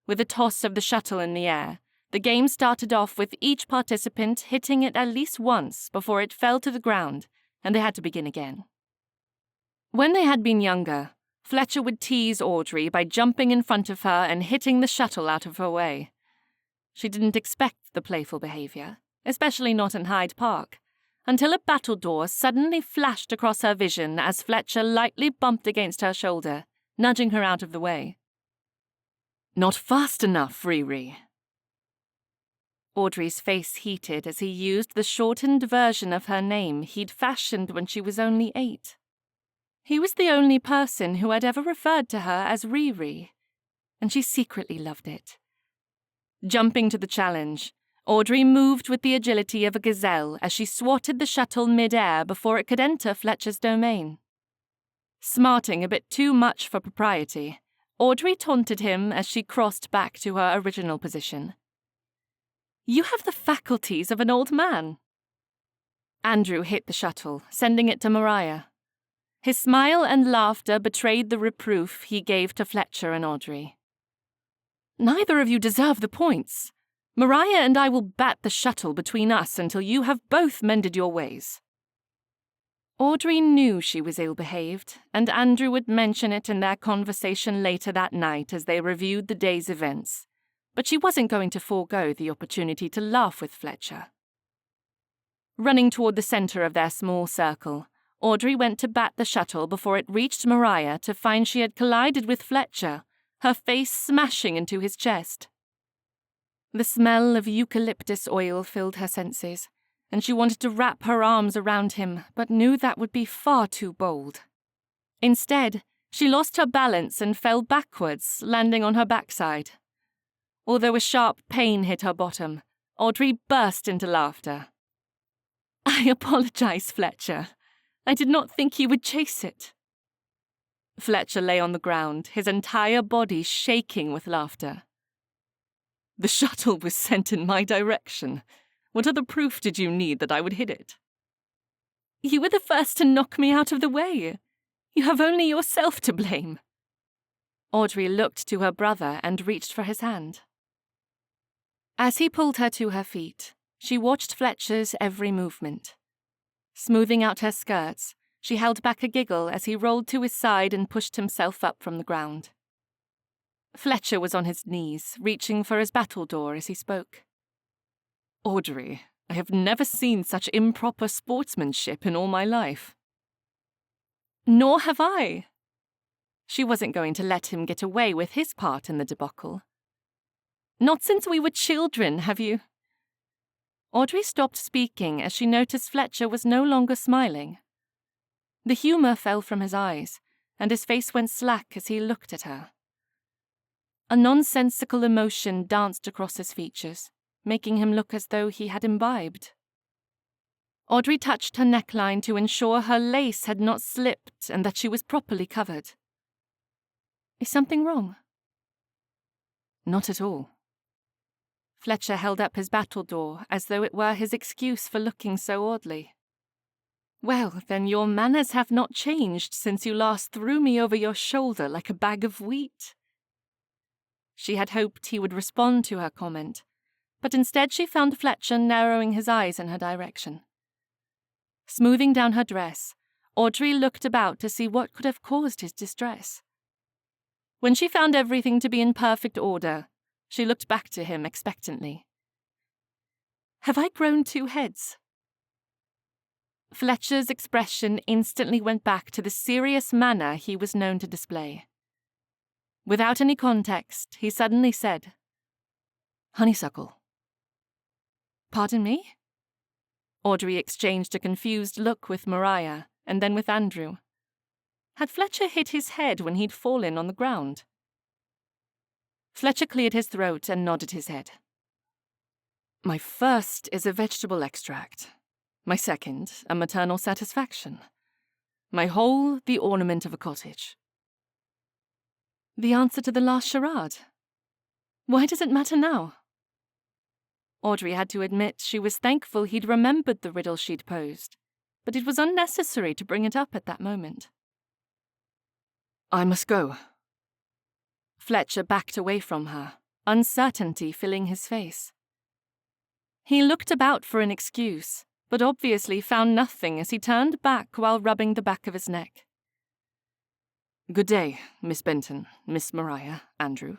With a toss of the shuttle in the air, the game started off with each participant hitting it at least once before it fell to the ground, and they had to begin again. When they had been younger, Fletcher would tease Audrey by jumping in front of her and hitting the shuttle out of her way. She didn't expect the playful behavior, especially not in Hyde Park, until a battledore suddenly flashed across her vision as Fletcher lightly bumped against her shoulder, nudging her out of the way. "Not fast enough, Riri." Audrey's face heated as he used the shortened version of her name he'd fashioned when she was only 8. He was the only person who had ever referred to her as Riri, and she secretly loved it. Jumping to the challenge, Audrey moved with the agility of a gazelle as she swatted the shuttle mid-air before it could enter Fletcher's domain. Smarting a bit too much for propriety, Audrey taunted him as she crossed back to her original position. "You have the faculties of an old man." Andrew hit the shuttle, sending it to Mariah. His smile and laughter betrayed the reproof he gave to Fletcher and Audrey. Neither of you deserve the points. Mariah and I will bat the shuttle between us until you have both mended your ways. Audrey knew she was ill-behaved, and Andrew would mention it in their conversation later that night as they reviewed the day's events, but she wasn't going to forego the opportunity to laugh with Fletcher. Running toward the center of their small circle, Audrey went to bat the shuttle before it reached Mariah to find she had collided with Fletcher, her face smashing into his chest. The smell of eucalyptus oil filled her senses, and she wanted to wrap her arms around him, but knew that would be far too bold. Instead, she lost her balance and fell backwards, landing on her backside. Although a sharp pain hit her bottom, Audrey burst into laughter. "I apologize, Fletcher. I did not think you would chase it." Fletcher lay on the ground, his entire body shaking with laughter. "The shuttle was sent in my direction. What other proof did you need that I would hit it?" "You were the first to knock me out of the way. You have only yourself to blame." Audrey looked to her brother and reached for his hand. As he pulled her to her feet, she watched Fletcher's every movement. Smoothing out her skirts, she held back a giggle as he rolled to his side and pushed himself up from the ground. Fletcher was on his knees, reaching for his battledore as he spoke. "Audrey, I have never seen such improper sportsmanship in all my life." "Nor have I." She wasn't going to let him get away with his part in the debacle. "Not since we were children, have you?" Audrey stopped speaking as she noticed Fletcher was no longer smiling. The humour fell from his eyes, and his face went slack as he looked at her. A nonsensical emotion danced across his features, making him look as though he had imbibed. Audrey touched her neckline to ensure her lace had not slipped and that she was properly covered. "Is something wrong?" "Not at all." Fletcher held up his battledore as though it were his excuse for looking so oddly. "Well, then your manners have not changed since you last threw me over your shoulder like a bag of wheat." She had hoped he would respond to her comment, but instead she found Fletcher narrowing his eyes in her direction. Smoothing down her dress, Audrey looked about to see what could have caused his distress. When she found everything to be in perfect order, she looked back to him expectantly. "Have I grown 2 heads?" Fletcher's expression instantly went back to the serious manner he was known to display. Without any context, he suddenly said, "Honeysuckle." "Pardon me?" Audrey exchanged a confused look with Mariah, and then with Andrew. Had Fletcher hit his head when he'd fallen on the ground? Fletcher cleared his throat and nodded his head. "My first is a vegetable extract. My second, a maternal satisfaction. My whole, the ornament of a cottage." "The answer to the last charade? Why does it matter now?" Audrey had to admit she was thankful he'd remembered the riddle she'd posed, but it was unnecessary to bring it up at that moment. "I must go." Fletcher backed away from her, uncertainty filling his face. He looked about for an excuse, but obviously found nothing as he turned back while rubbing the back of his neck. "Good day, Miss Benton, Miss Mariah, Andrew."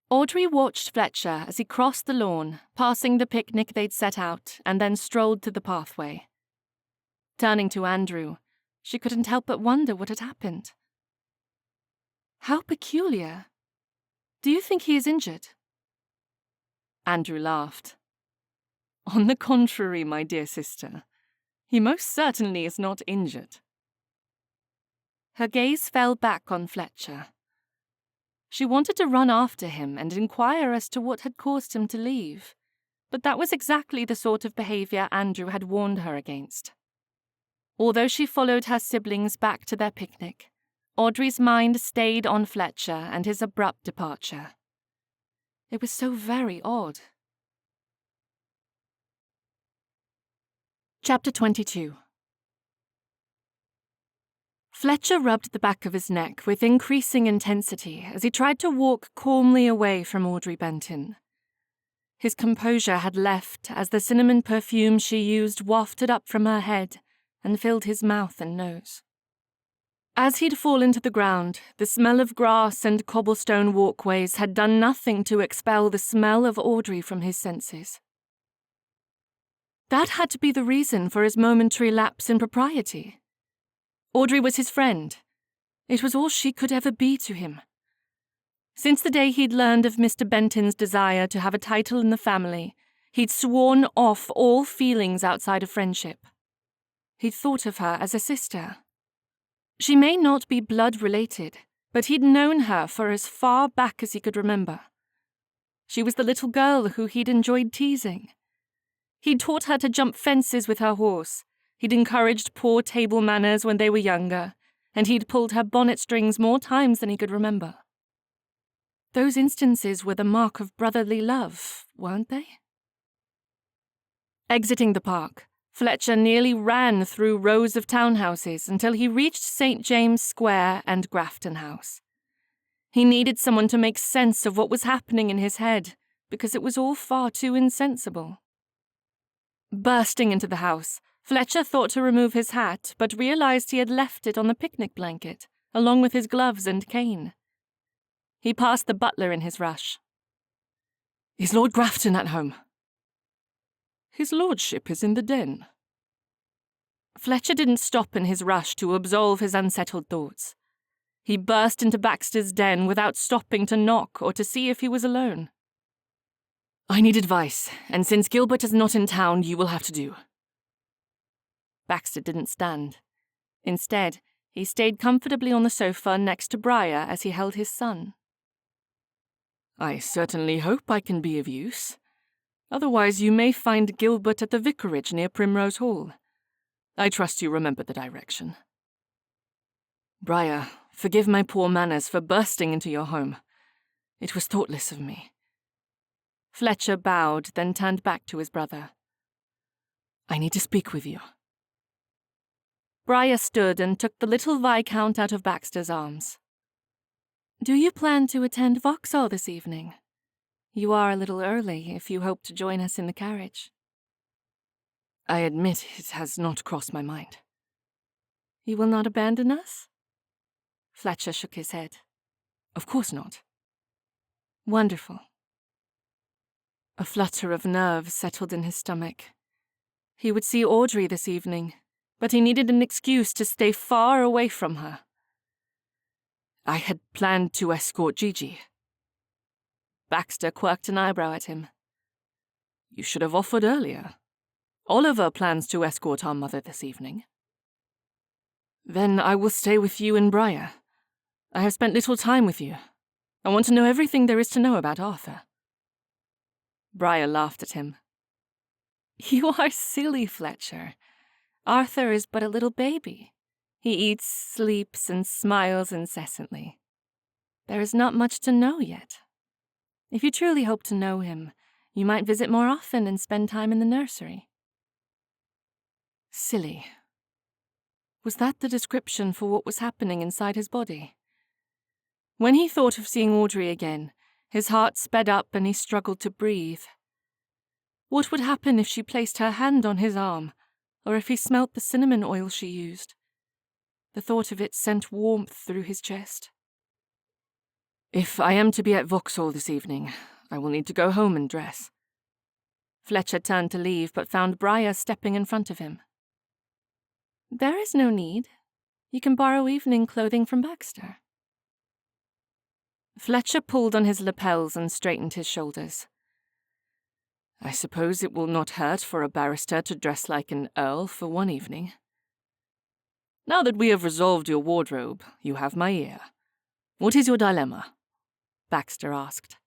Audrey watched Fletcher as he crossed the lawn, passing the picnic they'd set out, and then strolled to the pathway. Turning to Andrew, she couldn't help but wonder what had happened. "How peculiar. Do you think he is injured?" Andrew laughed. "On the contrary, my dear sister, he most certainly is not injured." Her gaze fell back on Fletcher. She wanted to run after him and inquire as to what had caused him to leave, but that was exactly the sort of behavior Andrew had warned her against. Although she followed her siblings back to their picnic, Audrey's mind stayed on Fletcher and his abrupt departure. It was so very odd. Chapter 22. Fletcher rubbed the back of his neck with increasing intensity as he tried to walk calmly away from Audrey Benton. His composure had left as the cinnamon perfume she used wafted up from her head and filled his mouth and nose. As he'd fallen to the ground, the smell of grass and cobblestone walkways had done nothing to expel the smell of Audrey from his senses. That had to be the reason for his momentary lapse in propriety. Audrey was his friend. It was all she could ever be to him. Since the day he'd learned of Mr. Benton's desire to have a title in the family, he'd sworn off all feelings outside of friendship. He'd thought of her as a sister. She may not be blood-related, but he'd known her for as far back as he could remember. She was the little girl who he'd enjoyed teasing. He'd taught her to jump fences with her horse, he'd encouraged poor table manners when they were younger, and he'd pulled her bonnet strings more times than he could remember. Those instances were the mark of brotherly love, weren't they? Exiting the park, Fletcher nearly ran through rows of townhouses until he reached St. James Square and Grafton House. He needed someone to make sense of what was happening in his head, because it was all far too insensible. Bursting into the house, Fletcher thought to remove his hat, but realized he had left it on the picnic blanket, along with his gloves and cane. He passed the butler in his rush. "Is Lord Grafton at home?" "His lordship is in the den." Fletcher didn't stop in his rush to absolve his unsettled thoughts. He burst into Baxter's den without stopping to knock or to see if he was alone. "I need advice, and since Gilbert is not in town, you will have to do." Baxter didn't stand. Instead, he stayed comfortably on the sofa next to Briar as he held his son. "I certainly hope I can be of use. Otherwise you may find Gilbert at the vicarage near Primrose Hall. I trust you remember the direction." "Briar, forgive my poor manners for bursting into your home. It was thoughtless of me." Fletcher bowed, then turned back to his brother. "I need to speak with you." Briar stood and took the little Viscount out of Baxter's arms. "Do you plan to attend Vauxhall this evening? You are a little early if you hope to join us in the carriage." "I admit it has not crossed my mind." "You will not abandon us?" Fletcher shook his head. "Of course not." "Wonderful." A flutter of nerves settled in his stomach. He would see Audrey this evening, but he needed an excuse to stay far away from her. "I had planned to escort Gigi." Baxter quirked an eyebrow at him. "You should have offered earlier. Oliver plans to escort our mother this evening." "Then I will stay with you and Briar. I have spent little time with you. I want to know everything there is to know about Arthur." Briar laughed at him. "You are silly, Fletcher. Arthur is but a little baby. He eats, sleeps, and smiles incessantly. There is not much to know yet. If you truly hope to know him, you might visit more often and spend time in the nursery." Silly. Was that the description for what was happening inside his body? When he thought of seeing Audrey again, his heart sped up and he struggled to breathe. What would happen if she placed her hand on his arm, or if he smelt the cinnamon oil she used? The thought of it sent warmth through his chest. "If I am to be at Vauxhall this evening, I will need to go home and dress." Fletcher turned to leave, but found Briar stepping in front of him. "There is no need. You can borrow evening clothing from Baxter." Fletcher pulled on his lapels and straightened his shoulders. "I suppose it will not hurt for a barrister to dress like an earl for one evening." "Now that we have resolved your wardrobe, you have my ear. What is your dilemma?" Baxter asked.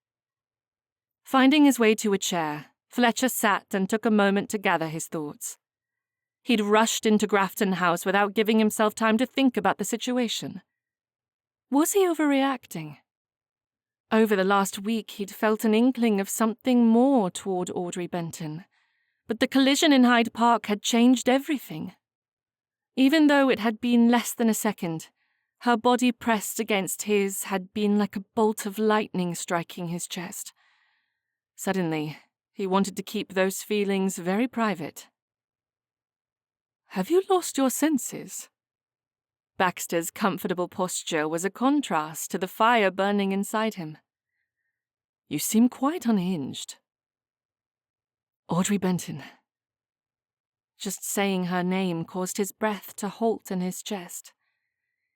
Finding his way to a chair, Fletcher sat and took a moment to gather his thoughts. He'd rushed into Grafton House without giving himself time to think about the situation. Was he overreacting? Over the last week, he'd felt an inkling of something more toward Audrey Benton, but the collision in Hyde Park had changed everything. Even though it had been less than a second, her body pressed against his had been like a bolt of lightning striking his chest. Suddenly, he wanted to keep those feelings very private. "Have you lost your senses?" Baxter's comfortable posture was a contrast to the fire burning inside him. "You seem quite unhinged." "Audrey Benton." Just saying her name caused his breath to halt in his chest.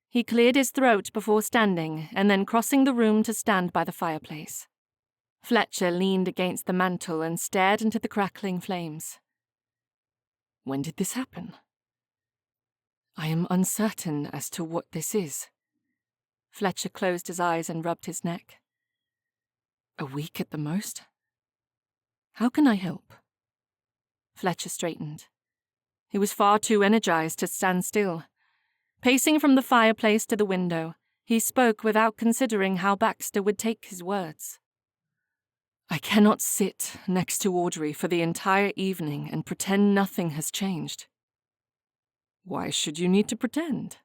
He cleared his throat before standing and then crossing the room to stand by the fireplace. Fletcher leaned against the mantel and stared into the crackling flames. "When did this happen?" "I am uncertain as to what this is." Fletcher closed his eyes and rubbed his neck. "A week at the most? How can I help?" Fletcher straightened. He was far too energized to stand still. Pacing from the fireplace to the window, he spoke without considering how Baxter would take his words. "I cannot sit next to Audrey for the entire evening and pretend nothing has changed." "Why should you need to pretend?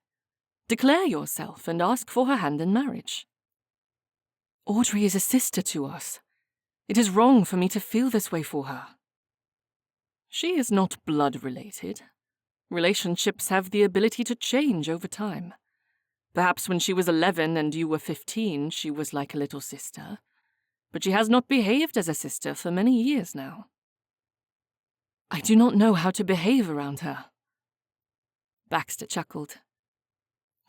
Declare yourself and ask for her hand in marriage." "Audrey is a sister to us. It is wrong for me to feel this way for her." "She is not blood-related. Relationships have the ability to change over time. Perhaps when she was 11 and you were 15, she was like a little sister. But she has not behaved as a sister for many years now." "I do not know how to behave around her." Baxter chuckled.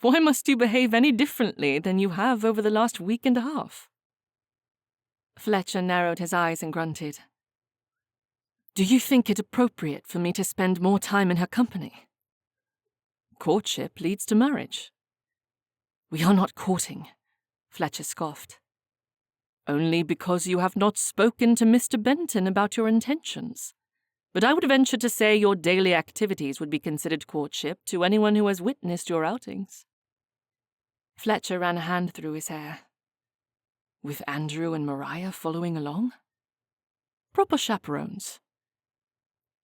"Why must you behave any differently than you have over the last week and a half?" Fletcher narrowed his eyes and grunted. "Do you think it appropriate for me to spend more time in her company?" "Courtship leads to marriage." "We are not courting," Fletcher scoffed. "Only because you have not spoken to Mr. Benton about your intentions. But I would venture to say your daily activities would be considered courtship to anyone who has witnessed your outings." Fletcher ran a hand through his hair. "With Andrew and Mariah following along?" "Proper chaperones."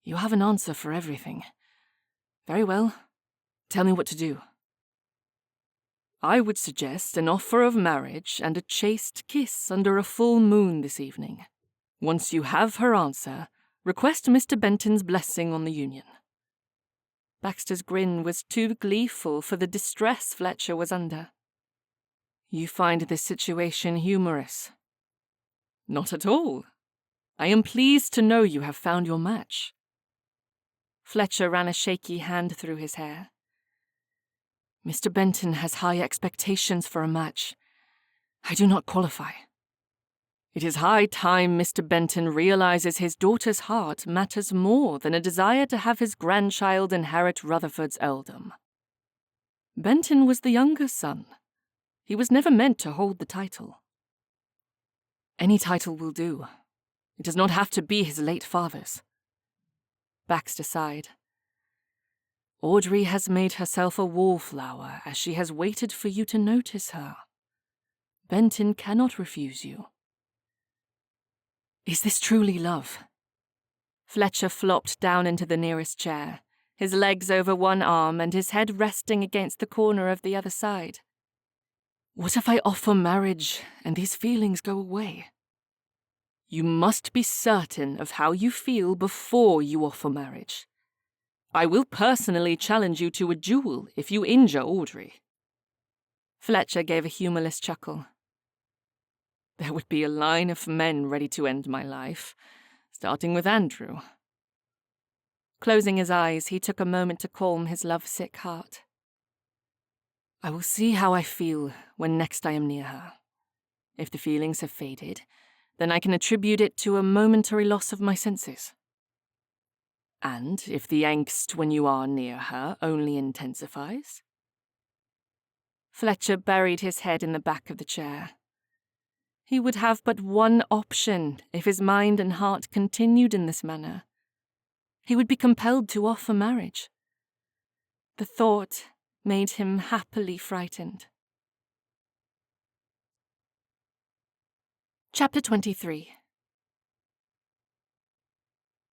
"You have an answer for everything. Very well. Tell me what to do." "I would suggest an offer of marriage and a chaste kiss under a full moon this evening. Once you have her answer, request Mr. Benton's blessing on the union." Baxter's grin was too gleeful for the distress Fletcher was under. "You find this situation humorous?" "Not at all. I am pleased to know you have found your match." Fletcher ran a shaky hand through his hair. "Mr. Benton has high expectations for a match. I do not qualify." "It is high time Mr. Benton realizes his daughter's heart matters more than a desire to have his grandchild inherit Rutherford's earldom." "Benton was the younger son. He was never meant to hold the title." "Any title will do. It does not have to be his late father's." Baxter sighed. "Audrey has made herself a wallflower as she has waited for you to notice her. Benton cannot refuse you." "Is this truly love?" Fletcher flopped down into the nearest chair, his legs over one arm and his head resting against the corner of the other side. "What if I offer marriage and these feelings go away?" "You must be certain of how you feel before you offer marriage. I will personally challenge you to a duel if you injure Audrey." Fletcher gave a humorless chuckle. "There would be a line of men ready to end my life, starting with Andrew." Closing his eyes, he took a moment to calm his lovesick heart. "I will see how I feel when next I am near her. If the feelings have faded, then I can attribute it to a momentary loss of my senses. And if the angst when you are near her only intensifies?" Fletcher buried his head in the back of the chair. He would have but one option if his mind and heart continued in this manner. He would be compelled to offer marriage. The thought made him happily frightened. Chapter 23.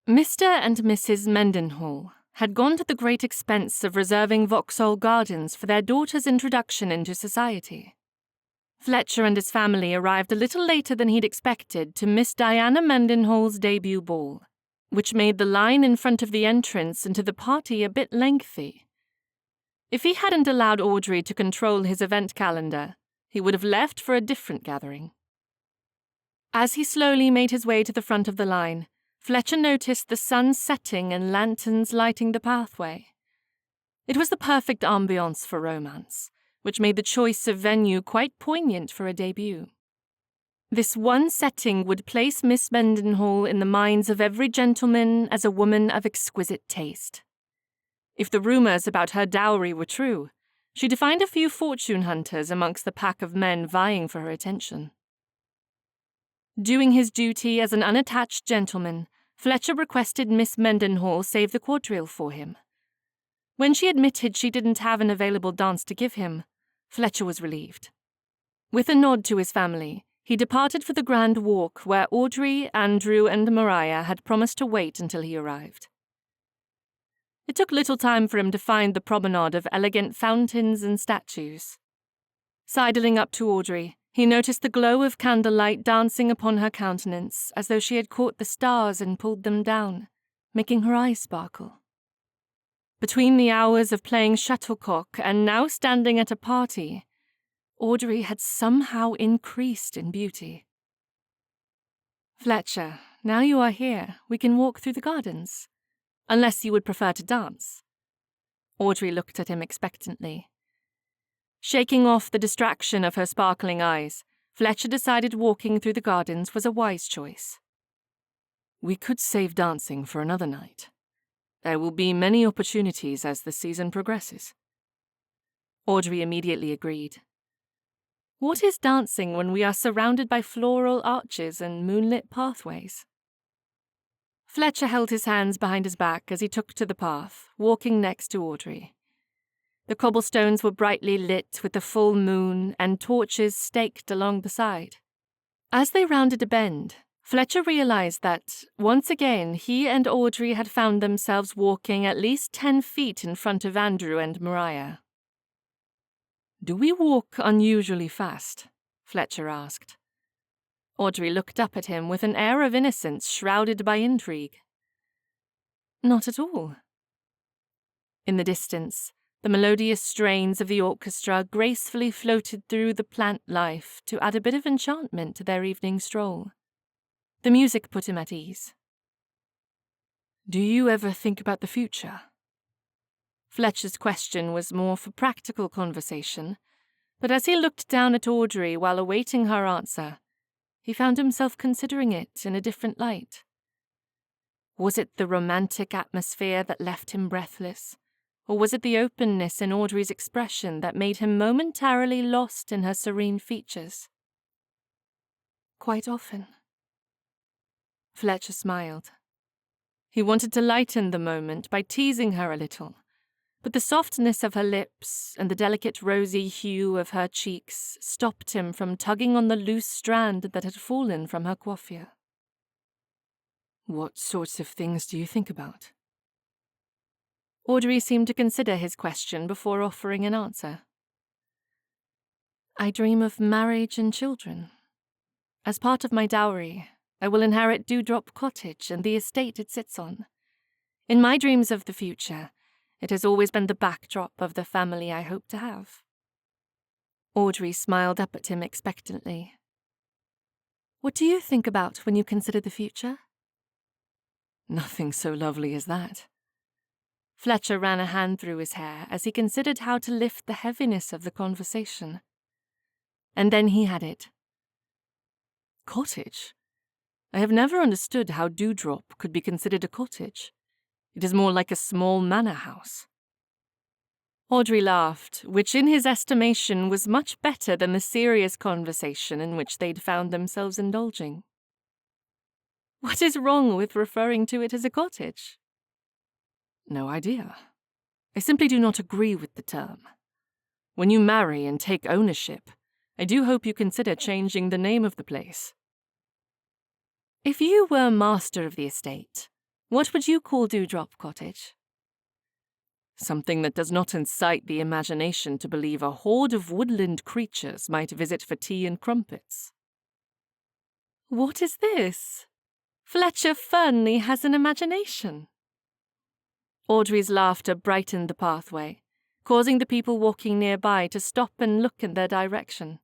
Mr. and Mrs. Mendenhall had gone to the great expense of reserving Vauxhall Gardens for their daughter's introduction into society. Fletcher and his family arrived a little later than he'd expected to Miss Diana Mendenhall's debut ball, which made the line in front of the entrance into the party a bit lengthy. If he hadn't allowed Audrey to control his event calendar, he would have left for a different gathering. As he slowly made his way to the front of the line, Fletcher noticed the sun setting and lanterns lighting the pathway. It was the perfect ambiance for romance, which made the choice of venue quite poignant for a debut. This one setting would place Miss Mendenhall in the minds of every gentleman as a woman of exquisite taste. If the rumours about her dowry were true, she defined a few fortune hunters amongst the pack of men vying for her attention. Doing his duty as an unattached gentleman, Fletcher requested Miss Mendenhall save the quadrille for him. When she admitted she didn't have an available dance to give him, Fletcher was relieved. With a nod to his family, he departed for the grand walk where Audrey, Andrew, and Maria had promised to wait until he arrived. It took little time for him to find the promenade of elegant fountains and statues. Sidling up to Audrey, he noticed the glow of candlelight dancing upon her countenance as though she had caught the stars and pulled them down, making her eyes sparkle. Between the hours of playing shuttlecock and now standing at a party, Audrey had somehow increased in beauty. "Fletcher, now you are here, we can walk through the gardens. Unless you would prefer to dance." Audrey looked at him expectantly. Shaking off the distraction of her sparkling eyes, Fletcher decided walking through the gardens was a wise choice. "We could save dancing for another night. There will be many opportunities as the season progresses." Audrey immediately agreed. What is dancing when we are surrounded by floral arches and moonlit pathways? Fletcher held his hands behind his back as he took to the path, walking next to Audrey. The cobblestones were brightly lit with the full moon and torches staked along the side. As they rounded a bend, Fletcher realized that, once again, he and Audrey had found themselves walking at least 10 feet in front of Andrew and Maria. "Do we walk unusually fast?" Fletcher asked. Audrey looked up at him with an air of innocence shrouded by intrigue. "Not at all." In the distance, the melodious strains of the orchestra gracefully floated through the plant life to add a bit of enchantment to their evening stroll. The music put him at ease. "Do you ever think about the future?" Fletcher's question was more for practical conversation, but as he looked down at Audrey while awaiting her answer, he found himself considering it in a different light. Was it the romantic atmosphere that left him breathless? Or was it the openness in Audrey's expression that made him momentarily lost in her serene features? "Quite often." Fletcher smiled. He wanted to lighten the moment by teasing her a little, but the softness of her lips and the delicate rosy hue of her cheeks stopped him from tugging on the loose strand that had fallen from her coiffure. "What sorts of things do you think about?" Audrey seemed to consider his question before offering an answer. "I dream of marriage and children. As part of my dowry, I will inherit Dewdrop Cottage and the estate it sits on. In my dreams of the future, it has always been the backdrop of the family I hope to have." Audrey smiled up at him expectantly. "What do you think about when you consider the future?" "Nothing so lovely as that." Fletcher ran a hand through his hair as he considered how to lift the heaviness of the conversation. And then he had it. "Cottage? I have never understood how Dewdrop could be considered a cottage. It is more like a small manor house." Audrey laughed, which in his estimation was much better than the serious conversation in which they'd found themselves indulging. "What is wrong with referring to it as a cottage?" "No idea. I simply do not agree with the term. When you marry and take ownership, I do hope you consider changing the name of the place." "If you were master of the estate, What would you call Dewdrop Cottage? Something that does not incite the imagination to believe a horde of woodland creatures might visit for tea and crumpets. What is this? Fletcher Fernley has an imagination. Audrey's laughter brightened the pathway, causing the people walking nearby to stop and look in their direction.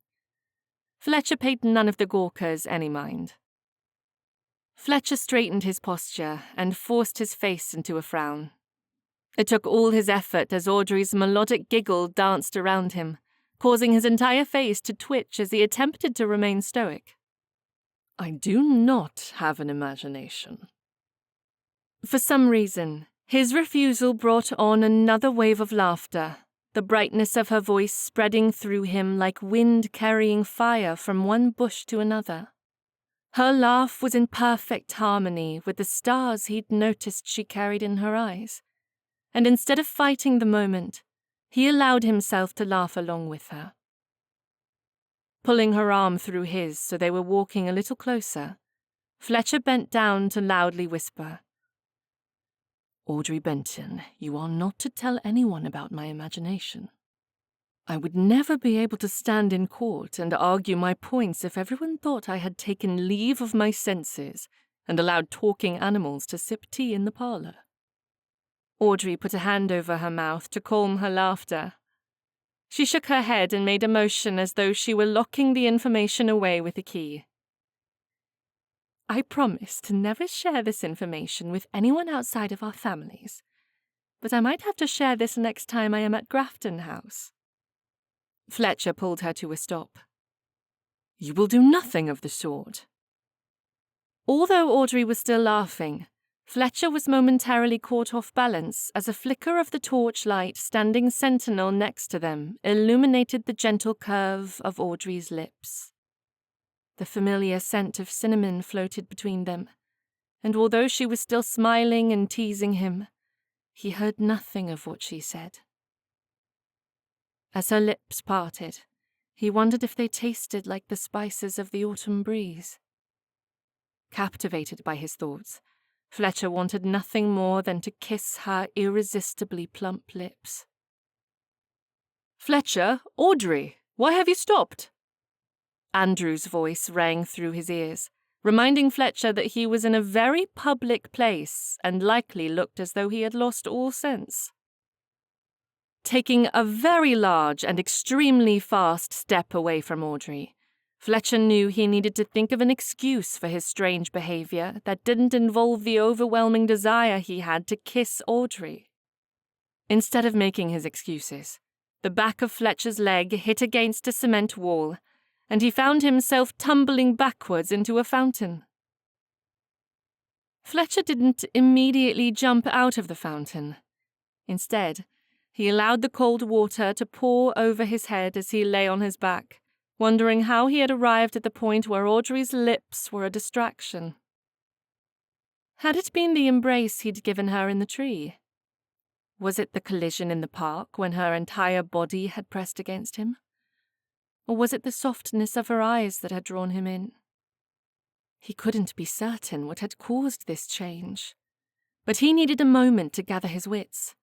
Fletcher paid none of the gawkers any mind. Fletcher straightened his posture and forced his face into a frown. It took all his effort as Audrey's melodic giggle danced around him, causing his entire face to twitch as he attempted to remain stoic. I do not have an imagination. For some reason, his refusal brought on another wave of laughter, the brightness of her voice spreading through him like wind carrying fire from one bush to another. Her laugh was in perfect harmony with the stars he'd noticed she carried in her eyes, and instead of fighting the moment, he allowed himself to laugh along with her. Pulling her arm through his so they were walking a little closer, Fletcher bent down to loudly whisper, Audrey Benton, you are not to tell anyone about my imagination. I would never be able to stand in court and argue my points if everyone thought I had taken leave of my senses and allowed talking animals to sip tea in the parlour. Audrey put a hand over her mouth to calm her laughter. She shook her head and made a motion as though she were locking the information away with a key. I promise to never share this information with anyone outside of our families, but I might have to share this next time I am at Grafton House. Fletcher pulled her to a stop. You will do nothing of the sort. Although Audrey was still laughing, Fletcher was momentarily caught off balance as a flicker of the torchlight standing sentinel next to them illuminated the gentle curve of Audrey's lips. The familiar scent of cinnamon floated between them, and although she was still smiling and teasing him, he heard nothing of what she said. As her lips parted, he wondered if they tasted like the spices of the autumn breeze. Captivated by his thoughts, Fletcher wanted nothing more than to kiss her irresistibly plump lips. Fletcher, Audrey, why have you stopped? Andrew's voice rang through his ears, reminding Fletcher that he was in a very public place and likely looked as though he had lost all sense. Taking a very large and extremely fast step away from Audrey, Fletcher knew he needed to think of an excuse for his strange behavior that didn't involve the overwhelming desire he had to kiss Audrey. Instead of making his excuses, the back of Fletcher's leg hit against a cement wall, and he found himself tumbling backwards into a fountain. Fletcher didn't immediately jump out of the fountain. Instead, he allowed the cold water to pour over his head as he lay on his back, wondering how he had arrived at the point where Audrey's lips were a distraction. Had it been the embrace he'd given her in the tree? Was it the collision in the park when her entire body had pressed against him? Or was it the softness of her eyes that had drawn him in? He couldn't be certain what had caused this change, but he needed a moment to gather his wits.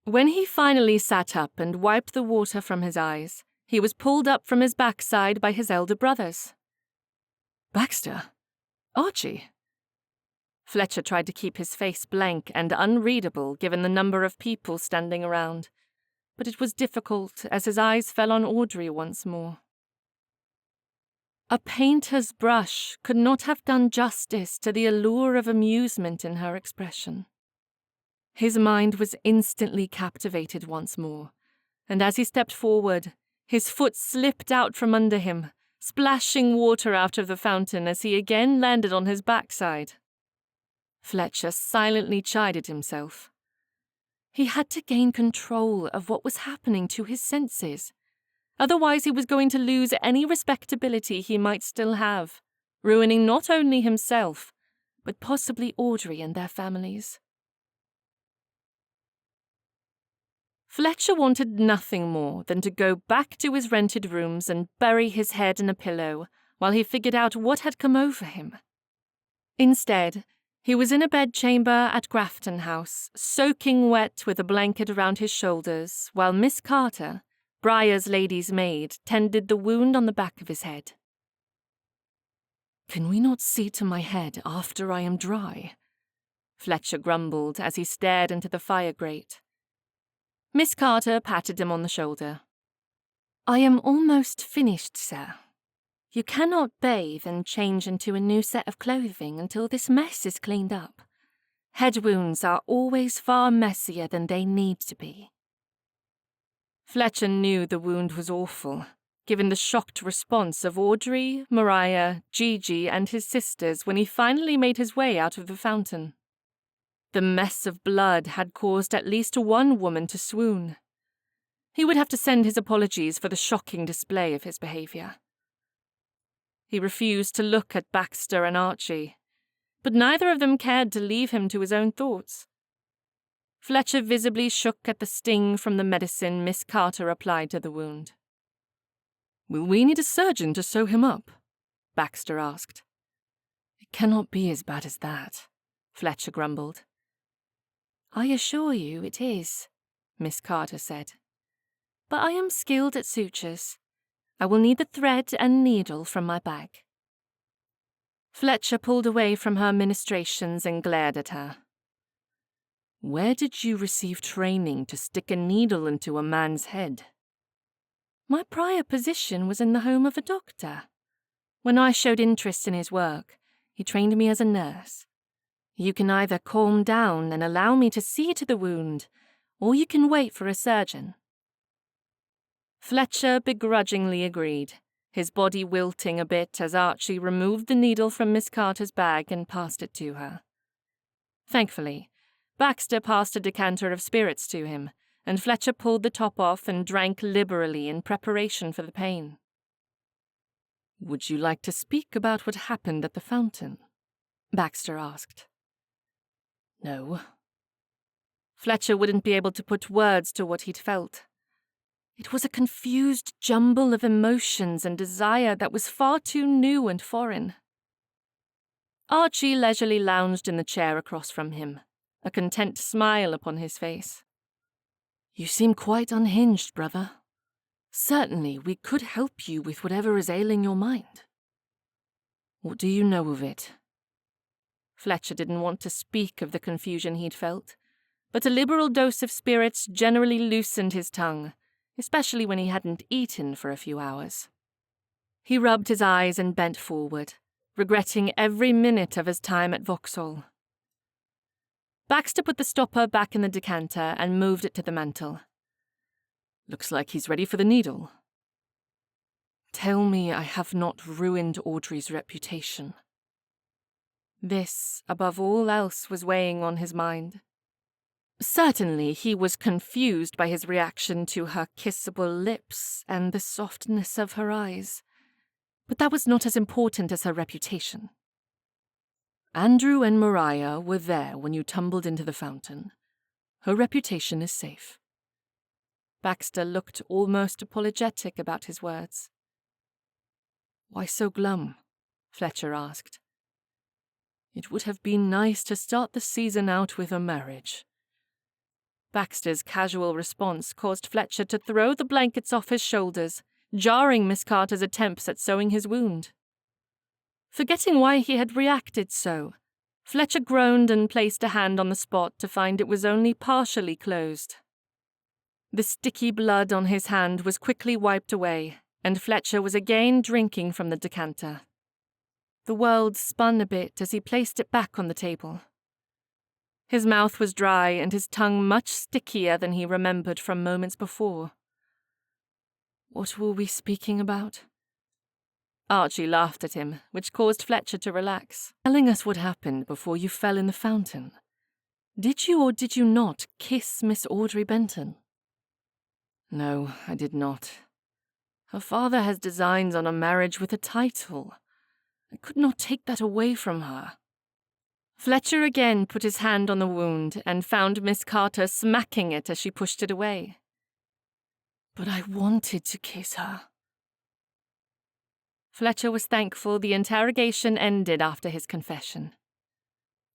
When he finally sat up and wiped the water from his eyes, he was pulled up from his backside by his elder brothers. Baxter? Archie? Fletcher tried to keep his face blank and unreadable given the number of people standing around, but it was difficult as his eyes fell on Audrey once more. A painter's brush could not have done justice to the allure of amusement in her expression. His mind was instantly captivated once more, and as he stepped forward, his foot slipped out from under him, splashing water out of the fountain as he again landed on his backside. Fletcher silently chided himself. He had to gain control of what was happening to his senses. Otherwise he was going to lose any respectability he might still have, ruining not only himself, but possibly Audrey and their families. Fletcher wanted nothing more than to go back to his rented rooms and bury his head in a pillow while he figured out what had come over him. Instead, He was in a bedchamber at Grafton House, soaking wet with a blanket around his shoulders, while Miss Carter, Briar's lady's maid, tended the wound on the back of his head. "Can we not see to my head after I am dry?" Fletcher grumbled as he stared into the fire grate. Miss Carter patted him on the shoulder. "I am almost finished, sir. You cannot bathe and change into a new set of clothing until this mess is cleaned up. Head wounds are always far messier than they need to be." Fletcher knew the wound was awful, given the shocked response of Audrey, Mariah, Gigi, and his sisters when he finally made his way out of the fountain. The mess of blood had caused at least one woman to swoon. He would have to send his apologies for the shocking display of his behavior. He refused to look at Baxter and Archie, but neither of them cared to leave him to his own thoughts. Fletcher visibly shook at the sting from the medicine Miss Carter applied to the wound. "Will we need a surgeon to sew him up?" Baxter asked. "It cannot be as bad as that," Fletcher grumbled. "I assure you it is," Miss Carter said. "But I am skilled at sutures. I will need the thread and needle from my bag." Fletcher pulled away from her ministrations and glared at her. "Where did you receive training to stick a needle into a man's head?" "My prior position was in the home of a doctor. When I showed interest in his work, he trained me as a nurse. You can either calm down and allow me to see to the wound, or you can wait for a surgeon." Fletcher begrudgingly agreed, his body wilting a bit as Archie removed the needle from Miss Carter's bag and passed it to her. Thankfully, Baxter passed a decanter of spirits to him, and Fletcher pulled the top off and drank liberally in preparation for the pain. "Would you like to speak about what happened at the fountain?" Baxter asked. No. Fletcher wouldn't be able to put words to what he'd felt. It was a confused jumble of emotions and desire that was far too new and foreign. Archie leisurely lounged in the chair across from him, a content smile upon his face. "You seem quite unhinged, brother. Certainly, we could help you with whatever is ailing your mind. What do you know of it?" Fletcher didn't want to speak of the confusion he'd felt, but a liberal dose of spirits generally loosened his tongue, especially when he hadn't eaten for a few hours. He rubbed his eyes and bent forward, regretting every minute of his time at Vauxhall. Baxter put the stopper back in the decanter and moved it to the mantel. "Looks like he's ready for the needle. Tell me I have not ruined Audrey's reputation." This, above all else, was weighing on his mind. Certainly he was confused by his reaction to her kissable lips and the softness of her eyes, but that was not as important as her reputation. "Andrew and Mariah were there when you tumbled into the fountain. Her reputation is safe." Baxter looked almost apologetic about his words. "Why so glum?" Fletcher asked. "It would have been nice to start the season out with a marriage." Baxter's casual response caused Fletcher to throw the blankets off his shoulders, jarring Miss Carter's attempts at sewing his wound. Forgetting why he had reacted so, Fletcher groaned and placed a hand on the spot to find it was only partially closed. The sticky blood on his hand was quickly wiped away, and Fletcher was again drinking from the decanter. The world spun a bit as he placed it back on the table. His mouth was dry and his tongue much stickier than he remembered from moments before. "What were we speaking about?" Archie laughed at him, which caused Fletcher to relax. "Telling us what happened before you fell in the fountain. Did you or did you not kiss Miss Audrey Benton?" "No, I did not. Her father has designs on a marriage with a title. I could not take that away from her." Fletcher again put his hand on the wound and found Miss Carter smacking it as she pushed it away. "But I wanted to kiss her." Fletcher was thankful the interrogation ended after his confession.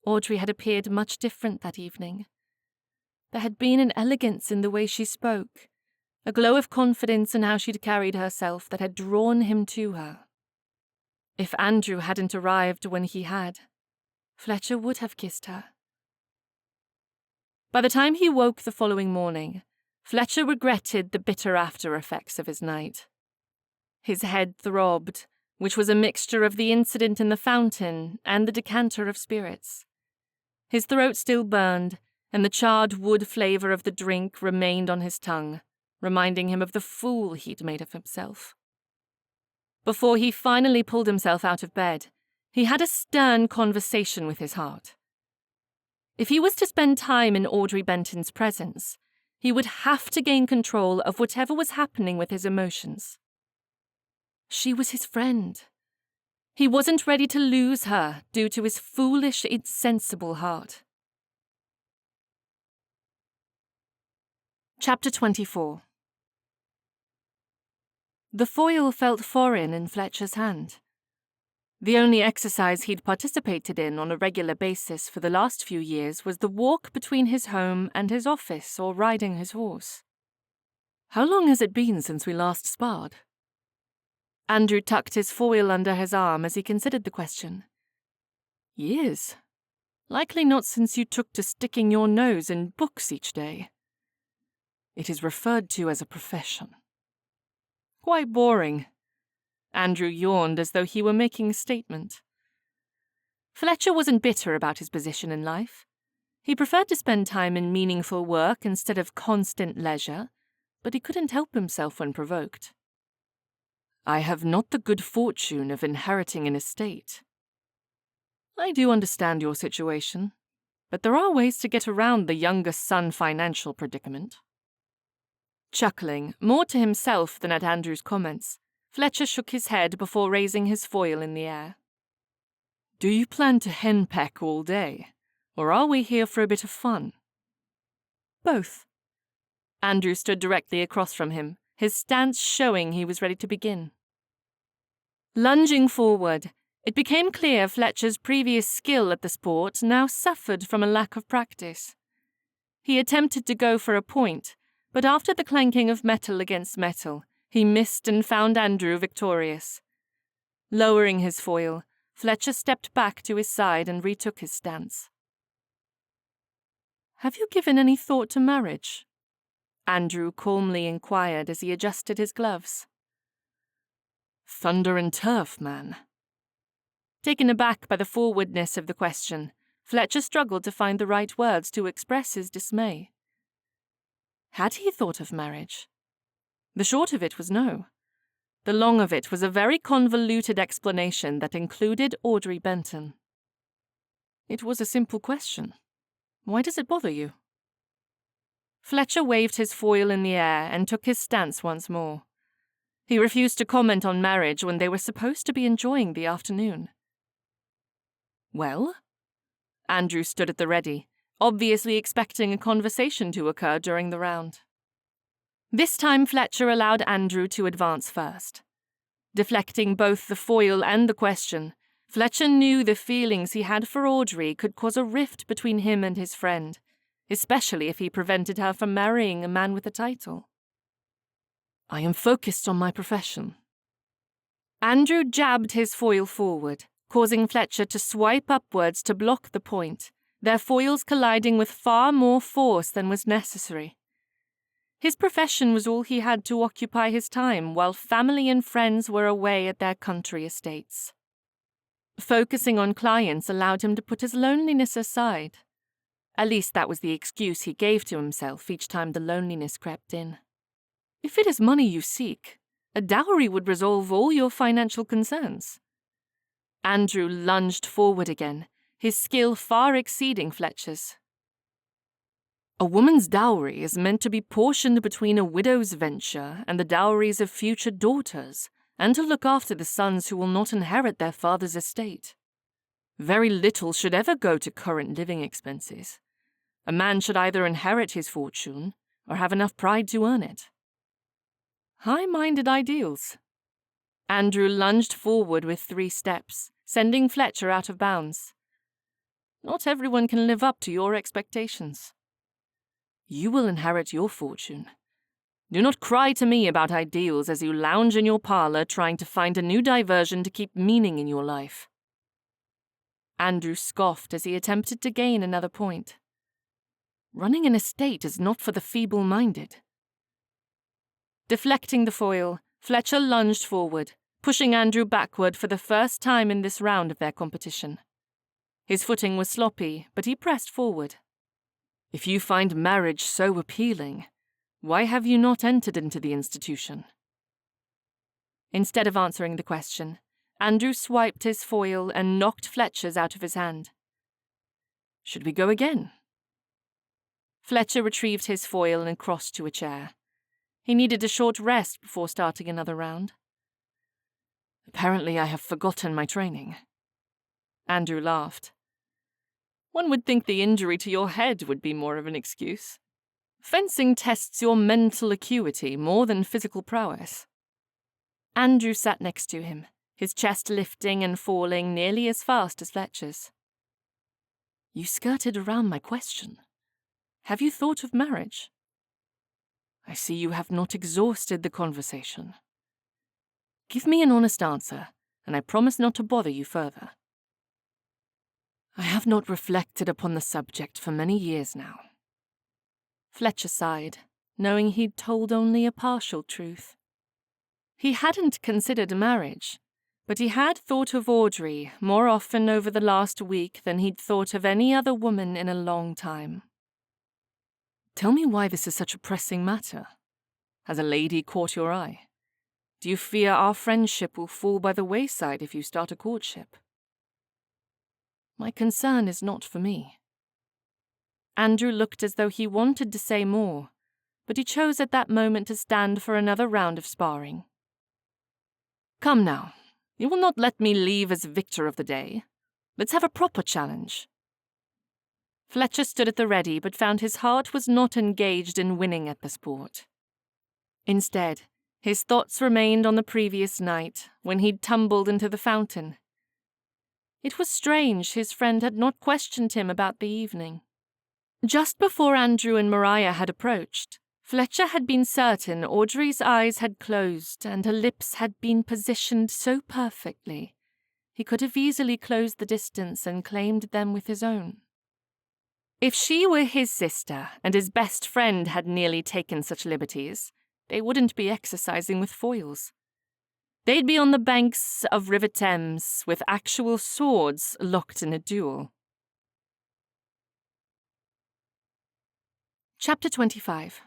Audrey had appeared much different that evening. There had been an elegance in the way she spoke, a glow of confidence in how she'd carried herself that had drawn him to her. If Andrew hadn't arrived when he had, Fletcher would have kissed her. By the time he woke the following morning, Fletcher regretted the bitter after-effects of his night. His head throbbed, which was a mixture of the incident in the fountain and the decanter of spirits. His throat still burned, and the charred wood flavour of the drink remained on his tongue, reminding him of the fool he'd made of himself. Before he finally pulled himself out of bed, he had a stern conversation with his heart. If he was to spend time in Audrey Benton's presence, he would have to gain control of whatever was happening with his emotions. She was his friend. He wasn't ready to lose her due to his foolish, insensible heart. Chapter 24. The foil felt foreign in Fletcher's hand. The only exercise he'd participated in on a regular basis for the last few years was the walk between his home and his office or riding his horse. How long has it been since we last sparred? Andrew tucked his foil under his arm as he considered the question. Years. Likely not since you took to sticking your nose in books each day. It is referred to as a profession. Quite boring. Andrew yawned as though he were making a statement. Fletcher wasn't bitter about his position in life. He preferred to spend time in meaningful work instead of constant leisure, but he couldn't help himself when provoked. I have not the good fortune of inheriting an estate. I do understand your situation, but there are ways to get around the youngest son financial predicament. Chuckling, more to himself than at Andrew's comments, Fletcher shook his head before raising his foil in the air. Do you plan to henpeck all day, or are we here for a bit of fun? Both. Andrew stood directly across from him, his stance showing he was ready to begin. Lunging forward, it became clear Fletcher's previous skill at the sport now suffered from a lack of practice. He attempted to go for a point, but after the clanking of metal against metal, he missed and found Andrew victorious. Lowering his foil, Fletcher stepped back to his side and retook his stance. Have you given any thought to marriage? Andrew calmly inquired as he adjusted his gloves. Thunder and turf, man. Taken aback by the forwardness of the question, Fletcher struggled to find the right words to express his dismay. Had he thought of marriage? The short of it was no. The long of it was a very convoluted explanation that included Audrey Benton. It was a simple question. Why does it bother you? Fletcher waved his foil in the air and took his stance once more. He refused to comment on marriage when they were supposed to be enjoying the afternoon. Well? Andrew stood at the ready, obviously expecting a conversation to occur during the round. This time Fletcher allowed Andrew to advance first. Deflecting both the foil and the question, Fletcher knew the feelings he had for Audrey could cause a rift between him and his friend, especially if he prevented her from marrying a man with a title. I am focused on my profession. Andrew jabbed his foil forward, causing Fletcher to swipe upwards to block the point, their foils colliding with far more force than was necessary. His profession was all he had to occupy his time while family and friends were away at their country estates. Focusing on clients allowed him to put his loneliness aside. At least that was the excuse he gave to himself each time the loneliness crept in. If it is money you seek, a dowry would resolve all your financial concerns. Andrew lunged forward again, his skill far exceeding Fletcher's. A woman's dowry is meant to be portioned between a widow's venture and the dowries of future daughters, and to look after the sons who will not inherit their father's estate. Very little should ever go to current living expenses. A man should either inherit his fortune or have enough pride to earn it. High-minded ideals. Andrew lunged forward with 3 steps, sending Fletcher out of bounds. Not everyone can live up to your expectations. You will inherit your fortune. Do not cry to me about ideals as you lounge in your parlour trying to find a new diversion to keep meaning in your life." Andrew scoffed as he attempted to gain another point. Running an estate is not for the feeble-minded. Deflecting the foil, Fletcher lunged forward, pushing Andrew backward for the first time in this round of their competition. His footing was sloppy, but he pressed forward. "If you find marriage so appealing, why have you not entered into the institution?" Instead of answering the question, Andrew swiped his foil and knocked Fletcher's out of his hand. "Should we go again?" Fletcher retrieved his foil and crossed to a chair. He needed a short rest before starting another round. "Apparently I have forgotten my training." Andrew laughed. "One would think the injury to your head would be more of an excuse. Fencing tests your mental acuity more than physical prowess." Andrew sat next to him, his chest lifting and falling nearly as fast as Fletcher's. "You skirted around my question. Have you thought of marriage?" "I see you have not exhausted the conversation. Give me an honest answer, and I promise not to bother you further." "I have not reflected upon the subject for many years now." Fletcher sighed, knowing he'd told only a partial truth. He hadn't considered marriage, but he had thought of Audrey more often over the last week than he'd thought of any other woman in a long time. "Tell me why this is such a pressing matter. Has a lady caught your eye? Do you fear our friendship will fall by the wayside if you start a courtship?" "My concern is not for me." Andrew looked as though he wanted to say more, but he chose at that moment to stand for another round of sparring. "Come now, you will not let me leave as victor of the day. Let's have a proper challenge." Fletcher stood at the ready, but found his heart was not engaged in winning at the sport. Instead, his thoughts remained on the previous night, when he'd tumbled into the fountain. It was strange his friend had not questioned him about the evening. Just before Andrew and Maria had approached, Fletcher had been certain Audrey's eyes had closed and her lips had been positioned so perfectly he could have easily closed the distance and claimed them with his own. If she were his sister and his best friend had nearly taken such liberties, they wouldn't be exercising with foils. They'd be on the banks of River Thames with actual swords locked in a duel. Chapter 25.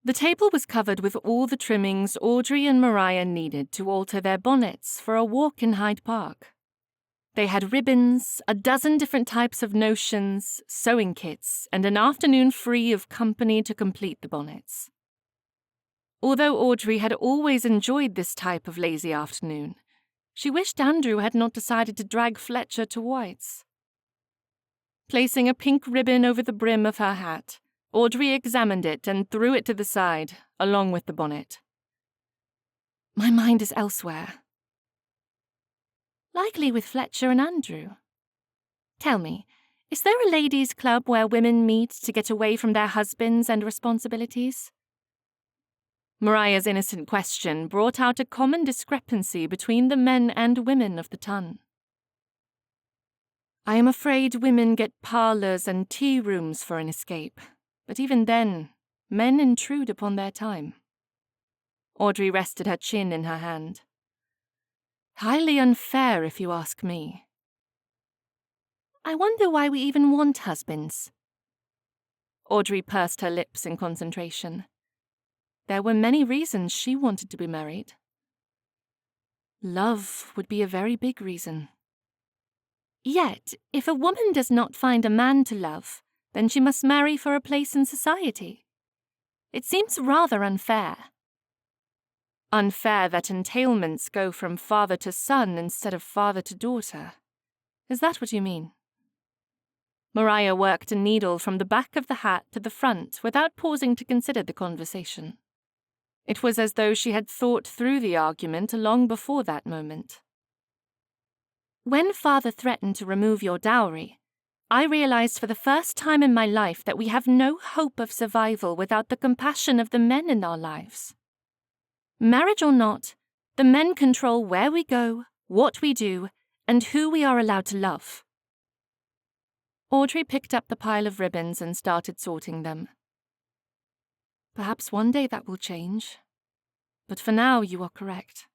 The table was covered with all the trimmings Audrey and Maria needed to alter their bonnets for a walk in Hyde Park. They had ribbons, a dozen different types of notions, sewing kits, and an afternoon free of company to complete the bonnets. Although Audrey had always enjoyed this type of lazy afternoon, she wished Andrew had not decided to drag Fletcher to White's. Placing a pink ribbon over the brim of her hat, Audrey examined it and threw it to the side, along with the bonnet. "My mind is elsewhere." "Likely with Fletcher and Andrew. Tell me, is there a ladies' club where women meet to get away from their husbands and responsibilities?" Maria's innocent question brought out a common discrepancy between the men and women of the ton. "I am afraid women get parlours and tea rooms for an escape, but even then, men intrude upon their time." Audrey rested her chin in her hand. "Highly unfair, if you ask me." "I wonder why we even want husbands." Audrey pursed her lips in concentration. There were many reasons she wanted to be married. Love would be a very big reason. Yet, if a woman does not find a man to love, then she must marry for a place in society. It seems rather unfair. Unfair that entailments go from father to son instead of father to daughter. Is that what you mean? Maria worked a needle from the back of the hat to the front without pausing to consider the conversation. It was as though she had thought through the argument long before that moment. When Father threatened to remove your dowry, I realized for the first time in my life that we have no hope of survival without the compassion of the men in our lives. Marriage or not, the men control where we go, what we do, and who we are allowed to love. Audrey picked up the pile of ribbons and started sorting them. Perhaps one day that will change, but for now you are correct.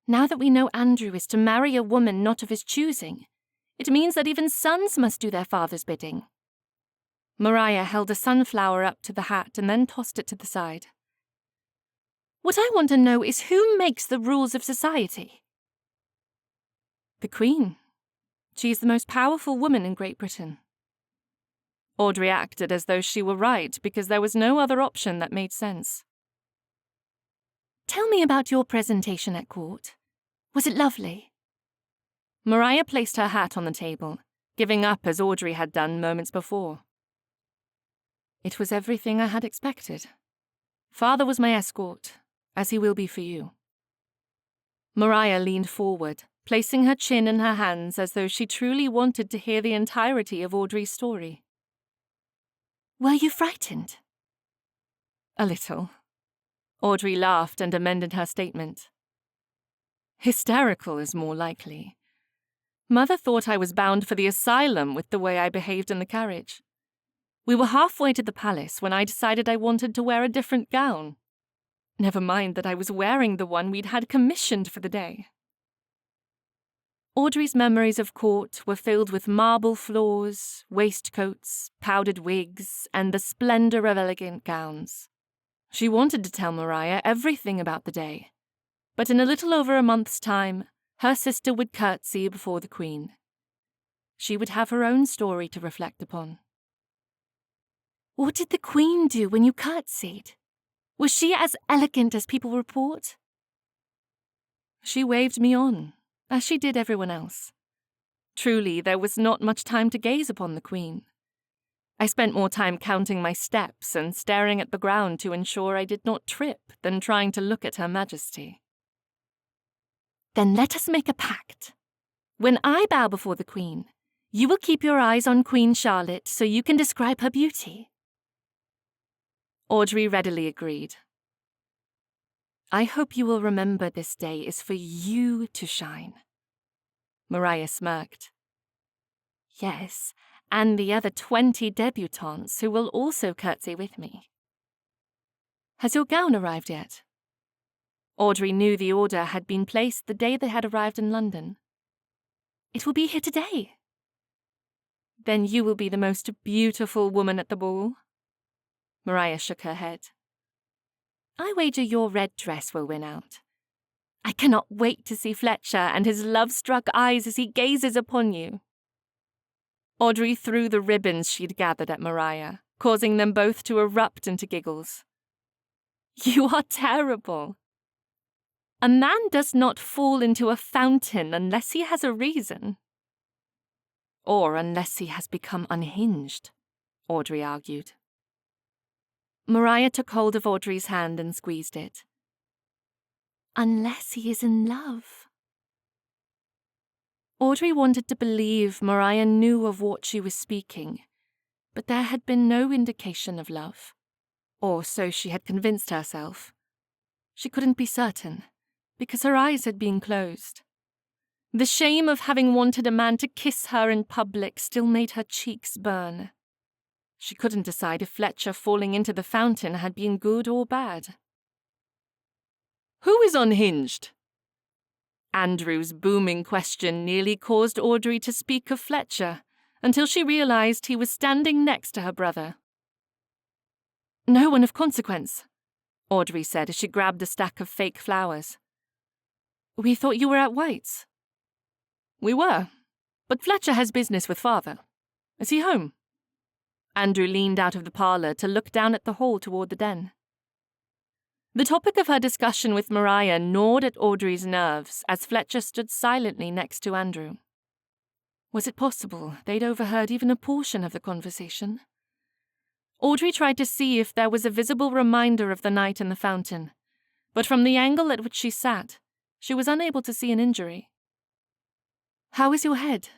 Now that we know Andrew is to marry a woman not of his choosing, it means that even sons must do their father's bidding. Mariah held a sunflower up to the hat and then tossed it to the side. What I want to know is who makes the rules of society? The Queen. She is the most powerful woman in Great Britain. Audrey acted as though she were right because there was no other option that made sense. Tell me about your presentation at court. Was it lovely? Mariah placed her hat on the table, giving up as Audrey had done moments before. It was everything I had expected. Father was my escort, as he will be for you. Mariah leaned forward, placing her chin in her hands as though she truly wanted to hear the entirety of Audrey's story. Were you frightened? A little. Audrey laughed and amended her statement. Hysterical is more likely. Mother thought I was bound for the asylum with the way I behaved in the carriage. We were halfway to the palace when I decided I wanted to wear a different gown. Never mind that I was wearing the one we'd had commissioned for the day. Audrey's memories of court were filled with marble floors, waistcoats, powdered wigs, and the splendor of elegant gowns. She wanted to tell Mariah everything about the day, but in a little over a month's time, her sister would curtsy before the Queen. She would have her own story to reflect upon. What did the Queen do when you curtsied? Was she as elegant as people report? She waved me on, as she did everyone else. Truly, there was not much time to gaze upon the Queen. I spent more time counting my steps and staring at the ground to ensure I did not trip than trying to look at Her Majesty. Then let us make a pact. When I bow before the Queen, you will keep your eyes on Queen Charlotte so you can describe her beauty. Audrey readily agreed. I hope you will remember this day is for you to shine. Mariah smirked. Yes, and the other 20 debutantes who will also curtsy with me. Has your gown arrived yet? Audrey knew the order had been placed the day they had arrived in London. It will be here today. Then you will be the most beautiful woman at the ball. Mariah shook her head. I wager your red dress will win out. I cannot wait to see Fletcher and his love-struck eyes as he gazes upon you. Audrey threw the ribbons she'd gathered at Mariah, causing them both to erupt into giggles. You are terrible. A man does not fall into a fountain unless he has a reason. Or unless he has become unhinged, Audrey argued. Mariah took hold of Audrey's hand and squeezed it. Unless he is in love. Audrey wanted to believe Mariah knew of what she was speaking, but there had been no indication of love. Or so she had convinced herself. She couldn't be certain, because her eyes had been closed. The shame of having wanted a man to kiss her in public still made her cheeks burn. She couldn't decide if Fletcher falling into the fountain had been good or bad. Who is unhinged? Andrew's booming question nearly caused Audrey to speak of Fletcher, until she realized he was standing next to her brother. No one of consequence, Audrey said as she grabbed a stack of fake flowers. We thought you were at White's. We were, but Fletcher has business with Father. Is he home? Andrew leaned out of the parlour to look down at the hall toward the den. The topic of her discussion with Mariah gnawed at Audrey's nerves as Fletcher stood silently next to Andrew. Was it possible they'd overheard even a portion of the conversation? Audrey tried to see if there was a visible reminder of the night in the fountain, but from the angle at which she sat, she was unable to see an injury. How is your head?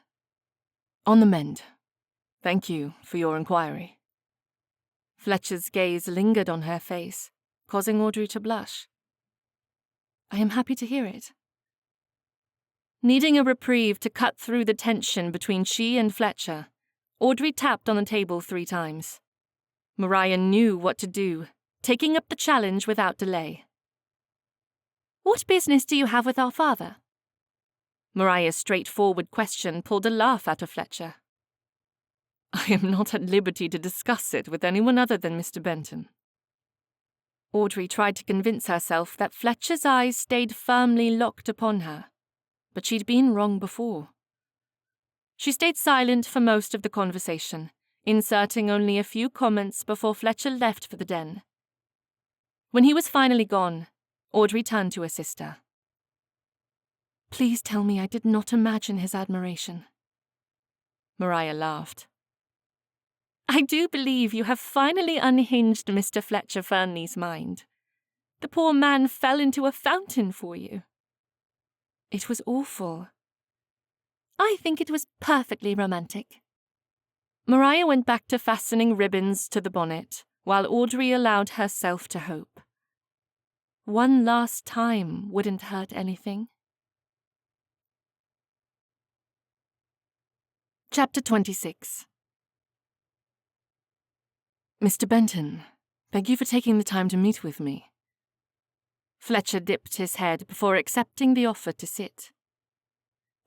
On the mend. Thank you for your inquiry. Fletcher's gaze lingered on her face, causing Audrey to blush. I am happy to hear it. Needing a reprieve to cut through the tension between she and Fletcher, Audrey tapped on the table 3 times. Mariah knew what to do, taking up the challenge without delay. What business do you have with our father? Mariah's straightforward question pulled a laugh out of Fletcher. I am not at liberty to discuss it with anyone other than Mr. Benton. Audrey tried to convince herself that Fletcher's eyes stayed firmly locked upon her, but she'd been wrong before. She stayed silent for most of the conversation, inserting only a few comments before Fletcher left for the den. When he was finally gone, Audrey turned to her sister. Please tell me I did not imagine his admiration. Mariah laughed. I do believe you have finally unhinged Mr. Fletcher Fernley's mind. The poor man fell into a fountain for you. It was awful. I think it was perfectly romantic. Mariah went back to fastening ribbons to the bonnet, while Audrey allowed herself to hope. One last time wouldn't hurt anything. Chapter 26. Mr. Benton, thank you for taking the time to meet with me. Fletcher dipped his head before accepting the offer to sit.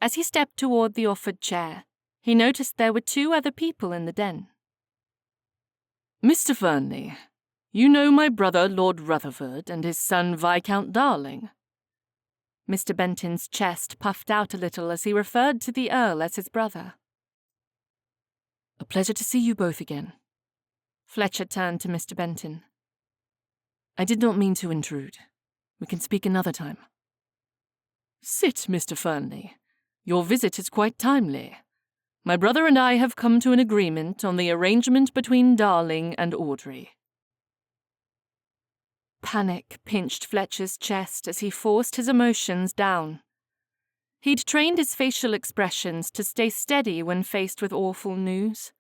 As he stepped toward the offered chair, he noticed there were 2 other people in the den. Mr. Fernley, you know my brother Lord Rutherford and his son Viscount Darling. Mr. Benton's chest puffed out a little as he referred to the Earl as his brother. A pleasure to see you both again. Fletcher turned to Mr. Benton. I did not mean to intrude. We can speak another time. Sit, Mr. Fernley. Your visit is quite timely. My brother and I have come to an agreement on the arrangement between Darling and Audrey. Panic pinched Fletcher's chest as he forced his emotions down. He'd trained his facial expressions to stay steady when faced with awful news.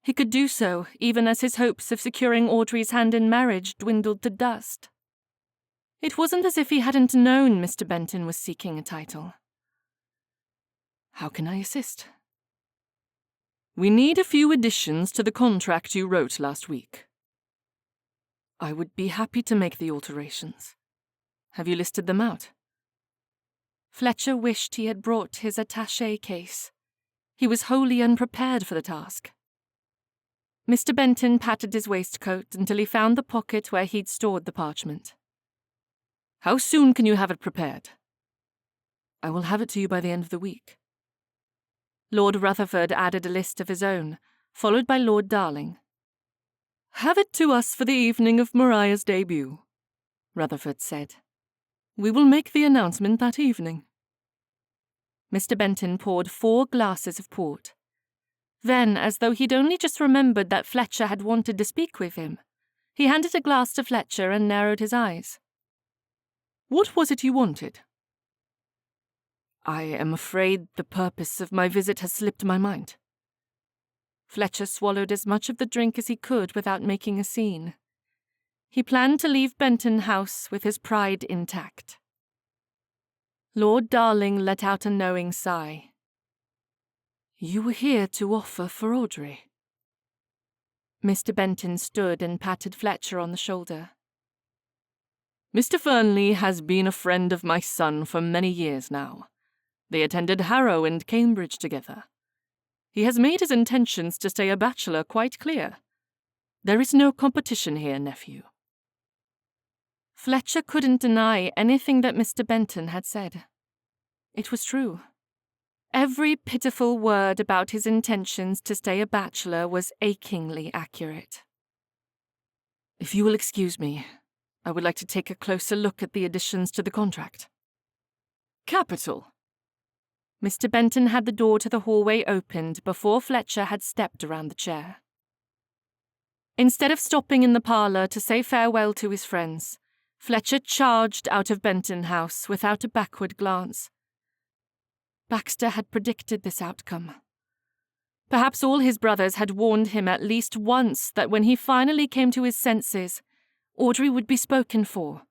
He could do so even as his hopes of securing Audrey's hand in marriage dwindled to dust. It wasn't as if he hadn't known Mr. Benton was seeking a title. How can I assist? We need a few additions to the contract you wrote last week. I would be happy to make the alterations. Have you listed them out? Fletcher wished he had brought his attaché case. He was wholly unprepared for the task. Mr. Benton patted his waistcoat until he found the pocket where he'd stored the parchment. How soon can you have it prepared? I will have it to you by the end of the week. Lord Rutherford added a list of his own, followed by Lord Darling. Have it to us for the evening of Mariah's debut, Rutherford said. We will make the announcement that evening. Mr. Benton poured 4 glasses of port. Then, as though he'd only just remembered that Fletcher had wanted to speak with him, he handed a glass to Fletcher and narrowed his eyes. What was it you wanted? I am afraid the purpose of my visit has slipped my mind. Fletcher swallowed as much of the drink as he could without making a scene. He planned to leave Benton House with his pride intact. Lord Darling let out a knowing sigh. You were here to offer for Audrey. Mr. Benton stood and patted Fletcher on the shoulder. Mr. Fernley has been a friend of my son for many years now. They attended Harrow and Cambridge together. He has made his intentions to stay a bachelor quite clear. There is no competition here, nephew. Fletcher couldn't deny anything that Mr. Benton had said. It was true. Every pitiful word about his intentions to stay a bachelor was achingly accurate. If you will excuse me, I would like to take a closer look at the additions to the contract. Capital. Mr. Benton had the door to the hallway opened before Fletcher had stepped around the chair. Instead of stopping in the parlour to say farewell to his friends, Fletcher charged out of Benton House without a backward glance. Baxter had predicted this outcome. Perhaps all his brothers had warned him at least once that when he finally came to his senses, Audrey would be spoken for,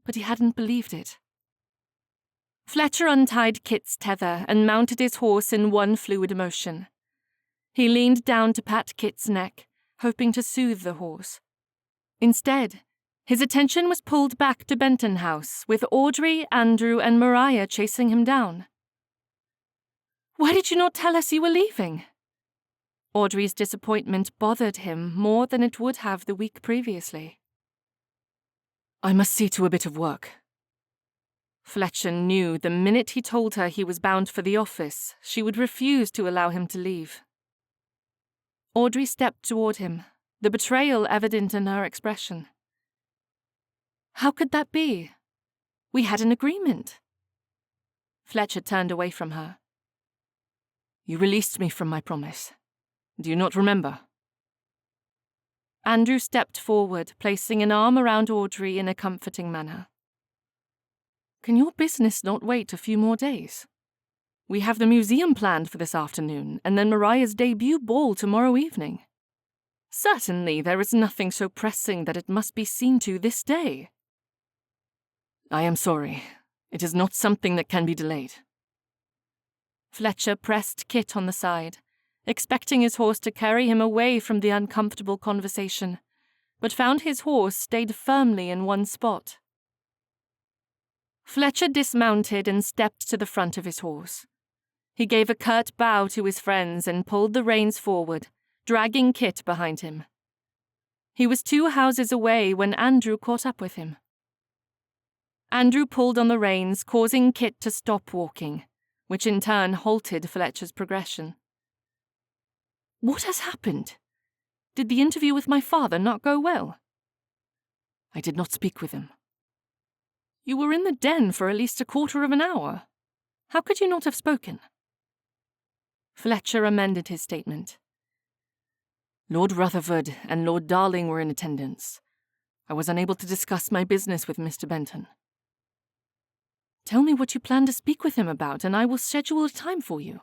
but he hadn't believed it. Fletcher untied Kit's tether and mounted his horse in one fluid motion. He leaned down to pat Kit's neck, hoping to soothe the horse. Instead, his attention was pulled back to Benton House, with Audrey, Andrew, and Mariah chasing him down. "Why did you not tell us you were leaving?" Audrey's disappointment bothered him more than it would have the week previously. "I must see to a bit of work." Fletcher knew the minute he told her he was bound for the office, she would refuse to allow him to leave. Audrey stepped toward him, the betrayal evident in her expression. "How could that be? We had an agreement." Fletcher turned away from her. "You released me from my promise. Do you not remember?" Andrew stepped forward, placing an arm around Audrey in a comforting manner. "Can your business not wait a few more days? We have the museum planned for this afternoon, and then Mariah's debut ball tomorrow evening. Certainly there is nothing so pressing that it must be seen to this day." "I am sorry. It is not something that can be delayed." Fletcher pressed Kit on the side, expecting his horse to carry him away from the uncomfortable conversation, but found his horse stayed firmly in one spot. Fletcher dismounted and stepped to the front of his horse. He gave a curt bow to his friends and pulled the reins forward, dragging Kit behind him. He was 2 houses away when Andrew caught up with him. Andrew pulled on the reins, causing Kit to stop walking, which in turn halted Fletcher's progression. "What has happened? Did the interview with my father not go well?" "I did not speak with him." "You were in the den for at least a quarter of an hour. How could you not have spoken?" Fletcher amended his statement. "Lord Rutherford and Lord Darling were in attendance. I was unable to discuss my business with Mr. Benton." "Tell me what you plan to speak with him about, and I will schedule a time for you."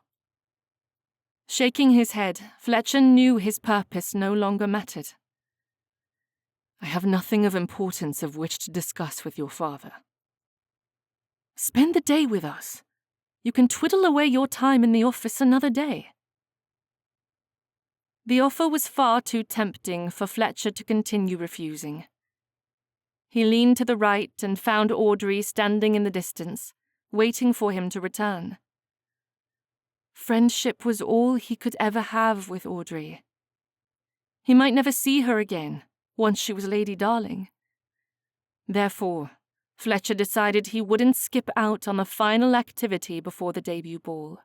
Shaking his head, Fletcher knew his purpose no longer mattered. "I have nothing of importance of which to discuss with your father." "Spend the day with us. You can twiddle away your time in the office another day." The offer was far too tempting for Fletcher to continue refusing. He leaned to the right and found Audrey standing in the distance, waiting for him to return. Friendship was all he could ever have with Audrey. He might never see her again, once she was Lady Darling. Therefore, Fletcher decided he wouldn't skip out on the final activity before the debut ball.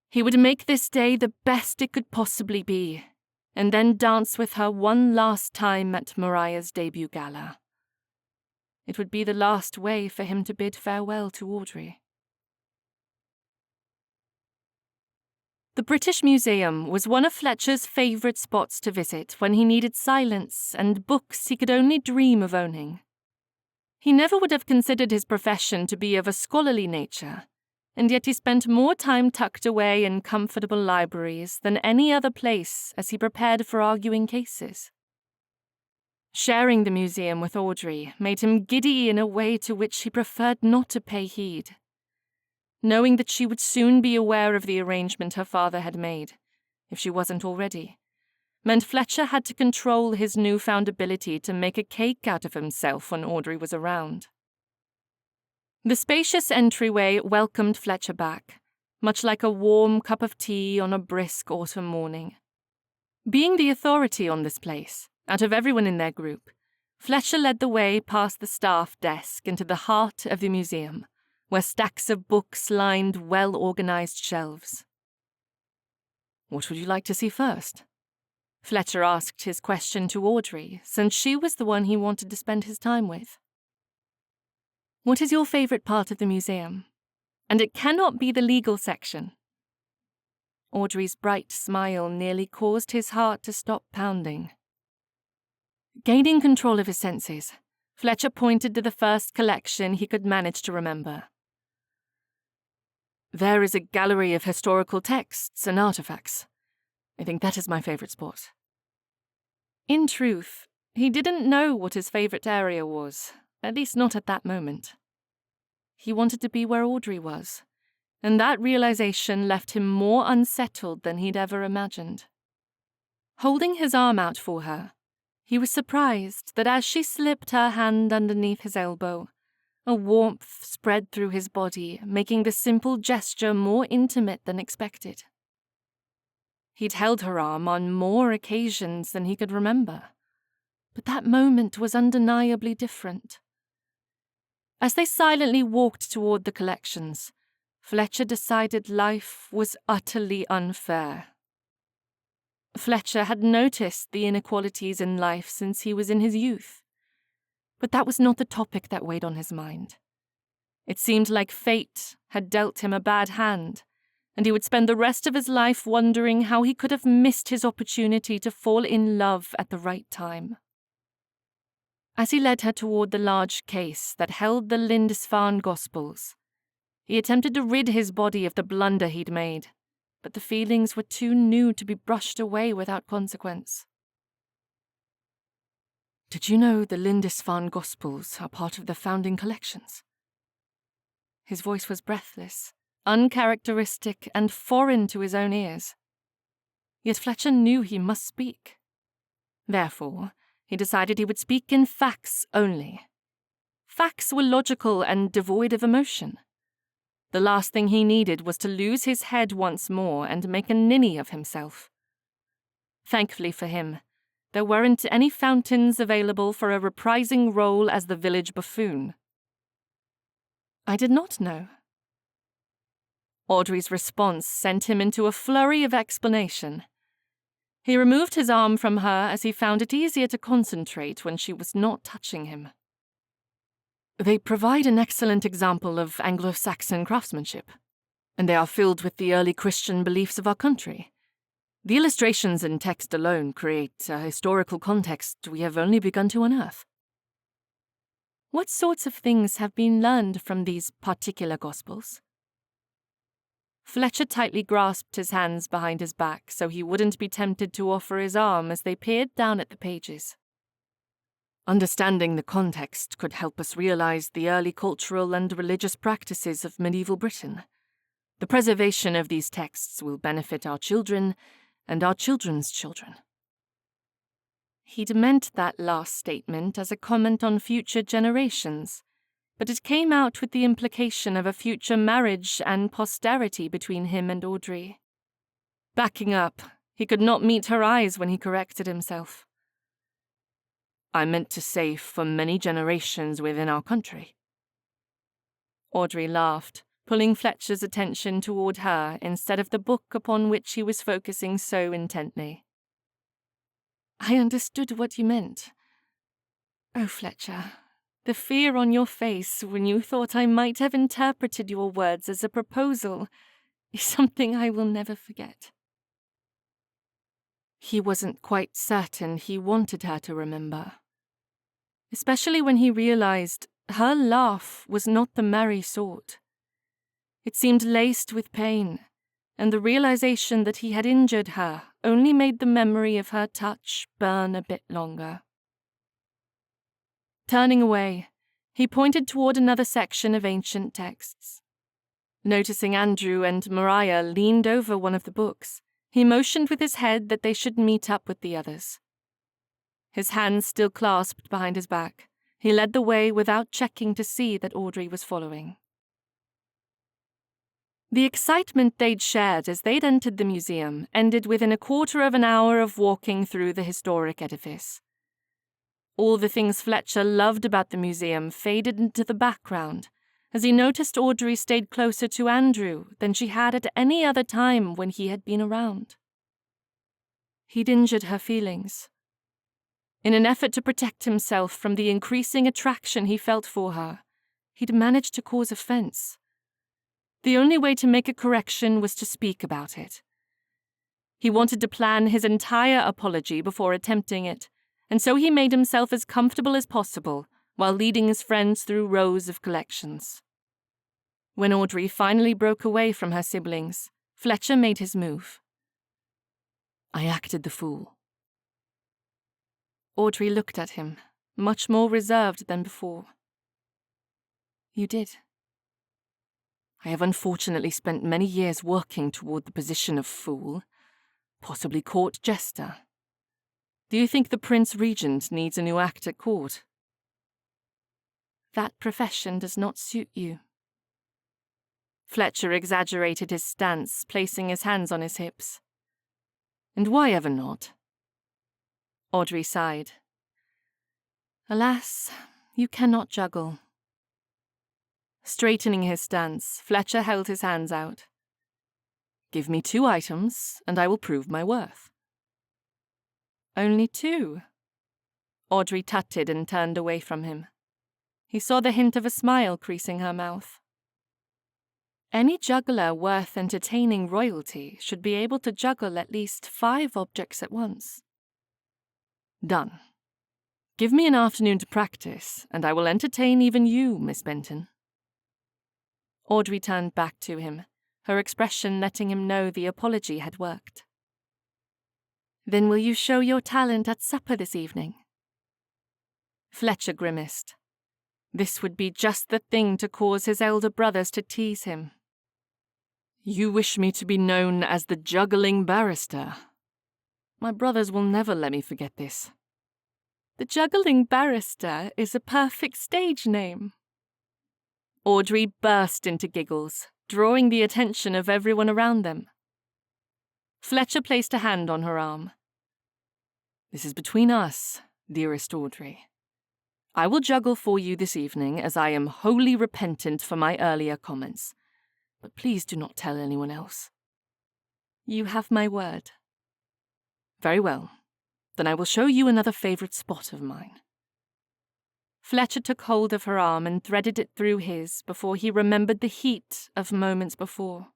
He would make this day the best it could possibly be, and then dance with her one last time at Mariah's debut gala. It would be the last way for him to bid farewell to Audrey. The British Museum was one of Fletcher's favourite spots to visit when he needed silence and books he could only dream of owning. He never would have considered his profession to be of a scholarly nature, and yet he spent more time tucked away in comfortable libraries than any other place as he prepared for arguing cases. Sharing the museum with Audrey made him giddy in a way to which he preferred not to pay heed. Knowing that she would soon be aware of the arrangement her father had made, if she wasn't already, meant Fletcher had to control his newfound ability to make a cake out of himself when Audrey was around. The spacious entryway welcomed Fletcher back, much like a warm cup of tea on a brisk autumn morning. Being the authority on this place, out of everyone in their group, Fletcher led the way past the staff desk into the heart of the museum, where stacks of books lined well-organized shelves. "What would you like to see first?" Fletcher asked his question to Audrey, since she was the one he wanted to spend his time with. "What is your favourite part of the museum? And it cannot be the legal section." Audrey's bright smile nearly caused his heart to stop pounding. Gaining control of his senses, Fletcher pointed to the first collection he could manage to remember. There is a gallery of historical texts and artifacts. I think that is my favourite spot. In truth, he didn't know what his favourite area was, at least not at that moment. He wanted to be where Audrey was, and that realization left him more unsettled than he'd ever imagined. Holding his arm out for her, he was surprised that as she slipped her hand underneath his elbow, a warmth spread through his body, making the simple gesture more intimate than expected. He'd held her arm on more occasions than he could remember, but that moment was undeniably different. As they silently walked toward the collections, Fletcher decided life was utterly unfair. Fletcher had noticed the inequalities in life since he was in his youth, but that was not the topic that weighed on his mind. It seemed like fate had dealt him a bad hand, and he would spend the rest of his life wondering how he could have missed his opportunity to fall in love at the right time. As he led her toward the large case that held the Lindisfarne Gospels, he attempted to rid his body of the blunder he'd made, but the feelings were too new to be brushed away without consequence. Did you know the Lindisfarne Gospels are part of the founding collections? His voice was breathless, uncharacteristic and foreign to his own ears. Yet Fletcher knew he must speak. Therefore, he decided he would speak in facts only. Facts were logical and devoid of emotion. The last thing he needed was to lose his head once more and make a ninny of himself. Thankfully for him, there weren't any fountains available for a reprising role as the village buffoon. I did not know. Audrey's response sent him into a flurry of explanation. He removed his arm from her as he found it easier to concentrate when she was not touching him. They provide an excellent example of Anglo-Saxon craftsmanship, and they are filled with the early Christian beliefs of our country. The illustrations and text alone create a historical context we have only begun to unearth. What sorts of things have been learned from these particular Gospels? Fletcher tightly grasped his hands behind his back so he wouldn't be tempted to offer his arm as they peered down at the pages. Understanding the context could help us realize the early cultural and religious practices of medieval Britain. The preservation of these texts will benefit our children and our children's children. He'd meant that last statement as a comment on future generations, but it came out with the implication of a future marriage and posterity between him and Audrey. Backing up, he could not meet her eyes when he corrected himself. I meant to say for many generations within our country. Audrey laughed, pulling Fletcher's attention toward her instead of the book upon which he was focusing so intently. I understood what you meant. Oh, Fletcher, the fear on your face when you thought I might have interpreted your words as a proposal is something I will never forget. He wasn't quite certain he wanted her to remember. Especially when he realized her laugh was not the merry sort. It seemed laced with pain, and the realization that he had injured her only made the memory of her touch burn a bit longer. Turning away, he pointed toward another section of ancient texts. Noticing Andrew and Maria leaned over one of the books, he motioned with his head that they should meet up with the others. His hands still clasped behind his back, he led the way without checking to see that Audrey was following. The excitement they'd shared as they'd entered the museum ended within a quarter of an hour of walking through the historic edifice. All the things Fletcher loved about the museum faded into the background as he noticed Audrey stayed closer to Andrew than she had at any other time when he had been around. He'd injured her feelings. In an effort to protect himself from the increasing attraction he felt for her, he'd managed to cause offense. The only way to make a correction was to speak about it. He wanted to plan his entire apology before attempting it, and so he made himself as comfortable as possible while leading his friends through rows of collections. When Audrey finally broke away from her siblings, Fletcher made his move. I acted the fool. Audrey looked at him, much more reserved than before. You did. I have unfortunately spent many years working toward the position of fool, possibly court jester. Do you think the Prince Regent needs a new act at court? That profession does not suit you. Fletcher exaggerated his stance, placing his hands on his hips. And why ever not? Audrey sighed. Alas, you cannot juggle. Straightening his stance, Fletcher held his hands out. Give me 2 items, and I will prove my worth. Only 2? Audrey tutted and turned away from him. He saw the hint of a smile creasing her mouth. Any juggler worth entertaining royalty should be able to juggle at least 5 objects at once. Done. Give me an afternoon to practice, and I will entertain even you, Miss Benton. Audrey turned back to him, her expression letting him know the apology had worked. Then will you show your talent at supper this evening? Fletcher grimaced. This would be just the thing to cause his elder brothers to tease him. You wish me to be known as the juggling barrister. My brothers will never let me forget this. The juggling barrister is a perfect stage name. Audrey burst into giggles, drawing the attention of everyone around them. Fletcher placed a hand on her arm. This is between us, dearest Audrey. I will juggle for you this evening, as I am wholly repentant for my earlier comments. But please do not tell anyone else. You have my word. Very well. Then I will show you another favourite spot of mine. Fletcher took hold of her arm and threaded it through his before he remembered the heat of moments before.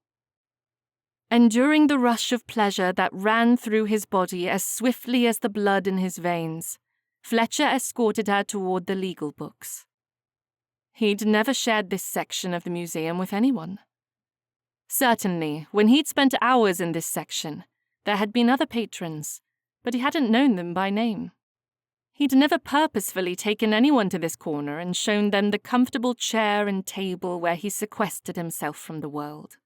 Enduring the rush of pleasure that ran through his body as swiftly as the blood in his veins, Fletcher escorted her toward the legal books. He'd never shared this section of the museum with anyone. Certainly, when he'd spent hours in this section, there had been other patrons, but he hadn't known them by name. He'd never purposefully taken anyone to this corner and shown them the comfortable chair and table where he sequestered himself from the world.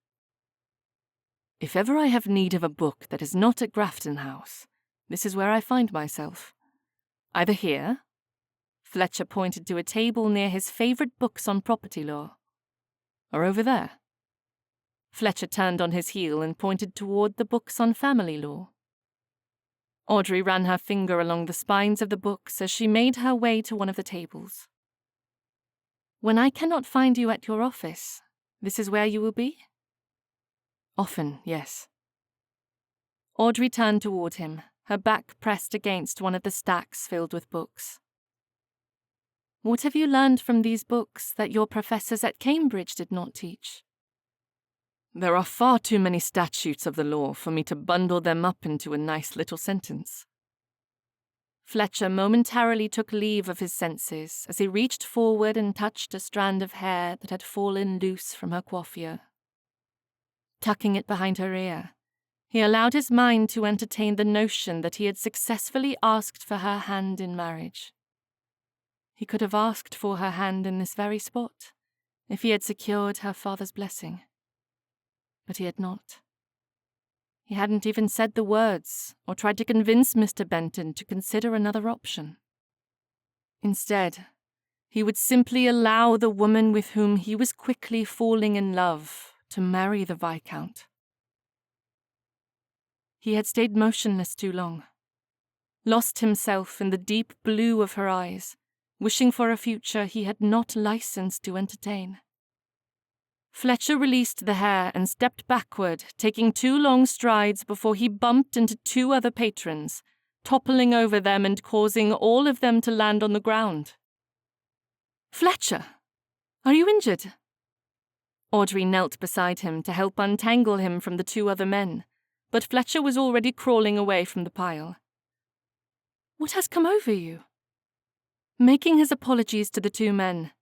If ever I have need of a book that is not at Grafton House, this is where I find myself. Either here, Fletcher pointed to a table near his favourite books on property law, or over there. Fletcher turned on his heel and pointed toward the books on family law. Audrey ran her finger along the spines of the books as she made her way to one of the tables. When I cannot find you at your office, this is where you will be? Often, yes. Audrey turned toward him, her back pressed against one of the stacks filled with books. What have you learned from these books that your professors at Cambridge did not teach? There are far too many statutes of the law for me to bundle them up into a nice little sentence. Fletcher momentarily took leave of his senses as he reached forward and touched a strand of hair that had fallen loose from her coiffure. Tucking it behind her ear, he allowed his mind to entertain the notion that he had successfully asked for her hand in marriage. He could have asked for her hand in this very spot, if he had secured her father's blessing. But he had not. He hadn't even said the words or tried to convince Mr. Benton to consider another option. Instead, he would simply allow the woman with whom he was quickly falling in love to marry the Viscount. He had stayed motionless too long, lost himself in the deep blue of her eyes, wishing for a future he had not licensed to entertain. Fletcher released the hair and stepped backward, taking 2 long strides before he bumped into 2 other patrons, toppling over them and causing all of them to land on the ground. "Fletcher, are you injured?" Audrey knelt beside him to help untangle him from the 2 other men, but Fletcher was already crawling away from the pile. "What has come over you?" Making his apologies to the 2 men,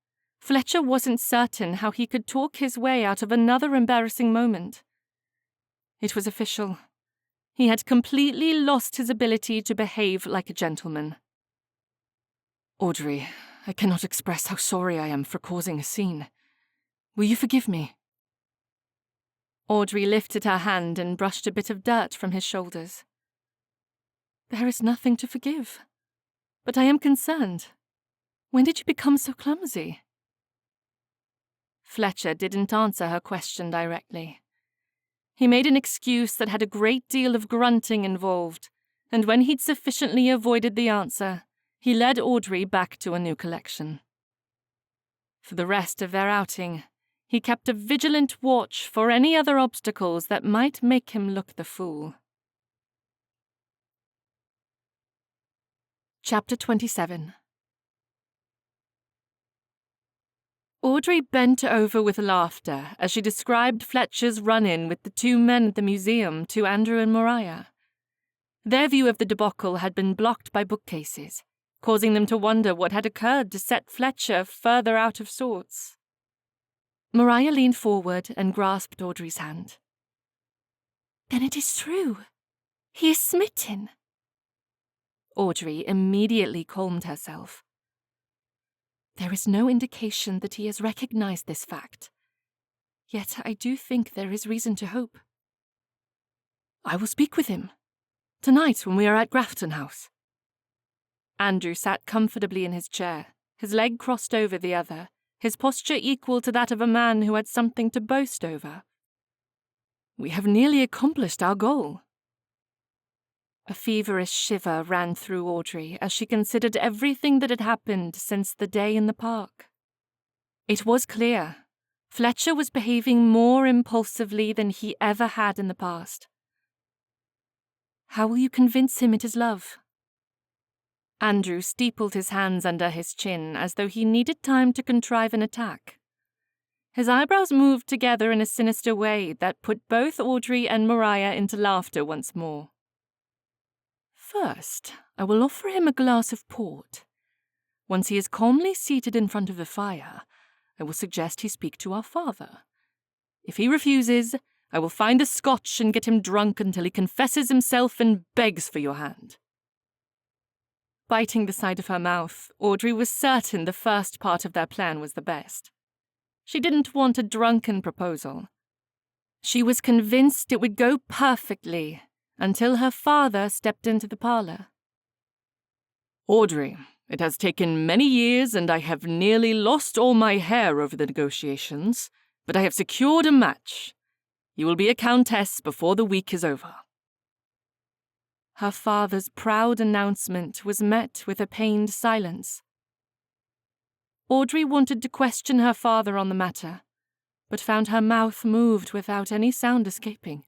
Fletcher wasn't certain how he could talk his way out of another embarrassing moment. It was official. He had completely lost his ability to behave like a gentleman. Audrey, I cannot express how sorry I am for causing a scene. Will you forgive me? Audrey lifted her hand and brushed a bit of dirt from his shoulders. There is nothing to forgive. But I am concerned. When did you become so clumsy? Fletcher didn't answer her question directly. He made an excuse that had a great deal of grunting involved, and when he'd sufficiently avoided the answer, he led Audrey back to a new collection. For the rest of their outing, he kept a vigilant watch for any other obstacles that might make him look the fool. Chapter 27. Audrey bent over with laughter as she described Fletcher's run-in with the two men at the museum to Andrew and Mariah. Their view of the debacle had been blocked by bookcases, causing them to wonder what had occurred to set Fletcher further out of sorts. Mariah leaned forward and grasped Audrey's hand. Then it is true. He is smitten. Audrey immediately calmed herself. There is no indication that he has recognized this fact. Yet I do think there is reason to hope. I will speak with him. Tonight when we are at Grafton House. Andrew sat comfortably in his chair, his leg crossed over the other, his posture equal to that of a man who had something to boast over. We have nearly accomplished our goal. A feverish shiver ran through Audrey as she considered everything that had happened since the day in the park. It was clear. Fletcher was behaving more impulsively than he ever had in the past. How will you convince him it is love? Andrew steepled his hands under his chin as though he needed time to contrive an attack. His eyebrows moved together in a sinister way that put both Audrey and Mariah into laughter once more. First, I will offer him a glass of port. Once he is calmly seated in front of the fire, I will suggest he speak to our father. If he refuses, I will find a Scotch and get him drunk until he confesses himself and begs for your hand. Biting the side of her mouth, Audrey was certain the first part of their plan was the best. She didn't want a drunken proposal. She was convinced it would go perfectly until her father stepped into the parlor. Audrey, it has taken many years and I have nearly lost all my hair over the negotiations, but I have secured a match. You will be a countess before the week is over. Her father's proud announcement was met with a pained silence. Audrey wanted to question her father on the matter, but found her mouth moved without any sound escaping.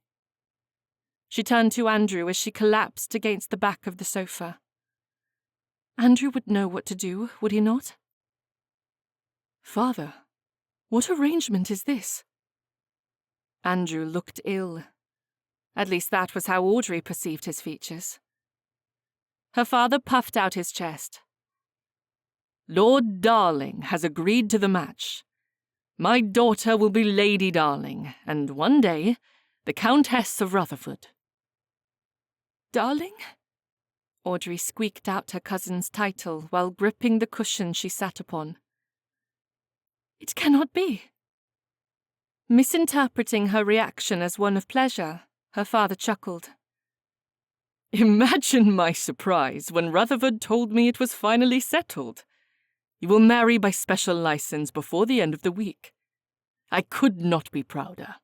She turned to Andrew as she collapsed against the back of the sofa. Andrew would know what to do, would he not? Father, what arrangement is this? Andrew looked ill. At least that was how Audrey perceived his features. Her father puffed out his chest. Lord Darling has agreed to the match. My daughter will be Lady Darling, and one day, the Countess of Rutherford. Darling? Audrey squeaked out her cousin's title while gripping the cushion she sat upon. It cannot be. Misinterpreting her reaction as one of pleasure, her father chuckled. Imagine my surprise when Rutherford told me it was finally settled. You will marry by special license before the end of the week. I could not be prouder.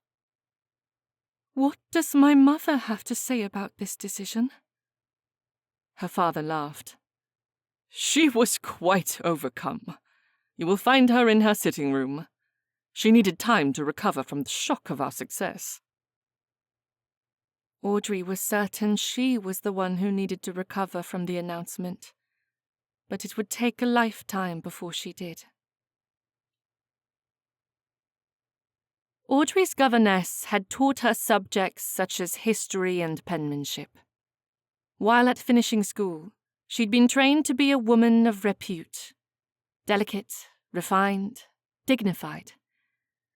What does my mother have to say about this decision? Her father laughed. She was quite overcome. You will find her in her sitting room. She needed time to recover from the shock of our success. Audrey was certain she was the one who needed to recover from the announcement, but it would take a lifetime before she did. Audrey's governess had taught her subjects such as history and penmanship. While at finishing school, she'd been trained to be a woman of repute. Delicate, refined, dignified.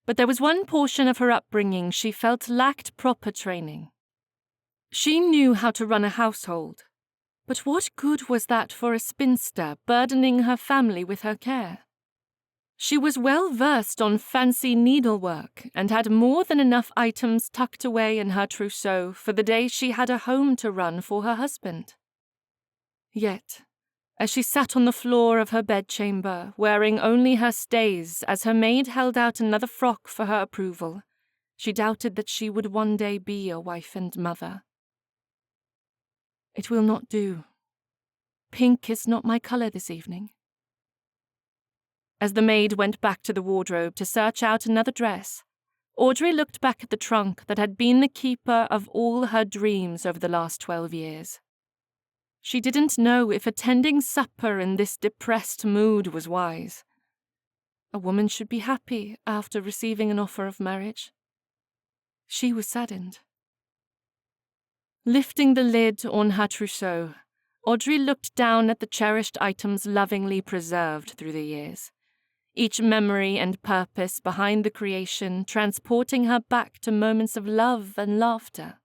But there was one portion of her upbringing she felt lacked proper training. She knew how to run a household, but what good was that for a spinster burdening her family with her care? She was well versed on fancy needlework and had more than enough items tucked away in her trousseau for the day she had a home to run for her husband. Yet, as she sat on the floor of her bedchamber, wearing only her stays as her maid held out another frock for her approval, she doubted that she would one day be a wife and mother. It will not do. Pink is not my colour this evening. As the maid went back to the wardrobe to search out another dress, Audrey looked back at the trunk that had been the keeper of all her dreams over the last 12 years. She didn't know if attending supper in this depressed mood was wise. A woman should be happy after receiving an offer of marriage. She was saddened. Lifting the lid on her trousseau, Audrey looked down at the cherished items lovingly preserved through the years, each memory and purpose behind the creation transporting her back to moments of love and laughter.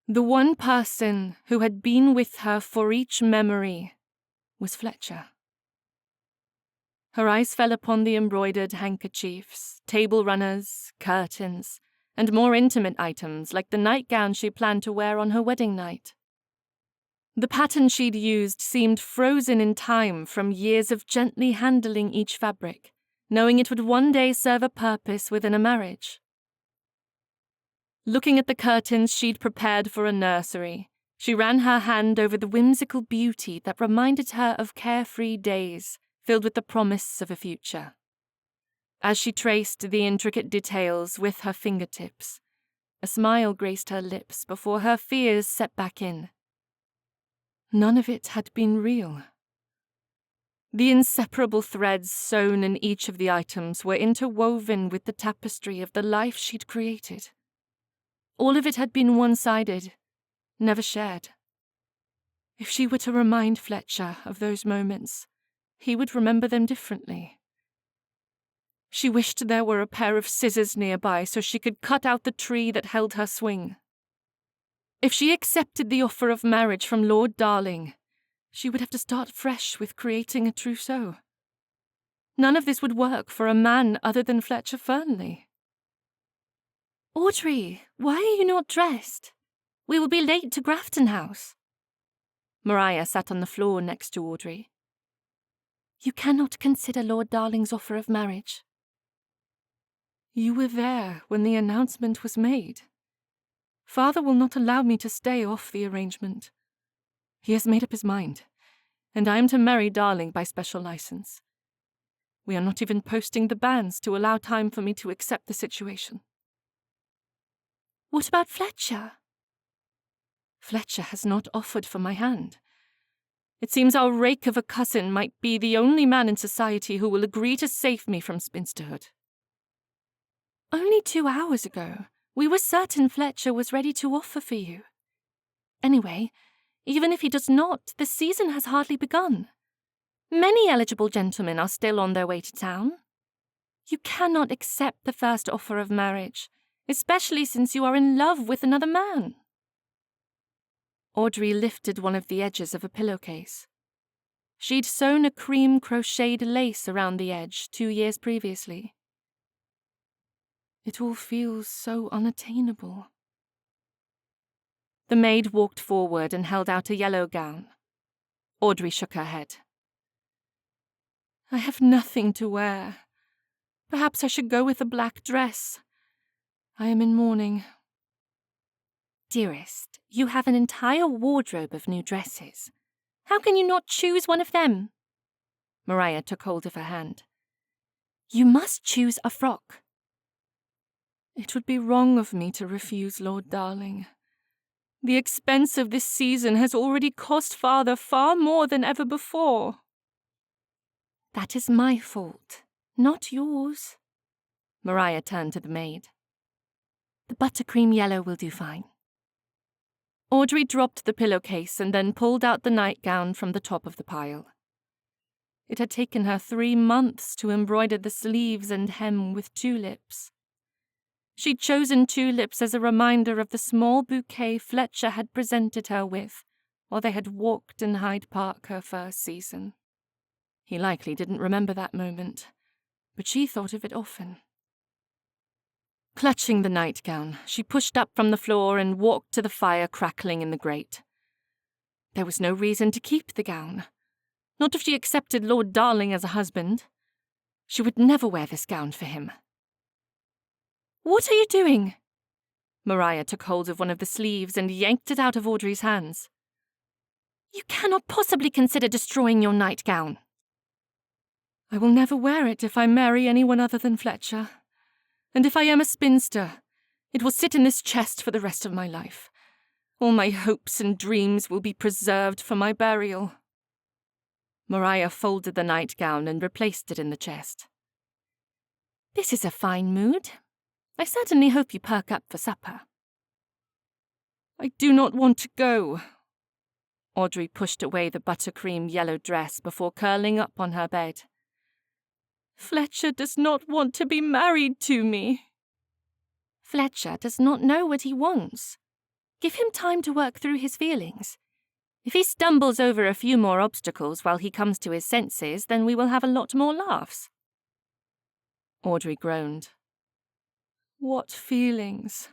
The one person who had been with her for each memory was Fletcher. Her eyes fell upon the embroidered handkerchiefs, table runners, curtains, and more intimate items like the nightgown she planned to wear on her wedding night. The pattern she'd used seemed frozen in time from years of gently handling each fabric, knowing it would one day serve a purpose within a marriage. Looking at the curtains she'd prepared for a nursery, she ran her hand over the whimsical beauty that reminded her of carefree days filled with the promise of a future. As she traced the intricate details with her fingertips, a smile graced her lips before her fears set back in. None of it had been real. The inseparable threads sewn in each of the items were interwoven with the tapestry of the life she'd created. All of it had been one-sided, never shared. If she were to remind Fletcher of those moments, he would remember them differently. She wished there were a pair of scissors nearby so she could cut out the tree that held her swing. If she accepted the offer of marriage from Lord Darling, she would have to start fresh with creating a trousseau. None of this would work for a man other than Fletcher Fernley. Audrey, why are you not dressed? We will be late to Grafton House. Maria sat on the floor next to Audrey. You cannot consider Lord Darling's offer of marriage. You were there when the announcement was made. Father will not allow me to stay off the arrangement. He has made up his mind, and I am to marry Darling by special license. We are not even posting the banns to allow time for me to accept the situation. What about Fletcher? Fletcher has not offered for my hand. It seems our rake of a cousin might be the only man in society who will agree to save me from spinsterhood. Only 2 hours ago, we were certain Fletcher was ready to offer for you. Anyway, even if he does not, the season has hardly begun. Many eligible gentlemen are still on their way to town. You cannot accept the first offer of marriage, especially since you are in love with another man. Audrey lifted one of the edges of a pillowcase. She'd sewn a cream crocheted lace around the edge 2 years previously. It all feels so unattainable. The maid walked forward and held out a yellow gown. Audrey shook her head. I have nothing to wear. Perhaps I should go with a black dress. I am in mourning. Dearest, you have an entire wardrobe of new dresses. How can you not choose one of them? Maria took hold of her hand. You must choose a frock. It would be wrong of me to refuse Lord Darling. The expense of this season has already cost Father far more than ever before. That is my fault, not yours. Maria turned to the maid. The buttercream yellow will do fine. Audrey dropped the pillowcase and then pulled out the nightgown from the top of the pile. It had taken her 3 months to embroider the sleeves and hem with tulips. She'd chosen tulips as a reminder of the small bouquet Fletcher had presented her with while they had walked in Hyde Park her first season. He likely didn't remember that moment, but she thought of it often. Clutching the nightgown, she pushed up from the floor and walked to the fire crackling in the grate. There was no reason to keep the gown. Not if she accepted Lord Darling as a husband. She would never wear this gown for him. "What are you doing?" Maria took hold of one of the sleeves and yanked it out of Audrey's hands. "You cannot possibly consider destroying your nightgown." "I will never wear it if I marry anyone other than Fletcher. And if I am a spinster, it will sit in this chest for the rest of my life. All my hopes and dreams will be preserved for my burial." Maria folded the nightgown and replaced it in the chest. "This is a fine mood. I certainly hope you perk up for supper." "I do not want to go." Audrey pushed away the buttercream yellow dress before curling up on her bed. "Fletcher does not want to be married to me." "Fletcher does not know what he wants. Give him time to work through his feelings. If he stumbles over a few more obstacles while he comes to his senses, then we will have a lot more laughs." Audrey groaned. "What feelings?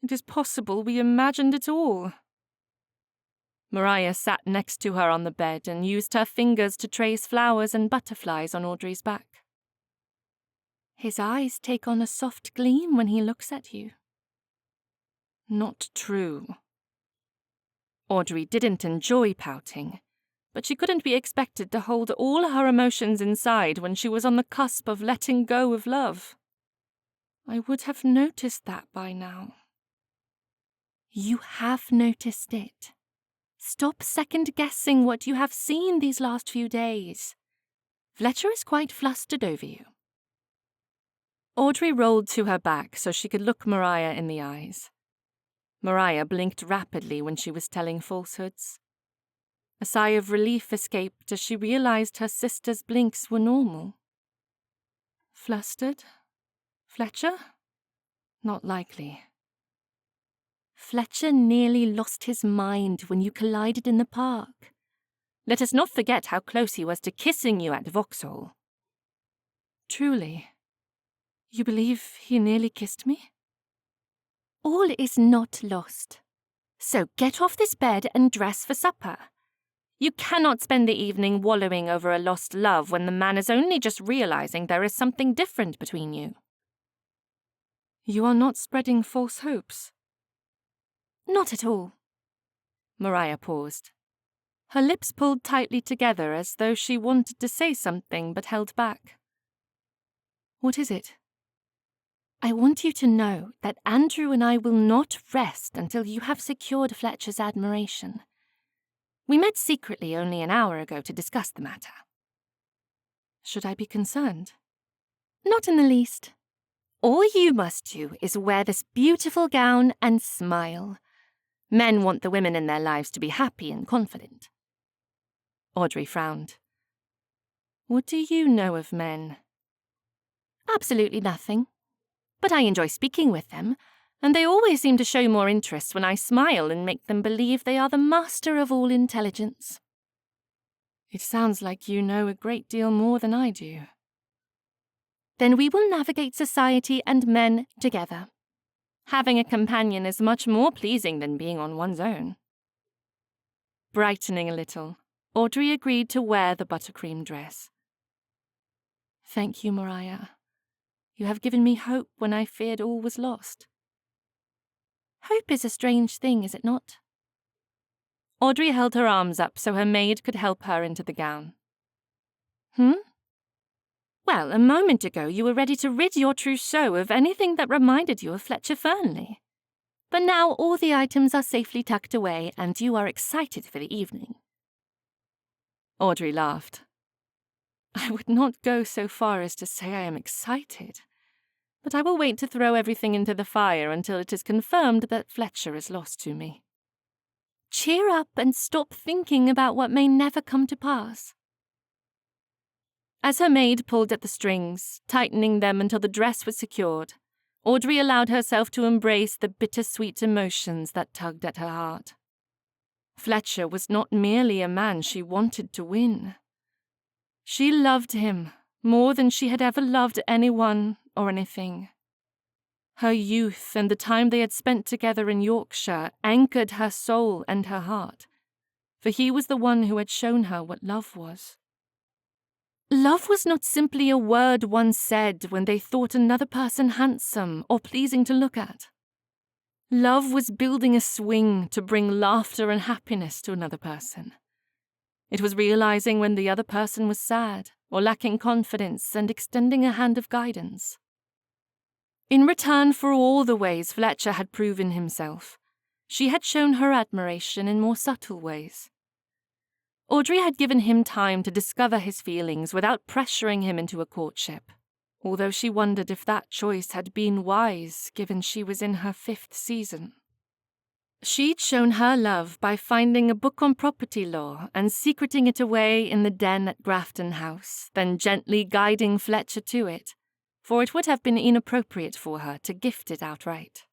It is possible we imagined it all." Maria sat next to her on the bed and used her fingers to trace flowers and butterflies on Audrey's back. "His eyes take on a soft gleam when he looks at you." "Not true." Audrey didn't enjoy pouting, but she couldn't be expected to hold all her emotions inside when she was on the cusp of letting go of love. "I would have noticed that by now." "You have noticed it. Stop second-guessing what you have seen these last few days. Fletcher is quite flustered over you." Audrey rolled to her back so she could look Maria in the eyes. Maria blinked rapidly when she was telling falsehoods. A sigh of relief escaped as she realized her sister's blinks were normal. "Flustered? Fletcher? Not likely." "Fletcher nearly lost his mind when you collided in the park. Let us not forget how close he was to kissing you at Vauxhall." "Truly? You believe he nearly kissed me?" All is not lost. So get off this bed and dress for supper. You cannot spend the evening wallowing over a lost love when the man is only just realizing there is something different between you." "You are not spreading false hopes?" "Not at all." Maria paused. Her lips pulled tightly together as though she wanted to say something but held back. "What is it?" "I want you to know that Andrew and I will not rest until you have secured Fletcher's admiration. We met secretly only an hour ago to discuss the matter." "Should I be concerned?" "Not in the least. All you must do is wear this beautiful gown and smile. Men want the women in their lives to be happy and confident." Audrey frowned. "What do you know of men?" "Absolutely nothing. But I enjoy speaking with them, and they always seem to show more interest when I smile and make them believe they are the master of all intelligence." "It sounds like you know a great deal more than I do." "Then we will navigate society and men together. Having a companion is much more pleasing than being on one's own." Brightening a little, Audrey agreed to wear the buttercream dress. "Thank you, Maria. You have given me hope when I feared all was lost." "Hope is a strange thing, is it not?" Audrey held her arms up so her maid could help her into the gown. Well, a moment ago you were ready to rid your trousseau of anything that reminded you of Fletcher Fernley. But now all the items are safely tucked away and you are excited for the evening." Audrey laughed. "I would not go so far as to say I am excited, but I will wait to throw everything into the fire until it is confirmed that Fletcher is lost to me." "Cheer up and stop thinking about what may never come to pass." As her maid pulled at the strings, tightening them until the dress was secured, Audrey allowed herself to embrace the bittersweet emotions that tugged at her heart. Fletcher was not merely a man she wanted to win. She loved him more than she had ever loved anyone or anything. Her youth and the time they had spent together in Yorkshire anchored her soul and her heart, for he was the one who had shown her what love was. Love was not simply a word one said when they thought another person handsome or pleasing to look at. Love was building a swing to bring laughter and happiness to another person. It was realizing when the other person was sad or lacking confidence and extending a hand of guidance. In return for all the ways Fletcher had proven himself, she had shown her admiration in more subtle ways. Audrey had given him time to discover his feelings without pressuring him into a courtship, although she wondered if that choice had been wise given she was in her 5th season. She'd shown her love by finding a book on property law and secreting it away in the den at Grafton House, then gently guiding Fletcher to it, for it would have been inappropriate for her to gift it outright.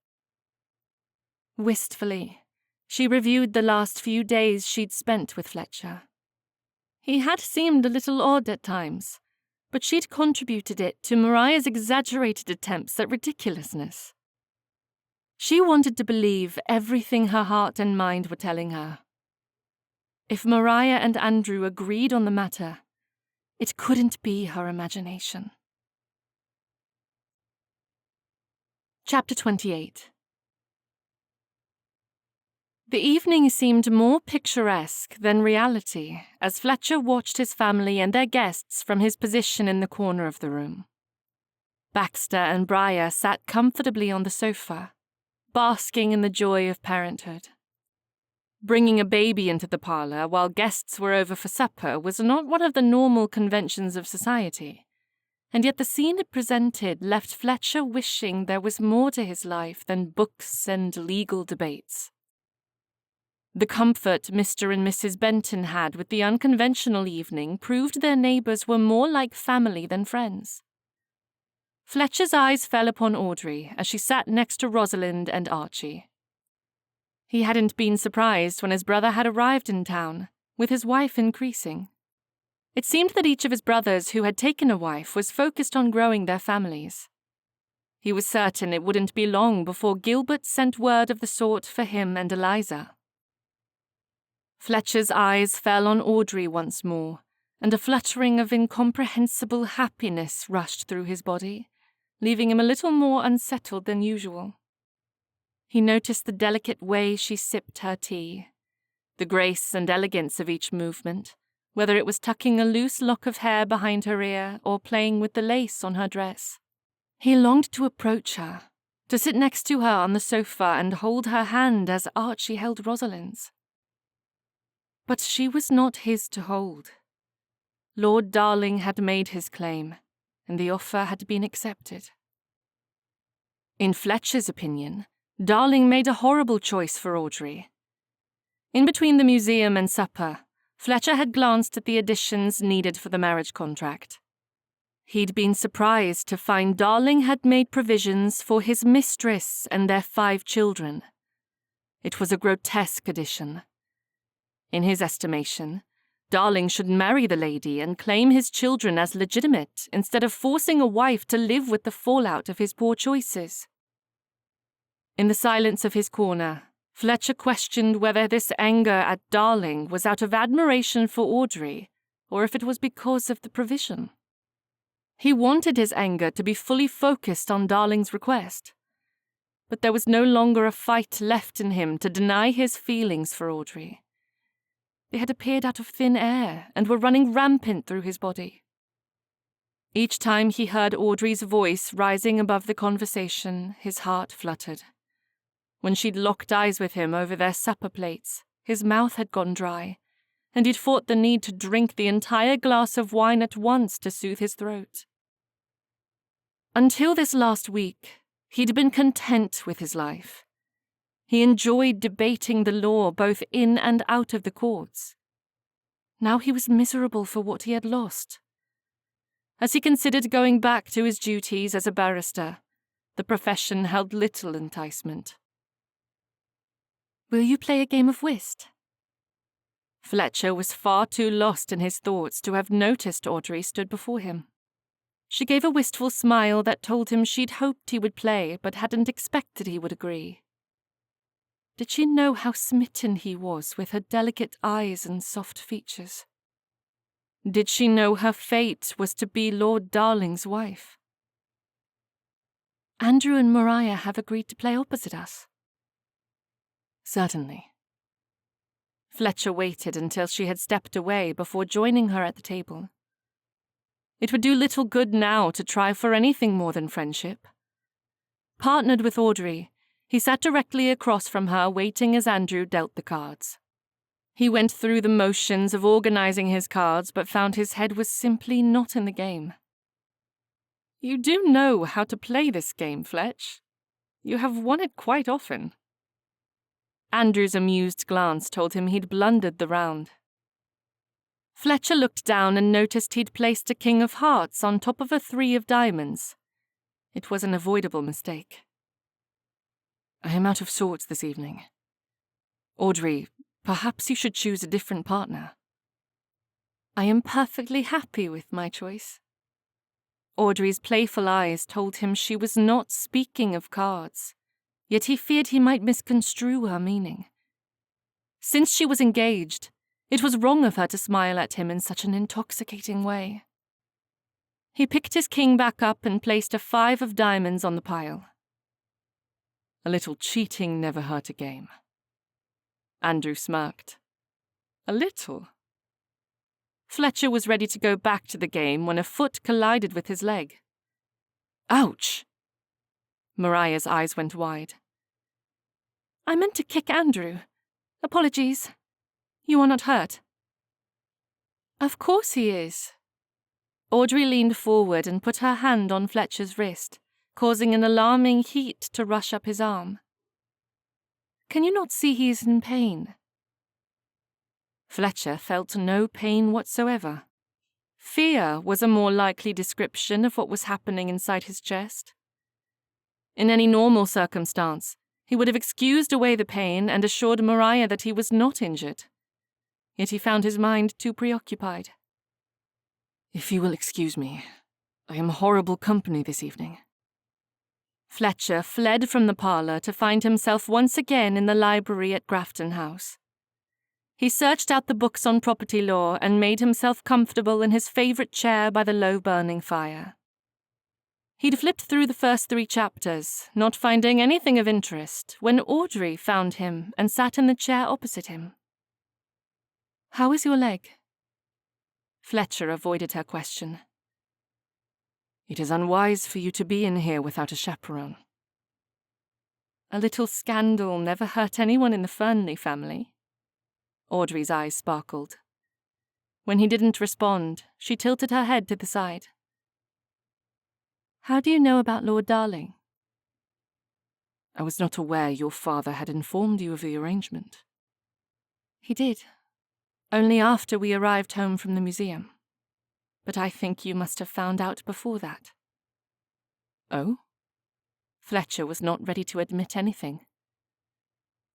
Wistfully, she reviewed the last few days she'd spent with Fletcher. He had seemed a little odd at times, but she'd contributed it to Mariah's exaggerated attempts at ridiculousness. She wanted to believe everything her heart and mind were telling her. If Mariah and Andrew agreed on the matter, it couldn't be her imagination. Chapter 28. The evening seemed more picturesque than reality as Fletcher watched his family and their guests from his position in the corner of the room. Baxter and Briar sat comfortably on the sofa, basking in the joy of parenthood. Bringing a baby into the parlour while guests were over for supper was not one of the normal conventions of society, and yet the scene it presented left Fletcher wishing there was more to his life than books and legal debates. The comfort Mr. and Mrs. Benton had with the unconventional evening proved their neighbours were more like family than friends. Fletcher's eyes fell upon Audrey as she sat next to Rosalind and Archie. He hadn't been surprised when his brother had arrived in town, with his wife increasing. It seemed that each of his brothers who had taken a wife was focused on growing their families. He was certain it wouldn't be long before Gilbert sent word of the sort for him and Eliza. Fletcher's eyes fell on Audrey once more, and a fluttering of incomprehensible happiness rushed through his body, leaving him a little more unsettled than usual. He noticed the delicate way she sipped her tea, the grace and elegance of each movement, whether it was tucking a loose lock of hair behind her ear or playing with the lace on her dress. He longed to approach her, to sit next to her on the sofa and hold her hand as Archie held Rosalind's. But she was not his to hold. Lord Darling had made his claim, and the offer had been accepted. In Fletcher's opinion, Darling made a horrible choice for Audrey. In between the museum and supper, Fletcher had glanced at the additions needed for the marriage contract. He'd been surprised to find Darling had made provisions for his mistress and their 5 children. It was a grotesque addition. In his estimation, Darling should marry the lady and claim his children as legitimate instead of forcing a wife to live with the fallout of his poor choices. In the silence of his corner, Fletcher questioned whether this anger at Darling was out of admiration for Audrey or if it was because of the provision. He wanted his anger to be fully focused on Darling's request, but there was no longer a fight left in him to deny his feelings for Audrey. They had appeared out of thin air and were running rampant through his body. Each time he heard Audrey's voice rising above the conversation, his heart fluttered. When she'd locked eyes with him over their supper plates, his mouth had gone dry, and he'd fought the need to drink the entire glass of wine at once to soothe his throat. Until this last week, he'd been content with his life. He enjoyed debating the law both in and out of the courts. Now he was miserable for what he had lost. as he considered going back to his duties as a barrister. The profession held little enticement. Will you play a game of whist? Fletcher was far too lost in his thoughts to have noticed Audrey stood before him. She gave a wistful smile that told him she'd hoped he would play but hadn't expected he would agree. Did she know how smitten he was with her delicate eyes and soft features? Did she know her fate was to be Lord Darling's wife? Andrew and Maria have agreed to play opposite us. Certainly. Fletcher waited until she had stepped away before joining her at the table. It would do little good now to try for anything more than friendship. Partnered with Audrey, he sat directly across from her, waiting as Andrew dealt the cards. He went through the motions of organizing his cards, but found his head was simply not in the game. You do know how to play this game, Fletch. You have won it quite often. Andrew's amused glance told him he'd blundered the round. Fletcher looked down and noticed he'd placed a king of hearts on top of a 3 of diamonds. It was an avoidable mistake. I am out of sorts this evening. Audrey, perhaps you should choose a different partner. I am perfectly happy with my choice. Audrey's playful eyes told him she was not speaking of cards, yet he feared he might misconstrue her meaning. Since she was engaged, it was wrong of her to smile at him in such an intoxicating way. He picked his king back up and placed a 5 of diamonds on the pile. A little cheating never hurt a game. Andrew smirked. A little? Fletcher was ready to go back to the game when a foot collided with his leg. Ouch! Maria's eyes went wide. I meant to kick Andrew. Apologies. You are not hurt? Of course he is. Audrey leaned forward and put her hand on Fletcher's wrist, causing an alarming heat to rush up his arm. Can you not see he is in pain? Fletcher felt no pain whatsoever. Fear was a more likely description of what was happening inside his chest. In any normal circumstance, he would have excused away the pain and assured Maria that he was not injured. Yet he found his mind too preoccupied. If you will excuse me, I am horrible company this evening. Fletcher fled from the parlour to find himself once again in the library at Grafton House. He searched out the books on property law and made himself comfortable in his favourite chair by the low-burning fire. He'd flipped through the first 3 chapters, not finding anything of interest, when Audrey found him and sat in the chair opposite him. How is your leg? Fletcher avoided her question. It is unwise for you to be in here without a chaperone. A little scandal never hurt anyone in the Fernley family. Audrey's eyes sparkled. When he didn't respond, she tilted her head to the side. How do you know about Lord Darling? I was not aware your father had informed you of the arrangement. He did. Only after we arrived home from the museum. But I think you must have found out before that. Oh? Fletcher was not ready to admit anything.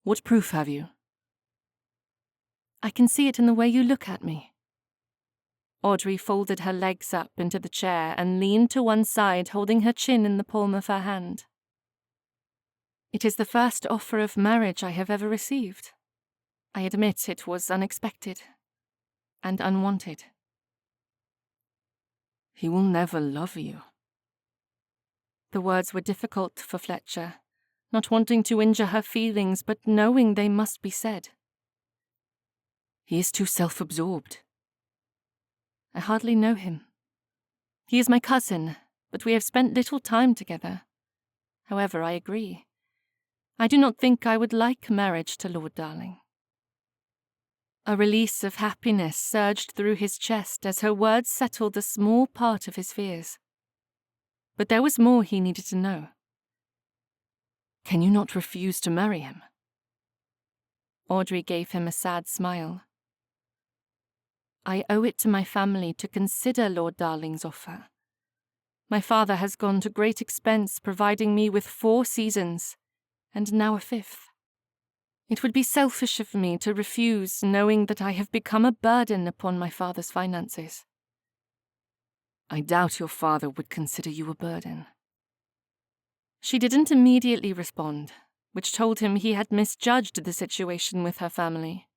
What proof have you? I can see it in the way you look at me. Audrey folded her legs up into the chair and leaned to one side, holding her chin in the palm of her hand. It is the first offer of marriage I have ever received. I admit it was unexpected and unwanted. He will never love you. The words were difficult for Fletcher, not wanting to injure her feelings, but knowing they must be said. He is too self-absorbed. I hardly know him. He is my cousin, but we have spent little time together. However, I agree. I do not think I would like marriage to Lord Darling. A release of happiness surged through his chest as her words settled a small part of his fears. But there was more he needed to know. Can you not refuse to marry him? Audrey gave him a sad smile. I owe it to my family to consider Lord Darling's offer. My father has gone to great expense providing me with 4 seasons, and now a 5th. It would be selfish of me to refuse, knowing that I have become a burden upon my father's finances. I doubt your father would consider you a burden. She didn't immediately respond, which told him he had misjudged the situation with her family.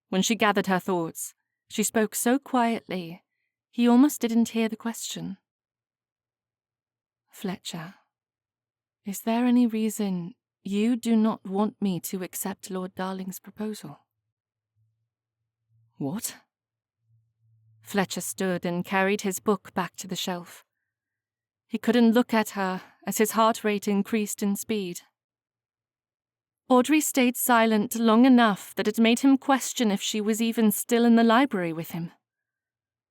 When she gathered her thoughts, she spoke so quietly, he almost didn't hear the question. Fletcher, is there any reason you do not want me to accept Lord Darling's proposal? What? Fletcher stood and carried his book back to the shelf. He couldn't look at her as his heart rate increased in speed. Audrey stayed silent long enough that it made him question if she was even still in the library with him.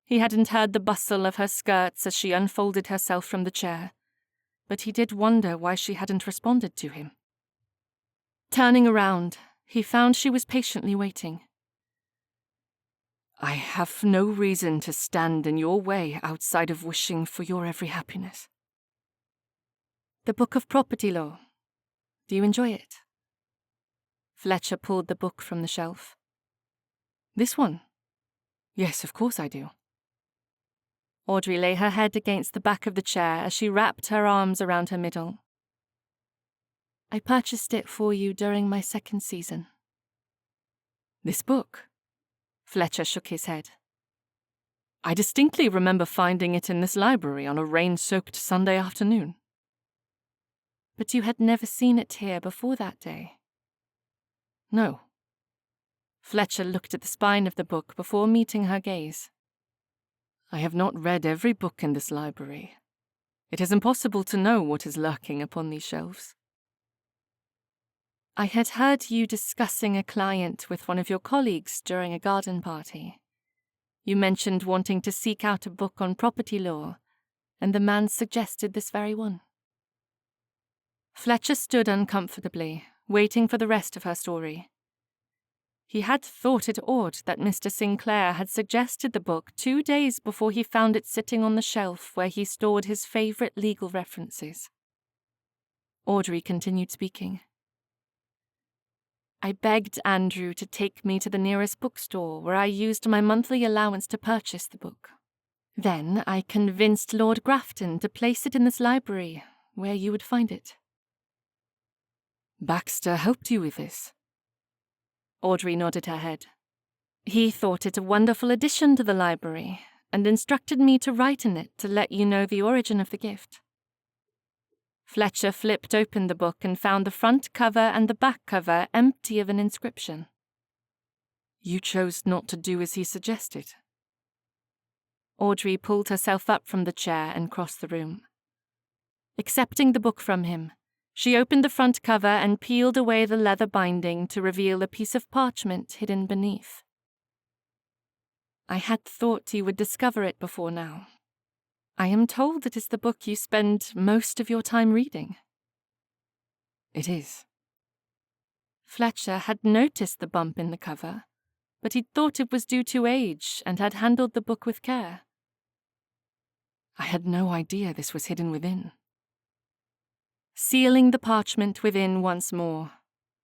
He hadn't heard the bustle of her skirts as she unfolded herself from the chair, but he did wonder why she hadn't responded to him. Turning around, he found she was patiently waiting. I have no reason to stand in your way outside of wishing for your every happiness. The Book of Property Law. Do you enjoy it? Fletcher pulled the book from the shelf. This one? Yes, of course I do. Audrey lay her head against the back of the chair as she wrapped her arms around her middle. I purchased it for you during my 2nd season. This book? Fletcher shook his head. I distinctly remember finding it in this library on a rain-soaked Sunday afternoon. But you had never seen it here before that day. No. Fletcher looked at the spine of the book before meeting her gaze. I have not read every book in this library. It is impossible to know what is lurking upon these shelves. I had heard you discussing a client with one of your colleagues during a garden party. You mentioned wanting to seek out a book on property law, and the man suggested this very one. Fletcher stood uncomfortably, waiting for the rest of her story. He had thought it odd that Mr. Sinclair had suggested the book 2 days before he found it sitting on the shelf where he stored his favourite legal references. Audrey continued speaking. I begged Andrew to take me to the nearest bookstore where I used my monthly allowance to purchase the book. Then I convinced Lord Grafton to place it in this library where you would find it. Baxter helped you with this? Audrey nodded her head. He thought it a wonderful addition to the library and instructed me to write in it to let you know the origin of the gift. Fletcher flipped open the book and found the front cover and the back cover empty of an inscription. You chose not to do as he suggested. Audrey pulled herself up from the chair and crossed the room. Accepting the book from him, she opened the front cover and peeled away the leather binding to reveal a piece of parchment hidden beneath. I had thought you would discover it before now. I am told it is the book you spend most of your time reading. It is. Fletcher had noticed the bump in the cover, but he'd thought it was due to age and had handled the book with care. I had no idea this was hidden within. Sealing the parchment within once more,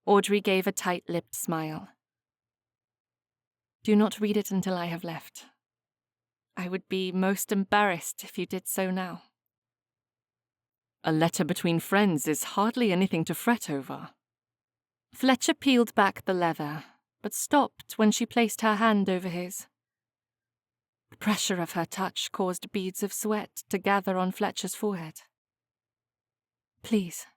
Audrey gave a tight-lipped smile. Do not read it until I have left. I would be most embarrassed if you did so now. A letter between friends is hardly anything to fret over. Fletcher peeled back the leather, but stopped when she placed her hand over his. The pressure of her touch caused beads of sweat to gather on Fletcher's forehead. Please.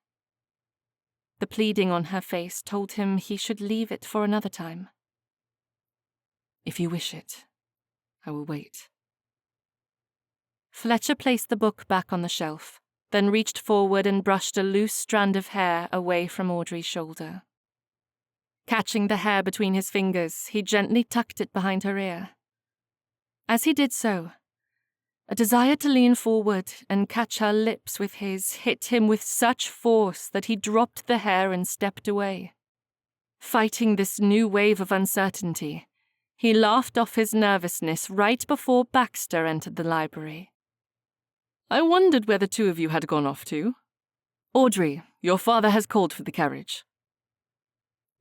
The pleading on her face told him he should leave it for another time. If you wish it, I will wait. Fletcher placed the book back on the shelf, then reached forward and brushed a loose strand of hair away from Audrey's shoulder. Catching the hair between his fingers, he gently tucked it behind her ear. As he did so, a desire to lean forward and catch her lips with his hit him with such force that he dropped the hair and stepped away. Fighting this new wave of uncertainty, He laughed off his nervousness right before Baxter entered the library. I wondered where the two of you had gone off to. Audrey, your father has called for the carriage.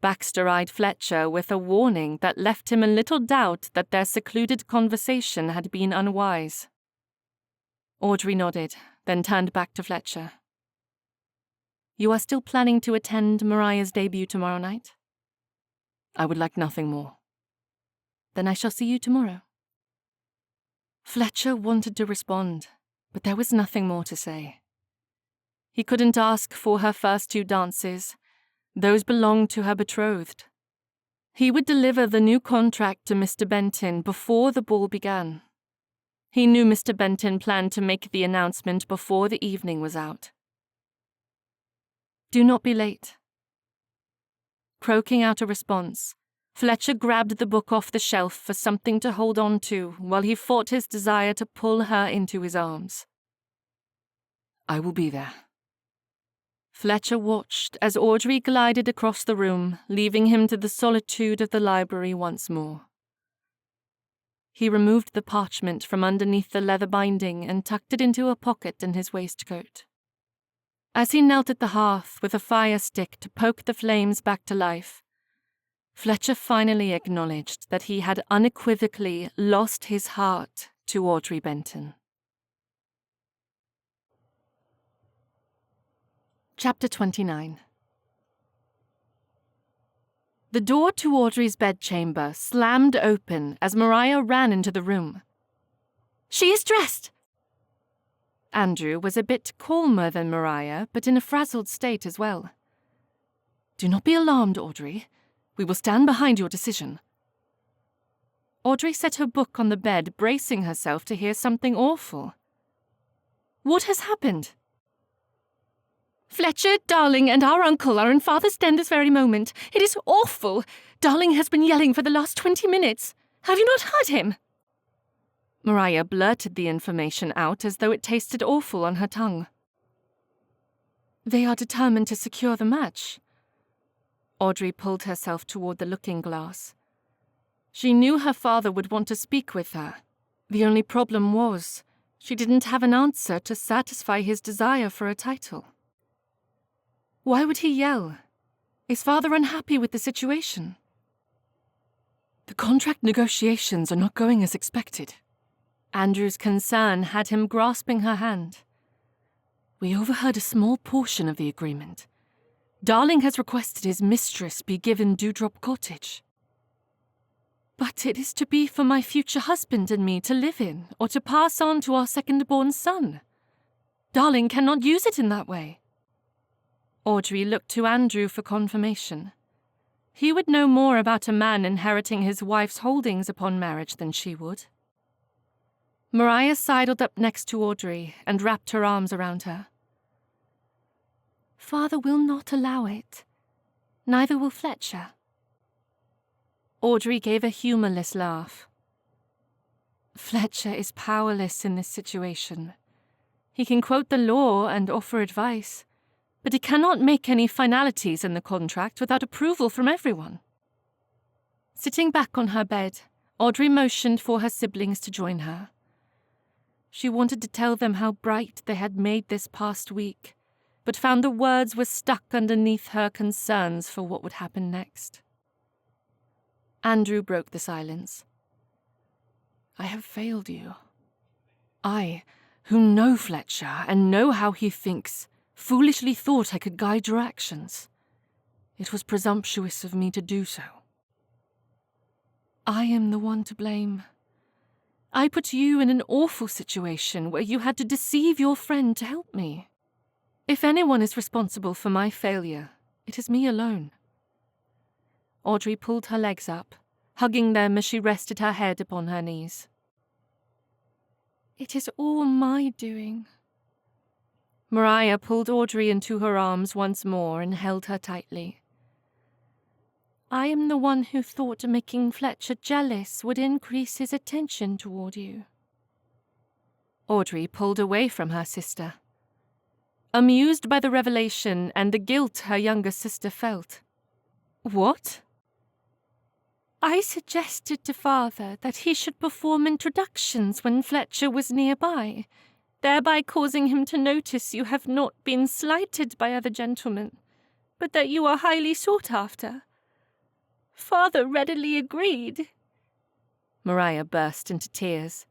Baxter eyed Fletcher with a warning that left him in little doubt that their secluded conversation had been unwise. Audrey nodded, then turned back to Fletcher. You are still planning to attend Mariah's debut tomorrow night? I would like nothing more. Then I shall see you tomorrow. Fletcher wanted to respond, but there was nothing more to say. He couldn't ask for her first 2 dances. Those belonged to her betrothed. He would deliver the new contract to Mr. Benton before the ball began. He knew Mr. Benton planned to make the announcement before the evening was out. Do not be late. Croaking out a response, Fletcher grabbed the book off the shelf for something to hold on to while he fought his desire to pull her into his arms. I will be there. Fletcher watched as Audrey glided across the room, leaving him to the solitude of the library once more. He removed the parchment from underneath the leather binding and tucked it into a pocket in his waistcoat. As he knelt at the hearth with a fire stick to poke the flames back to life, Fletcher finally acknowledged that he had unequivocally lost his heart to Audrey Benton. Chapter 29. The door to Audrey's bedchamber slammed open as Mariah ran into the room. She is dressed! Andrew was a bit calmer than Mariah, but in a frazzled state as well. Do not be alarmed, Audrey. We will stand behind your decision. Audrey set her book on the bed, bracing herself to hear something awful. What has happened? Fletcher, Darling, and our uncle are in Father's den this very moment. It is awful. Darling has been yelling for the last 20 minutes. Have you not heard him? Mariah blurted the information out as though it tasted awful on her tongue. They are determined to secure the match. Audrey pulled herself toward the looking-glass. She knew her father would want to speak with her. The only problem was, she didn't have an answer to satisfy his desire for a title. Why would he yell? Is Father unhappy with the situation? The contract negotiations are not going as expected. Andrew's concern had him grasping her hand. We overheard a small portion of the agreement. Darling has requested his mistress be given Dewdrop Cottage. But it is to be for my future husband and me to live in, or to pass on to our second-born son. Darling cannot use it in that way. Audrey looked to Andrew for confirmation. He would know more about a man inheriting his wife's holdings upon marriage than she would. Mariah sidled up next to Audrey and wrapped her arms around her. Father will not allow it. Neither will Fletcher. Audrey gave a humorless laugh. Fletcher is powerless in this situation. He can quote the law and offer advice, but he cannot make any finalities in the contract without approval from everyone. Sitting back on her bed, Audrey motioned for her siblings to join her. She wanted to tell them how bright they had made this past week, but found the words were stuck underneath her concerns for what would happen next. Andrew broke the silence. I have failed you. I, who know Fletcher and know how he thinks, foolishly thought I could guide your actions. It was presumptuous of me to do so. I am the one to blame. I put you in an awful situation where you had to deceive your friend to help me. If anyone is responsible for my failure, it is me alone. Audrey pulled her legs up, hugging them as she rested her head upon her knees. It is all my doing. Mariah pulled Audrey into her arms once more and held her tightly. I am the one who thought making Fletcher jealous would increase his attention toward you. Audrey pulled away from her sister, amused by the revelation and the guilt her younger sister felt. What? I suggested to Father that he should perform introductions when Fletcher was nearby, thereby causing him to notice you have not been slighted by other gentlemen, but that you are highly sought after. Father readily agreed." Maria burst into tears.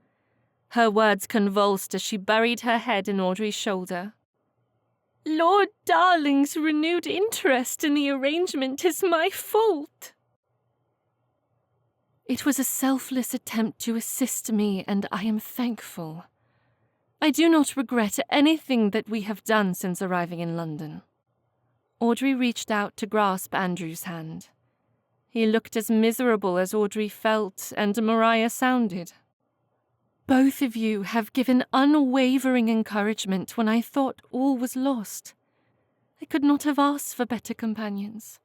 Her words convulsed as she buried her head in Audrey's shoulder. "Lord Darling's renewed interest in the arrangement is my fault." "It was a selfless attempt to assist me, and I am thankful. I do not regret anything that we have done since arriving in London." Audrey reached out to grasp Andrew's hand. He looked as miserable as Audrey felt, and Maria sounded. "Both of you have given unwavering encouragement when I thought all was lost. I could not have asked for better companions."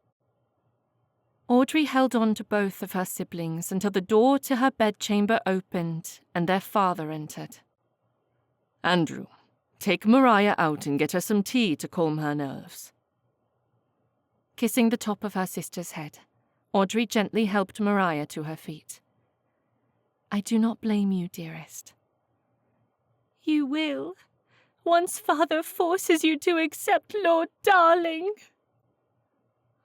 Audrey held on to both of her siblings until the door to her bedchamber opened and their father entered. "Andrew, take Maria out and get her some tea to calm her nerves." Kissing the top of her sister's head, Audrey gently helped Maria to her feet. "I do not blame you, dearest." "You will, once Father forces you to accept Lord Darling."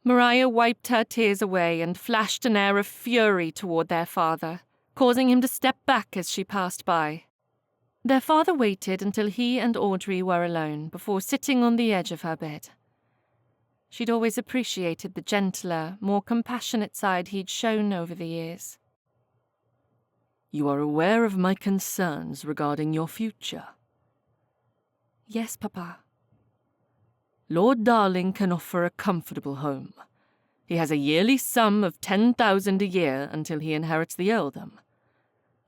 Maria wiped her tears away and flashed an air of fury toward their father, causing him to step back as she passed by. Their father waited until he and Audrey were alone before sitting on the edge of her bed. She'd always appreciated the gentler, more compassionate side he'd shown over the years. "You are aware of my concerns regarding your future?" "Yes, Papa." "Lord Darling can offer a comfortable home. He has a yearly sum of 10,000 a year until he inherits the earldom.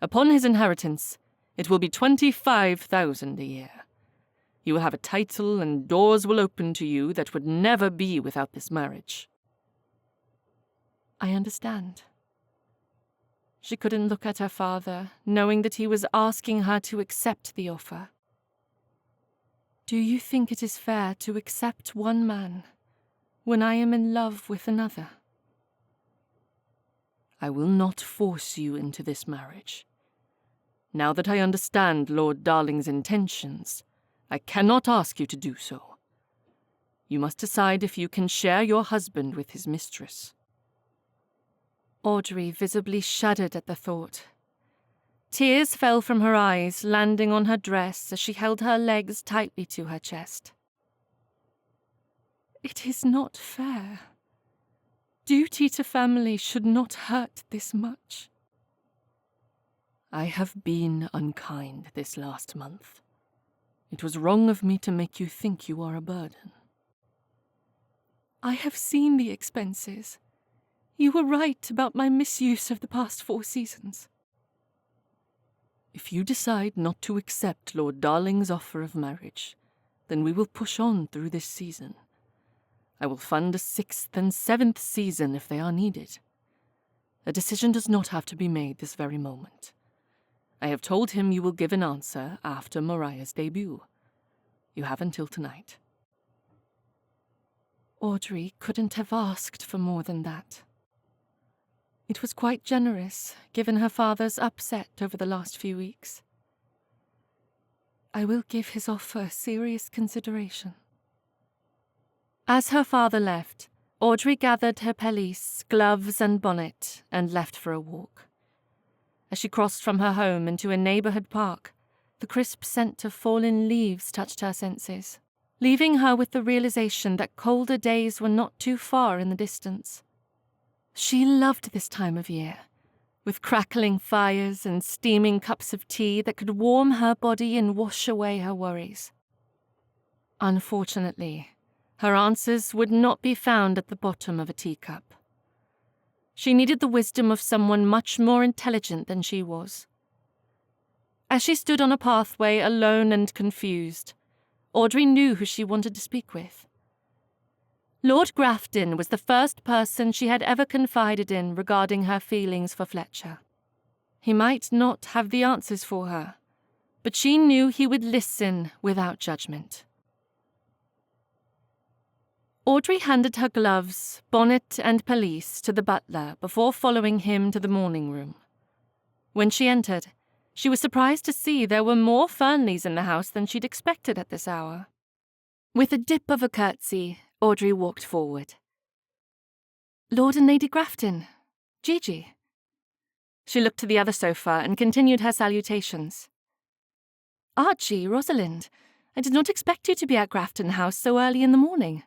Upon his inheritance, it will be 25,000 a year. You will have a title and doors will open to you that would never be without this marriage." "I understand." She couldn't look at her father, knowing that he was asking her to accept the offer. "Do you think it is fair to accept one man when I am in love with another?" "I will not force you into this marriage. Now that I understand Lord Darling's intentions, I cannot ask you to do so. You must decide if you can share your husband with his mistress." Audrey visibly shuddered at the thought. Tears fell from her eyes, landing on her dress as she held her legs tightly to her chest. "It is not fair. Duty to family should not hurt this much." "I have been unkind this last month. It was wrong of me to make you think you are a burden." "I have seen the expenses. You were right about my misuse of the past 4 seasons. If you decide not to accept Lord Darling's offer of marriage, then we will push on through this season. I will fund a 6th and 7th season if they are needed. A decision does not have to be made this very moment. I have told him you will give an answer after Maria's debut. You have until tonight." Audrey couldn't have asked for more than that. It was quite generous, given her father's upset over the last few weeks. "I will give his offer serious consideration." As her father left, Audrey gathered her pelisse, gloves and bonnet and left for a walk. As she crossed from her home into a neighborhood park, the crisp scent of fallen leaves touched her senses, leaving her with the realization that colder days were not too far in the distance. She loved this time of year, with crackling fires and steaming cups of tea that could warm her body and wash away her worries. Unfortunately, her answers would not be found at the bottom of a teacup. She needed the wisdom of someone much more intelligent than she was. As she stood on a pathway alone and confused, Audrey knew who she wanted to speak with. Lord Grafton was the first person she had ever confided in regarding her feelings for Fletcher. He might not have the answers for her, but she knew he would listen without judgment. Audrey handed her gloves, bonnet and pelisse to the butler before following him to the morning room. When she entered, she was surprised to see there were more Fernleys in the house than she'd expected at this hour. With a dip of a curtsy, Audrey walked forward. "Lord and Lady Grafton. Gigi." She looked to the other sofa and continued her salutations. "Archie, Rosalind, I did not expect you to be at Grafton House so early in the morning."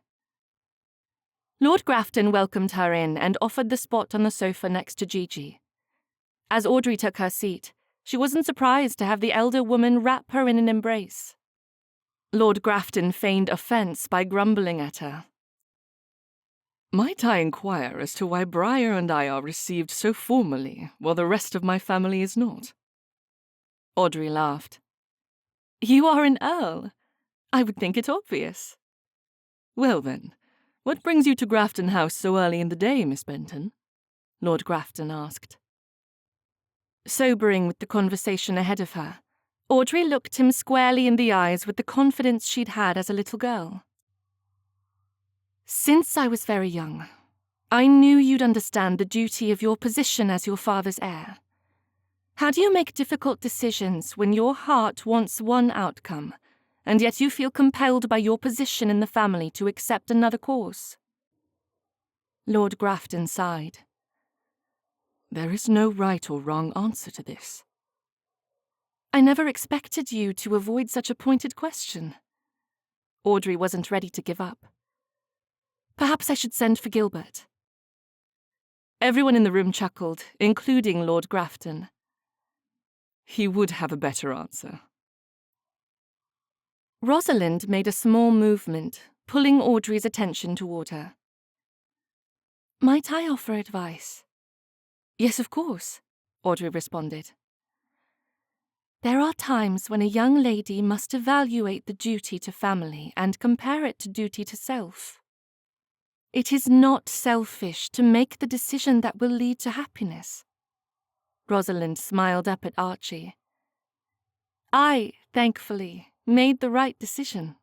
Lord Grafton welcomed her in and offered the spot on the sofa next to Gigi. As Audrey took her seat, she wasn't surprised to have the elder woman wrap her in an embrace. Lord Grafton feigned offence by grumbling at her. "Might I inquire as to why Briar and I are received so formally, while the rest of my family is not?" Audrey laughed. "You are an earl. I would think it obvious." "Well then, what brings you to Grafton House so early in the day, Miss Benton?" Lord Grafton asked. Sobering with the conversation ahead of her, Audrey looked him squarely in the eyes with the confidence she'd had as a little girl. "Since I was very young, I knew you'd understand the duty of your position as your father's heir. How do you make difficult decisions when your heart wants one outcome, and yet you feel compelled by your position in the family to accept another course?" Lord Grafton sighed. "There is no right or wrong answer to this." "I never expected you to avoid such a pointed question." Audrey wasn't ready to give up. "Perhaps I should send for Gilbert." Everyone in the room chuckled, including Lord Grafton. "He would have a better answer." Rosalind made a small movement, pulling Audrey's attention toward her. "Might I offer advice?" "Yes, of course," Audrey responded. "There are times when a young lady must evaluate the duty to family and compare it to duty to self. It is not selfish to make the decision that will lead to happiness." Rosalind smiled up at Archie. "I, thankfully, made the right decision."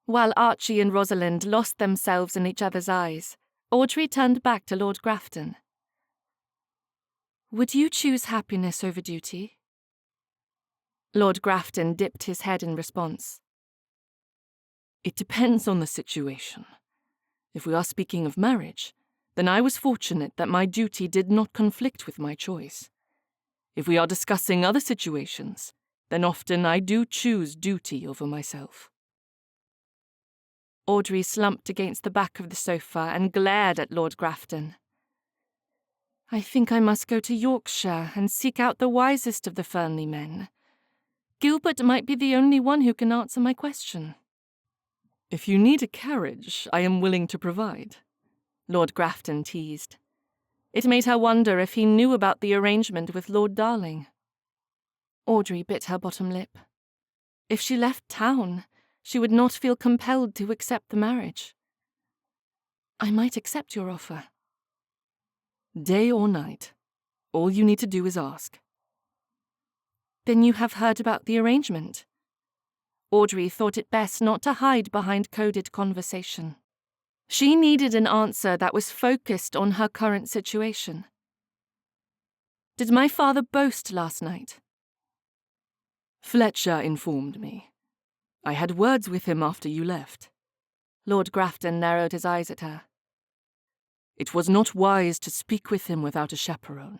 While Archie and Rosalind lost themselves in each other's eyes, Audrey turned back to Lord Grafton. "Would you choose happiness over duty?" Lord Grafton dipped his head in response. "It depends on the situation. If we are speaking of marriage, then I was fortunate that my duty did not conflict with my choice. If we are discussing other situations, then often I do choose duty over myself." Audrey slumped against the back of the sofa and glared at Lord Grafton. "I think I must go to Yorkshire and seek out the wisest of the Fernley men. Gilbert might be the only one who can answer my question." "If you need a carriage, I am willing to provide," Lord Grafton teased. It made her wonder if he knew about the arrangement with Lord Darling. Audrey bit her bottom lip. If she left town, she would not feel compelled to accept the marriage. "I might accept your offer." "Day or night. All you need to do is ask." "Then you have heard about the arrangement?" Audrey thought it best not to hide behind coded conversation. She needed an answer that was focused on her current situation. "Did my father boast last night?" "Fletcher informed me. I had words with him after you left." Lord Grafton narrowed his eyes at her. "It was not wise to speak with him without a chaperone.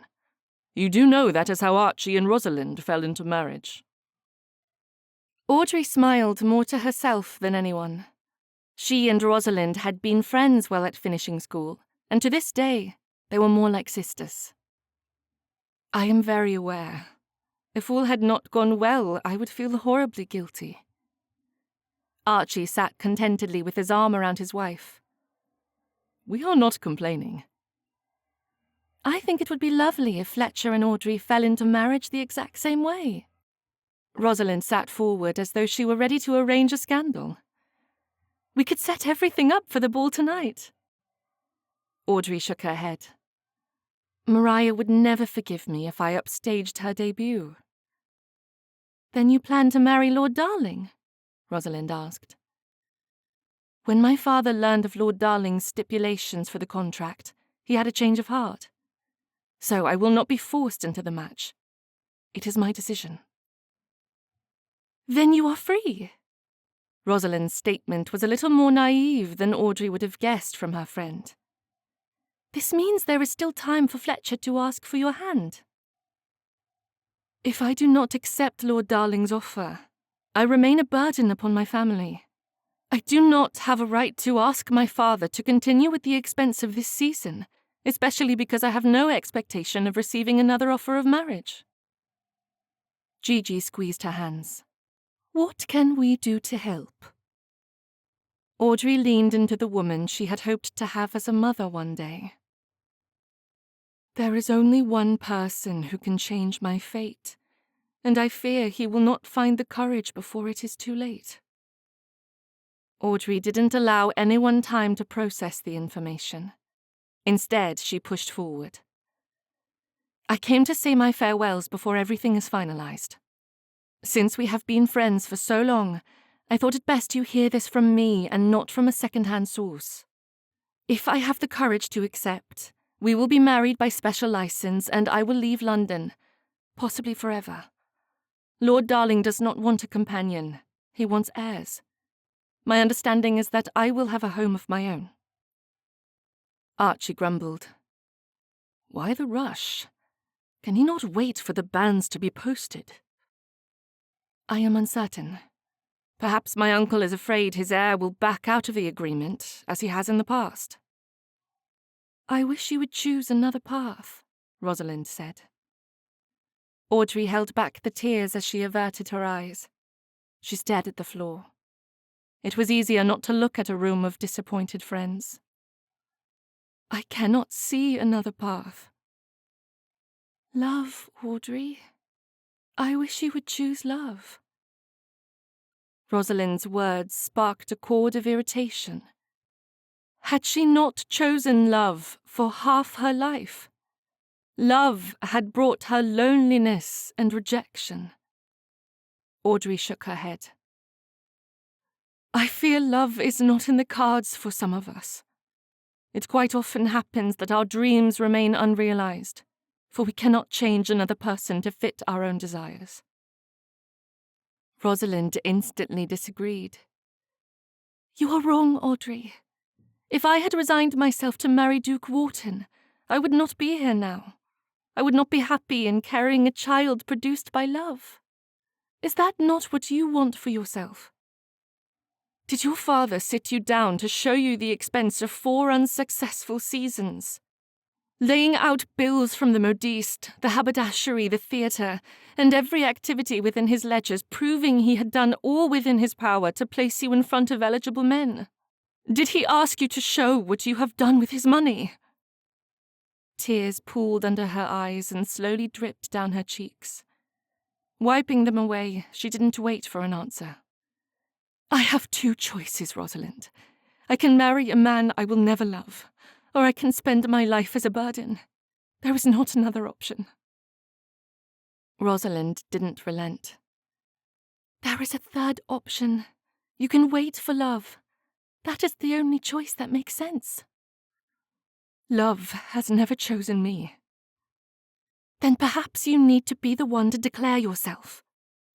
You do know that is how Archie and Rosalind fell into marriage." Audrey smiled more to herself than anyone. She and Rosalind had been friends while at finishing school, and to this day, they were more like sisters. "I am very aware. If all had not gone well, I would feel horribly guilty." Archie sat contentedly with his arm around his wife. "We are not complaining." "I think it would be lovely if Fletcher and Audrey fell into marriage the exact same way." Rosalind sat forward as though she were ready to arrange a scandal. "We could set everything up for the ball tonight." Audrey shook her head. "Mariah would never forgive me if I upstaged her debut." "Then you plan to marry Lord Darling?" Rosalind asked. When my father learned of Lord Darling's stipulations for the contract, he had a change of heart. So I will not be forced into the match. It is my decision." "Then you are free." Rosalind's statement was a little more naive than Audrey would have guessed from her friend. "This means there is still time for Fletcher to ask for your hand." "If I do not accept Lord Darling's offer, I remain a burden upon my family. I do not have a right to ask my father to continue at the expense of this season, especially because I have no expectation of receiving another offer of marriage." Gigi squeezed her hands. "What can we do to help?" Audrey leaned into the woman she had hoped to have as a mother one day. "There is only one person who can change my fate, and I fear he will not find the courage before it is too late." Audrey didn't allow anyone time to process the information. Instead, she pushed forward. "I came to say my farewells before everything is finalized. Since we have been friends for so long, I thought it best you hear this from me and not from a second-hand source. If I have the courage to accept, we will be married by special license and I will leave London, possibly forever. Lord Darling does not want a companion. He wants heirs. My understanding is that I will have a home of my own." Archie grumbled. "Why the rush? Can he not wait for the banns to be posted?" "I am uncertain. Perhaps my uncle is afraid his heir will back out of the agreement, as he has in the past." "I wish you would choose another path," Rosalind said. Audrey held back the tears as she averted her eyes. She stared at the floor. It was easier not to look at a room of disappointed friends. "I cannot see another path." "Love, Audrey. I wish you would choose love." Rosalind's words sparked a chord of irritation. Had she not chosen love for half her life? Love had brought her loneliness and rejection. Audrey shook her head. "I fear love is not in the cards for some of us. It quite often happens that our dreams remain unrealized, for we cannot change another person to fit our own desires." Rosalind instantly disagreed. "You are wrong, Audrey. If I had resigned myself to marry Duke Wharton, I would not be here now. I would not be happy in carrying a child produced by love. Is that not what you want for yourself? Did your father sit you down to show you the expense of 4 unsuccessful seasons? Laying out bills from the modiste, the haberdashery, the theatre, and every activity within his ledgers, proving he had done all within his power to place you in front of eligible men? Did he ask you to show what you have done with his money?" Tears pooled under her eyes and slowly dripped down her cheeks. Wiping them away, she didn't wait for an answer. "I have 2 choices, Rosalind. I can marry a man I will never love, or I can spend my life as a burden. There is not another option." Rosalind didn't relent. "There is a third option. You can wait for love. That is the only choice that makes sense." "Love has never chosen me." "Then perhaps you need to be the one to declare yourself,"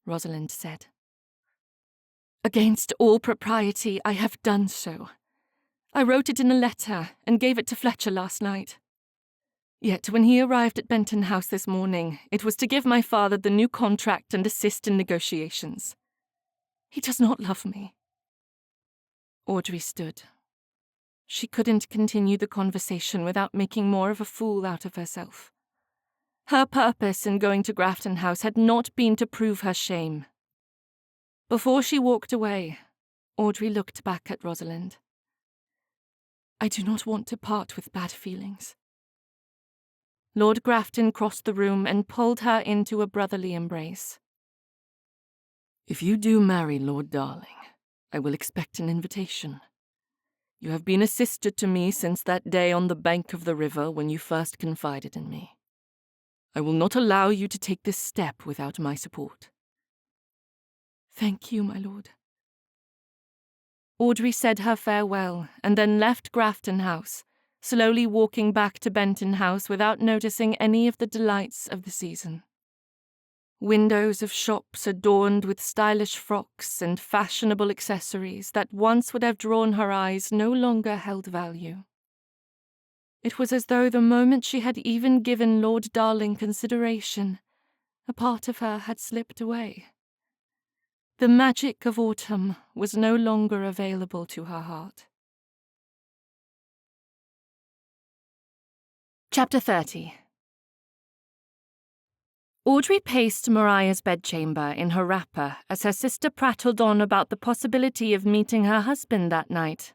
Rosalind said. "Against all propriety, I have done so. I wrote it in a letter and gave it to Fletcher last night. Yet when he arrived at Benton House this morning, it was to give my father the new contract and assist in negotiations. He does not love me." Audrey stood. She couldn't continue the conversation without making more of a fool out of herself. Her purpose in going to Grafton House had not been to prove her shame. Before she walked away, Audrey looked back at Rosalind. "I do not want to part with bad feelings." Lord Grafton crossed the room and pulled her into a brotherly embrace. "If you do marry Lord Darling, I will expect an invitation. You have been a sister to me since that day on the bank of the river when you first confided in me. I will not allow you to take this step without my support." "Thank you, my lord." Audrey said her farewell and then left Grafton House, slowly walking back to Benton House without noticing any of the delights of the season. Windows of shops adorned with stylish frocks and fashionable accessories that once would have drawn her eyes no longer held value. It was as though the moment she had even given Lord Darling consideration, a part of her had slipped away. The magic of autumn was no longer available to her heart. Chapter 30. Audrey paced Mariah's bedchamber in her wrapper as her sister prattled on about the possibility of meeting her husband that night.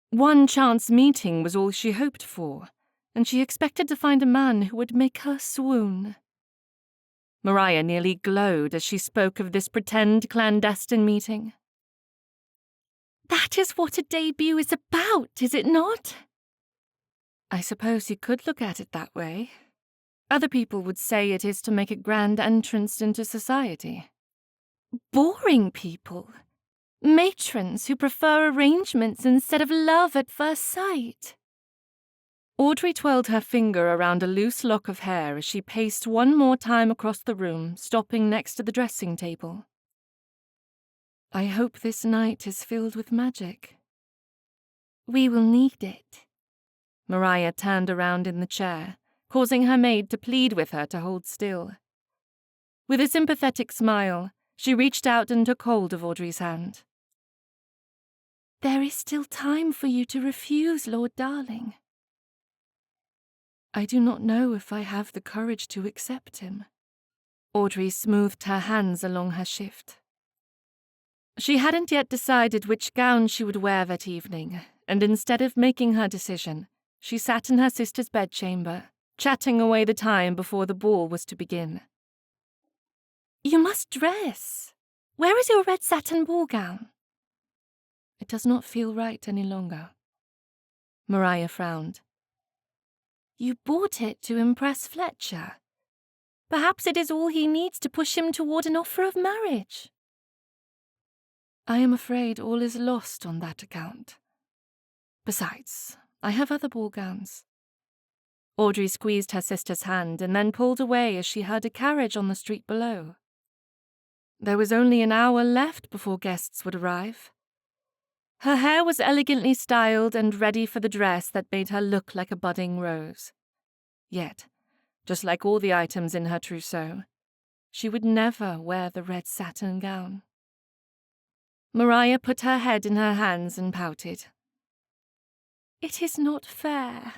One chance meeting was all she hoped for, and she expected to find a man who would make her swoon. Mariah nearly glowed as she spoke of this pretend clandestine meeting. That is what a debut is about, is it not? I suppose you could look at it that way. Other people would say it is to make a grand entrance into society. Boring people. Matrons who prefer arrangements instead of love at first sight. Audrey twirled her finger around a loose lock of hair as she paced one more time across the room, stopping next to the dressing table. I hope this night is filled with magic. We will need it. Mariah turned around in the chair, causing her maid to plead with her to hold still. With a sympathetic smile, she reached out and took hold of Audrey's hand. There is still time for you to refuse Lord Darling. I do not know if I have the courage to accept him. Audrey smoothed her hands along her shift. She hadn't yet decided which gown she would wear that evening, and instead of making her decision, she sat in her sister's bedchamber, chatting away the time before the ball was to begin. You must dress. Where is your red satin ball gown? It does not feel right any longer. Mariah frowned. You bought it to impress Fletcher. Perhaps it is all he needs to push him toward an offer of marriage. I am afraid all is lost on that account. Besides, I have other ball gowns. Audrey squeezed her sister's hand and then pulled away as she heard a carriage on the street below. There was only an hour left before guests would arrive. Her hair was elegantly styled and ready for the dress that made her look like a budding rose. Yet, just like all the items in her trousseau, she would never wear the red satin gown. Mariah put her head in her hands and pouted. It is not fair.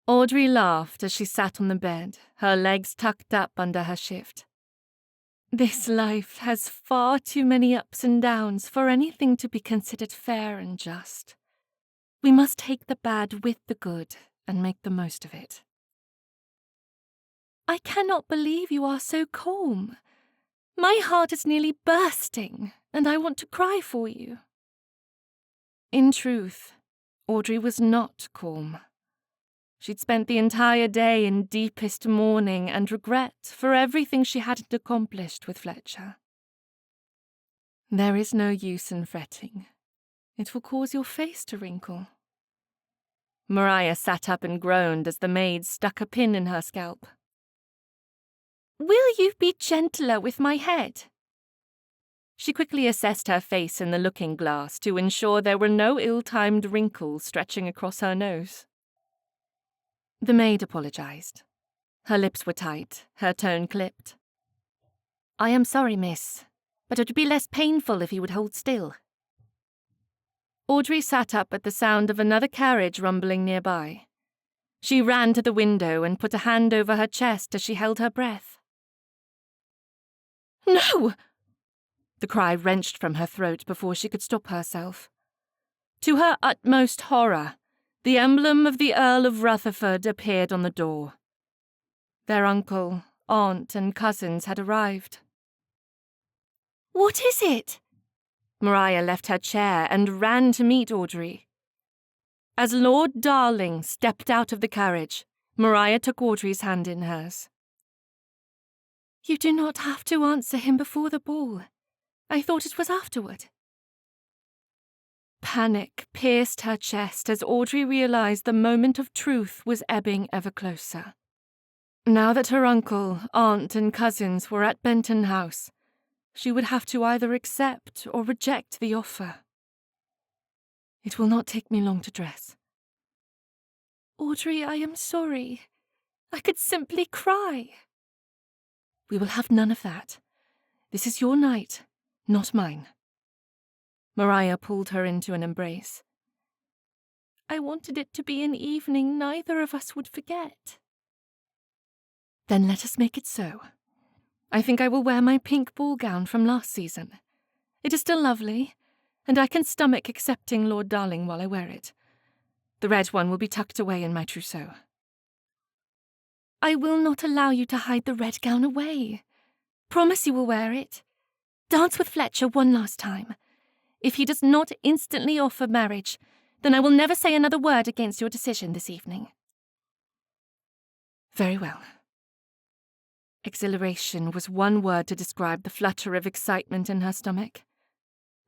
Audrey laughed as she sat on the bed, her legs tucked up under her shift. This life has far too many ups and downs for anything to be considered fair and just. We must take the bad with the good and make the most of it. I cannot believe you are so calm. My heart is nearly bursting, and I want to cry for you. In truth, Audrey was not calm. She'd spent the entire day in deepest mourning and regret for everything she hadn't accomplished with Fletcher. There is no use in fretting. It will cause your face to wrinkle. Mariah sat up and groaned as the maid stuck a pin in her scalp. Will you be gentler with my head? She quickly assessed her face in the looking-glass to ensure there were no ill-timed wrinkles stretching across her nose. The maid apologized. Her lips were tight, her tone clipped. I am sorry, miss, but it would be less painful if you would hold still. Audrey sat up at the sound of another carriage rumbling nearby. She ran to the window and put a hand over her chest as she held her breath. No! The cry wrenched from her throat before she could stop herself. To her utmost horror, the emblem of the Earl of Rutherford appeared on the door. Their uncle, aunt, and cousins had arrived. What is it? Mariah left her chair and ran to meet Audrey. As Lord Darling stepped out of the carriage, Mariah took Audrey's hand in hers. You do not have to answer him before the ball. I thought it was afterward. Panic pierced her chest as Audrey realized the moment of truth was ebbing ever closer. Now that her uncle, aunt, and cousins were at Benton House, she would have to either accept or reject the offer. It will not take me long to dress. Audrey, I am sorry. I could simply cry. We will have none of that. This is your night, not mine. Mariah pulled her into an embrace. I wanted it to be an evening neither of us would forget. Then let us make it so. I think I will wear my pink ball gown from last season. It is still lovely, and I can stomach accepting Lord Darling while I wear it. The red one will be tucked away in my trousseau. I will not allow you to hide the red gown away. Promise you will wear it. Dance with Fletcher one last time. If he does not instantly offer marriage, then I will never say another word against your decision this evening. Very well. Exhilaration was one word to describe the flutter of excitement in her stomach.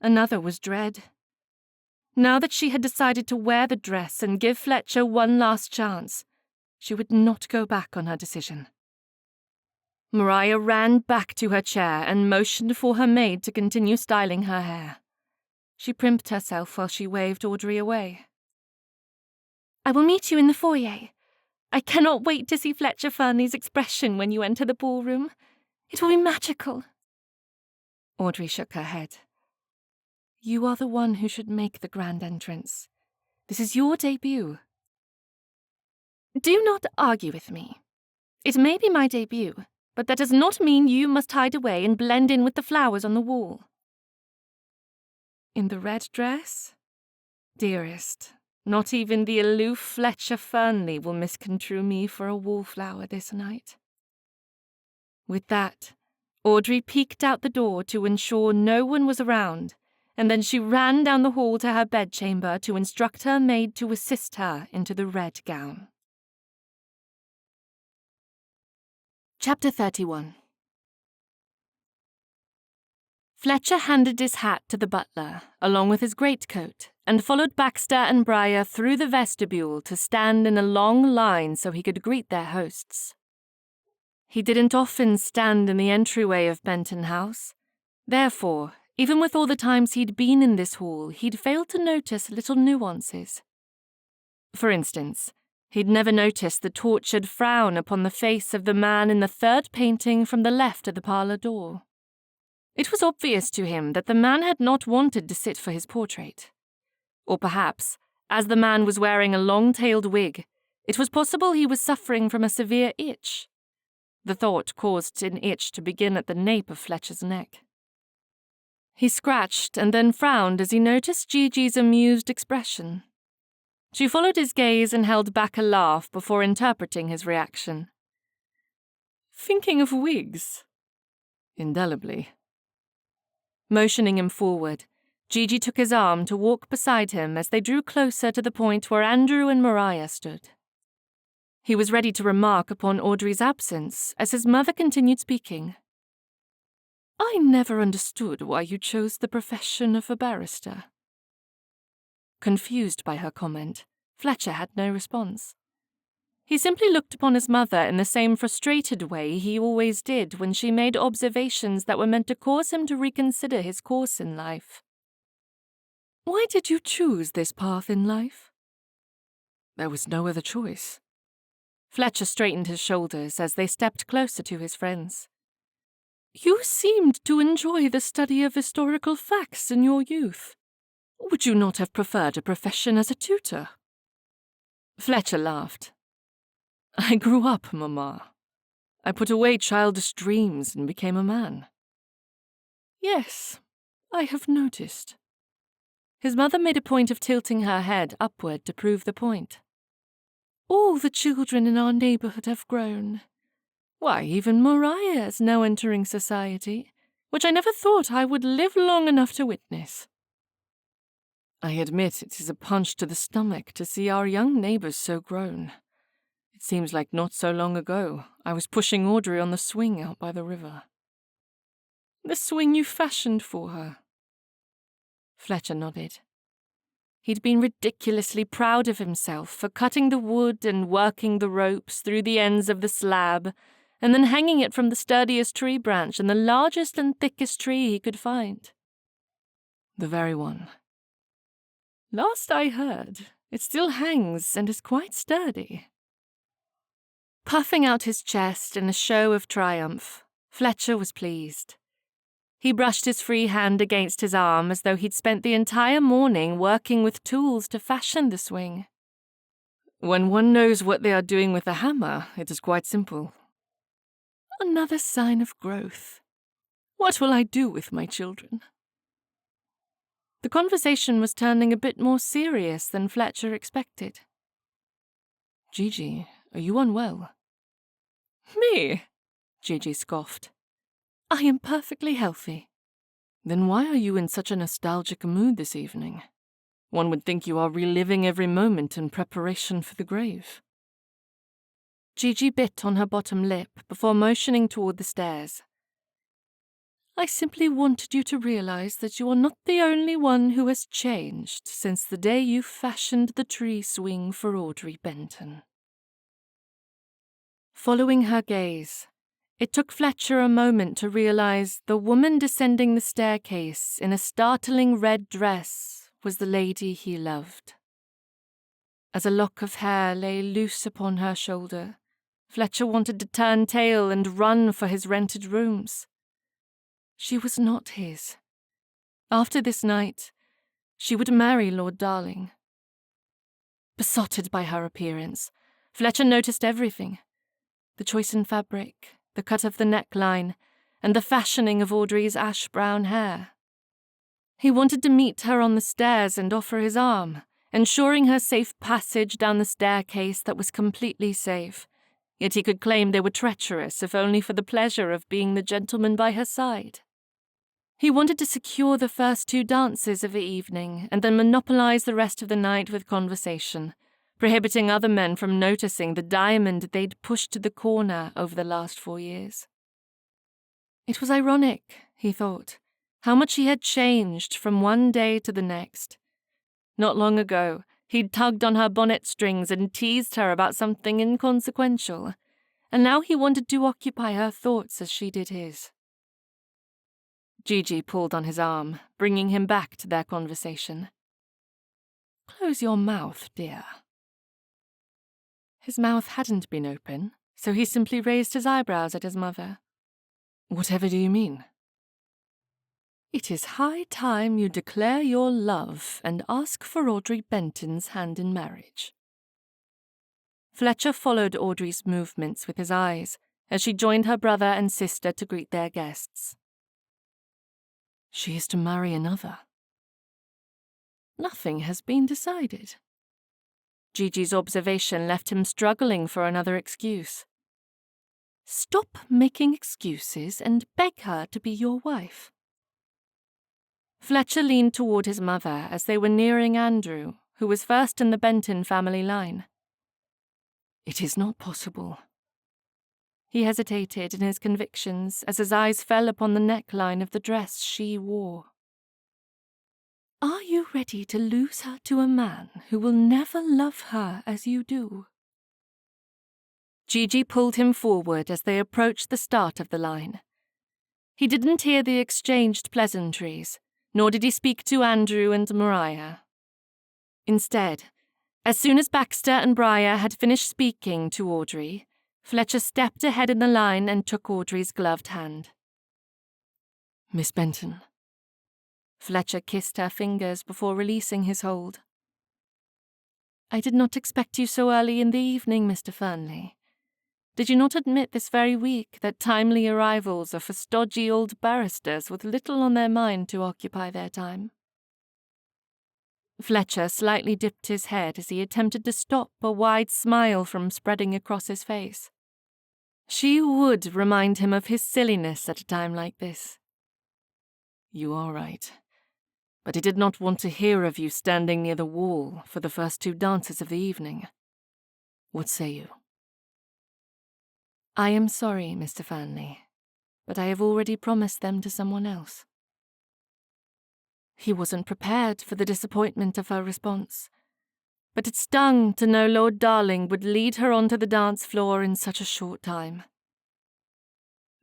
Another was dread. Now that she had decided to wear the dress and give Fletcher one last chance, she would not go back on her decision. Mariah ran back to her chair and motioned for her maid to continue styling her hair. She primped herself while she waved Audrey away. I will meet you in the foyer. I cannot wait to see Fletcher Fernley's expression when you enter the ballroom. It will be magical. Audrey shook her head. You are the one who should make the grand entrance. This is your debut. Do not argue with me. It may be my debut, but that does not mean you must hide away and blend in with the flowers on the wall. In the red dress? Dearest, not even the aloof Fletcher Fernley will misconstrue me for a wallflower this night. With that, Audrey peeked out the door to ensure no one was around, and then she ran down the hall to her bedchamber to instruct her maid to assist her into the red gown. Chapter 31. Fletcher handed his hat to the butler, along with his greatcoat, and followed Baxter and Briar through the vestibule to stand in a long line so he could greet their hosts. He didn't often stand in the entryway of Benton House. Therefore, even with all the times he'd been in this hall, he'd failed to notice little nuances. For instance, he'd never noticed the tortured frown upon the face of the man in the third painting from the left of the parlour door. It was obvious to him that the man had not wanted to sit for his portrait. Or perhaps, as the man was wearing a long-tailed wig, it was possible he was suffering from a severe itch. The thought caused an itch to begin at the nape of Fletcher's neck. He scratched and then frowned as he noticed Gigi's amused expression. She followed his gaze and held back a laugh before interpreting his reaction. Thinking of wigs? Indelibly. Motioning him forward, Gigi took his arm to walk beside him as they drew closer to the point where Andrew and Mariah stood. He was ready to remark upon Audrey's absence as his mother continued speaking. I never understood why you chose the profession of a barrister. Confused by her comment, Fletcher had no response. He simply looked upon his mother in the same frustrated way he always did when she made observations that were meant to cause him to reconsider his course in life. Why did you choose this path in life? There was no other choice. Fletcher straightened his shoulders as they stepped closer to his friends. You seemed to enjoy the study of historical facts in your youth. Would you not have preferred a profession as a tutor? Fletcher laughed. I grew up, Mamma. I put away childish dreams and became a man. Yes, I have noticed. His mother made a point of tilting her head upward to prove the point. All the children in our neighbourhood have grown. Why, even Mariah is now entering society, which I never thought I would live long enough to witness. I admit it is a punch to the stomach to see our young neighbours so grown. It seems like not so long ago I was pushing Audrey on the swing out by the river. The swing you fashioned for her. Fletcher nodded. He'd been ridiculously proud of himself for cutting the wood and working the ropes through the ends of the slab, and then hanging it from the sturdiest tree branch and the largest and thickest tree he could find. The very one. Last I heard, it still hangs and is quite sturdy. Puffing out his chest in a show of triumph, Fletcher was pleased. He brushed his free hand against his arm as though he'd spent the entire morning working with tools to fashion the swing. When one knows what they are doing with a hammer, it is quite simple. Another sign of growth. What will I do with my children? The conversation was turning a bit more serious than Fletcher expected. Gigi, are you unwell? Me? Gigi scoffed. I am perfectly healthy. Then why are you in such a nostalgic mood this evening? One would think you are reliving every moment in preparation for the grave. Gigi bit on her bottom lip before motioning toward the stairs. I simply wanted you to realize that you are not the only one who has changed since the day you fashioned the tree swing for Audrey Benton. Following her gaze, it took Fletcher a moment to realize the woman descending the staircase in a startling red dress was the lady he loved. As a lock of hair lay loose upon her shoulder, Fletcher wanted to turn tail and run for his rented rooms. She was not his. After this night, she would marry Lord Darling. Besotted by her appearance, Fletcher noticed everything. The choice in fabric, the cut of the neckline, and the fashioning of Audrey's ash-brown hair. He wanted to meet her on the stairs and offer his arm, ensuring her safe passage down the staircase that was completely safe, yet he could claim they were treacherous if only for the pleasure of being the gentleman by her side. He wanted to secure the first 2 dances of the evening and then monopolize the rest of the night with conversation, prohibiting other men from noticing the diamond they'd pushed to the corner over the last 4 years. It was ironic, he thought, how much he had changed from one day to the next. Not long ago, he'd tugged on her bonnet strings and teased her about something inconsequential, and now he wanted to occupy her thoughts as she did his. Gigi pulled on his arm, bringing him back to their conversation. Close your mouth, dear. His mouth hadn't been open, so he simply raised his eyebrows at his mother. Whatever do you mean? It is high time you declare your love and ask for Audrey Benton's hand in marriage. Fletcher followed Audrey's movements with his eyes as she joined her brother and sister to greet their guests. She is to marry another. Nothing has been decided. Gigi's observation left him struggling for another excuse. Stop making excuses and beg her to be your wife. Fletcher leaned toward his mother as they were nearing Andrew, who was first in the Benton family line. It is not possible. He hesitated in his convictions as his eyes fell upon the neckline of the dress she wore. Are you ready to lose her to a man who will never love her as you do? Gigi pulled him forward as they approached the start of the line. He didn't hear the exchanged pleasantries, nor did he speak to Andrew and Mariah. Instead, as soon as Baxter and Briar had finished speaking to Audrey, Fletcher stepped ahead in the line and took Audrey's gloved hand. Miss Benton. Fletcher kissed her fingers before releasing his hold. I did not expect you so early in the evening, Mr. Fernley. Did you not admit this very week that timely arrivals are for stodgy old barristers with little on their mind to occupy their time? Fletcher slightly dipped his head as he attempted to stop a wide smile from spreading across his face. She would remind him of his silliness at a time like this. You are right, but I did not want to hear of you standing near the wall for the first 2 dances of the evening. What say you? I am sorry, Mr. Fernley, but I have already promised them to someone else. He wasn't prepared for the disappointment of her response, but it stung to know Lord Darling would lead her onto the dance floor in such a short time.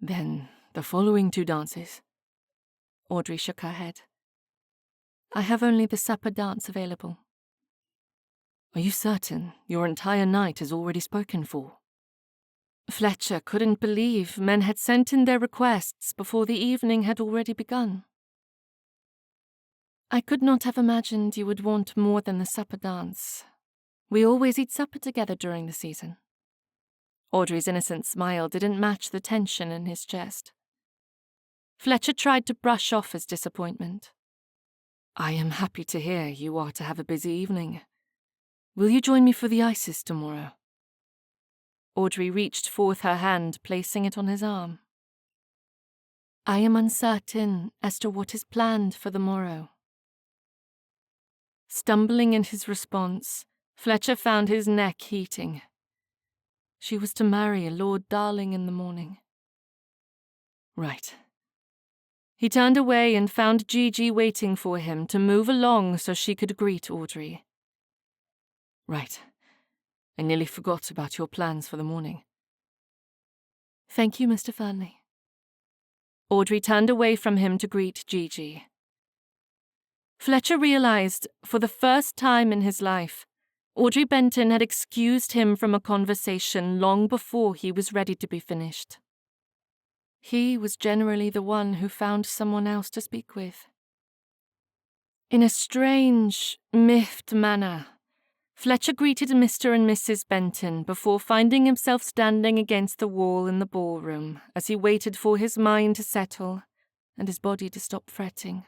Then the following 2 dances? Audrey shook her head. I have only the supper dance available. Are you certain your entire night is already spoken for? Fletcher couldn't believe men had sent in their requests before the evening had already begun. I could not have imagined you would want more than the supper dance. We always eat supper together during the season. Audrey's innocent smile didn't match the tension in his chest. Fletcher tried to brush off his disappointment. I am happy to hear you are to have a busy evening. Will you join me for the ices tomorrow? Audrey reached forth her hand, placing it on his arm. I am uncertain as to what is planned for the morrow. Stumbling in his response, Fletcher found his neck heating. She was to marry Lord Darling in the morning. Right. He turned away and found Gigi waiting for him to move along so she could greet Audrey. Right. I nearly forgot about your plans for the morning. Thank you, Mr. Fernley. Audrey turned away from him to greet Gigi. Fletcher realized, for the first time in his life, Audrey Benton had excused him from a conversation long before he was ready to be finished. He was generally the one who found someone else to speak with. In a strange, miffed manner, Fletcher greeted Mr. and Mrs. Benton before finding himself standing against the wall in the ballroom as he waited for his mind to settle and his body to stop fretting.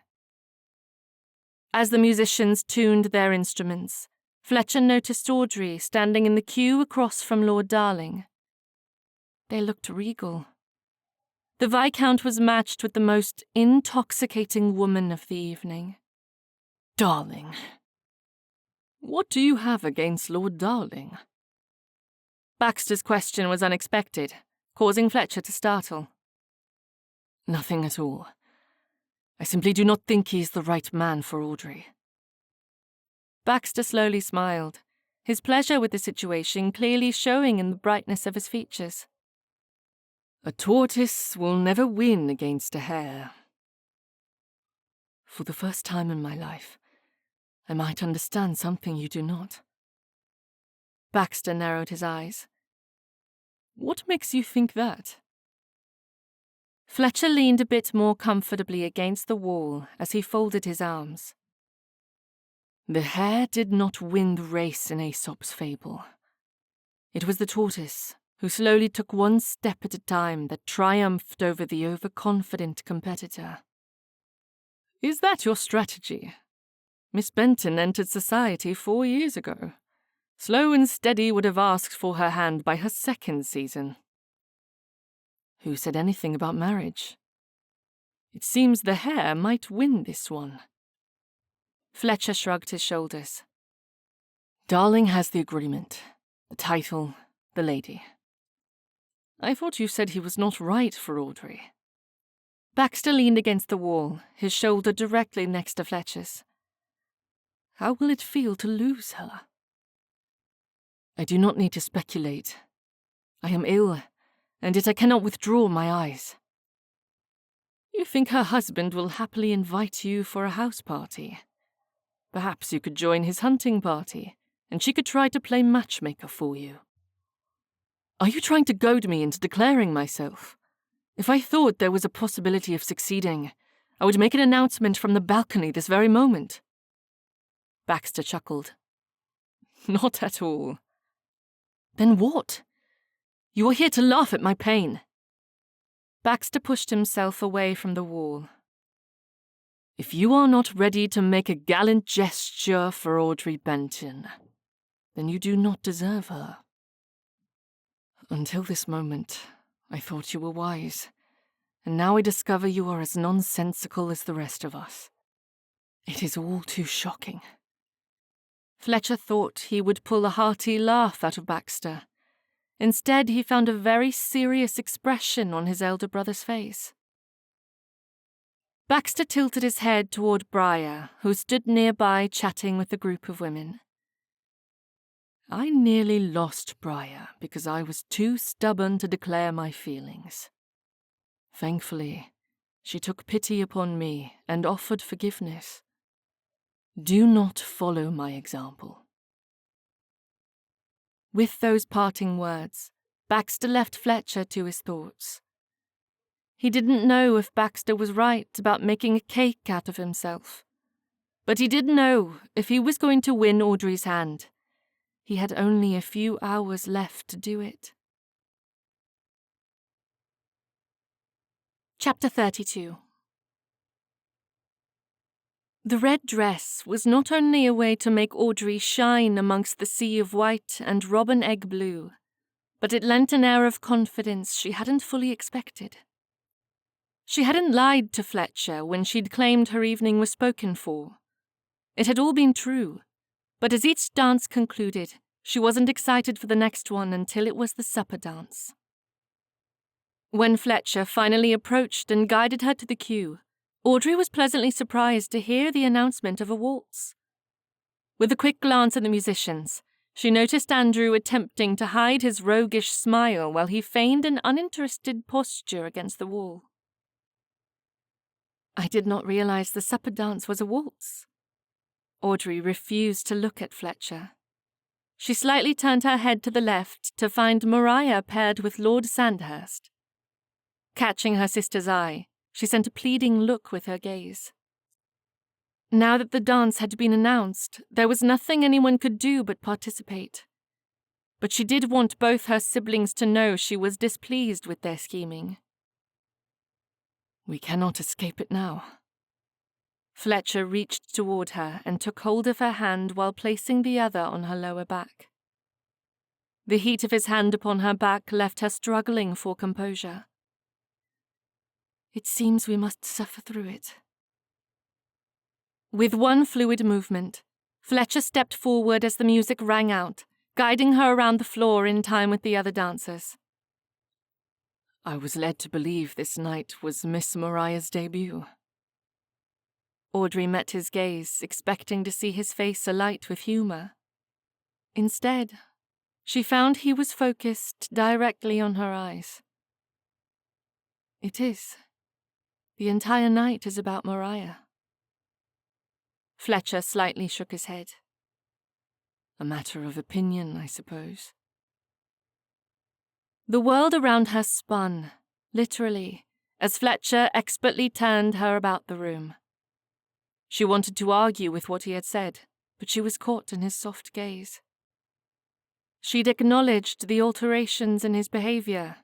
As the musicians tuned their instruments, Fletcher noticed Audrey standing in the queue across from Lord Darling. They looked regal. The Viscount was matched with the most intoxicating woman of the evening. Darling. What do you have against Lord Darling? Baxter's question was unexpected, causing Fletcher to startle. Nothing at all. I simply do not think he is the right man for Audrey. Baxter slowly smiled, his pleasure with the situation clearly showing in the brightness of his features. A tortoise will never win against a hare. For the first time in my life, I might understand something you do not. Baxter narrowed his eyes. What makes you think that? Fletcher leaned a bit more comfortably against the wall as he folded his arms. The hare did not win the race in Aesop's fable. It was the tortoise who slowly took one step at a time that triumphed over the overconfident competitor. Is that your strategy? Miss Benton entered society 4 years ago. Slow and Steady would have asked for her hand by her 2nd season. Who said anything about marriage? It seems the hare might win this one. Fletcher shrugged his shoulders. Darling has the agreement, the title, the lady. I thought you said he was not right for Audrey. Baxter leaned against the wall, his shoulder directly next to Fletcher's. How will it feel to lose her? I do not need to speculate. I am ill, and yet I cannot withdraw my eyes. You think her husband will happily invite you for a house party? Perhaps you could join his hunting party, and she could try to play matchmaker for you. Are you trying to goad me into declaring myself? If I thought there was a possibility of succeeding, I would make an announcement from the balcony this very moment. Baxter chuckled. Not at all. Then what? You are here to laugh at my pain. Baxter pushed himself away from the wall. If you are not ready to make a gallant gesture for Audrey Benton, then you do not deserve her. Until this moment, I thought you were wise, and now I discover you are as nonsensical as the rest of us. It is all too shocking. Fletcher thought he would pull a hearty laugh out of Baxter. Instead, he found a very serious expression on his elder brother's face. Baxter tilted his head toward Briar, who stood nearby chatting with a group of women. I nearly lost Briar because I was too stubborn to declare my feelings. Thankfully, she took pity upon me and offered forgiveness. Do not follow my example. With those parting words, Baxter left Fletcher to his thoughts. He didn't know if Baxter was right about making a cake out of himself, but he did know if he was going to win Audrey's hand, he had only a few hours left to do it. Chapter 32. The red dress was not only a way to make Audrey shine amongst the sea of white and robin egg blue, but it lent an air of confidence she hadn't fully expected. She hadn't lied to Fletcher when she'd claimed her evening was spoken for. It had all been true, but as each dance concluded, she wasn't excited for the next one until it was the supper dance. When Fletcher finally approached and guided her to the queue, Audrey was pleasantly surprised to hear the announcement of a waltz. With a quick glance at the musicians, she noticed Andrew attempting to hide his roguish smile while he feigned an uninterested posture against the wall. I did not realize the supper dance was a waltz. Audrey refused to look at Fletcher. She slightly turned her head to the left to find Maria paired with Lord Sandhurst. Catching her sister's eye, she sent a pleading look with her gaze. Now that the dance had been announced, there was nothing anyone could do but participate. But she did want both her siblings to know she was displeased with their scheming. We cannot escape it now. Fletcher reached toward her and took hold of her hand while placing the other on her lower back. The heat of his hand upon her back left her struggling for composure. It seems we must suffer through it. With one fluid movement, Fletcher stepped forward as the music rang out, guiding her around the floor in time with the other dancers. I was led to believe this night was Miss Mariah's debut. Audrey met his gaze, expecting to see his face alight with humour. Instead, she found he was focused directly on her eyes. It is. The entire night is about Mariah. Fletcher slightly shook his head. A matter of opinion, I suppose. The world around her spun, literally, as Fletcher expertly turned her about the room. She wanted to argue with what he had said, but she was caught in his soft gaze. She'd acknowledged the alterations in his behaviour.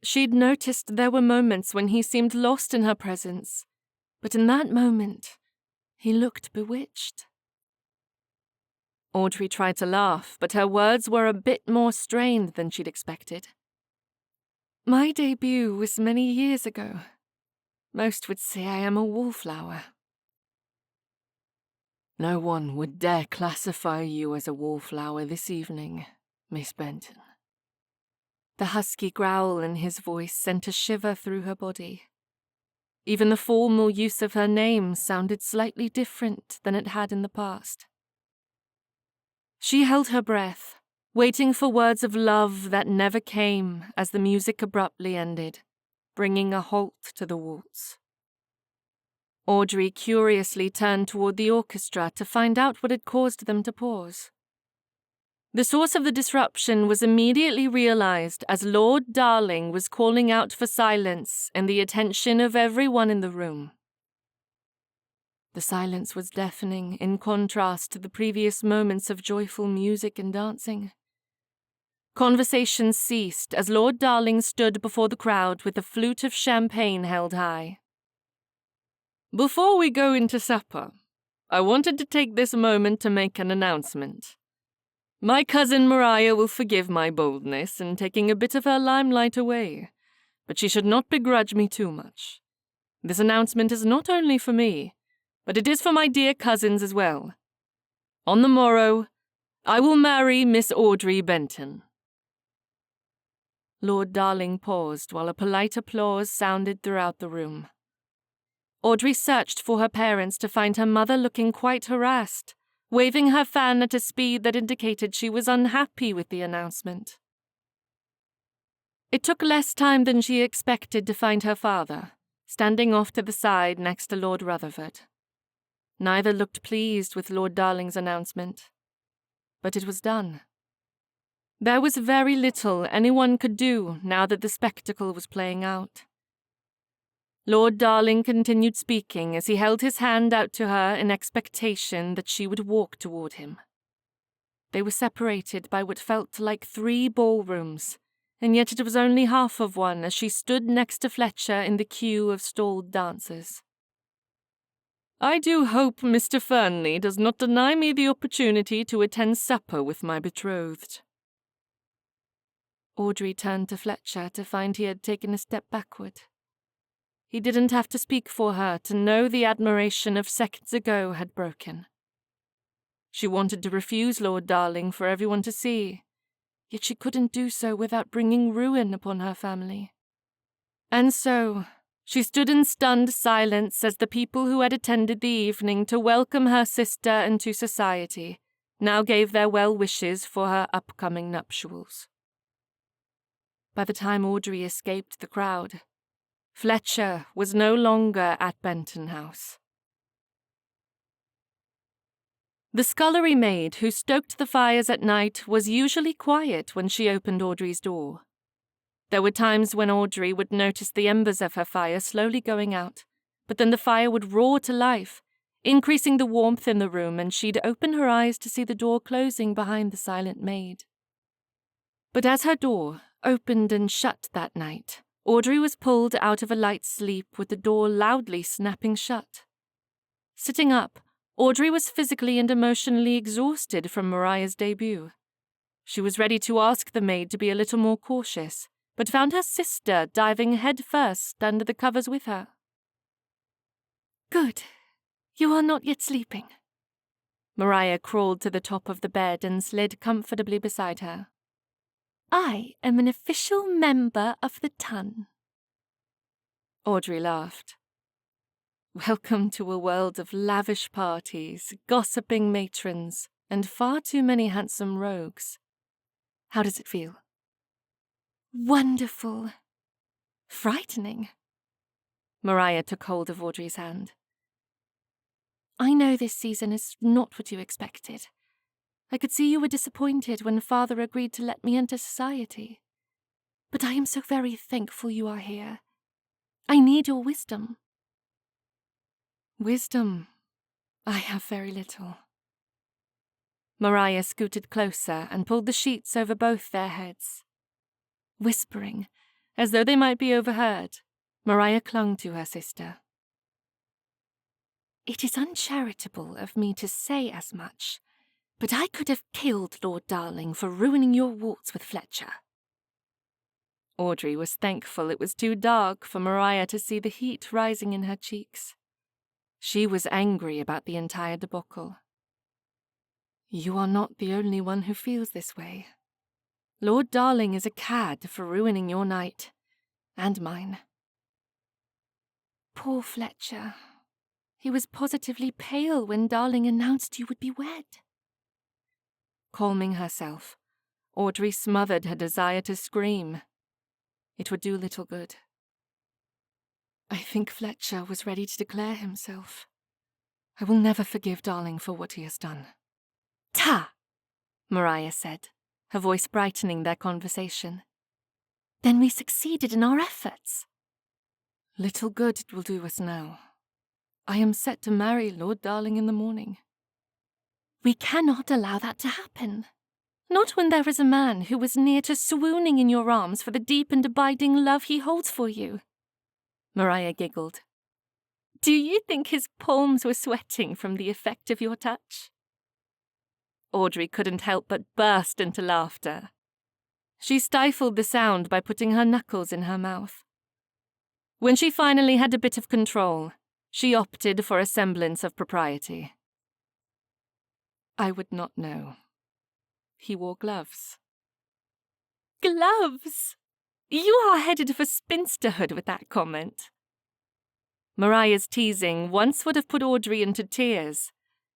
She'd noticed there were moments when he seemed lost in her presence, but in that moment, he looked bewitched. Audrey tried to laugh, but her words were a bit more strained than she'd expected. My debut was many years ago. Most would say I am a wallflower. No one would dare classify you as a wallflower this evening, Miss Benton. The husky growl in his voice sent a shiver through her body. Even the formal use of her name sounded slightly different than it had in the past. She held her breath, waiting for words of love that never came as the music abruptly ended, bringing a halt to the waltz. Audrey curiously turned toward the orchestra to find out what had caused them to pause. The source of the disruption was immediately realized as Lord Darling was calling out for silence and the attention of everyone in the room. The silence was deafening in contrast to the previous moments of joyful music and dancing. Conversations ceased as Lord Darling stood before the crowd with a flute of champagne held high. Before we go into supper, I wanted to take this moment to make an announcement. My cousin Mariah will forgive my boldness in taking a bit of her limelight away, but she should not begrudge me too much. This announcement is not only for me, but it is for my dear cousins as well. On the morrow, I will marry Miss Audrey Benton. Lord Darling paused while a polite applause sounded throughout the room. Audrey searched for her parents to find her mother looking quite harassed, waving her fan at a speed that indicated she was unhappy with the announcement. It took less time than she expected to find her father, standing off to the side next to Lord Rutherford. Neither looked pleased with Lord Darling's announcement. But it was done. There was very little anyone could do now that the spectacle was playing out. Lord Darling continued speaking as he held his hand out to her in expectation that she would walk toward him. They were separated by what felt like 3 ballrooms, and yet it was only half of one as she stood next to Fletcher in the queue of stalled dancers. "I do hope Mr. Fernley does not deny me the opportunity to attend supper with my betrothed." Audrey turned to Fletcher to find he had taken a step backward. He didn't have to speak for her to know the admiration of seconds ago had broken. She wanted to refuse Lord Darling for everyone to see, yet she couldn't do so without bringing ruin upon her family. And so, she stood in stunned silence as the people who had attended the evening to welcome her sister into society now gave their well wishes for her upcoming nuptials. By the time Audrey escaped the crowd, Fletcher was no longer at Benton House. The scullery maid who stoked the fires at night was usually quiet when she opened Audrey's door. There were times when Audrey would notice the embers of her fire slowly going out, but then the fire would roar to life, increasing the warmth in the room, and she'd open her eyes to see the door closing behind the silent maid. But as her door opened and shut that night, Audrey was pulled out of a light sleep with the door loudly snapping shut. Sitting up, Audrey was physically and emotionally exhausted from Mariah's debut. She was ready to ask the maid to be a little more cautious, but found her sister diving headfirst under the covers with her. "Good. You are not yet sleeping." Mariah crawled to the top of the bed and slid comfortably beside her. "I am an official member of the Ton." Audrey laughed. "Welcome to a world of lavish parties, gossiping matrons, and far too many handsome rogues. How does it feel?" "Wonderful. Frightening." Mariah took hold of Audrey's hand. "I know this season is not what you expected. I could see you were disappointed when Father agreed to let me enter society. But I am so very thankful you are here. I need your wisdom." "Wisdom? I have very little." Mariah scooted closer and pulled the sheets over both their heads. Whispering, as though they might be overheard, Mariah clung to her sister. "It is uncharitable of me to say as much, but I could have killed Lord Darling for ruining your waltz with Fletcher." Audrey was thankful it was too dark for Mariah to see the heat rising in her cheeks. She was angry about the entire debacle. "You are not the only one who feels this way. Lord Darling is a cad for ruining your night, and mine." "Poor Fletcher. He was positively pale when Darling announced you would be wed." Calming herself, Audrey smothered her desire to scream. It would do little good. "I think Fletcher was ready to declare himself. I will never forgive Darling for what he has done." "Ta!" Mariah said, her voice brightening their conversation. "Then we succeeded in our efforts." "Little good it will do us now. I am set to marry Lord Darling in the morning." "We cannot allow that to happen. Not when there is a man who was near to swooning in your arms for the deep and abiding love he holds for you." Mariah giggled. "Do you think his palms were sweating from the effect of your touch?" Audrey couldn't help but burst into laughter. She stifled the sound by putting her knuckles in her mouth. When she finally had a bit of control, she opted for a semblance of propriety. "I would not know. He wore gloves." "Gloves? You are headed for spinsterhood with that comment." Mariah's teasing once would have put Audrey into tears,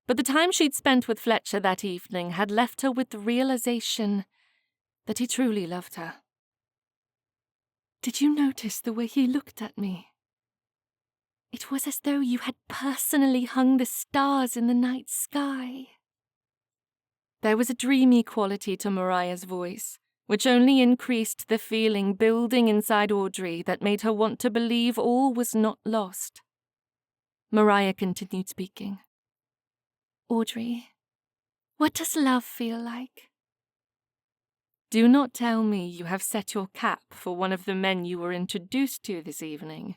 but the time she'd spent with Fletcher that evening had left her with the realization that he truly loved her. "Did you notice the way he looked at me? It was as though you had personally hung the stars in the night sky." There was a dreamy quality to Mariah's voice, which only increased the feeling building inside Audrey that made her want to believe all was not lost. Mariah continued speaking. "Audrey, what does love feel like?" Do not tell me you have set your cap for one of the men you were introduced to this evening.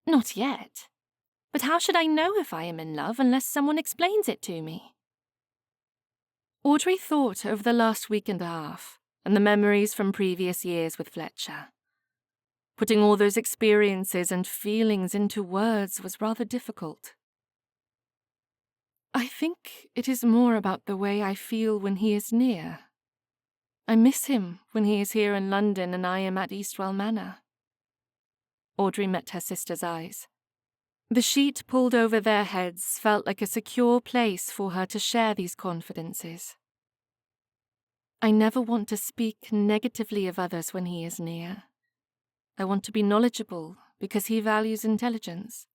"Not yet. But how should I know if I am in love unless someone explains it to me?" Audrey thought over the last week and a half and the memories from previous years with Fletcher. Putting all those experiences and feelings into words was rather difficult. I think it is more about the way I feel when he is near. I miss him when he is here in London and I am at Eastwell Manor. Audrey met her sister's eyes. The sheet pulled over their heads felt like a secure place for her to share these confidences. I never want to speak negatively of others when he is near. I want to be knowledgeable because he values intelligence.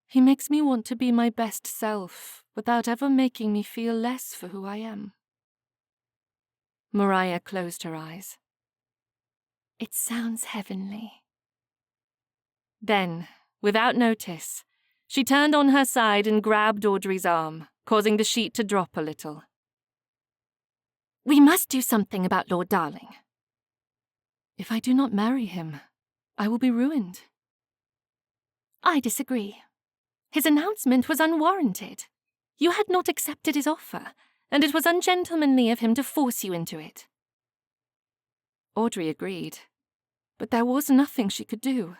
He makes me want to be my best self without ever making me feel less for who I am. Mariah closed her eyes. "It sounds heavenly." Then, without notice, she turned on her side and grabbed Audrey's arm, causing the sheet to drop a little. "We must do something about Lord Darling." "If I do not marry him, I will be ruined." "I disagree. His announcement was unwarranted. You had not accepted his offer, and it was ungentlemanly of him to force you into it." Audrey agreed, but there was nothing she could do.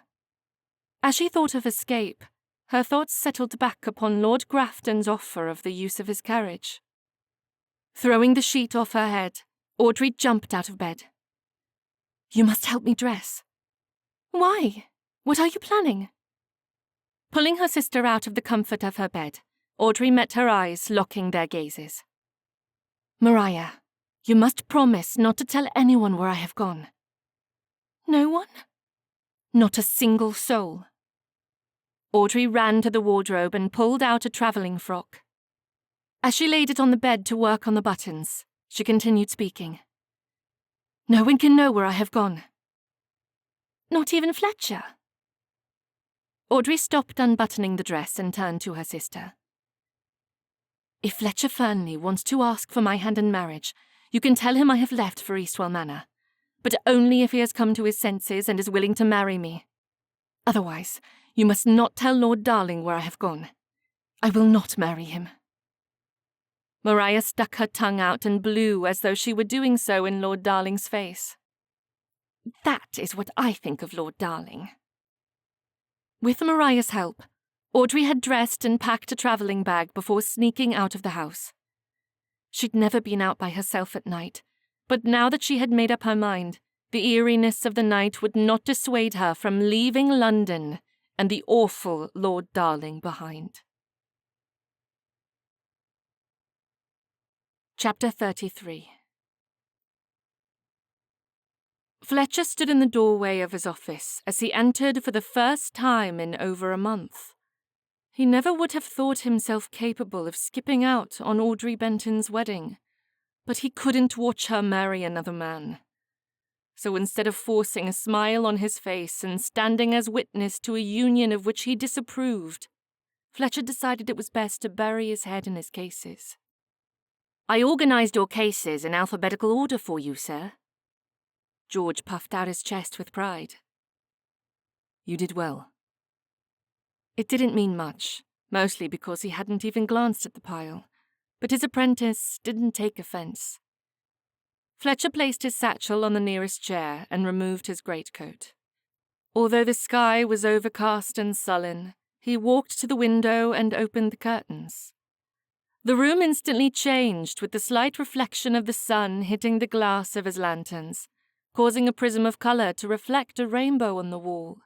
As she thought of escape, her thoughts settled back upon Lord Grafton's offer of the use of his carriage. Throwing the sheet off her head, Audrey jumped out of bed. "You must help me dress." "Why? What are you planning?" Pulling her sister out of the comfort of her bed, Audrey met her eyes, locking their gazes. "Mariah, you must promise not to tell anyone where I have gone." "No one?" "Not a single soul." Audrey ran to the wardrobe and pulled out a travelling frock. As she laid it on the bed to work on the buttons, she continued speaking. "No one can know where I have gone." "Not even Fletcher?" Audrey stopped unbuttoning the dress and turned to her sister. "If Fletcher Fernley wants to ask for my hand in marriage, you can tell him I have left for Eastwell Manor, but only if he has come to his senses and is willing to marry me. Otherwise, you must not tell Lord Darling where I have gone. I will not marry him." Mariah stuck her tongue out and blew as though she were doing so in Lord Darling's face. "That is what I think of Lord Darling." With Mariah's help, Audrey had dressed and packed a travelling bag before sneaking out of the house. She'd never been out by herself at night, but now that she had made up her mind, the eeriness of the night would not dissuade her from leaving London and the awful Lord Darling behind. Chapter 33. Fletcher stood in the doorway of his office as he entered for the first time in over a month. He never would have thought himself capable of skipping out on Audrey Benton's wedding, but he couldn't watch her marry another man. So instead of forcing a smile on his face and standing as witness to a union of which he disapproved, Fletcher decided it was best to bury his head in his cases. "I organised your cases in alphabetical order for you, sir." George puffed out his chest with pride. "You did well." It didn't mean much, mostly because he hadn't even glanced at the pile, but his apprentice didn't take offence. Fletcher placed his satchel on the nearest chair and removed his greatcoat. Although the sky was overcast and sullen, he walked to the window and opened the curtains. The room instantly changed with the slight reflection of the sun hitting the glass of his lanterns, causing a prism of colour to reflect a rainbow on the wall.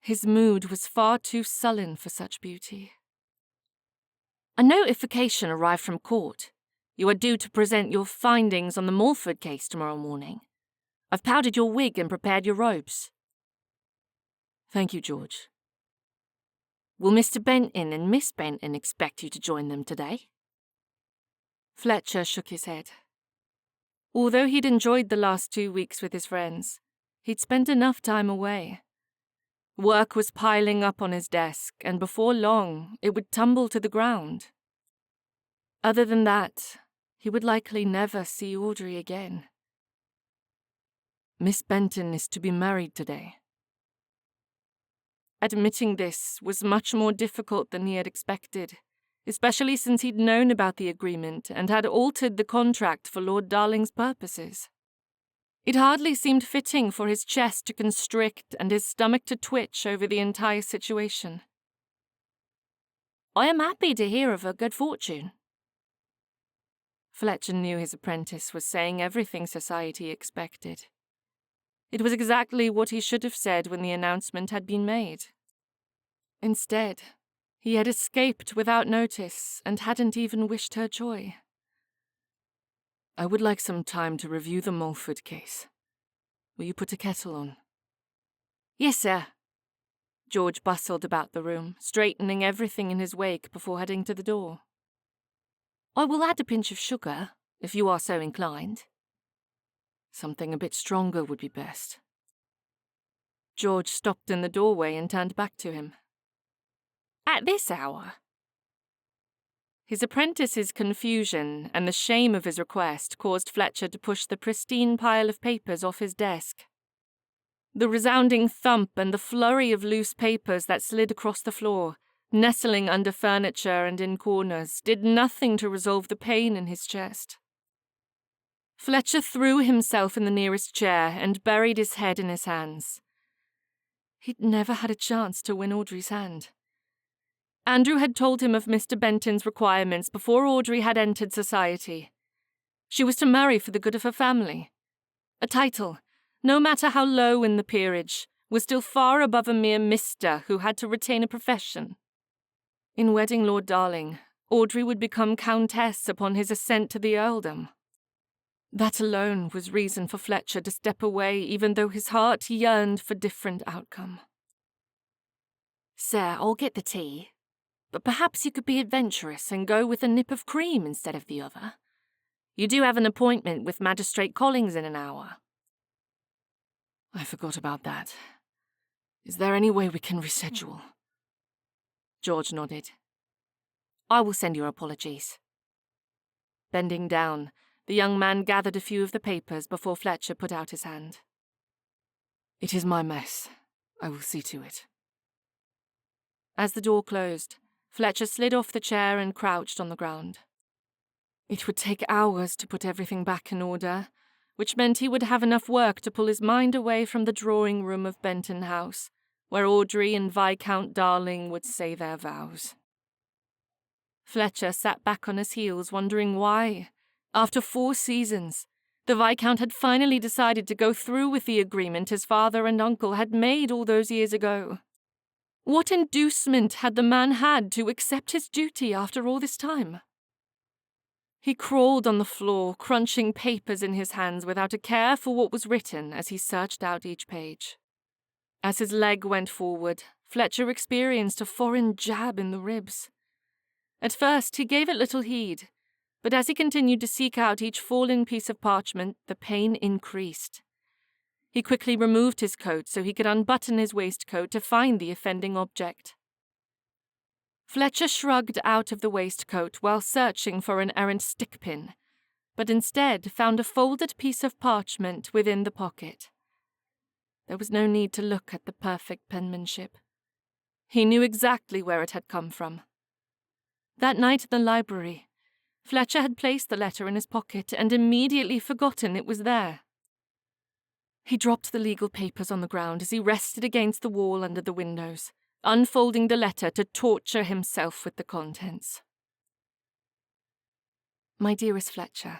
His mood was far too sullen for such beauty. A notification arrived from court. You are due to present your findings on the Mulford case tomorrow morning. I've powdered your wig and prepared your robes. Thank you, George. Will Mr. Benton and Miss Benton expect you to join them today? Fletcher shook his head. Although he'd enjoyed the last 2 weeks with his friends, he'd spent enough time away. Work was piling up on his desk, and before long, it would tumble to the ground. Other than that, he would likely never see Audrey again. Miss Benton is to be married today. Admitting this was much more difficult than he had expected, especially since he'd known about the agreement and had altered the contract for Lord Darling's purposes. It hardly seemed fitting for his chest to constrict and his stomach to twitch over the entire situation. I am happy to hear of her good fortune. Fletcher knew his apprentice was saying everything society expected. It was exactly what he should have said when the announcement had been made. Instead, he had escaped without notice and hadn't even wished her joy. I would like some time to review the Mulford case. Will you put a kettle on? Yes, sir. George bustled about the room, straightening everything in his wake before heading to the door. I will add a pinch of sugar, if you are so inclined. Something a bit stronger would be best. George stopped in the doorway and turned back to him. At this hour? His apprentice's confusion and the shame of his request caused Fletcher to push the pristine pile of papers off his desk. The resounding thump and the flurry of loose papers that slid across the floor, nestling under furniture and in corners, did nothing to resolve the pain in his chest. Fletcher threw himself in the nearest chair and buried his head in his hands. He'd never had a chance to win Audrey's hand. Andrew had told him of Mr. Benton's requirements before Audrey had entered society. She was to marry for the good of her family. A title, no matter how low in the peerage, was still far above a mere Mr. who had to retain a profession. In wedding Lord Darling, Audrey would become Countess upon his ascent to the earldom. That alone was reason for Fletcher to step away, even though his heart yearned for different outcome. Sir, I'll get the tea. But perhaps you could be adventurous and go with a nip of cream instead of the other. You do have an appointment with Magistrate Collings in an hour. I forgot about that. Is there any way we can reschedule? George nodded. I will send your apologies. Bending down, the young man gathered a few of the papers before Fletcher put out his hand. It is my mess. I will see to it. As the door closed, Fletcher slid off the chair and crouched on the ground. It would take hours to put everything back in order, which meant he would have enough work to pull his mind away from the drawing room of Benton House, where Audrey and Viscount Darling would say their vows. Fletcher sat back on his heels, wondering why, after 4 seasons, the Viscount had finally decided to go through with the agreement his father and uncle had made all those years ago. What inducement had the man had to accept his duty after all this time? He crawled on the floor, crunching papers in his hands without a care for what was written as he searched out each page. As his leg went forward, Fletcher experienced a foreign jab in the ribs. At first, he gave it little heed, but as he continued to seek out each fallen piece of parchment, the pain increased. He quickly removed his coat so he could unbutton his waistcoat to find the offending object. Fletcher shrugged out of the waistcoat while searching for an errant stick-pin, but instead found a folded piece of parchment within the pocket. There was no need to look at the perfect penmanship. He knew exactly where it had come from. That night in the library, Fletcher had placed the letter in his pocket and immediately forgotten it was there. He dropped the legal papers on the ground as he rested against the wall under the windows, unfolding the letter to torture himself with the contents. My dearest Fletcher,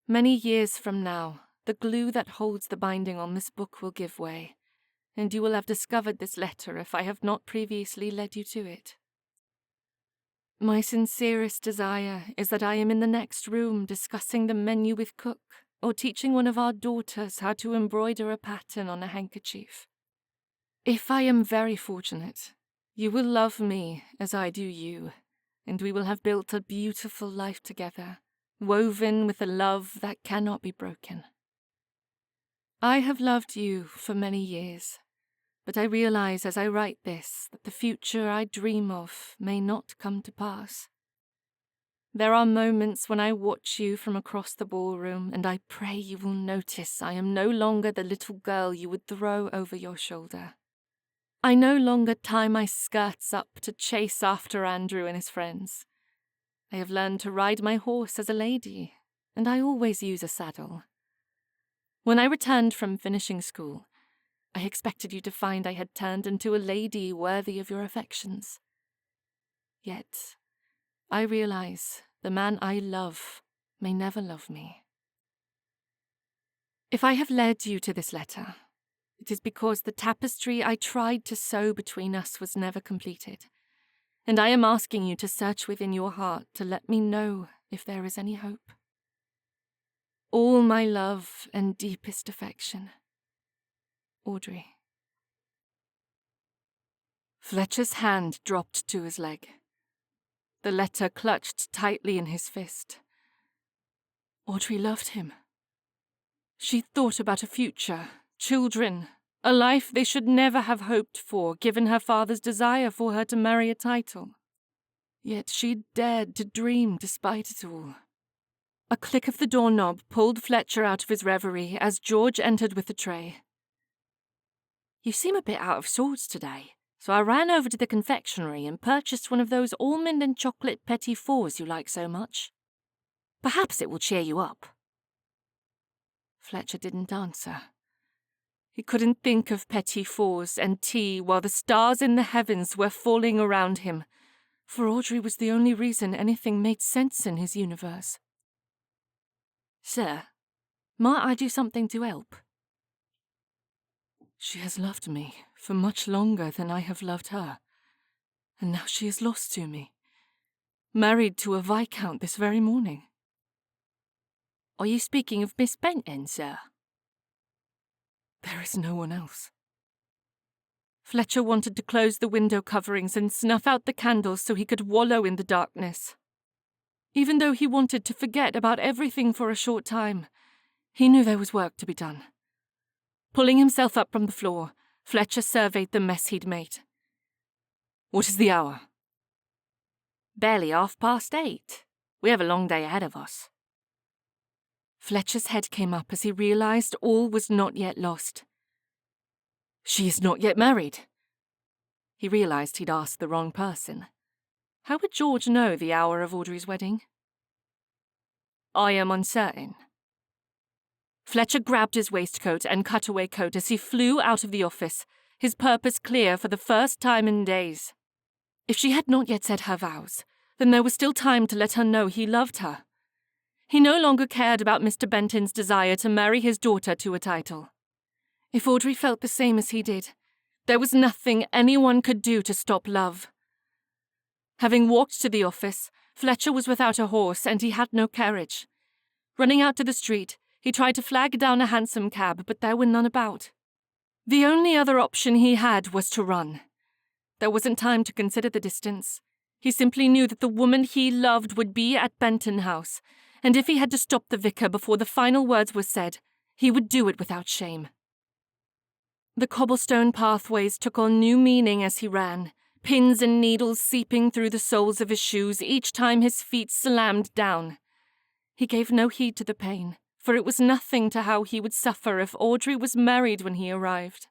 many years from now, the glue that holds the binding on this book will give way, and you will have discovered this letter if I have not previously led you to it. My sincerest desire is that I am in the next room discussing the menu with cook, or teaching one of our daughters how to embroider a pattern on a handkerchief. If I am very fortunate, you will love me as I do you, and we will have built a beautiful life together, woven with a love that cannot be broken. I have loved you for many years, but I realize as I write this that the future I dream of may not come to pass. There are moments when I watch you from across the ballroom, and I pray you will notice I am no longer the little girl you would throw over your shoulder. I no longer tie my skirts up to chase after Andrew and his friends. I have learned to ride my horse as a lady, and I always use a saddle. When I returned from finishing school, I expected you to find I had turned into a lady worthy of your affections. Yet, I realize the man I love may never love me. If I have led you to this letter, it is because the tapestry I tried to sew between us was never completed, and I am asking you to search within your heart to let me know if there is any hope. All my love and deepest affection, Audrey. Fletcher's hand dropped to his leg. The letter clutched tightly in his fist. Audrey loved him. She thought about a future, children, a life they should never have hoped for, given her father's desire for her to marry a title. Yet she dared to dream despite it all. A click of the doorknob pulled Fletcher out of his reverie as George entered with the tray. "You seem a bit out of sorts today, so I ran over to the confectionery and purchased one of those almond and chocolate petit fours you like so much. Perhaps it will cheer you up." Fletcher didn't answer. He couldn't think of petit fours and tea while the stars in the heavens were falling around him, for Audrey was the only reason anything made sense in his universe. "Sir, might I do something to help?" She has loved me for much longer than I have loved her, and now she is lost to me, married to a viscount this very morning. "Are you speaking of Miss Benton, sir?" "There is no one else." Fletcher wanted to close the window coverings and snuff out the candles so he could wallow in the darkness. Even though he wanted to forget about everything for a short time, he knew there was work to be done. Pulling himself up from the floor, Fletcher surveyed the mess he'd made. "What is the hour?" "Barely 8:30. We have a long day ahead of us." Fletcher's head came up as he realized all was not yet lost. She is not yet married. He realized he'd asked the wrong person. How would George know the hour of Audrey's wedding? "I am uncertain." Fletcher grabbed his waistcoat and cutaway coat as he flew out of the office, his purpose clear for the first time in days. If she had not yet said her vows, then there was still time to let her know he loved her. He no longer cared about Mr. Benton's desire to marry his daughter to a title. If Audrey felt the same as he did, there was nothing anyone could do to stop love. Having walked to the office, Fletcher was without a horse and he had no carriage. Running out to the street, he tried to flag down a hansom cab, but there were none about. The only other option he had was to run. There wasn't time to consider the distance. He simply knew that the woman he loved would be at Benton House, and if he had to stop the vicar before the final words were said, he would do it without shame. The cobblestone pathways took on new meaning as he ran, pins and needles seeping through the soles of his shoes each time his feet slammed down. He gave no heed to the pain, for it was nothing to how he would suffer if Audrey was married when he arrived.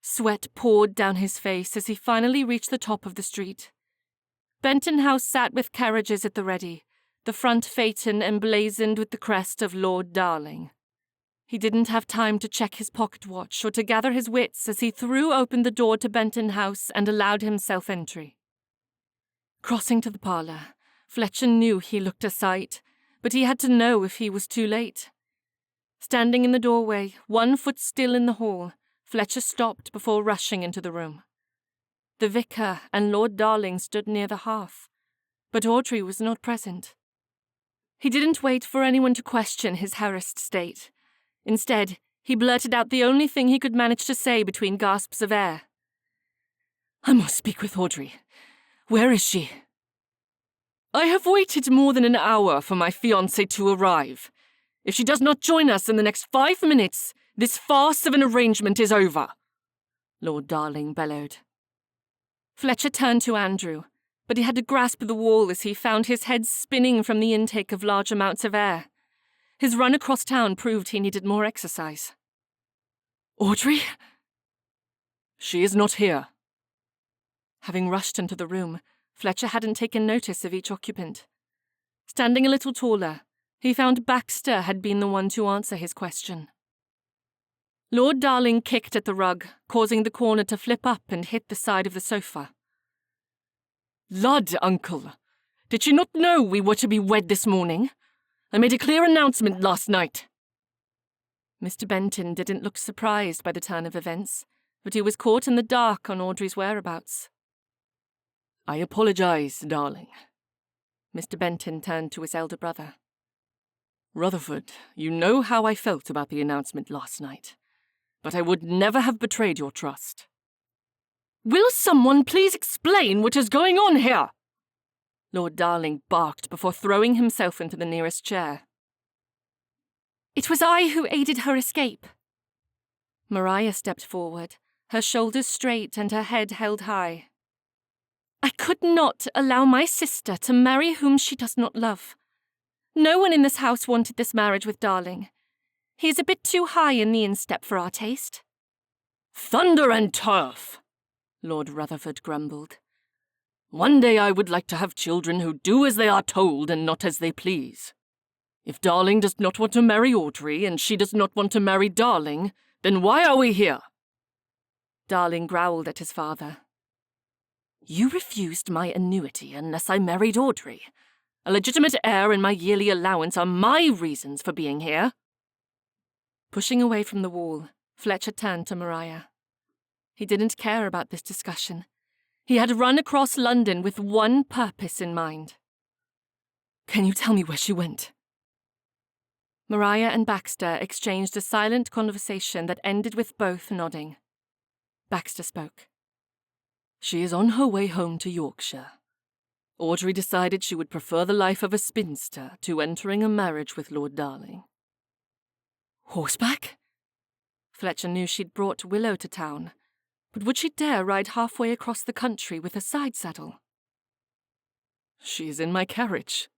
Sweat poured down his face as he finally reached the top of the street. Benton House sat with carriages at the ready, the front phaeton emblazoned with the crest of Lord Darling. He didn't have time to check his pocket watch or to gather his wits as he threw open the door to Benton House and allowed himself entry. Crossing to the parlour, Fletcher knew he looked a sight, but he had to know if he was too late. Standing in the doorway, one foot still in the hall, Fletcher stopped before rushing into the room. The vicar and Lord Darling stood near the hearth, but Audrey was not present. He didn't wait for anyone to question his harassed state. Instead, he blurted out the only thing he could manage to say between gasps of air. "I must speak with Audrey. Where is she?" "I have waited more than an hour for my fiancée to arrive. If she does not join us in the next 5 minutes, this farce of an arrangement is over," Lord Darling bellowed. Fletcher turned to Andrew, but he had to grasp the wall as he found his head spinning from the intake of large amounts of air. His run across town proved he needed more exercise. "Audrey?" "She is not here." Having rushed into the room, Fletcher hadn't taken notice of each occupant. Standing a little taller, he found Baxter had been the one to answer his question. Lord Darling kicked at the rug, causing the corner to flip up and hit the side of the sofa. "Lud, uncle! Did you not know we were to be wed this morning? I made a clear announcement last night." Mr. Benton didn't look surprised by the turn of events, but he was caught in the dark on Audrey's whereabouts. "I apologize, darling." Mr. Benton turned to his elder brother. "Rutherford, you know how I felt about the announcement last night, but I would never have betrayed your trust." "Will someone please explain what is going on here?" Lord Darling barked before throwing himself into the nearest chair. "It was I who aided her escape." Maria stepped forward, her shoulders straight and her head held high. "I could not allow my sister to marry whom she does not love. No one in this house wanted this marriage with Darling. He is a bit too high in the instep for our taste." "Thunder and turf!" Lord Rutherford grumbled. "One day I would like to have children who do as they are told and not as they please. If Darling does not want to marry Audrey and she does not want to marry Darling, then why are we here?" Darling growled at his father. "You refused my annuity unless I married Audrey. A legitimate heir and my yearly allowance are my reasons for being here." Pushing away from the wall, Fletcher turned to Maria. He didn't care about this discussion. He had run across London with one purpose in mind. "Can you tell me where she went?" Maria and Baxter exchanged a silent conversation that ended with both nodding. Baxter spoke. "She is on her way home to Yorkshire. Audrey decided she would prefer the life of a spinster to entering a marriage with Lord Darling." "Horseback?" Fletcher knew she'd brought Willow to town, but would she dare ride halfway across the country with a side saddle? "She is in my carriage."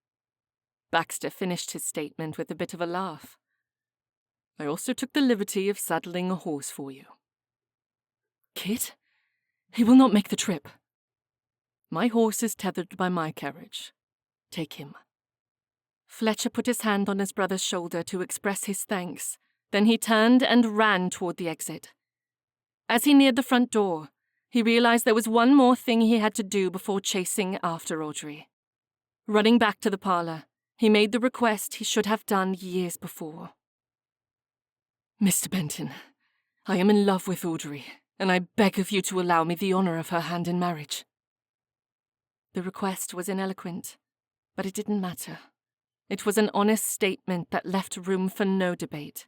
Baxter finished his statement with a bit of a laugh. "I also took the liberty of saddling a horse for you." "Kit, he will not make the trip." "My horse is tethered by my carriage. Take him." Fletcher put his hand on his brother's shoulder to express his thanks. Then he turned and ran toward the exit. As he neared the front door, he realized there was one more thing he had to do before chasing after Audrey. Running back to the parlor, he made the request he should have done years before. "Mr. Benton, I am in love with Audrey, and I beg of you to allow me the honor of her hand in marriage." The request was ineloquent, but it didn't matter. It was an honest statement that left room for no debate.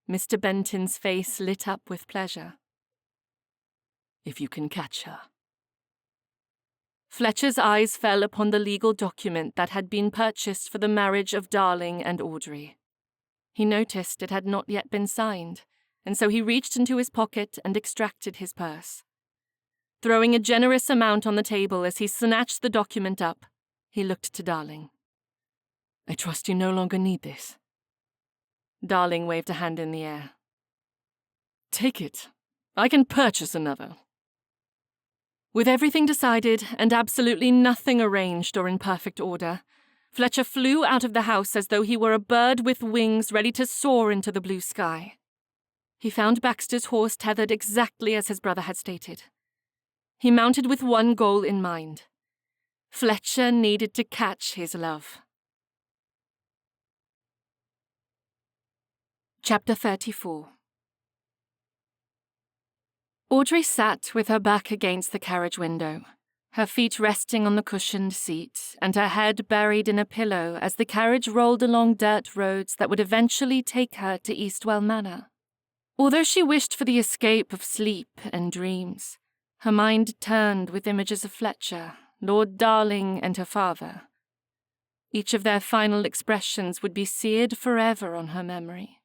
Mr. Benton's face lit up with pleasure. "If you can catch her." Fletcher's eyes fell upon the legal document that had been purchased for the marriage of Darling and Audrey. He noticed it had not yet been signed, and so he reached into his pocket and extracted his purse. Throwing a generous amount on the table as he snatched the document up, he looked to Darling. "I trust you no longer need this." Darling waved a hand in the air. "Take it. I can purchase another." With everything decided and absolutely nothing arranged or in perfect order, Fletcher flew out of the house as though he were a bird with wings ready to soar into the blue sky. He found Baxter's horse tethered exactly as his brother had stated. He mounted with one goal in mind. Fletcher needed to catch his love. Chapter 34. Audrey sat with her back against the carriage window, her feet resting on the cushioned seat and her head buried in a pillow as the carriage rolled along dirt roads that would eventually take her to Eastwell Manor. Although she wished for the escape of sleep and dreams, her mind turned with images of Fletcher, Lord Darling, and her father. Each of their final expressions would be seared forever on her memory.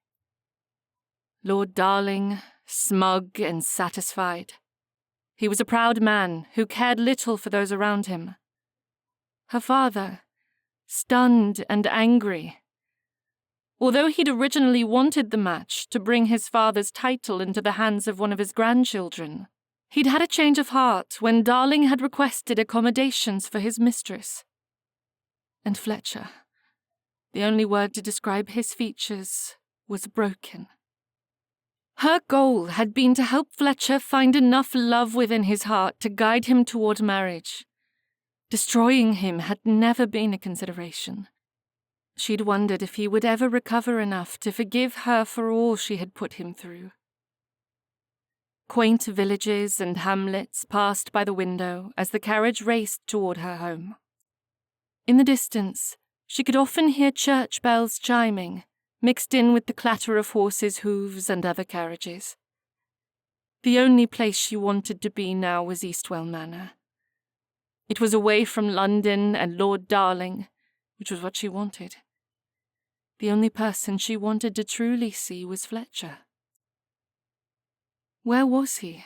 Lord Darling, smug and satisfied. He was a proud man who cared little for those around him. Her father, stunned and angry. Although he'd originally wanted the match to bring his father's title into the hands of one of his grandchildren, he'd had a change of heart when Darling had requested accommodations for his mistress. And Fletcher, the only word to describe his features, was broken. Her goal had been to help Fletcher find enough love within his heart to guide him toward marriage. Destroying him had never been a consideration. She'd wondered if he would ever recover enough to forgive her for all she had put him through. Quaint villages and hamlets passed by the window as the carriage raced toward her home. In the distance, she could often hear church bells chiming, mixed in with the clatter of horses' hooves and other carriages. The only place she wanted to be now was Eastwell Manor. It was away from London and Lord Darling, which was what she wanted. The only person she wanted to truly see was Fletcher. Where was he?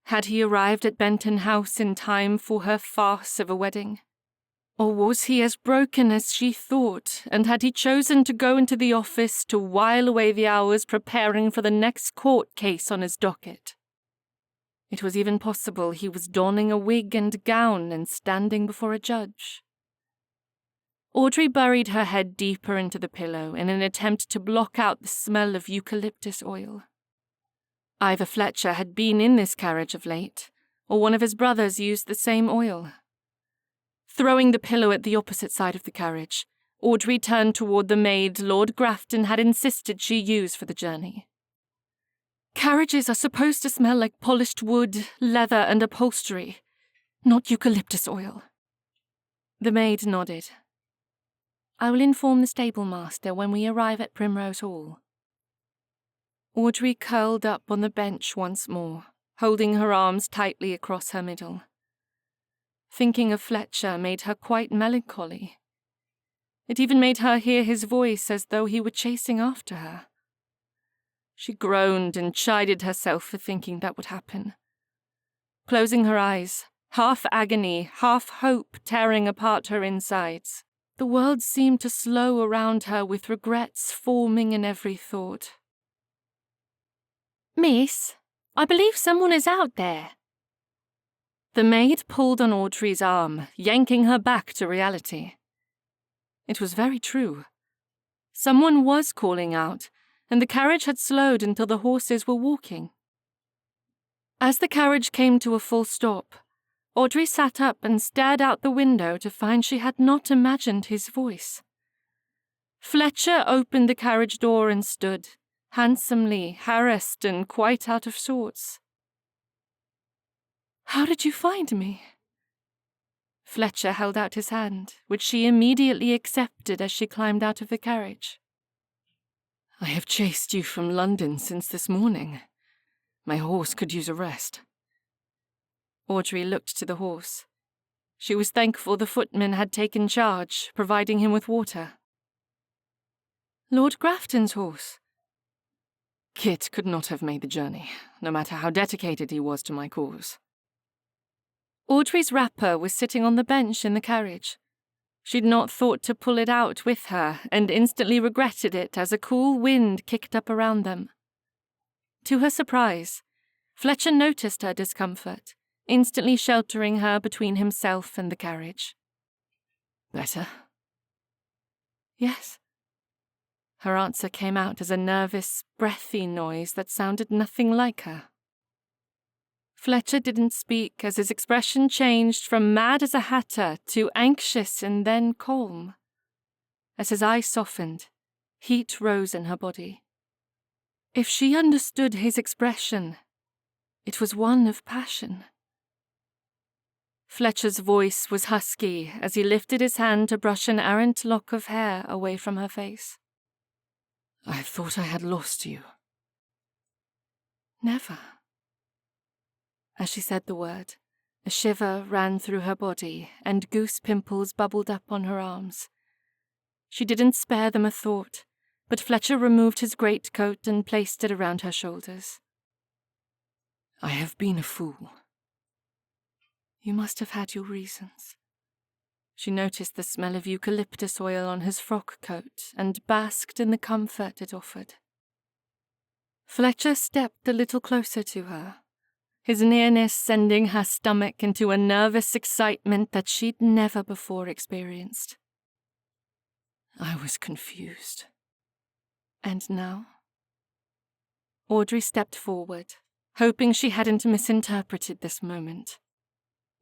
Had he arrived at Benton House in time for her farce of a wedding? Or was he as broken as she thought, and had he chosen to go into the office to while away the hours preparing for the next court case on his docket? It was even possible he was donning a wig and gown and standing before a judge. Audrey buried her head deeper into the pillow in an attempt to block out the smell of eucalyptus oil. Either Fletcher had been in this carriage of late, or one of his brothers used the same oil. Throwing the pillow at the opposite side of the carriage, Audrey turned toward the maid Lord Grafton had insisted she use for the journey. Carriages are supposed to smell like polished wood, leather, and upholstery, not eucalyptus oil. The maid nodded. I will inform the stablemaster when we arrive at Primrose Hall. Audrey curled up on the bench once more, holding her arms tightly across her middle. Thinking of Fletcher made her quite melancholy. It even made her hear his voice as though he were chasing after her. She groaned and chided herself for thinking that would happen. Closing her eyes, half agony, half hope tearing apart her insides, the world seemed to slow around her with regrets forming in every thought. Miss, I believe someone is out there. The maid pulled on Audrey's arm, yanking her back to reality. It was very true. Someone was calling out, and the carriage had slowed until the horses were walking. As the carriage came to a full stop, Audrey sat up and stared out the window to find she had not imagined his voice. Fletcher opened the carriage door and stood, handsomely harassed and quite out of sorts. How did you find me? Fletcher held out his hand, which she immediately accepted as she climbed out of the carriage. I have chased you from London since this morning. My horse could use a rest. Audrey looked to the horse. She was thankful the footman had taken charge, providing him with water. Lord Grafton's horse. Kit could not have made the journey, no matter how dedicated he was to my cause. Audrey's wrapper was sitting on the bench in the carriage. She'd not thought to pull it out with her and instantly regretted it as a cool wind kicked up around them. To her surprise, Fletcher noticed her discomfort, instantly sheltering her between himself and the carriage. Better? Yes. Her answer came out as a nervous, breathy noise that sounded nothing like her. Fletcher didn't speak as his expression changed from mad as a hatter to anxious and then calm. As his eyes softened, heat rose in her body. If she understood his expression, It was one of passion. Fletcher's voice was husky as he lifted his hand to brush an errant lock of hair away from her face. I thought I had lost you. Never. As she said the word, a shiver ran through her body and goose pimples bubbled up on her arms. She didn't spare them a thought, but Fletcher removed his greatcoat and placed it around her shoulders. I have been a fool. You must have had your reasons. She noticed the smell of eucalyptus oil on his frock coat and basked in the comfort it offered. Fletcher stepped a little closer to her, his nearness sending her stomach into a nervous excitement that she'd never before experienced. I was confused. And now? Audrey stepped forward, hoping she hadn't misinterpreted this moment.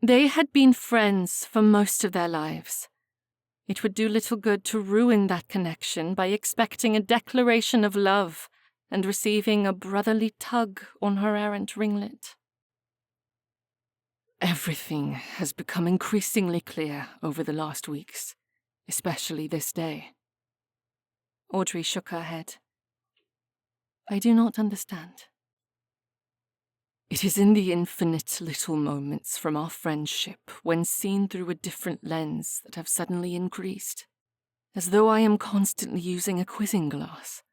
They had been friends for most of their lives. It would do little good to ruin that connection by expecting a declaration of love and receiving a brotherly tug on her errant ringlet. Everything has become increasingly clear over the last weeks, especially this day. Audrey shook her head. I do not understand. It is in the infinite little moments from our friendship when seen through a different lens that have suddenly increased, as though I am constantly using a quizzing glass.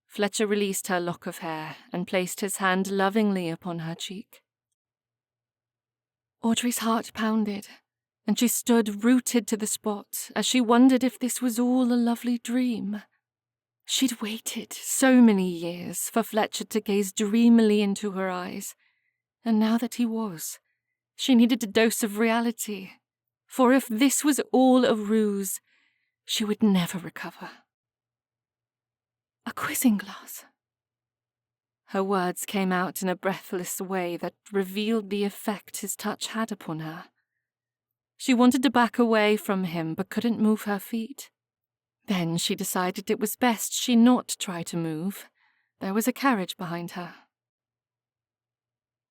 Fletcher released her lock of hair and placed his hand lovingly upon her cheek. Audrey's heart pounded, and she stood rooted to the spot as she wondered if this was all a lovely dream. She'd waited so many years for Fletcher to gaze dreamily into her eyes, and now that he was, she needed a dose of reality, for if this was all a ruse, she would never recover. A quizzing glass. Her words came out in a breathless way that revealed the effect his touch had upon her. She wanted to back away from him but couldn't move her feet. Then she decided it was best she not try to move. There was a carriage behind her.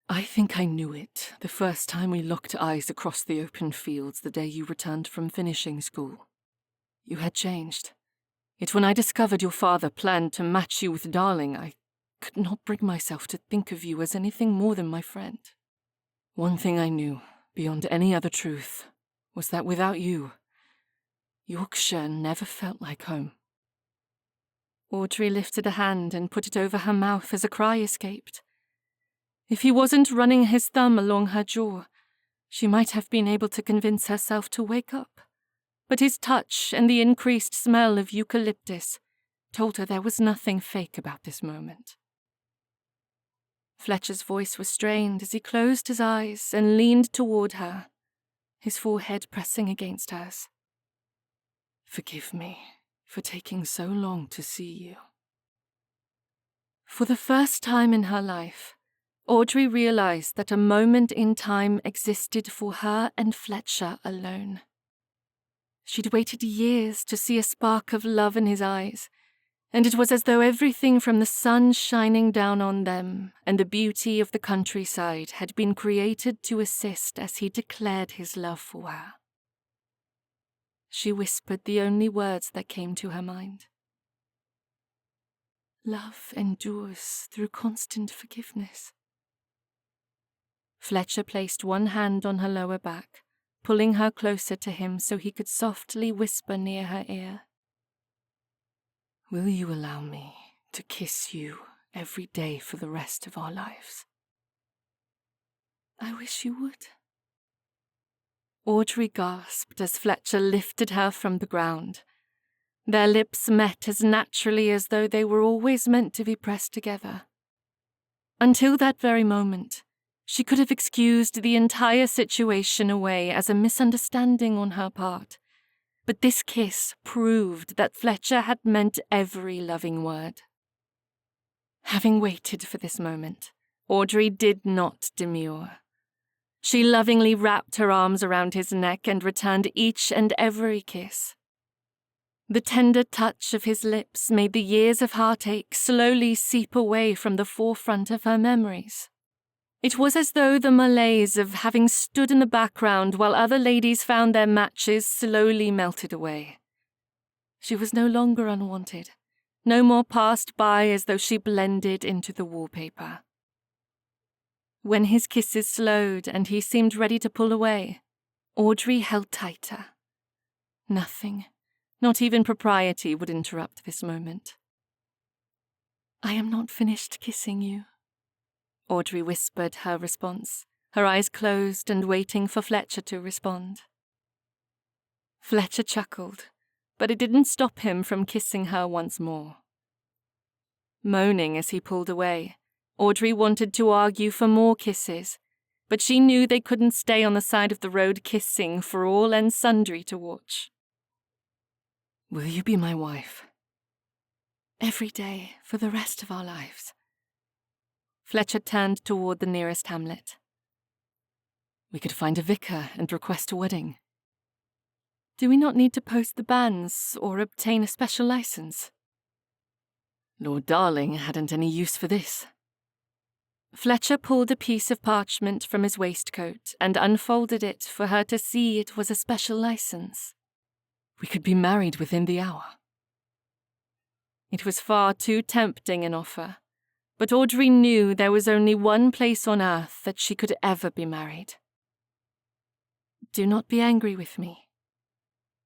I think I knew it the first time we locked eyes across the open fields the day you returned from finishing school. You had changed. Yet when I discovered your father planned to match you with Darling, I could not bring myself to think of you as anything more than my friend. One thing I knew, beyond any other truth, was that without you, Yorkshire never felt like home. Audrey lifted a hand and put it over her mouth as a cry escaped. If he wasn't running his thumb along her jaw, she might have been able to convince herself to wake up. But his touch and the increased smell of eucalyptus told her there was nothing fake about this moment. Fletcher's voice was strained as he closed his eyes and leaned toward her, his forehead pressing against hers. Forgive me for taking so long to see you. For the first time in her life, Audrey realized that a moment in time existed for her and Fletcher alone. She'd waited years to see a spark of love in his eyes, and it was as though everything from the sun shining down on them and the beauty of the countryside had been created to assist as he declared his love for her. She whispered the only words that came to her mind. Love endures through constant forgiveness. Fletcher placed one hand on her lower back, pulling her closer to him so he could softly whisper near her ear. Will you allow me to kiss you every day for the rest of our lives? I wish you would. Audrey gasped as Fletcher lifted her from the ground. Their lips met as naturally as though they were always meant to be pressed together. Until that very moment, she could have excused the entire situation away as a misunderstanding on her part. But this kiss proved that Fletcher had meant every loving word. Having waited for this moment, Audrey did not demur. She lovingly wrapped her arms around his neck and returned each and every kiss. The tender touch of his lips made the years of heartache slowly seep away from the forefront of her memories. It was as though the malaise of having stood in the background while other ladies found their matches slowly melted away. She was no longer unwanted, no more passed by as though she blended into the wallpaper. When his kisses slowed and he seemed ready to pull away, Audrey held tighter. Nothing, not even propriety, would interrupt this moment. "I am not finished kissing you," Audrey whispered her response, her eyes closed and waiting for Fletcher to respond. Fletcher chuckled, but it didn't stop him from kissing her once more. Moaning as he pulled away, Audrey wanted to argue for more kisses, but she knew they couldn't stay on the side of the road kissing for all and sundry to watch. "Will you be my wife?" "Every day for the rest of our lives." Fletcher turned toward the nearest hamlet. "We could find a vicar and request a wedding." "Do we not need to post the banns or obtain a special license?" "Lord Darling hadn't any use for this." Fletcher pulled a piece of parchment from his waistcoat and unfolded it for her to see it was a special license. "We could be married within the hour." It was far too tempting an offer, but Audrey knew there was only one place on earth that she could ever be married. "Do not be angry with me."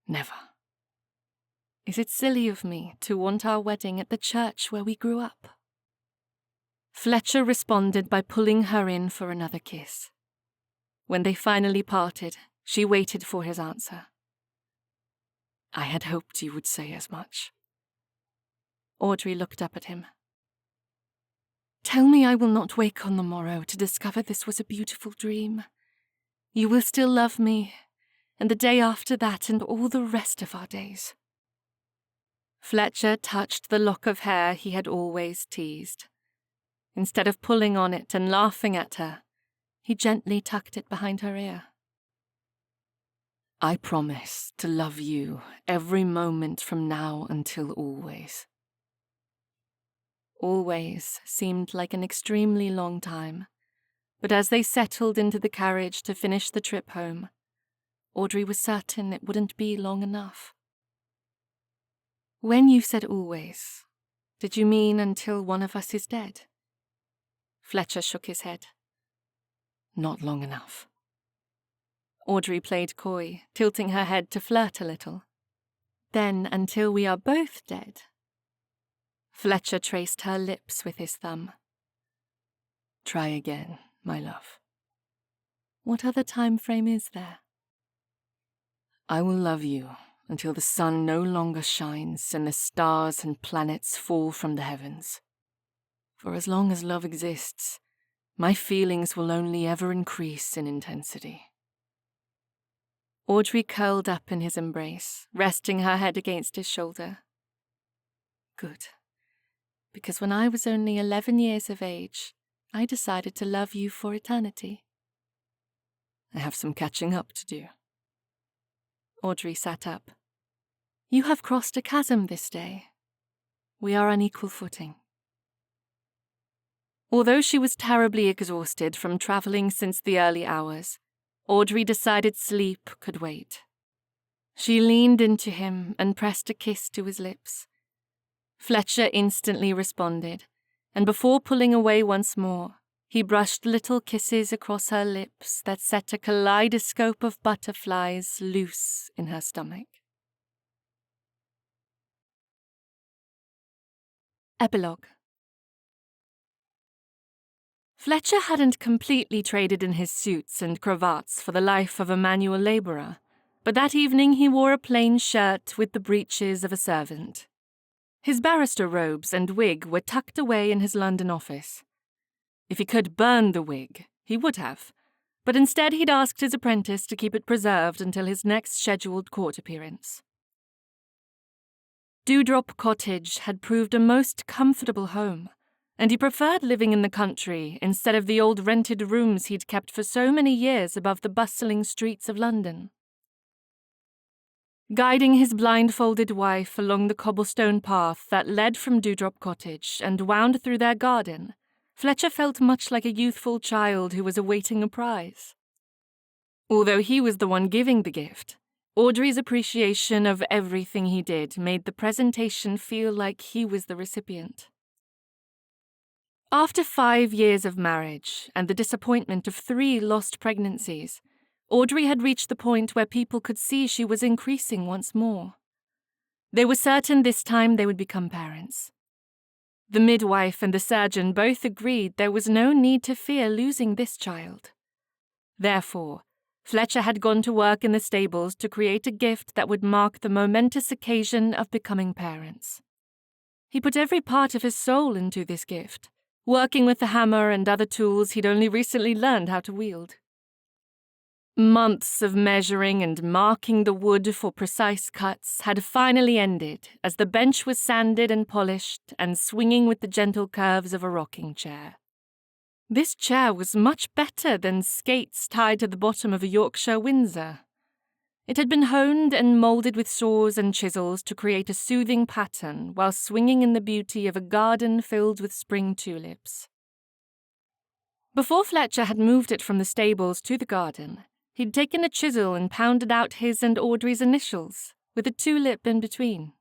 "Never." "Is it silly of me to want our wedding at the church where we grew up?" Fletcher responded by pulling her in for another kiss. When they finally parted, she waited for his answer. "I had hoped you would say as much." Audrey looked up at him. "Tell me I will not wake on the morrow to discover this was a beautiful dream. You will still love me, and the day after that and all the rest of our days." Fletcher touched the lock of hair he had always teased. Instead of pulling on it and laughing at her, he gently tucked it behind her ear. "I promise to love you every moment from now until always." Always seemed like an extremely long time, but as they settled into the carriage to finish the trip home, Audrey was certain it wouldn't be long enough. "When you said always, did you mean until one of us is dead?" Fletcher shook his head. "Not long enough." Audrey played coy, tilting her head to flirt a little. "Then until we are both dead?" Fletcher traced her lips with his thumb. "Try again, my love." "What other time frame is there?" "I will love you until the sun no longer shines and the stars and planets fall from the heavens. For as long as love exists, my feelings will only ever increase in intensity." Audrey curled up in his embrace, resting her head against his shoulder. "Good. Because when I was only 11 years of age, I decided to love you for eternity." "I have some catching up to do." Audrey sat up. "You have crossed a chasm this day. We are on equal footing." Although she was terribly exhausted from travelling since the early hours, Audrey decided sleep could wait. She leaned into him and pressed a kiss to his lips. Fletcher instantly responded, and before pulling away once more, he brushed little kisses across her lips that set a kaleidoscope of butterflies loose in her stomach. Epilogue. Fletcher hadn't completely traded in his suits and cravats for the life of a manual labourer, but that evening he wore a plain shirt with the breeches of a servant. His barrister robes and wig were tucked away in his London office. If he could burn the wig, he would have, but instead he'd asked his apprentice to keep it preserved until his next scheduled court appearance. Dewdrop Cottage had proved a most comfortable home, and he preferred living in the country instead of the old rented rooms he'd kept for so many years above the bustling streets of London. Guiding his blindfolded wife along the cobblestone path that led from Dewdrop Cottage and wound through their garden, Fletcher felt much like a youthful child who was awaiting a prize. Although he was the one giving the gift, Audrey's appreciation of everything he did made the presentation feel like he was the recipient. After 5 years of marriage and the disappointment of 3 lost pregnancies, Audrey had reached the point where people could see she was increasing once more. They were certain this time they would become parents. The midwife and the surgeon both agreed there was no need to fear losing this child. Therefore, Fletcher had gone to work in the stables to create a gift that would mark the momentous occasion of becoming parents. He put every part of his soul into this gift, working with the hammer and other tools he'd only recently learned how to wield. Months of measuring and marking the wood for precise cuts had finally ended as the bench was sanded and polished and swinging with the gentle curves of a rocking chair. This chair was much better than skates tied to the bottom of a Yorkshire Windsor. It had been honed and moulded with saws and chisels to create a soothing pattern while swinging in the beauty of a garden filled with spring tulips. Before Fletcher had moved it from the stables to the garden, he'd taken a chisel and pounded out his and Audrey's initials, with a tulip in between.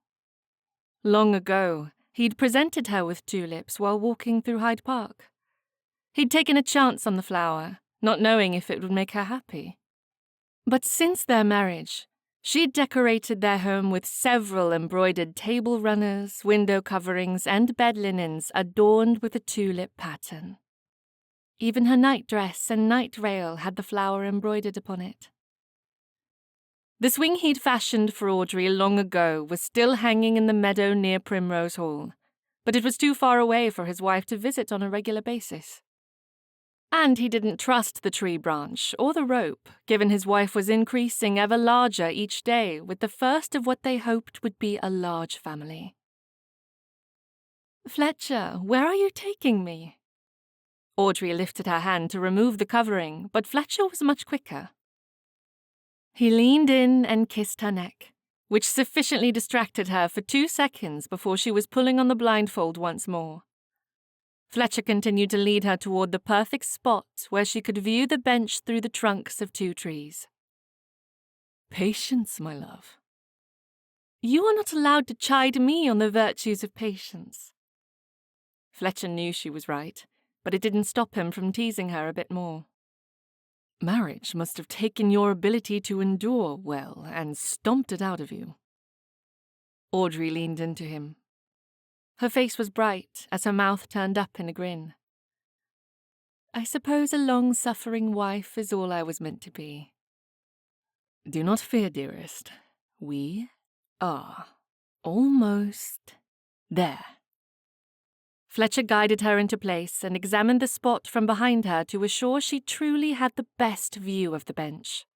Long ago, he'd presented her with tulips while walking through Hyde Park. He'd taken a chance on the flower, not knowing if it would make her happy. But since their marriage, she'd decorated their home with several embroidered table runners, window coverings, and bed linens adorned with a tulip pattern. Even her nightdress and night rail had the flower embroidered upon it. The swing he'd fashioned for Audrey long ago was still hanging in the meadow near Primrose Hall, but it was too far away for his wife to visit on a regular basis. And he didn't trust the tree branch or the rope, given his wife was increasing ever larger each day with the first of what they hoped would be a large family. "Fletcher, where are you taking me?" Audrey lifted her hand to remove the covering, but Fletcher was much quicker. He leaned in and kissed her neck, which sufficiently distracted her for 2 seconds before she was pulling on the blindfold once more. Fletcher continued to lead her toward the perfect spot where she could view the bench through the trunks of 2 trees. "Patience, my love." "You are not allowed to chide me on the virtues of patience." Fletcher knew she was right, but it didn't stop him from teasing her a bit more. "Marriage must have taken your ability to endure well and stomped it out of you." Audrey leaned into him. Her face was bright as her mouth turned up in a grin. "I suppose a long-suffering wife is all I was meant to be." "Do not fear, dearest. We are almost there." Fletcher guided her into place and examined the spot from behind her to assure she truly had the best view of the bench.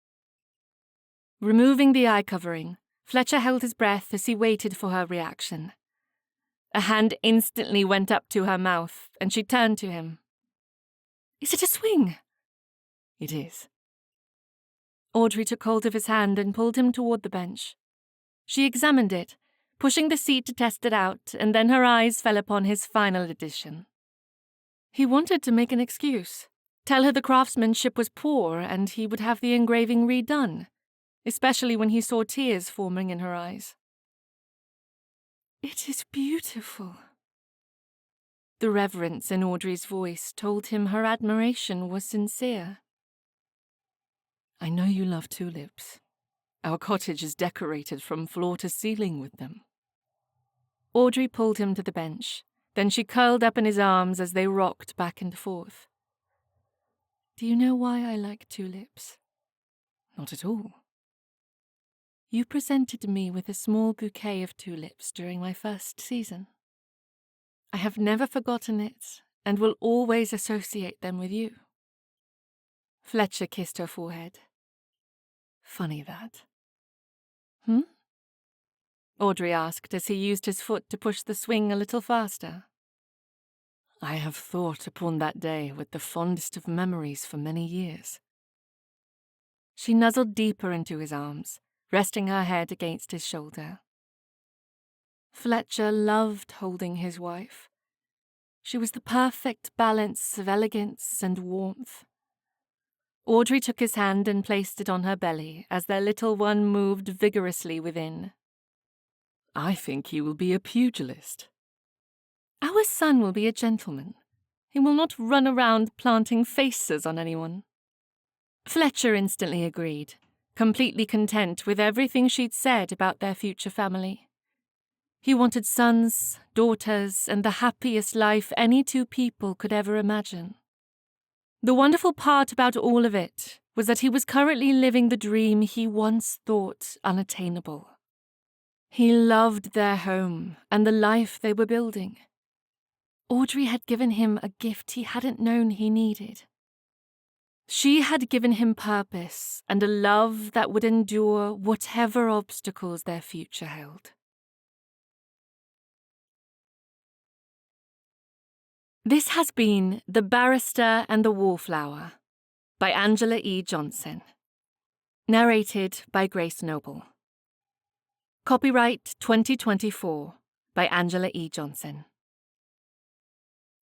Removing the eye covering, Fletcher held his breath as he waited for her reaction. A hand instantly went up to her mouth, and she turned to him. "Is it a swing?" "It is." Audrey took hold of his hand and pulled him toward the bench. She examined it, pushing the seat to test it out, and then her eyes fell upon his final edition. He wanted to make an excuse, tell her the craftsmanship was poor and he would have the engraving redone, especially when he saw tears forming in her eyes. "It is beautiful." The reverence in Audrey's voice told him her admiration was sincere. "I know you love tulips. Our cottage is decorated from floor to ceiling with them." Audrey pulled him to the bench. Then she curled up in his arms as they rocked back and forth. "Do you know why I like tulips?" "Not at all." "You presented me with a small bouquet of tulips during my first season. I have never forgotten it and will always associate them with you." Fletcher kissed her forehead. "Funny that." "Hmm?" Audrey asked as he used his foot to push the swing a little faster. "I have thought upon that day with the fondest of memories for many years." She nuzzled deeper into his arms, resting her head against his shoulder. Fletcher loved holding his wife. She was the perfect balance of elegance and warmth. Audrey took his hand and placed it on her belly as their little one moved vigorously within. I think he will be a pugilist. Our son will be a gentleman. He will not run around planting faces on anyone. Fletcher instantly agreed, completely content with everything she'd said about their future family. He wanted sons, daughters, and the happiest life any two people could ever imagine. The wonderful part about all of it was that he was currently living the dream he once thought unattainable. He loved their home and the life they were building. Audrey had given him a gift he hadn't known he needed. She had given him purpose and a love that would endure whatever obstacles their future held. This has been The Barrister and the Wallflower by Angela E. Johnson. Narrated by Grace Noble. Copyright 2024 by Angela E. Johnson.